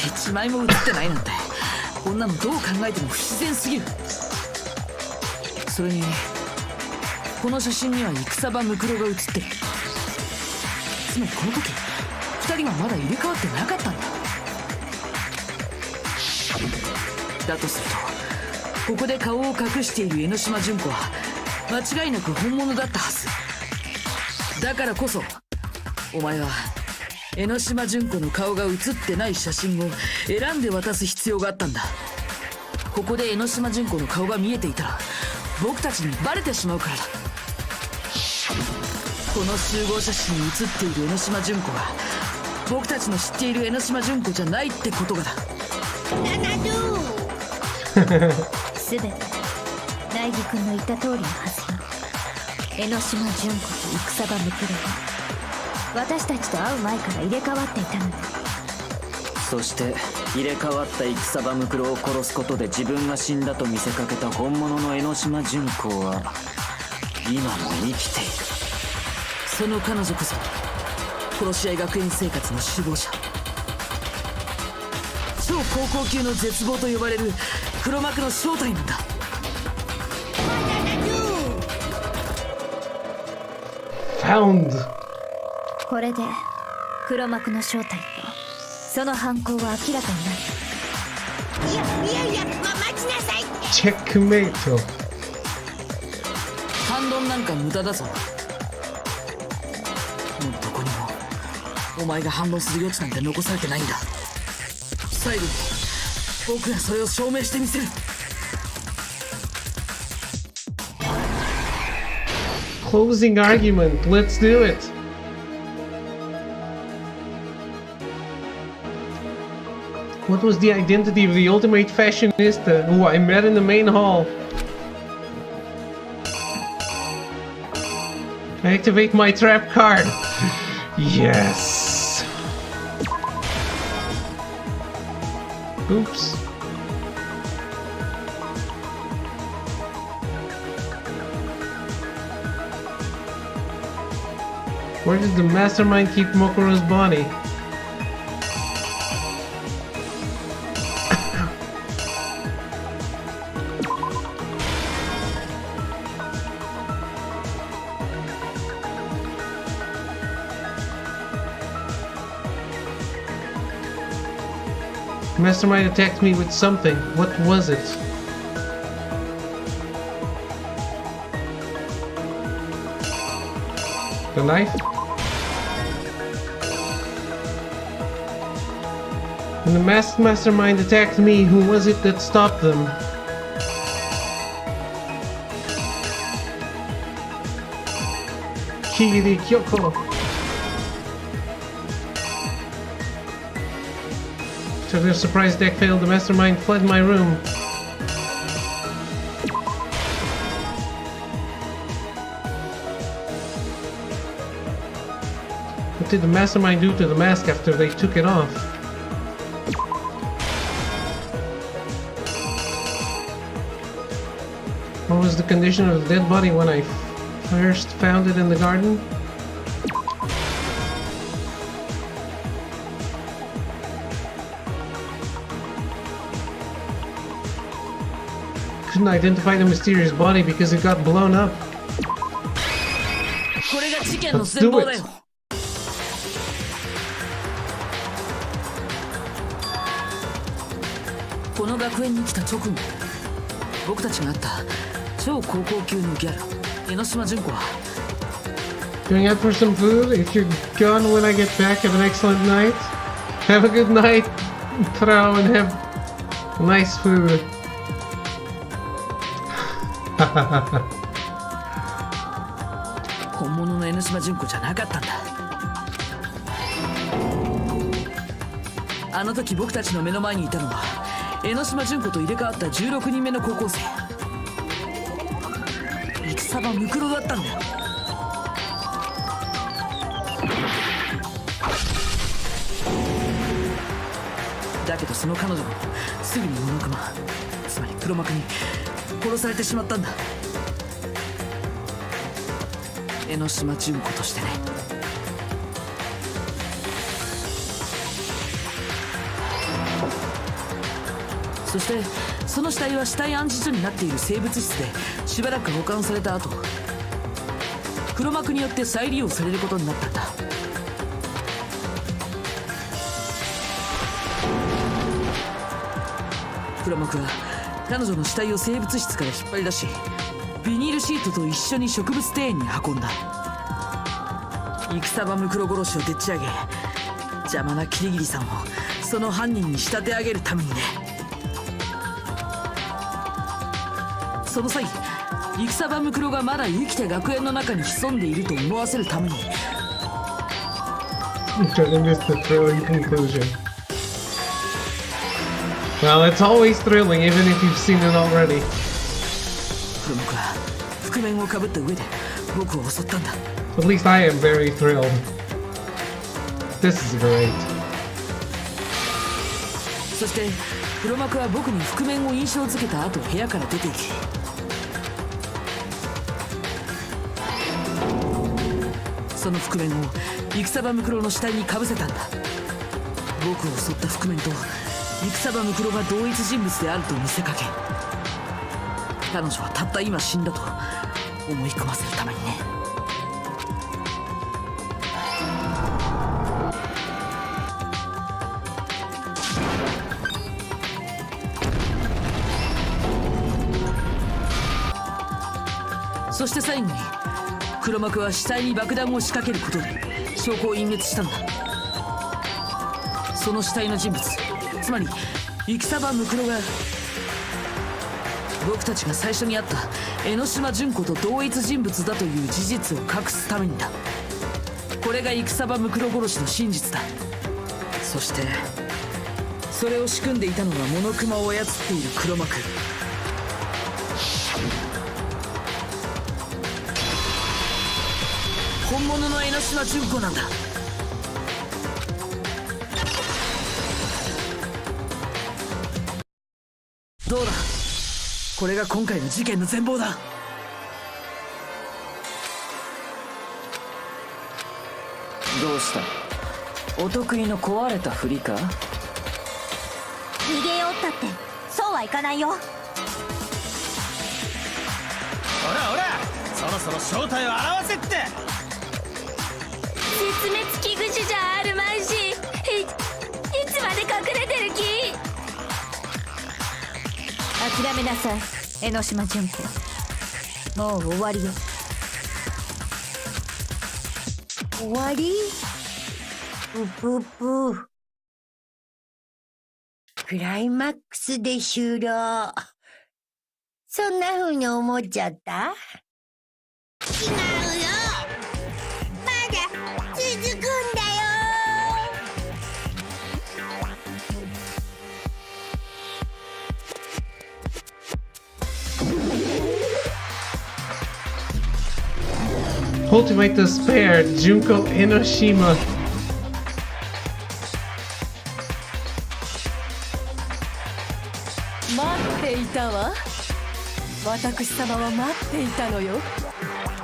一枚も写ってないなんてこんなのどう考えても不自然すぎる。それにこの写真には戦場ムクロが写ってる。つまりこの時2人はまだ入れ替わってなかったんだ。だとするとここで顔を隠している江ノ島純子は間違いなく本物だったはずだからこそお前は江ノ島純子の顔が写ってない写真を選んで渡す必要があったんだ。ここで江ノ島純子の顔が見えていたら僕たちにバレてしまうからだ。この集合写真に写っている江ノ島純子が僕たちの知っている江ノ島純子じゃないってことがだ。すべて苗木君の言った通りのはずよ。江ノ島純子と戦場ムクロは私たちと会う前から入れ替わっていたのだ。そして入れ替わった戦場ムクロを殺すことで自分が死んだと見せかけた本物の江ノ島純子は今も生きている。その彼女こそ殺し合い学園生活の首謀者、超高校級の絶望と呼ばれる黒幕の正体なんだ。Found. これで黒幕の正体とその犯行は明らかになった。いや待ちなさい。 Checkmate. 反論なんか無駄だぞ。もうどこにもお前が反論する余地なんて残されてないんだ。最後に僕がそれを証明してみせる。Closing argument. Let's do it. What was the identity of the ultimate fashionista who I met in the main hall? Activate my trap card. Yes. Oops. Where did the mastermind keep Mokuro's body? Mastermind attacked me with something. What was it? The knife? When the masked mastermind attacked me, who was it that stopped them? Kiri Kyoko. After the surprise deck failed, the mastermind fled my room. What did the mastermind do to the mask after they took it off? What was the condition of the dead body when I first found it in the garden? Couldn't identify the mysterious body because it got blown up. これが事件の Let's 全 do 貌だ it. よ。この学園に来た直後、僕たちが会った超高校級のギャル江ノ島純子は Going out for some food? If you're gone when I get back, have an excellent night. Have a good night, Throw, and have nice food. 本物の江ノ島純子じゃなかったんだ。あの時僕たちの目の前にいたのは江ノ島純子と入れ替わった16人目の高校生戦場ムクロだったんだよ。だけどその彼女もすぐにモノクマ、つまり黒幕に殺されてしまったんだ。江ノ島純子としてね。そしてその死体は死体安置所になっている生物室でしばらく保管された後、黒幕によって再利用されることになったんだ。黒幕は彼女の死体を生物室から引っ張り出し、ビニールシートと一緒に植物庭園に運んだ。戦場ムクロ殺しをでっち上げ、邪魔なキリギリさんをその犯人に仕立て上げるためにね。その際、戦場ムクロがまだ生きて学園の中に潜んでいると思わせるために Turning this to thrilling conclusion. Well, it's always thrilling, even if you've seen it already. 黒幕は覆面をかぶった上で僕を襲ったんだ。 At least I am very thrilled. This is great. そして黒幕は僕に覆面を印象付けた後部屋から出て行き、その覆面を戦場ムクロの死体にかぶせたんだ。僕を襲った覆面と戦場ムクロが同一人物であると見せかけ、彼女はたった今死んだと思い込ませるためにね。そして最後に黒幕は死体に爆弾を仕掛けることで証拠を隠滅したんだ。その死体の人物、つまり戦場ムクロが僕たちが最初に会った江ノ島純子と同一人物だという事実を隠すためにだ。これが戦場ムクロ殺しの真実だ。そしてそれを仕組んでいたのがモノクマを操っている黒幕。本物の江ノ島純子なんだ。どうだ、これが今回の事件の全貌だ。どうした？お得意の壊れたふりか？逃げようったってそうはいかないよ。ほらほら、そろそろ正体を表せって。絶滅危惧種じゃあるまいし、いつまで隠れてる気。諦めなさい江ノ島純子、もう終わりよ。終わり？ぷぷぷ。クライマックスで終了。そんな風に思っちゃった？違うよ。まだ続くんだよ。Cultivate the spare, Junko Enoshima. 私様は待っていたのよ。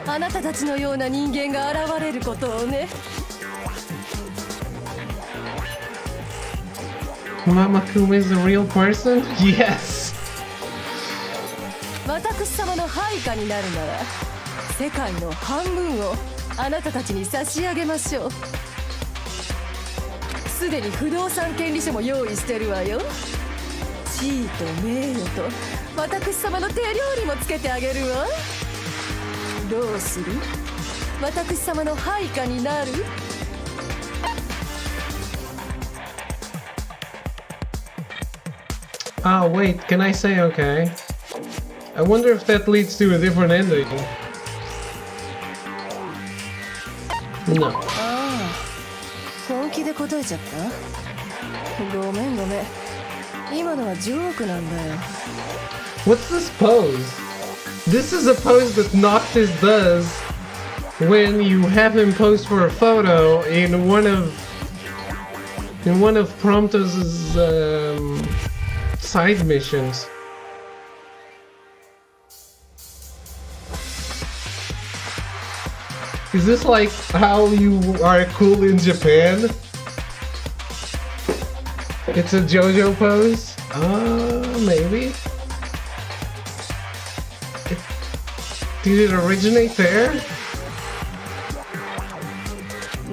あなたたちのような人間が現れることをね。Mama Kuma is a real person? Yes! 私様の配下になるなら世界の半分をあなたたちに差し上げましょう。すでに不動産権利書も用意してるわよ。地位と名誉と私様の手料理もつけてあげるわ。どうする？私様の配下になる？Oh, wait, can I say okay? I wonder if that leads to a different ending. No. ああ、本気で答えちゃった？ごめんごめん。今のはジョークなんだよ。What's this pose? This is a pose that Noctis does when you have him pose for a photo in one of Promptos's side missions. Is this like how you are cool in Japan? It's a JoJo pose? Maybe. Did it originate there?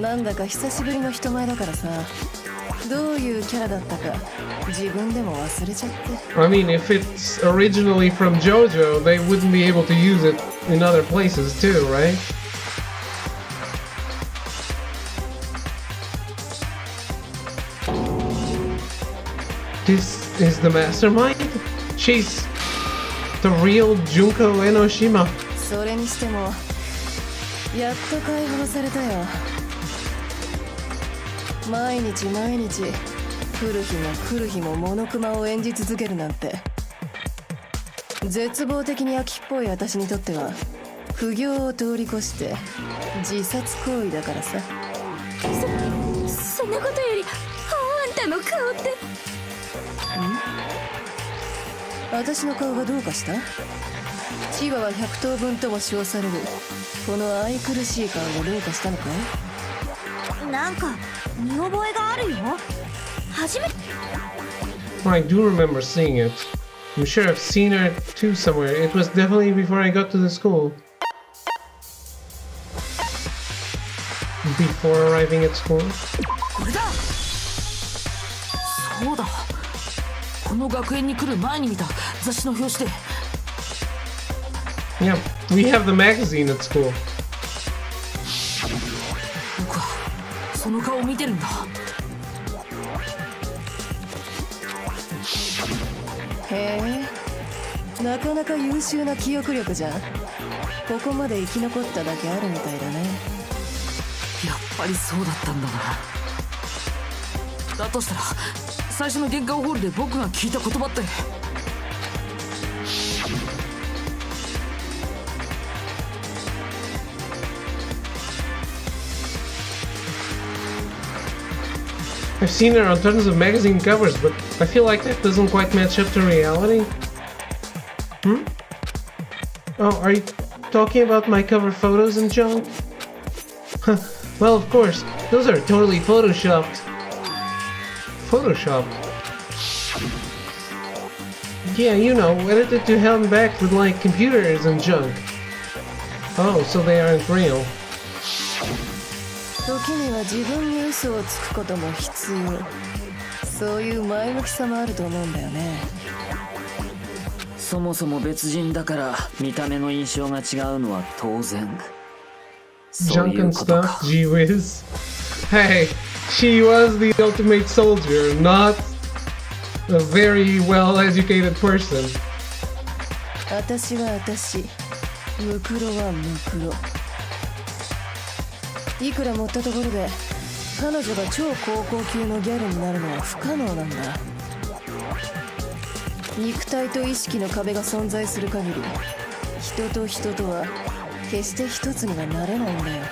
なんだか久しぶりの人前だからさ、どういうキャラだったか自分でも忘れちゃって。I mean, if it's originally from JoJo, they wouldn't be able to use it in other places too, right? This is the mastermind? She's the real Junko Enoshima. それにしてもやっと解放されたよ。毎日毎日来る日も来る日もモノクマを演じ続けるなんて、絶望的に秋っぽい私にとっては苦行を通り越して自殺行為だからさ。そんなことよりあんたの顔って。私の顔がどうかした？チワワ100頭分とも称されるこの愛くるしい顔がどうかしたのかい？なんか見覚えがあるよ。初めて。 I do remember seeing it. I'm sure I've seen her too somewhere. It was definitely before I got to the school. Before arriving at school? これだ。そうだ、この学園に来る前に見た雑誌の表紙で。 Yeah, we have the magazine at school. 僕はその顔を見てるんだ。へえ、なかなか優秀な記憶力じゃん。ここまで生き残っただけあるみたいだね。やっぱりそうだったんだな。だとしたら最初の玄関ホールで僕が聞いた言葉って。 I've seen her on tons of magazine covers, but I feel like that doesn't quite match up to reality. Hmm? Oh, are you talking about my cover photos and junk? Huh. Well, of course, those are totally photoshopped. Photoshopped? Yeah, you know, edited to hell and back with like computers and junk. Oh, so they aren't real. 時には自分に嘘をつくことも必要。そういう前向きさもあると思うんだよね。そもそも別人だから見た目の印象が違うのは当然。そうい Junk う and ことか。 stuff, gee whiz. Hey, she was the ultimate soldier, not a very well-educated person. 私は私、ムクロはムクロ。いくら持ったところで彼女が超高校級のギャルになるのは不可能なんだ。肉体と意識の壁が存在する限り、人と人とは決して一つにはなれないんだよ。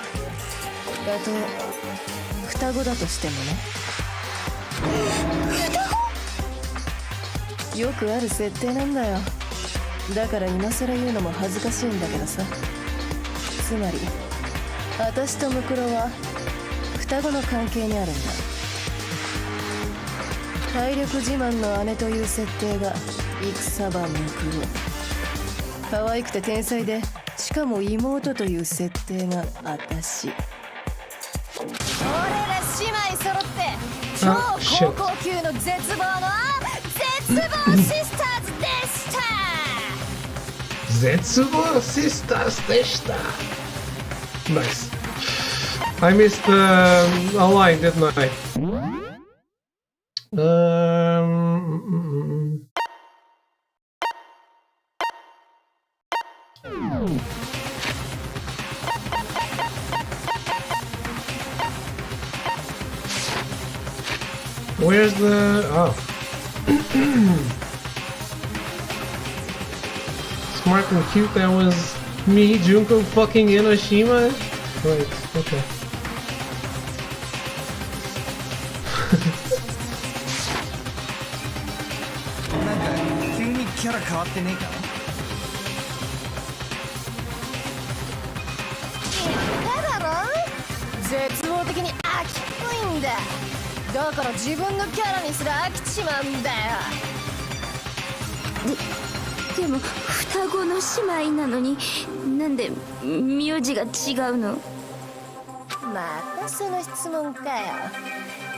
たとえ双子だとしてもね。よくある設定なんだよ。だから今更言うのも恥ずかしいんだけどさ。つまり私とムクロは双子の関係にあるんだ。体力自慢の姉という設定が戦場ムクロ、可愛くて天才でしかも妹という設定が私。俺ら姉妹揃って超高校級の絶望の絶望シスターズでした。絶望シスターズでした。Nice. I missed a line, didn't I? Where's the... Oh. Smart and cute, that was me, Junko fucking Enoshima? Right, okay. なんか急にキャラ変わってねえか？だろ？絶望的に飽きっぽいんだ。だから自分のキャラにすら飽きちまうんだよ。でも双子の姉妹なのになんで名字が違うの？またその質問かよ。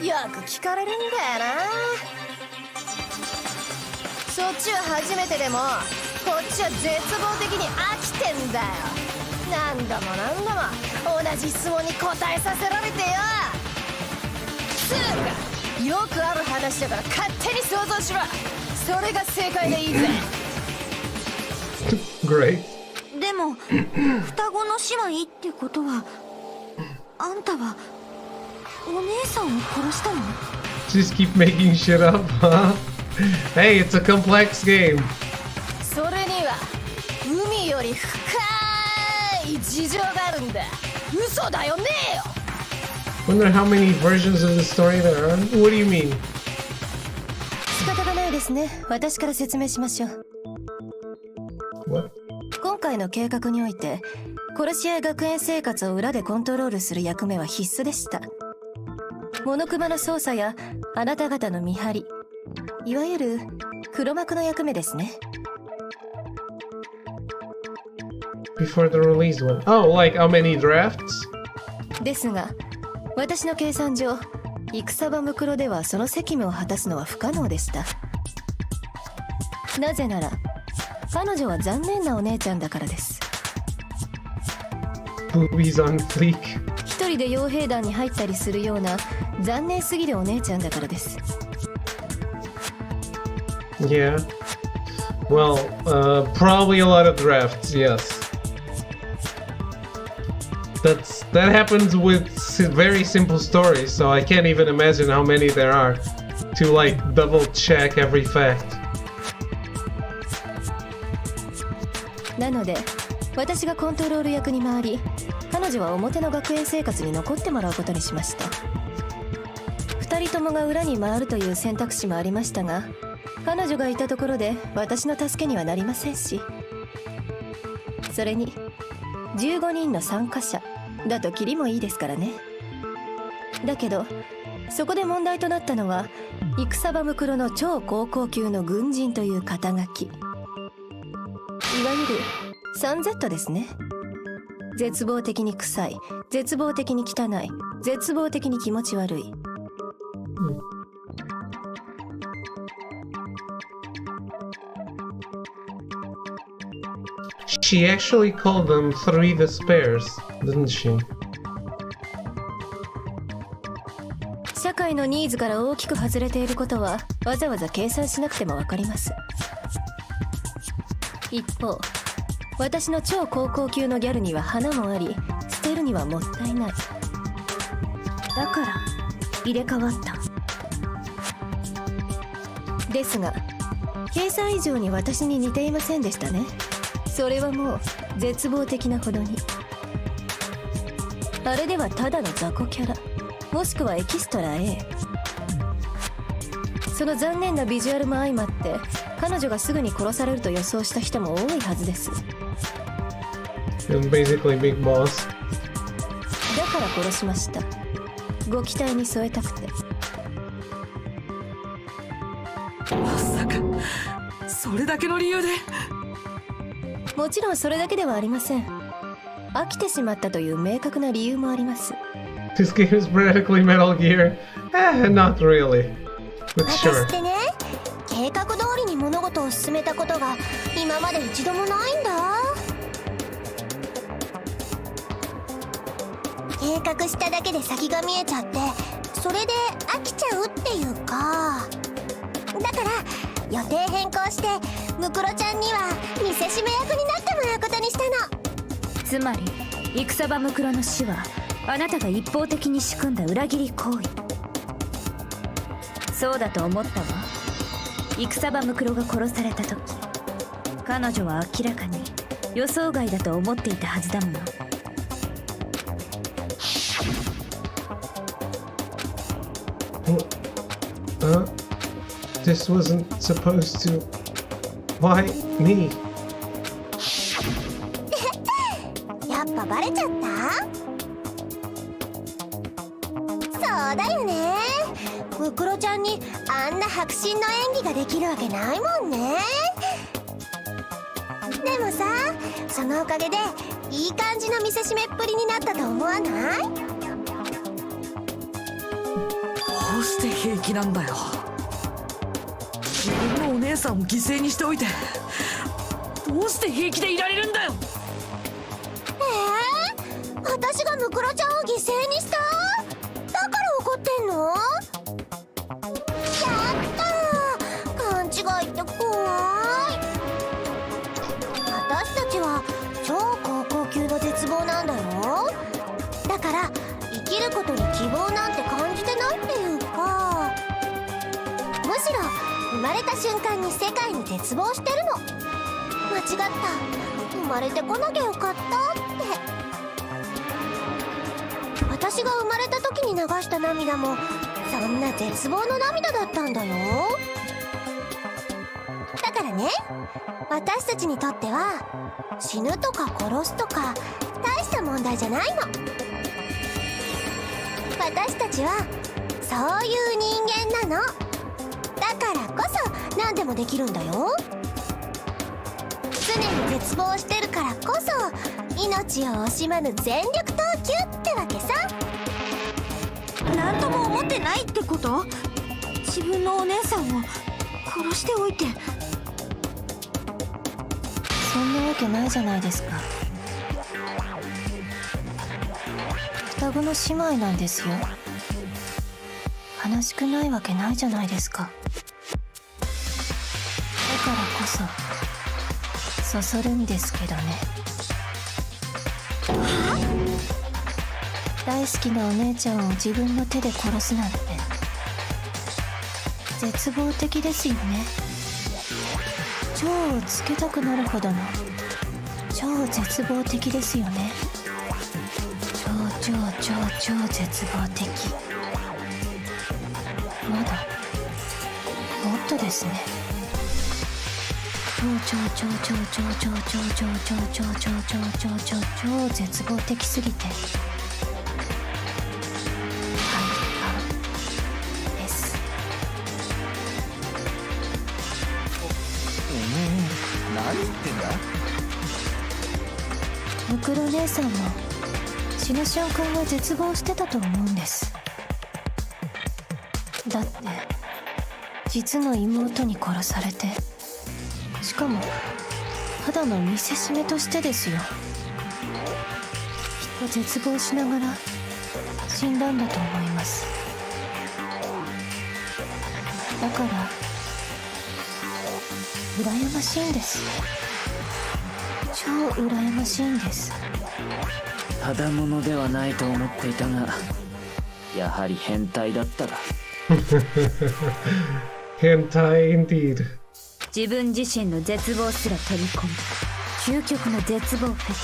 よく聞かれるんだよな。そっちは初めてでもこっちは絶望的に飽きてんだよ。何度も何度も同じ質問に答えさせられてよ。つうかよくある話だから勝手に想像しろ。それが正解でいいぜ。Great. でも双子の姉妹ってことはあんたはお姉さんを殺したの？ Just keep making shit up, huh? Hey, it's a complex game. それには海より深い事情があるんだ。嘘だよねえよ。 Wonder how many versions of the story there are. What do you mean? 仕方がないですね。私から説明しましょう。What? 今回の計画において殺し合い学園生活を裏でコントロールする役目は必須でした。モノクマの操作やあなた方の見張り、いわゆる黒幕の役目ですね。 Before the release one. Oh, like how many drafts? ですが私の計算上戦場ムクロではその責務を果たすのは不可能でした。なぜなら彼女は残念なお姉ちゃんだからです。 Boobies on fleek. 一人で傭兵団に入ったりするような残念すぎるお姉ちゃんだからです。 Yeah. Well, probably a lot of drafts, yes. That happens with very simple stories, so I can't even imagine how many there are to like double check every fact. なので私がコントロール役に回り、彼女は表の学園生活に残ってもらうことにしました。二人ともが裏に回るという選択肢もありましたが、彼女がいたところで私の助けにはなりませんし、それに15人の参加者だとキリもいいですからね。だけどそこで問題となったのは戦場ムクロの超高校級の軍人という肩書き、いわゆる 3Z ですね。絶望的に臭い、絶望的に汚い、絶望的に気持ち悪い。She actually called them three despairs, didn't she? 社会のニーズから大きく外れていることはわざわざ計算しなくてもわかります。一方、私の超高校級のギャルには花もあり、捨てるにはもったいない。だから入れ替わった。ですが計算以上に私に似ていませんでしたね。それはもう絶望的なほどに。あれではただの雑魚キャラ、もしくはエキストラ A。その残念なビジュアルも相まって彼女がすぐに殺されると予想した人も多いはずです。 He was basically Big Boss. だから殺しました。ご期待に添えたくて。まさかそれだけの理由で。もちろんそれだけではありません。飽きてしまったという明確な理由もあります。 This game is practically Metal Gear. Not really. But 私 sure. ってね、計画通りに物事を進めたことが今まで一度もないんだ。計画しただけで先が見えちゃって、それで飽きちゃうっていうか。だから予定変更してムクロちゃんには見せしめ役になってもらうことにしたの。つまり戦場ムクロの死はあなたが一方的に仕組んだ裏切り行為。そうだと思ったわ。戦場ムクロが殺された時、彼女は明らかに予想外だと思っていたはずだもの。This wasn't supposed to. Why me? やっぱバレちゃった？そうだよね。ムクロちゃんにあんな迫真の演技ができるわけないもんね。でもさ、そのおかげでいい感じの見せしめっぷりになったと思わない？どうして平気なんだよ。自分のお姉さんを犠牲にしておいてどうして平気でいられるんだよ。私がムクロちゃんを犠牲にした？だから怒ってんの？やったー、勘違いって怖い。私たちは超高校級の絶望なんだよ。だから生きることに希望なんて感じてないっていうか、むしろ生まれた瞬間に世界に絶望してるの。間違った、生まれてこなきゃよかったって。私が生まれた時に流した涙もそんな絶望の涙だったんだよ。だからね、私たちにとっては死ぬとか殺すとか大した問題じゃないの。私たちはそういう人間なの。だからこそ何でもできるんだよ。常に絶望してるからこそ命を惜しまぬ全力投球ってわけさ。何とも思ってないってこと？自分のお姉さんを殺しておいて。そんなわけないじゃないですか。双子の姉妹なんですよ。悲しくないわけないじゃないですか。だからこそそそるんですけどね。大好きなお姉ちゃんを自分の手で殺すなんて絶望的ですよね。超をつけたくなるほどの超絶望的ですよね。超絶望的。まだもっとですね。超絶望的すぎて何言ってんだ？ムクロ姉さんも死ぬ瞬間は絶望してたと思うんです。だって実の妹に殺されて、しかもただの見せしめとしてですよ。きっと絶望しながら死んだんだと思います。だから羨ましいんです。超羨ましいんです。ただものではないと思っていたが、やはり変態だったか。Hentai indeed. 自分自身の絶望すら取り込む究極の絶望フェチ。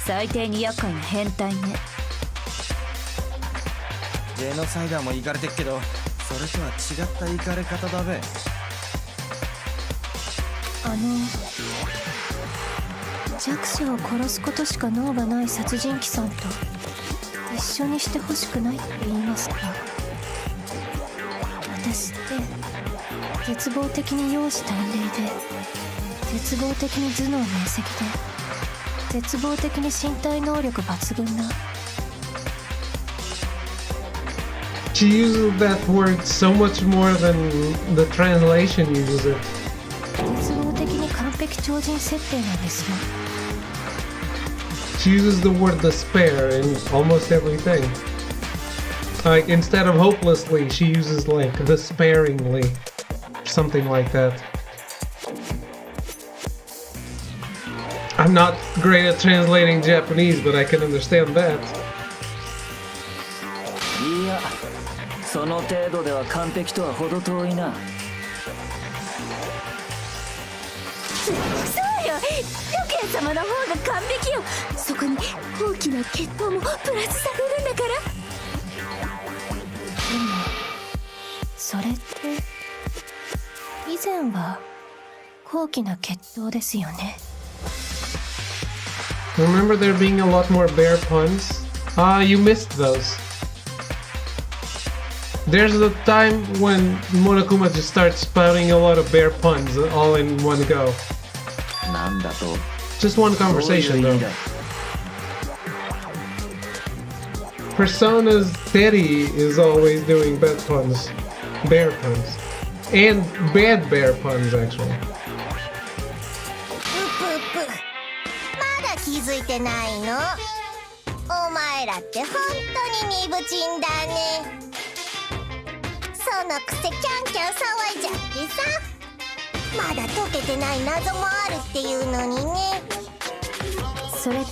最低に厄介な変態ね。ジェノサイダーもイカれてっけど、それとは違ったイカれ方だべ。弱者を殺すことしか能がない殺人鬼さんと一緒にしてほしくないって言いますか。私って絶望的に容姿端麗で、絶望的に頭脳明晰で、絶望的に身体能力抜群な。She uses that word so much more than the translation uses it. 絶望的に完璧超人設定なんですよ。She uses the word despair in almost everything. Like, instead of hopelessly, she uses, like, despairingly. Something like that. I'm not great at translating Japanese, but I can understand that. いや、その程度では完璧とは程遠いな。そうよ、ロケン様の方が完璧よ。そこに高貴な血統もプラスされるんだから。でもそれって以前は高貴な血統ですよね。Remember there being a lot more bear puns? Ah, you missed those. There's a time when Monokuma just starts spouting a lot of bear puns all in one go. なんだと。 Just one conversation though. Persona's Teddy is always doing bad puns. Bear puns. And bad bear puns, actually. うぷうぷ、まだ気づいてないの？お前らって本当に身内んだね。そのくせキャンキャン騒いじゃってさ、まだ解けてない謎もあるっていうのにね。それって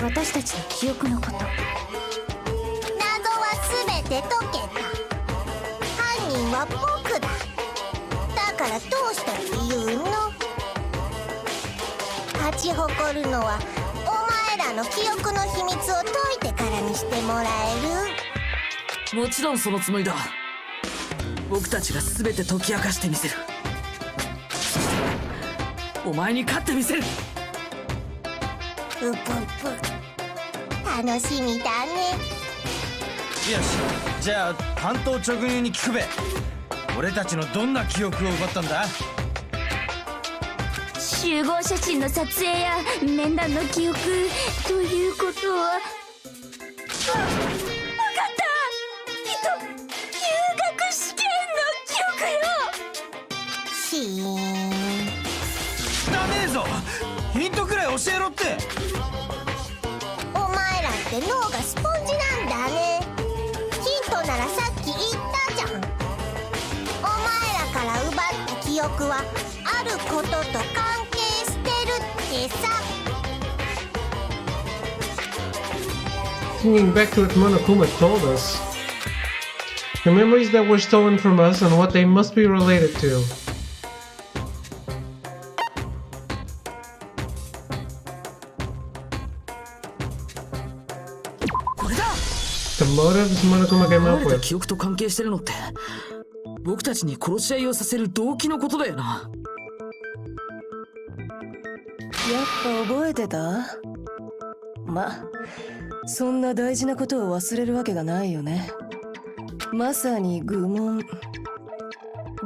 私たちの記憶のこと。謎は全て解けた。犯人は僕だ。だからどうしたっていうの？勝ち誇るのはお前らの記憶の秘密を解いてからにしてもらえる？もちろんそのつもりだ。僕たちが全て解き明かしてみせる。お前に勝ってみせる。うぷうぷ、楽しみだね。よし、じゃあ担当直入に聞くべ。俺たちのどんな記憶を奪ったんだ？集合写真の撮影や面談の記憶ということは。わかった。きっと入学試験の記憶よ。シーン。ダメえぞ。ヒントくらい教えろって。お前らって脳がスポンジなんだね。ヒントならさっき言ったじゃん。お前らから奪った記憶はあることと関係してるってさ。Thinking back to what Monokuma told us, the memories that were stolen from us and what they must be related to. The motives Monokuma came 奪わ up れた with. 記憶と関係してるのって僕たちに殺し合いをさせる動機のことだよな。やっぱ覚えてた？ま、そんな大事なことを忘れるわけがないよね。まさに愚問。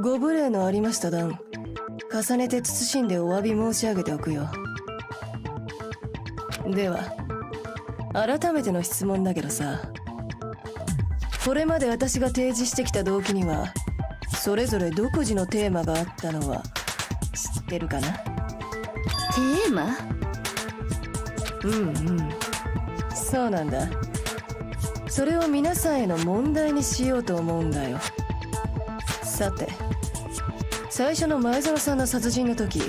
ご無礼のありました段、重ねて謹んでお詫び申し上げておくよ。では改めての質問だけどさ、これまで私が提示してきた動機にはそれぞれ独自のテーマがあったのは知ってるかな？テーマ？うんうん、そうなんだ。それを皆さんへの問題にしようと思うんだよ。さて、最初の前園さんの殺人の時、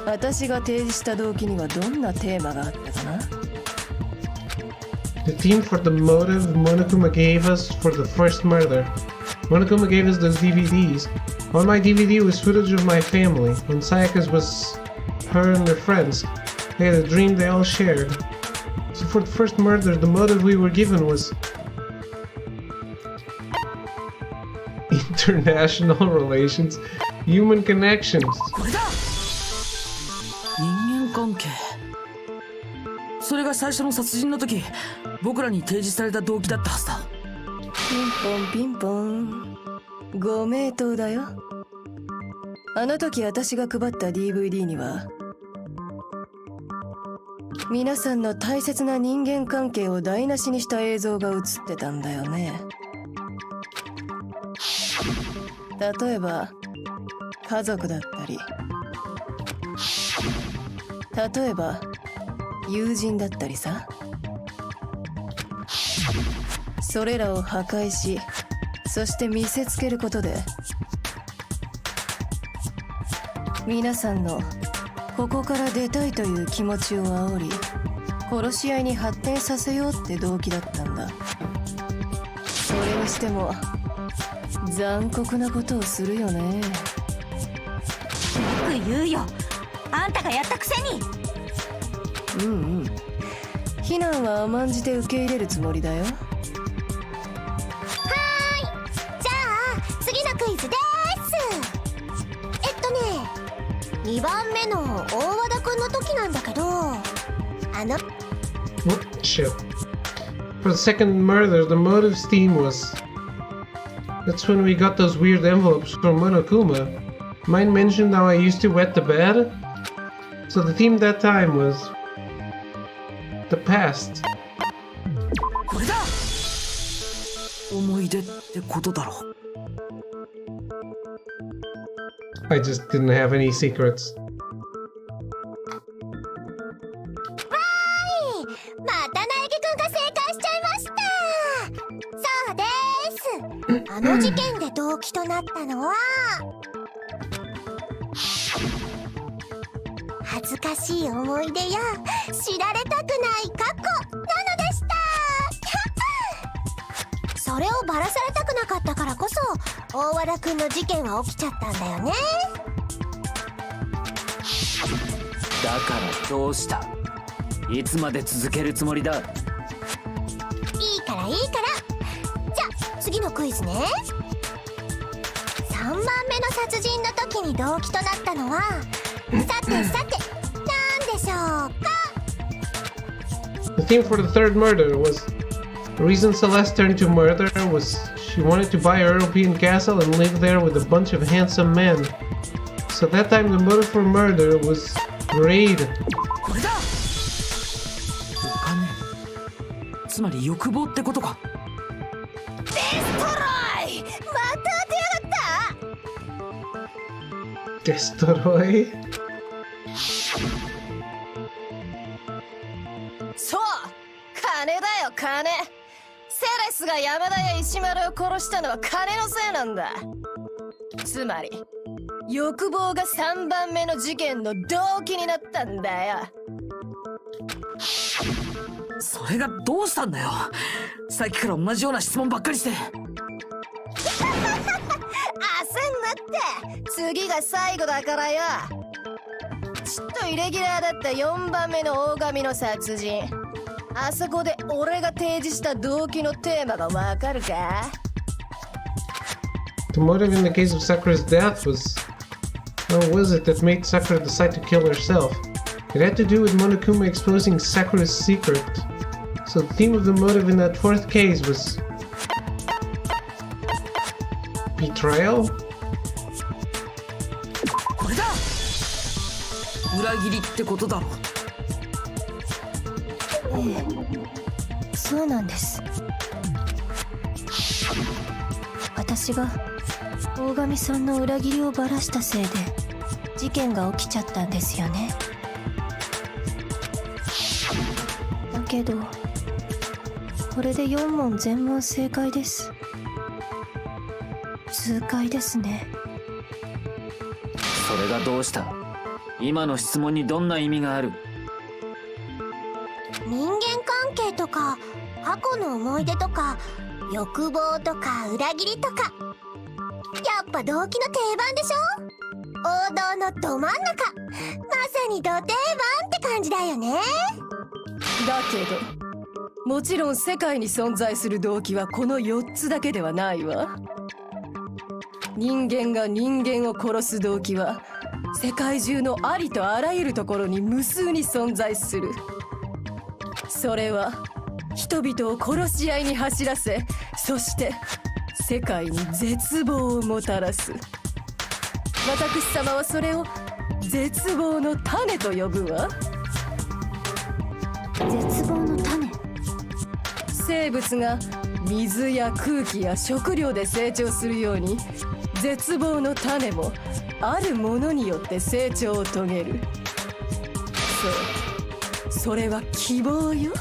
私が提示した動機にはどんなテーマがあったかな？ The theme for the motive Monokuma gave us for the first murder. Monokuma gave us those DVDs. On my DVD was footage of my family. On Sayaka's was her and her friends. They had a dream they all shared. So for the first murder, the motive we were given was... international relations, human connections. これだ。人間関係。それが最初の殺人の時、僕らに提示された動機だったはずだ。ピンポン。ご名答だよ。あの時私が配った DVD には、皆さんの大切な人間関係を台無しにした映像が映ってたんだよね。例えば家族だったり、例えば友人だったりさ。それらを破壊し、そして見せつけることで皆さんのここから出たいという気持ちを煽り、殺し合いに発展させようって動機だったんだ。それにしても残酷なことをするよね。よく言うよ、あんたがやったくせに。非難は甘んじて受け入れるつもりだよ。じゃあ次のクイズです。2番目の大和田くんの時なんだけど、What? Shit. For the second murder, the motive's theme was... That's when we got those weird envelopes from Monokuma. Mine mentioned how I used to wet the bed? So the theme that time was... the past. これだ。思い出ってことだろ。I just didn't have any secrets. また苗木くんが正解しちゃいました。そうです。あの事件で動機となったのは恥ずかしい思い出や知られたくない過去なのでした。それをバラされたくなかったからこそ大和田くんの事件は起きちゃったんだよね。だからどうした？いつまで続けるつもりだ？いいからいいから。じゃあ次のクイズね。3番目の殺人の時に動機となったのはさてさて何でしょうか。 The theme for the third murder was... The reason Celeste turned to murder was she wanted to buy a European castle and live there with a bunch of handsome men. So that time the motive for murder was greed. これだ。お金。つまり欲望ってことか。デストロイ、また出やがった。 Destroy? そう、金だよ金。セレスが山田や石丸を殺したのは金のせいなんだ。つまり欲望が3番目の事件の動機になったんだよ。それがどうしたんだよ。さっきから同じような質問ばっかりして。焦んなって、次が最後だからよ。ちっとイレギュラーだった4番目の大神の殺人、あそこで俺が提示した動機のテーマがわかるか？ The motive in the case of Sakura's death was... What was it that made Sakura decide to kill herself? It had to do with Monokuma exposing Sakura's secret. So the theme of the motive in that fourth case was... betrayal? これだ。裏切りってことだろ。そうなんです。私が大神さんの裏切りをばらしたせいで事件が起きちゃったんですよね。だけどこれで4問全問正解です。痛快ですね。それがどうした？今の質問にどんな意味がある？人間関係とか過去の思い出とか欲望とか裏切りとか、やっぱ動機の定番でしょ。王道のど真ん中、まさにど定番って感じだよね。だけどもちろん世界に存在する動機はこの4つだけではないわ。人間が人間を殺す動機は世界中のありとあらゆるところに無数に存在する。それは人々を殺し合いに走らせ、そして世界に絶望をもたらす。私様はそれを絶望の種と呼ぶわ。絶望の種。生物が水や空気や食料で成長するように、絶望の種もあるものによって成長を遂げる。そう、それは希望よ。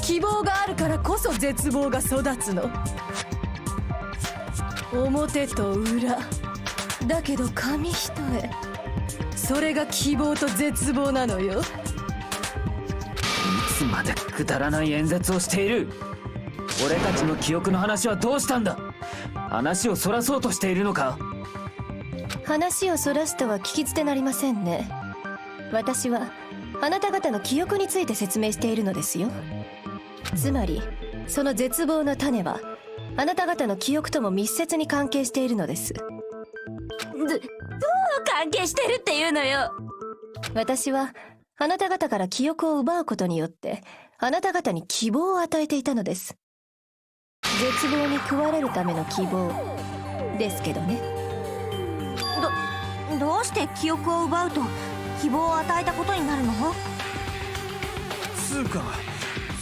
希望があるからこそ絶望が育つの。表と裏だけど紙一重、それが希望と絶望なのよ。いつまでくだらない演説をしている。俺たちの記憶の話はどうしたんだ。話をそらそうとしているのか。話をそらすとは聞き捨てなりませんね。私はあなた方の記憶について説明しているのですよ。つまりその絶望の種はあなた方の記憶とも密接に関係しているのです。どう関係してるっていうのよ。私はあなた方から記憶を奪うことによってあなた方に希望を与えていたのです。絶望に食われるための希望ですけどね。どうして記憶を奪うと希望を与えたことになるの？つうか、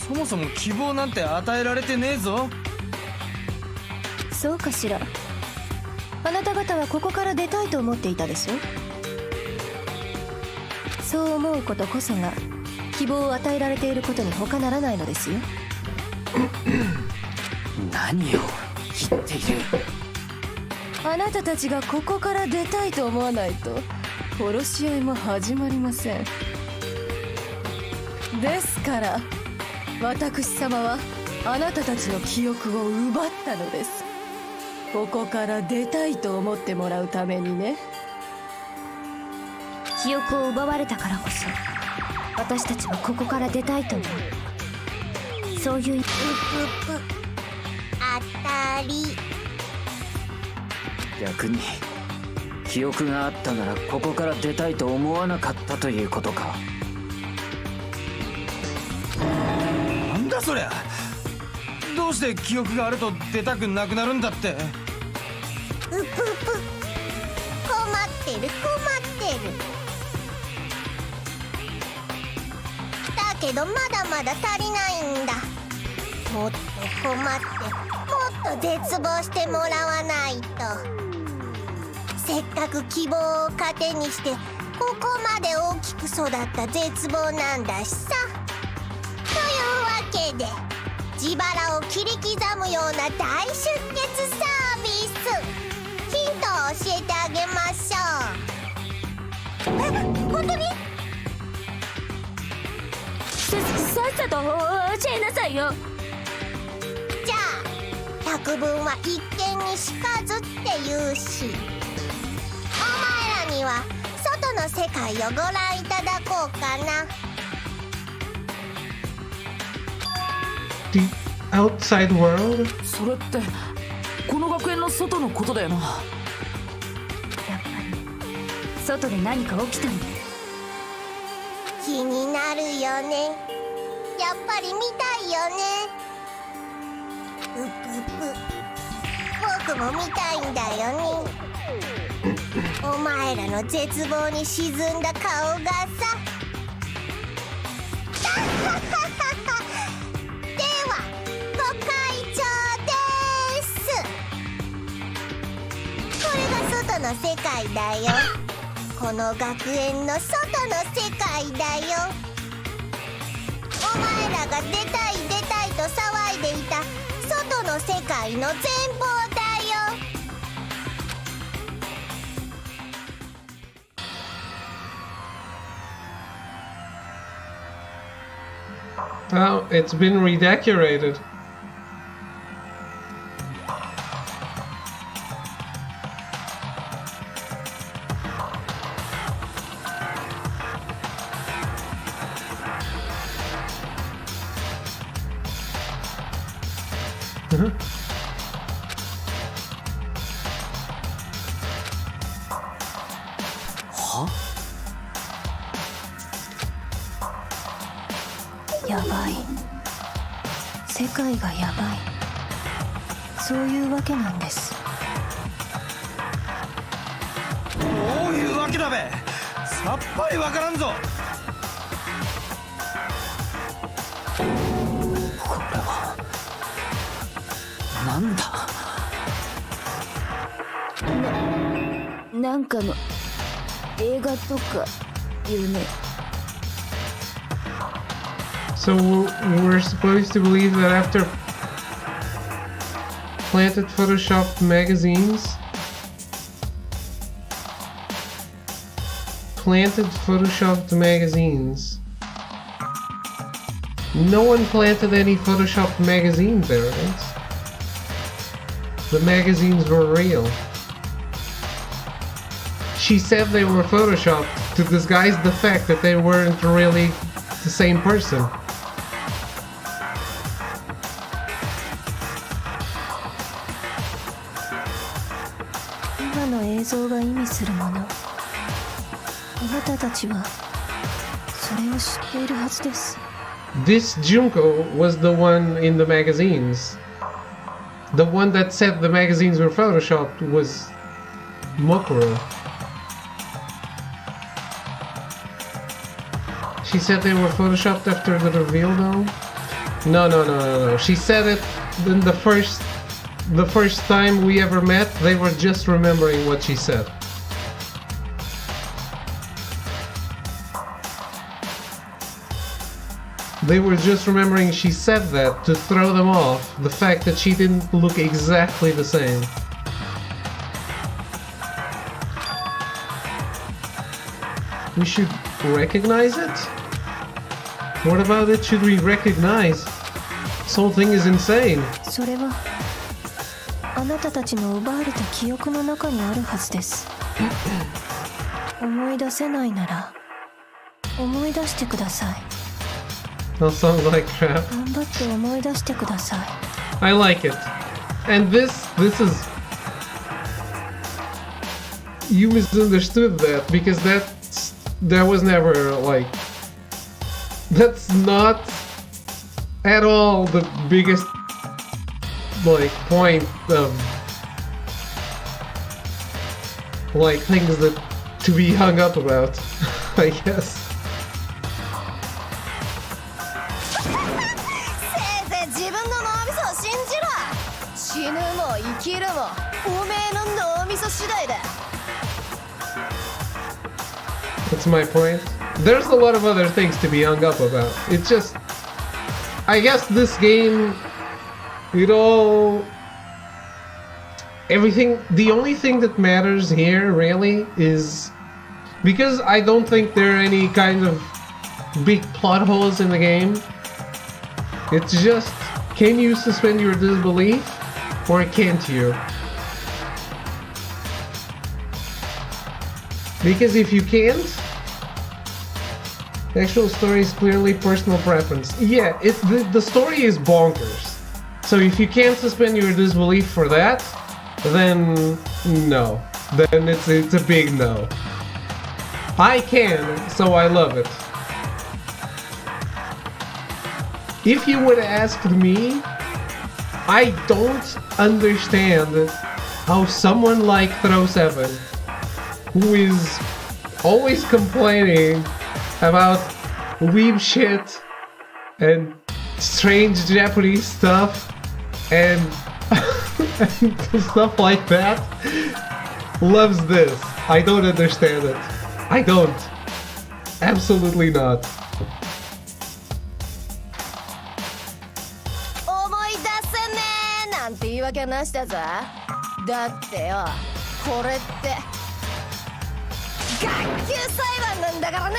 そもそも希望なんて与えられてねえぞ。そうかしら。あなた方はここから出たいと思っていたでしょ。そう思うことこそが希望を与えられていることに他ならないのですよ。何を言っている。あなたたちがここから出たいと思わないと殺し合いも始まりません。ですから私様はあなたたちの記憶を奪ったのです。ここから出たいと思ってもらうためにね。記憶を奪われたからこそ私たちはここから出たいと思う。そういう当たり。逆に記憶があったならここから出たいと思わなかったということか。なんだそりゃ。どうして記憶があると出たくなくなるんだって。うぷうぷ。困ってる困ってる。だけどまだまだ足りないんだ。もっと困ってもっと絶望してもらわないと。せっかく希望を糧にしてここまで大きく育った絶望なんだしさ。というわけで自腹を切り刻むような大出血サービス、ヒントを教えてあげましょう。え、本当に？さっさと教えなさいよ。じゃあ百聞は一見にしかずって言うし、お前らには外の世界をご覧いただこうかな。The outside world? それってこの学園の外のことだよな。やっぱり外で何か起きたんだ。気になるよね。やっぱり見たいよね。うぷぷ。僕も見たいんだよね。お前らの絶望に沈んだ顔がさ。ではご会長です。これが外の世界だよ。この学園の外の世界だよ。お前らが出たい出たいと騒いでいた外の世界の全貌だよ。Oh, it's been redecorated. 世界がやばい、そういうわけなんです。どういうわけだべ、さっぱりわからんぞ。これはなんだ。なんかの映画とか夢。 So we're supposed to believe that after planted photoshopped magazines, no one planted any photoshopped magazines there, right? The magazines were real. She said they were photoshopped to disguise the fact that they weren't really the same person. 今の映像が意味するもの、あなたたちはそれを知っているはずです。 This Junko was the one in the magazines. The one that said the magazines were photoshopped was Mokuro. She said they were photoshopped after the reveal though? No. She said it in the first time we ever met. They were just remembering what she said. They were just remembering she said that to throw them off, the fact that she didn't look exactly the same. We should recognize it? What about it should we recognize? This whole thing is insane. それはあなたたちの奪われた記憶の中にあるはずです。思い出せないなら思い出してください。 That sounds like crap. 頑張って思い出してください。 I like it. And this is... You misunderstood that because that was never like... That's not at all the biggest like point of like things that to be hung up about, I guess. せいぜい自分の脳みそを信じろ。死ぬも生きるもおめえの脳みそ次第だ。 That's my point. There's a lot of other things to be hung up about. It's just... I guess this game... It all... Everything... The only thing that matters here, really, is... Because I don't think there are any kind of big plot holes in the game. It's just... Can you suspend your disbelief? Or can't you? Because if you can't... The actual story is clearly personal preference. Yeah, the story is bonkers. So if you can't suspend your disbelief for that, then no. Then it's a big no. I can, so I love it. If you would have asked me, I don't understand how someone like Throw7, who is always complaining about weeb shit and strange Japanese stuff and, and stuff like that, loves this. I don't understand it. I don't. Absolutely not. 思い出せねえなんて言い訳なしだぞ。だってよ、これって学級裁判なんだからな。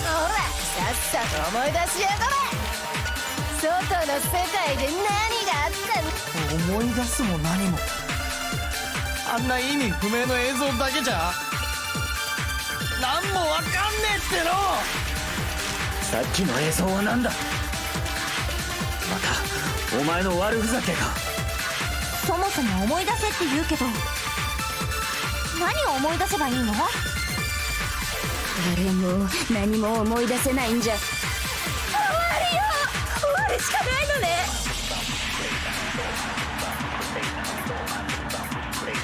ほら、さっさと思い出しやがれ。外の世界で何があったの。思い出すも何も、あんな意味不明の映像だけじゃ何もわかんねえっての。さっきの映像は何だ。またお前の悪ふざけが。そもそも思い出せって言うけど、何を思い出せばいいの？誰も何も思い出せないんじゃ。終わりしかないのね。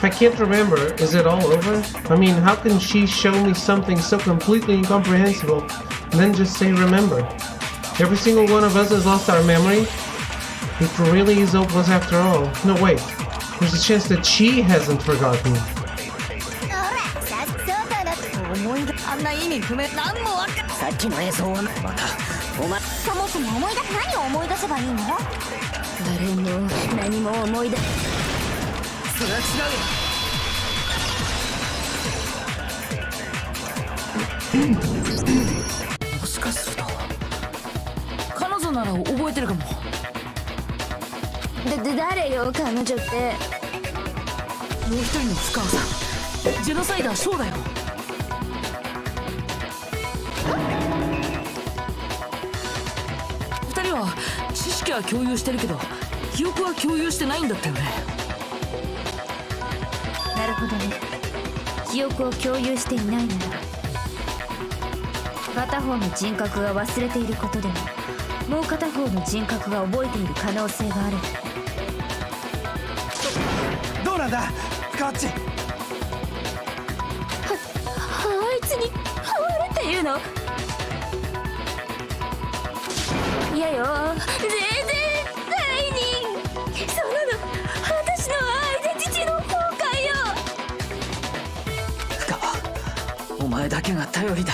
I can't remember. Is it all over? I mean, how can she show me something so completely incomprehensible and then just say remember? Every single one of us has lost our memory. It really is hopeless after all. No, wait. There's a chance that she hasn't forgotten. あんな意味不明、何もわかん。さっきの映像はまたお前。そもそも何を思い出せばいいの？誰も何も思い出。それは違うよ。もしかすると彼女なら覚えてるかも。誰よ彼女って。もう一人の深川さん、ジェノサイダーショーだよ。二人は知識は共有してるけど記憶は共有してないんだったよね。なるほどね。記憶を共有していないなら、片方の人格が忘れていることでももう片方の人格が覚えている可能性がある。どうなんだカッチ。あいつにハマるっていうの？いやよ、全然罪人。そんなの私のアイデンティティの崩壊よ。深川、お前だけが頼りだ。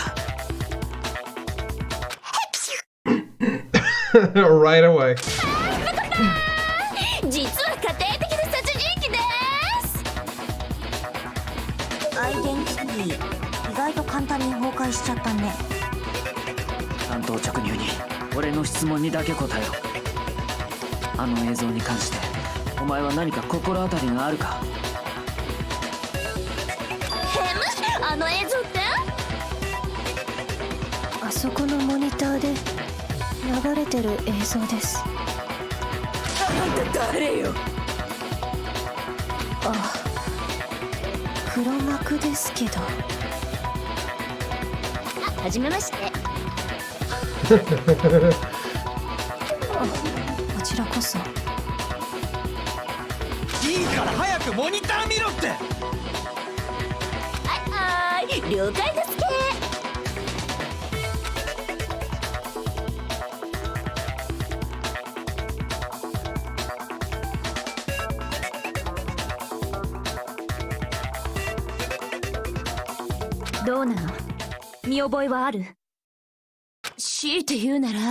Right away. 実は家庭的な殺人鬼です。アイデンティティ意外と簡単に崩壊しちゃったね。単刀直入に俺の質問にだけ答えろ。あの映像に関してお前は何か心当たりがあるか？あの映像って？あそこのモニターで流れてる映像です。あんた誰よ？あ、黒幕ですけど。はじめまして。こちらこそ。いいから早くモニター見ろって。はい、了解ですけ。どうなの？見覚えはある？強いて言うなら、も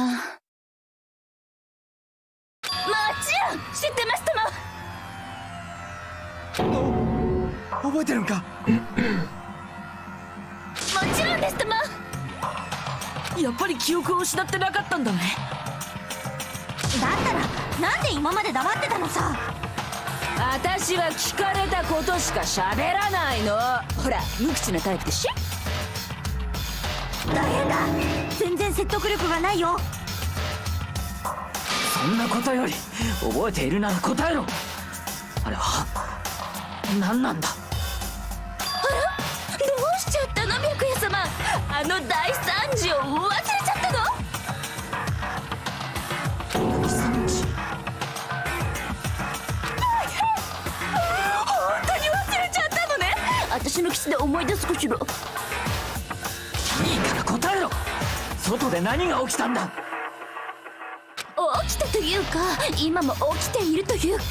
ちろん知ってますとも。覚えてるんか？もちろんですとも。やっぱり記憶を失ってなかったんだね。だったらなんで今まで黙ってたのさ。私は聞かれたことしか喋らないの。ほら、無口なタイプでしょ。大変だ、全然説得力がないよ。そんなことより覚えているなら答えろ。あれは何なんだ？あら、どうしちゃったの白夜様。あの大惨事を忘れちゃったの？大惨事？本当に忘れちゃったのね。私のキスで思い出すかしら。いいから答えろ。外で何が起きたんだ？起きたというか、今も起きているというか、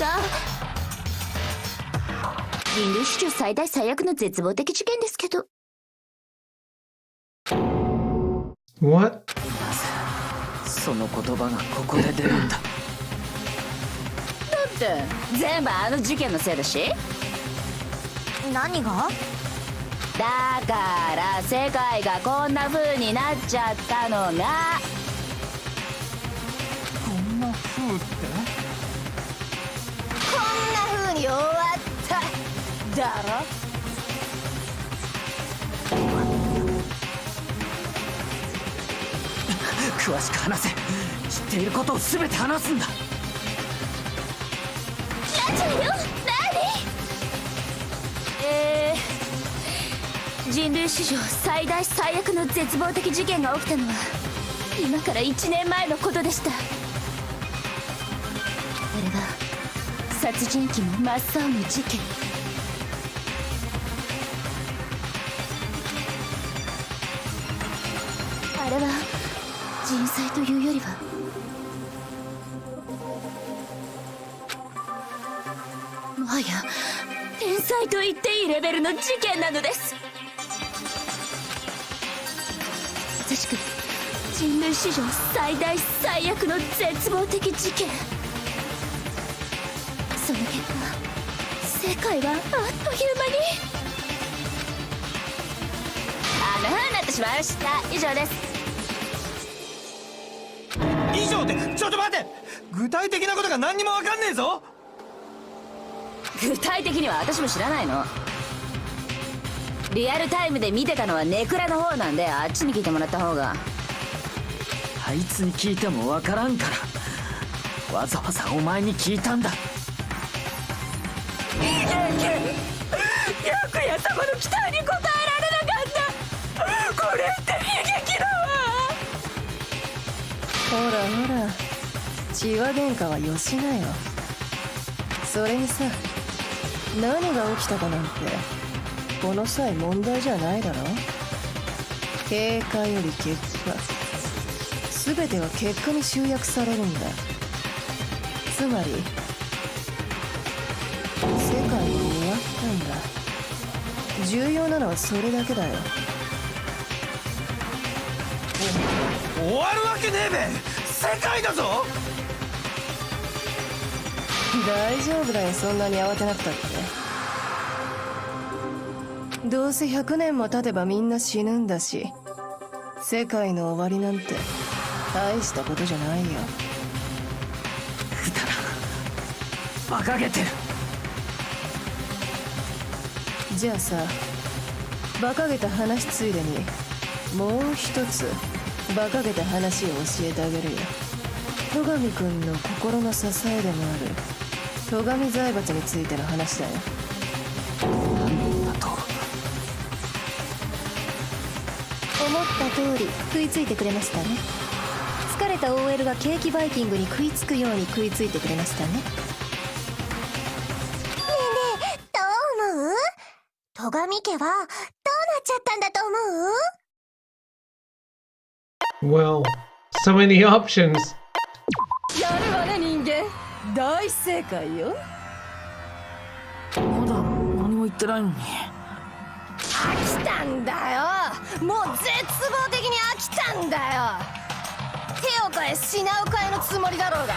人類史上最大最悪の絶望的事件ですけど。 What? その言葉がここで出るんだ。だって全部あの事件のせいだし。何が？だから世界がこんな風になっちゃったのが。こんな風って？こんな風に終わっただろ。詳しく話せ。知っていることを全て話すんだ。人類史上最大最悪の絶望的事件が起きたのは今から1年前のことでした。あれは殺人鬼も真っ青の事件。あれは人災というよりはもはや天才と言っていいレベルの事件なのです。まさしく人類史上最大最悪の絶望的事件。その結果世界はあっという間にあんな風になってしまいました。以上です。以上ってちょっと待って、具体的なことが何にも分かんねえぞ。具体的には私も知らないの。リアルタイムで見てたのはネクラの方なんで、あっちに聞いてもらった方が。あいつに聞いてもわからんからわざわざお前に聞いたんだ。白夜様の期待に応えられなかった。これって悲劇だわ。ほらほら、血は喧嘩はよしなよ。それにさ、何が起きたかなんてこの際問題じゃないだろ。経過より結果、全ては結果に集約されるんだ。つまり世界は終わったんだ。重要なのはそれだけだよ。終わるわけねえべ、世界だぞ。大丈夫だよ、そんなに慌てなくたって。どうせ100年も経てばみんな死ぬんだし、世界の終わりなんて大したことじゃないよ。くだら馬鹿げてる。じゃあさ、馬鹿げた話ついでにもう一つ馬鹿げた話を教えてあげるよ。戸上くんの心の支えでもある戸上財閥についての話だよ。なんだと。思った通り食いついてくれましたね。疲れた OL がケーキバイキングに食いつくように食いついてくれましたね。ねえどう思う？戸上家はどうなっちゃったんだと思う？ Well, so many options. やるわね人間、大正解よ。まだ何も言ってないのに。飽きたんだよ、もう絶望的に飽きたんだよ。手を変え品を変えのつもりだろうが、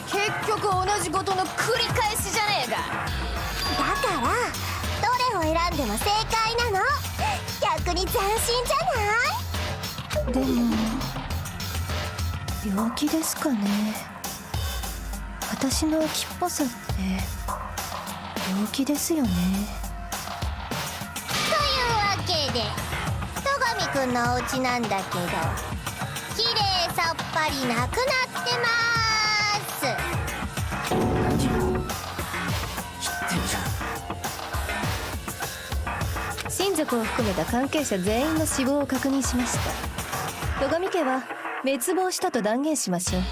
結局同じことの繰り返しじゃねえか。だからどれを選んでも正解なの。逆に斬新じゃない？でも病気ですかね。私の秋っぽさって病気ですよね。というわけで戸上くんのお家なんだけど、きれいさっぱりなくなってまーす。何を言ってんじゃん。親族を含めた関係者全員の死亡を確認しました。戸上家は滅亡したと断言しましょう。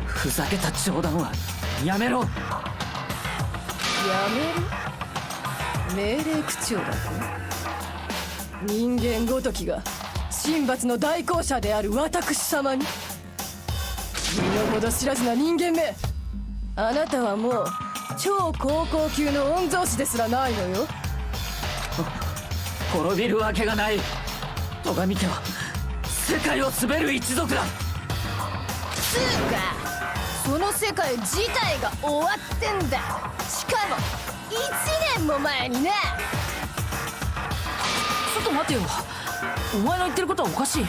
ふざけた冗談はやめろ。やめる？命令口調だと？人間ごときが神罰の代行者である私様に。身の程知らずな人間め、あなたはもう超高校級の御曹司ですらないのよ。滅びるわけがない。戸上家は世界を滑る一族だ。つうかその世界自体が終わってんだ。しかも1年も前にね。ちょっと待てよ、お前の言ってることはおかしい。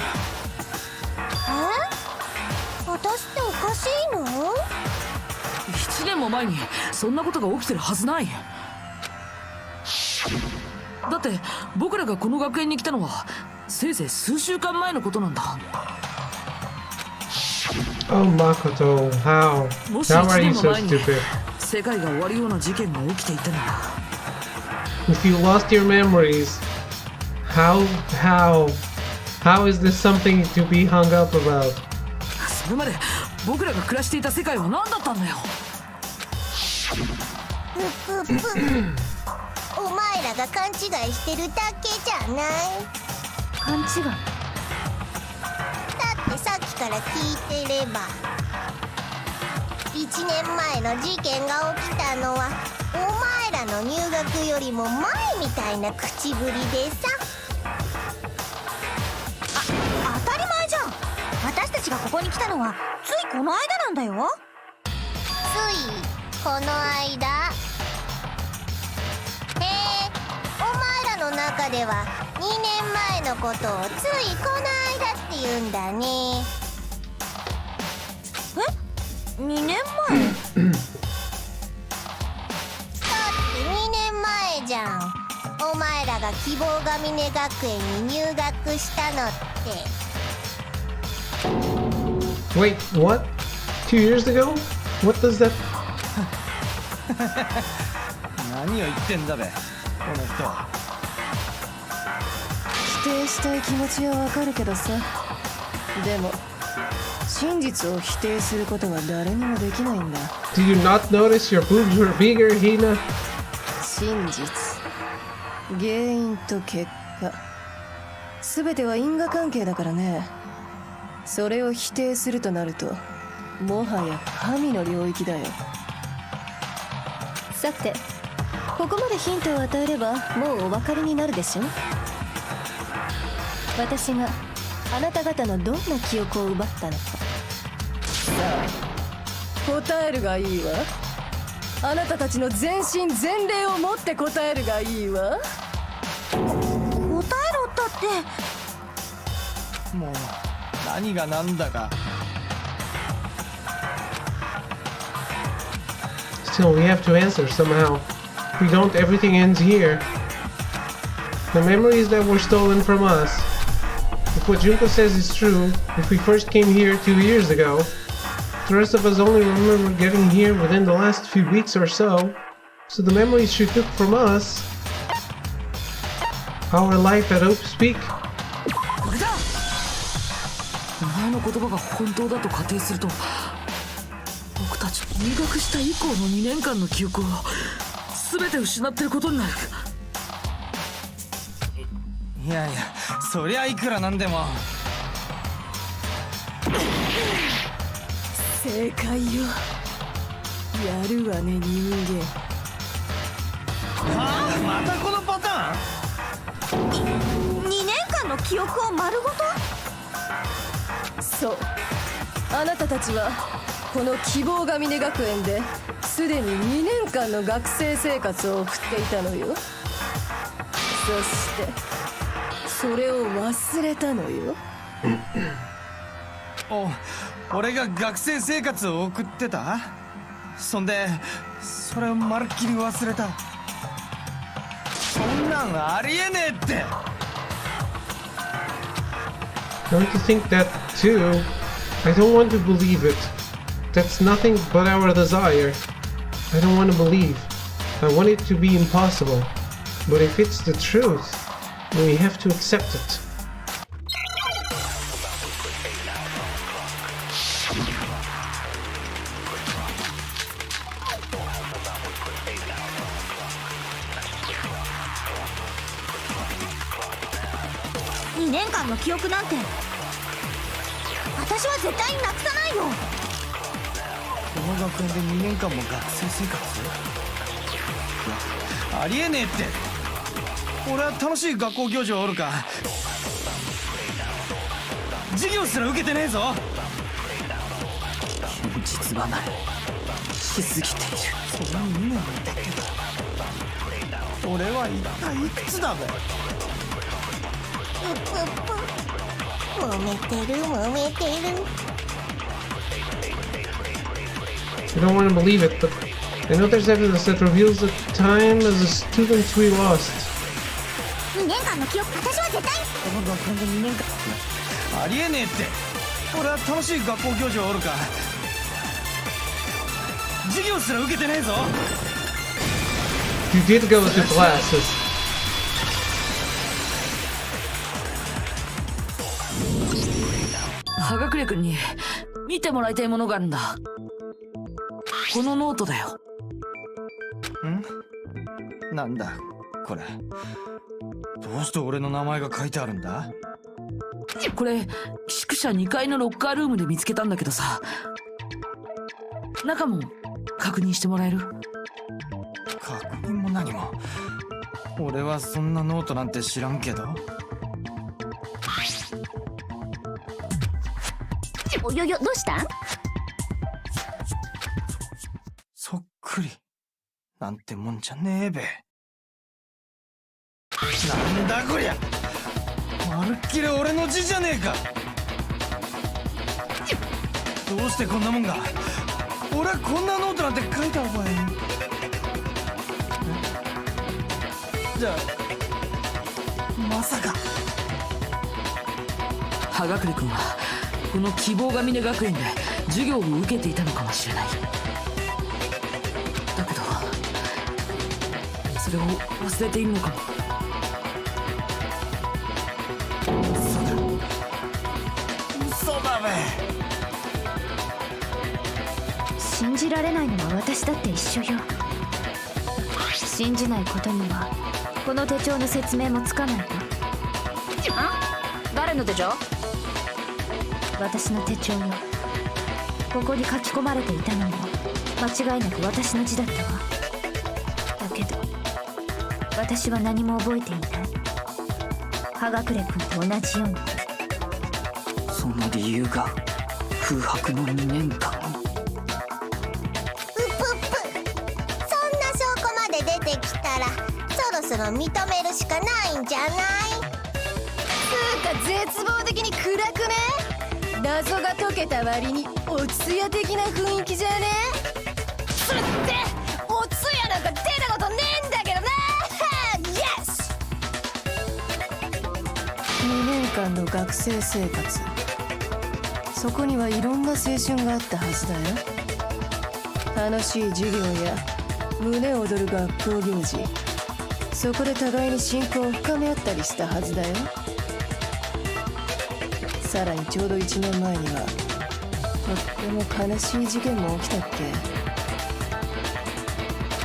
私っておかしいの1年も前にそんなことが起きてるはずない。だって僕らがこの学園に来たのはせいぜい数週間前のことなんだ。Oh, Makoto, how? もし How 1 are you 年も so 前に stupid? 世界が終わるような事件が起きていたなら If you lost your memories, how is this something to be hung up about? それまで僕らが暮らしていた世界は何だったんだよ。お前らが勘違いしてるだけじゃない？勘違い？だってさっきから聞いてれば1年前の事件が起きたのはお前らの入学よりも前みたいな口ぶりでさ。当たり前じゃん。私たちがここに来たのはついこの間なんだよ。ついこの間？へえ、お前らの中では2年前のことをついこの間って言うんだね。え？2年前？だって2年前じゃん。お前らが希望が峰学園に入学したのって。Wait, what? 2 years ago? What does that... 何を言ってんだべこの人。否定したい気持ちはわかるけどさ、でも真実を否定することは誰にもできないんだ。 Do you not notice your boobs were bigger, Hina? 真実、原因と結果、全ては因果関係だからね。それを否定するとなるともはや神の領域だよ。さて、ここまでヒントを与えればもうお分かりになるでしょ。私があなた方のどんな記憶を奪ったのか。さあ、答えるがいいわ。あなたたちの全身全霊を持って答えるがいいわ。答えろったって。もう何が何だか。 Still, we have to answer somehow. If we don't, everything ends here. The memories that were stolen from us. If what Junko says is true, if we first came here 2 years ago, the rest of us only remember getting here within the last few weeks or so. So the memories she took from us, our life at Hope Speak. これだ。お前の言葉が本当だと仮定すると、僕たち入学した以降の2年間の記憶を全て失ってることになる。いやいや、そりゃいくらなんでも。正解よ。やるわね、人間。はあ、またこのパターン。2年間の記憶を丸ごと？そう、あなたたちはこの希望が峰学園ですでに2年間の学生生活を送っていたのよ。そしてそれを忘れたのよ。俺が学生生活を送ってた？そんでそれをまるっきり忘れた。そんなんありえねえって。 Don't you think that too? I don't want to believe it. That's nothing but our desire. I don't want to believe. I want it to be impossible. But if it's the truth, then we have to accept it.2年間の記憶なんて私は絶対になくさないよ。この学園で2年間も学生生活？ありえねえって。俺は楽しい学校行事はおるか授業すら受けてねえぞ。現実離れしすぎている。その2年もだけだ。俺は一体いくつだべ。揉めてる揉めてる。 I don't want to believe it, but I know there's evidence that reveals the time as the students we lost. 2年間の記憶、私は絶対。この学園で2年間ありえねえって。俺は楽しい学校行事はおるか授業すら受けてねえぞ。 You did go to classes. 葉隠君に見てもらいたいものがあるんだ。このノートだよ。なんだこれ。どうして俺の名前が書いてあるんだ。これ宿舎2階のロッカールームで見つけたんだけどさ、中も確認してもらえる？確認も何も。俺はそんなノートなんて知らんけど。およよ、どうしたん？そっくりなんてもんじゃねえべ。なんだこりゃ、まるっきり俺の字じゃねえか。どうしてこんなもんが。俺はこんなノートなんて書いた覚え。じゃあまさか。葉隠君はこの希望が峰学園で授業を受けていたのかもしれない。だけどそれを忘れているのかも。嘘だべ。信じられないのは私だって一緒よ。信じないことにはこの手帳の説明もつかないわ。誰の手帳？私の手帳よ。ここに書き込まれていたのも間違いなく私の字だったわ。だけど私は何も覚えていない。葉隠君と同じように。その理由が空白の2年間。そんな証拠まで出てきたらそろそろ認めるしかないんじゃない？つうか絶望的に暗くね。謎が解けた割におつや的な雰囲気じゃね。つっておつやなんか出たことねえんだけどな。イエス。2年間の学生生活、そこにはいろんな青春があったはずだよ。楽しい授業や胸躍る学校行事、そこで互いに親交を深め合ったりしたはずだよ。さらにちょうど1年前にはとっても悲しい事件も起きたっけ。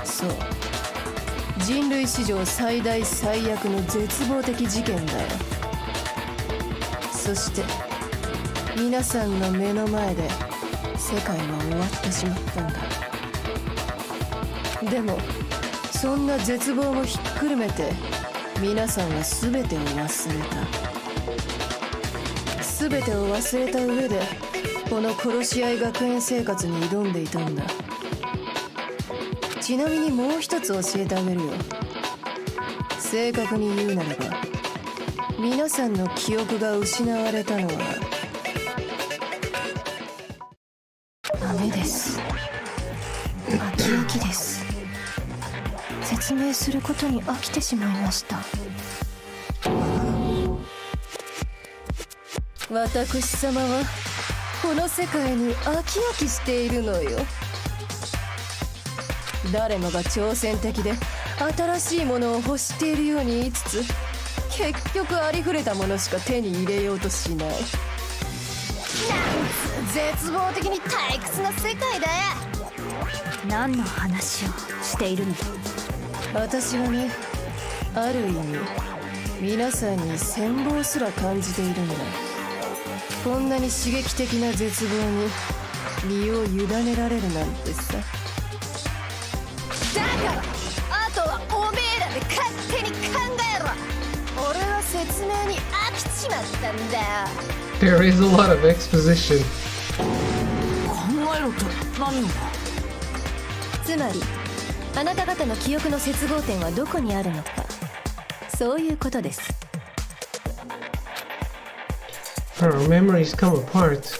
そう、人類史上最大最悪の絶望的事件だよ。そして皆さんの目の前で世界は終わってしまったんだ。でもそんな絶望もひっくるめて皆さんは全てを忘れた。全てを忘れた上でこの殺し合い学園生活に挑んでいたんだ。ちなみにもう一つ教えてあげるよ。正確に言うならば皆さんの記憶が失われたのはダメです。飽き飽きです。説明することに飽きてしまいました。私様はこの世界に飽き飽きしているのよ。誰もが挑戦的で新しいものを欲しているように言いつつ、結局ありふれたものしか手に入れようとしない。なんつ絶望的に退屈な世界だよ。何の話をしているの？私はね、ある意味皆さんに羨望すら感じているんだ。こんなに刺激的な絶望に身を委ねられるなんてさ。だからあとはおめえらで勝手に考えろ。俺は説明に飽きちまったんだよ。 There is a lot of exposition. 考えろって何を？つまりあなた方の記憶の接合点はどこにあるのか、そういうことです。Our memories come apart.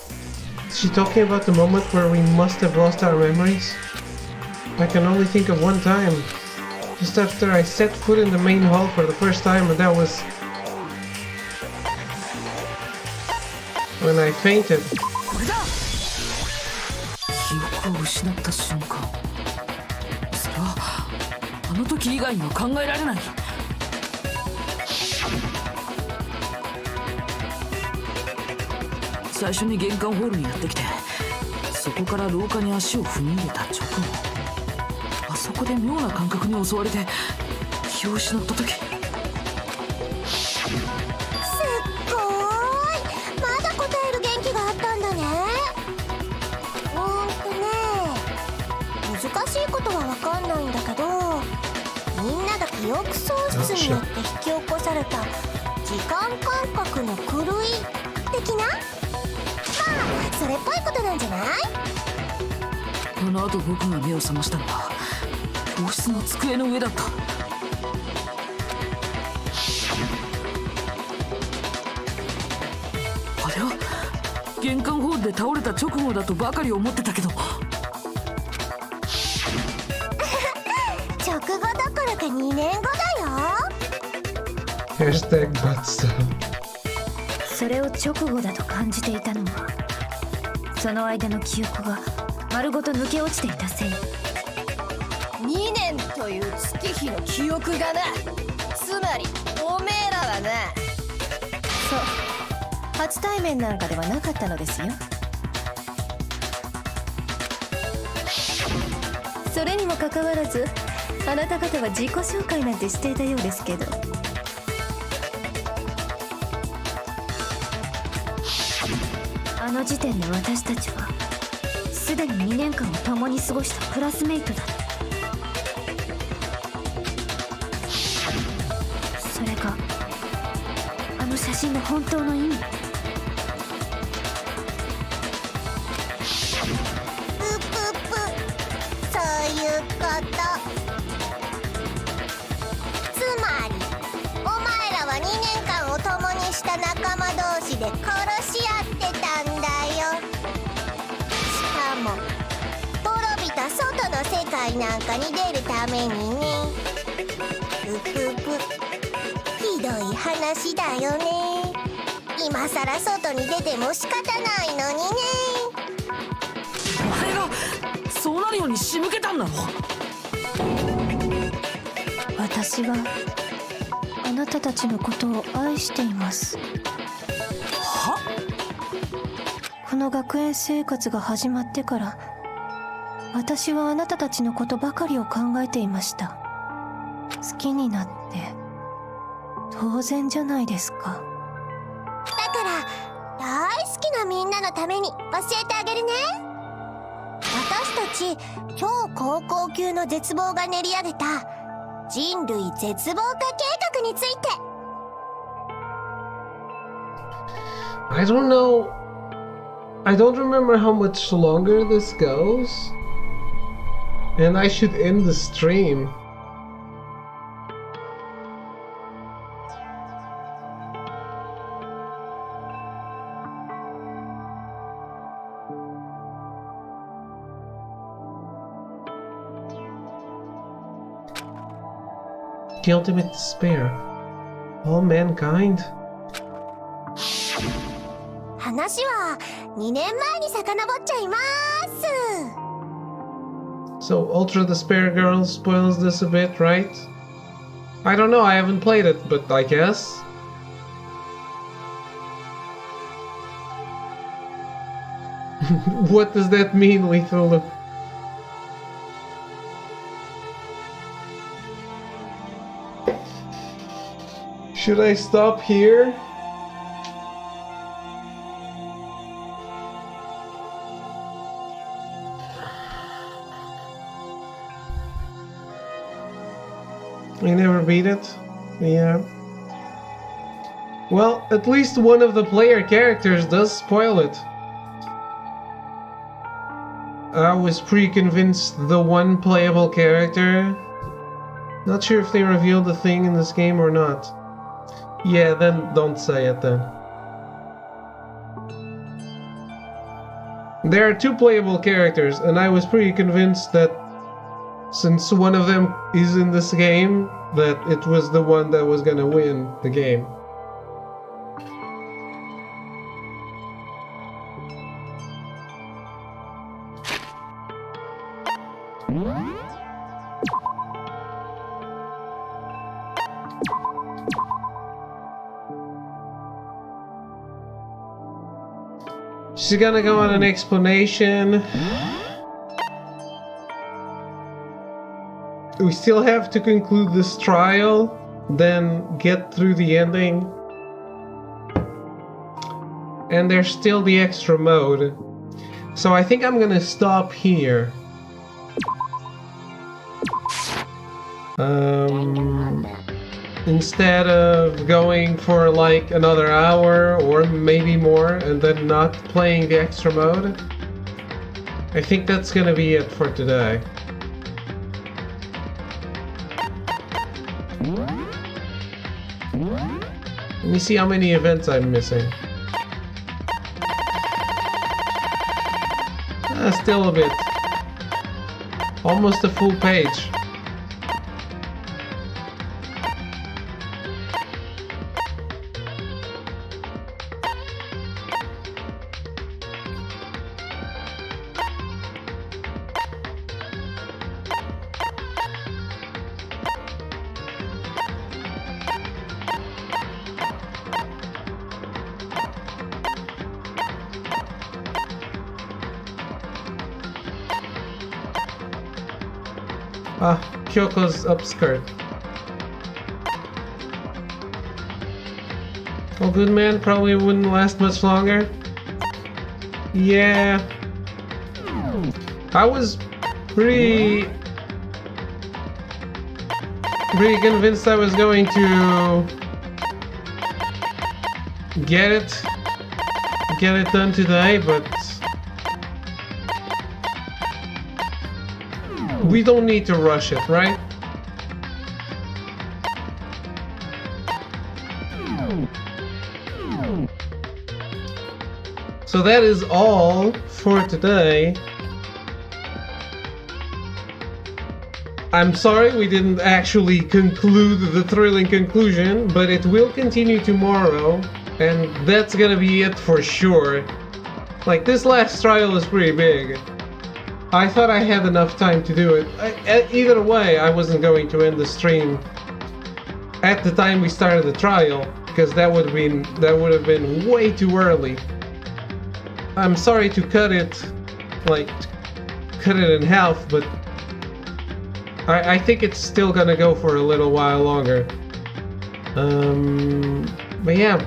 Is she talking about the moment where we must have lost our memories? I can only think of one time. Just after I set foot in the main hall for the first time, and that was... when I fainted. これだ。記憶を失った瞬間、それはあの時以外には考えられない。最初に玄関ホールにやってきて、そこから廊下に足を踏み入れた直後、あそこで妙な感覚に襲われて気を失った時、すっごーい、まだ答える元気があったんだね。難しいことは分かんないんだけど、みんなが記憶喪失によって引き起こされた時間感覚の狂い的な、まあそれっぽいことなんじゃない？あの後僕が目を覚ましたのは教室の机の上だった。あれは玄関ホールで倒れた直後だとばかり思ってたけど、直後どころか2年後だよ。Hashtag butt stuff. それを直後だと感じていたのは、その間の記憶が丸ごと抜け落ちていたせい。2年という月日の記憶がな、つまりおめえらはな、そう初対面なんかではなかったのですよ。それにもかかわらずあなた方は自己紹介なんてしていたようですけど、あの時点で私たちはすでに2年間を共に過ごしたクラスメイトだった。それがあの写真の本当の意味。うぷぷ、そういうこと。つまりお前らは2年間を共にした仲間同士で殺し合ってたんだよ。しかも滅びた外の世界なんかに出るためにね。うぷぷ、ひどい話だよね。今さら外に出ても仕方ないのにね。お前がそうなるように仕向けたんだろ。私はあなたたちのことを愛しています。は？この学園生活が始まってから私はあなたたちのことばかりを考えていました。好きになって当然じゃないですか。だから大好きなみんなのために教えてあげるね。私たち超高校級の絶望が練り上げた人類絶望化計画について。I don't know. I don't remember how much longer this goes. And I should end the stream. The ultimate despair. All mankind. 話は2年前に遡っちゃいます。 So Ultra Despair Girl spoils this a bit, right? I don't know, I haven't played it, but I guess. What does that mean, Lethal? Should I stop here? You never beat it? Yeah. Well, at least one of the player characters does spoil it. I was pretty convinced the one playable character. Not sure if they revealed the thing in this game or not. Yeah, then don't say it then. There are two playable characters, and I was pretty convinced that since one of them is in this game, that it was the one that was gonna win the game. She's gonna go on an explanation. We still have to conclude this trial, then get through the ending. And there's still the extra mode. So I think I'm gonna stop here. Instead of going for like another hour or maybe more and then not playing the extra mode. I think that's gonna be it for today. Let me see how many events I'm missing. Still a bit. Almost a full page. Ah, Kyoko's upskirt. Oh, good man, probably wouldn't last much longer. Yeah. I was pretty convinced I was going to get it done today, but we don't need to rush it, right? So that is all for today. I'm sorry we didn't actually conclude the thrilling conclusion, but it will continue tomorrow, and that's gonna be it for sure. Like, this last trial is pretty big. I thought I had enough time to do it. Either way, I wasn't going to end the stream at the time we started the trial, because that would have been way too early. I'm sorry to cut it in half, but I think it's still gonna go for a little while longer. But yeah,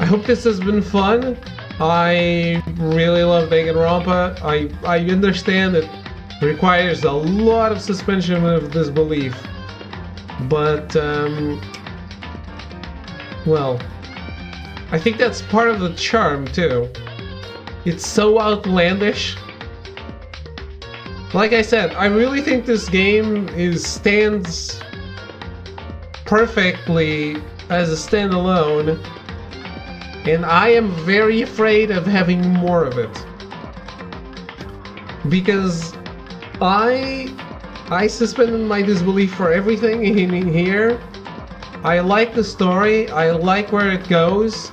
I hope this has been fun. I really love Danganronpa. I understand it requires a lot of suspension of disbelief, but well, I think that's part of the charm too. It's so outlandish. Like I said, I really think this game stands perfectly as a standalone. And I am very afraid of having more of it. Because I suspended my disbelief for everything in here. I like the story, I like where it goes.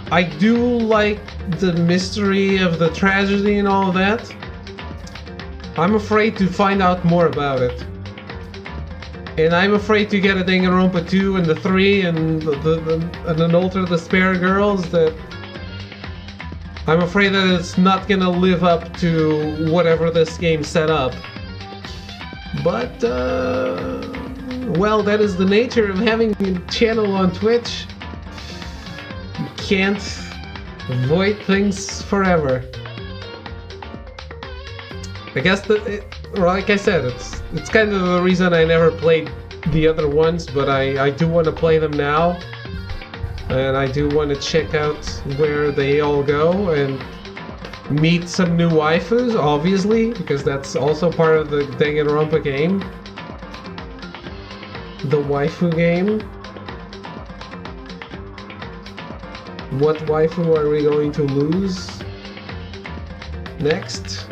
I do like the mystery of the tragedy and all that. I'm afraid to find out more about it. And I'm afraid to get a Danganronpa 2 and the 3 and an Alter the Spare Girls that I'm afraid that it's not gonna live up to whatever this game set up. But, well, that is the nature of having a channel on Twitch. You can't avoid things forever. I guess like I said, it's kind of the reason I never played the other ones, but I do want to play them now. And I do want to check out where they all go and meet some new waifus, obviously, because that's also part of the Danganronpa game. The waifu game. What waifu are we going to lose next?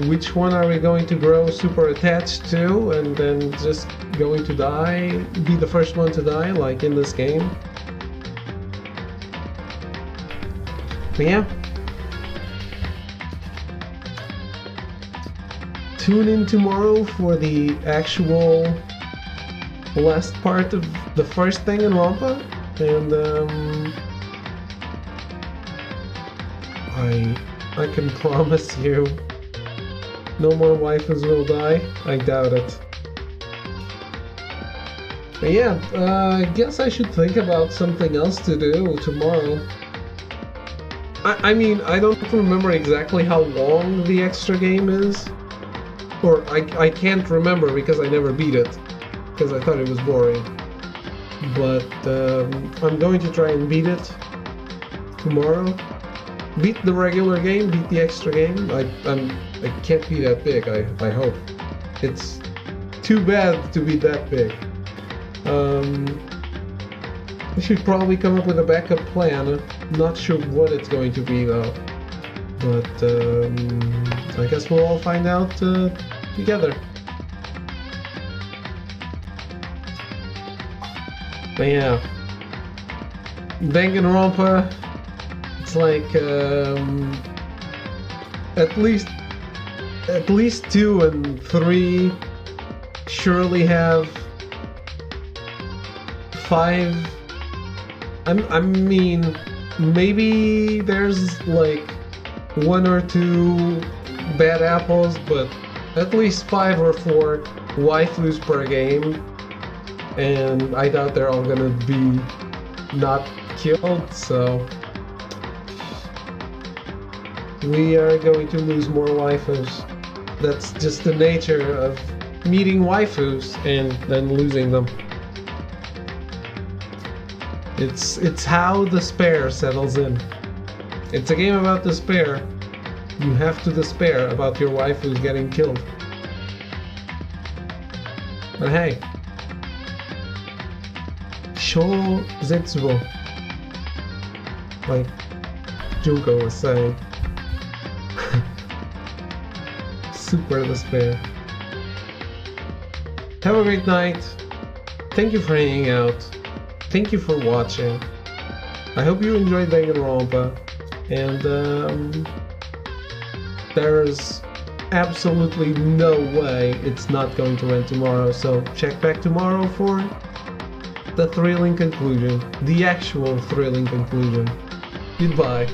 Which one are we going to grow super attached to and then just going to die, be the first one to die, like in this game? But yeah. tune in tomorrow for the actual last part of the first Danganronpa, and I can promise you no more waifus will die. I doubt it. But yeah, I guess I should think about something else to do tomorrow. I mean, I don't remember exactly how long the extra game is. Or I can't remember because I never beat it. Because I thought it was boring. But I'm going to try and beat it tomorrow. Beat the regular game, beat the extra game. I can't be that big, I hope. It's too bad to be that big. We should probably come up with a backup plan. Not sure what it's going to be though. But I guess we'll all find out together. But yeah, Danganronpa. It's like at least 2 and 3 surely have 5. I mean, maybe there's like 1 or 2 bad apples, but at least 5 or 4 waifus per game, and I doubt they're all gonna be not killed, so we are going to lose more waifus. That's just the nature of meeting waifus and then losing them. It's how despair settles in. It's a game about despair. You have to despair about your waifus getting killed. But hey, Sho Zetsubo, like Junko was saying. Super despair. Have a great night. Thank you for hanging out. Thank you for watching. I hope you enjoyed Danganronpa, and there's absolutely no way it's not going to end tomorrow, so check back tomorrow for the thrilling conclusion, the actual thrilling conclusion. Goodbye.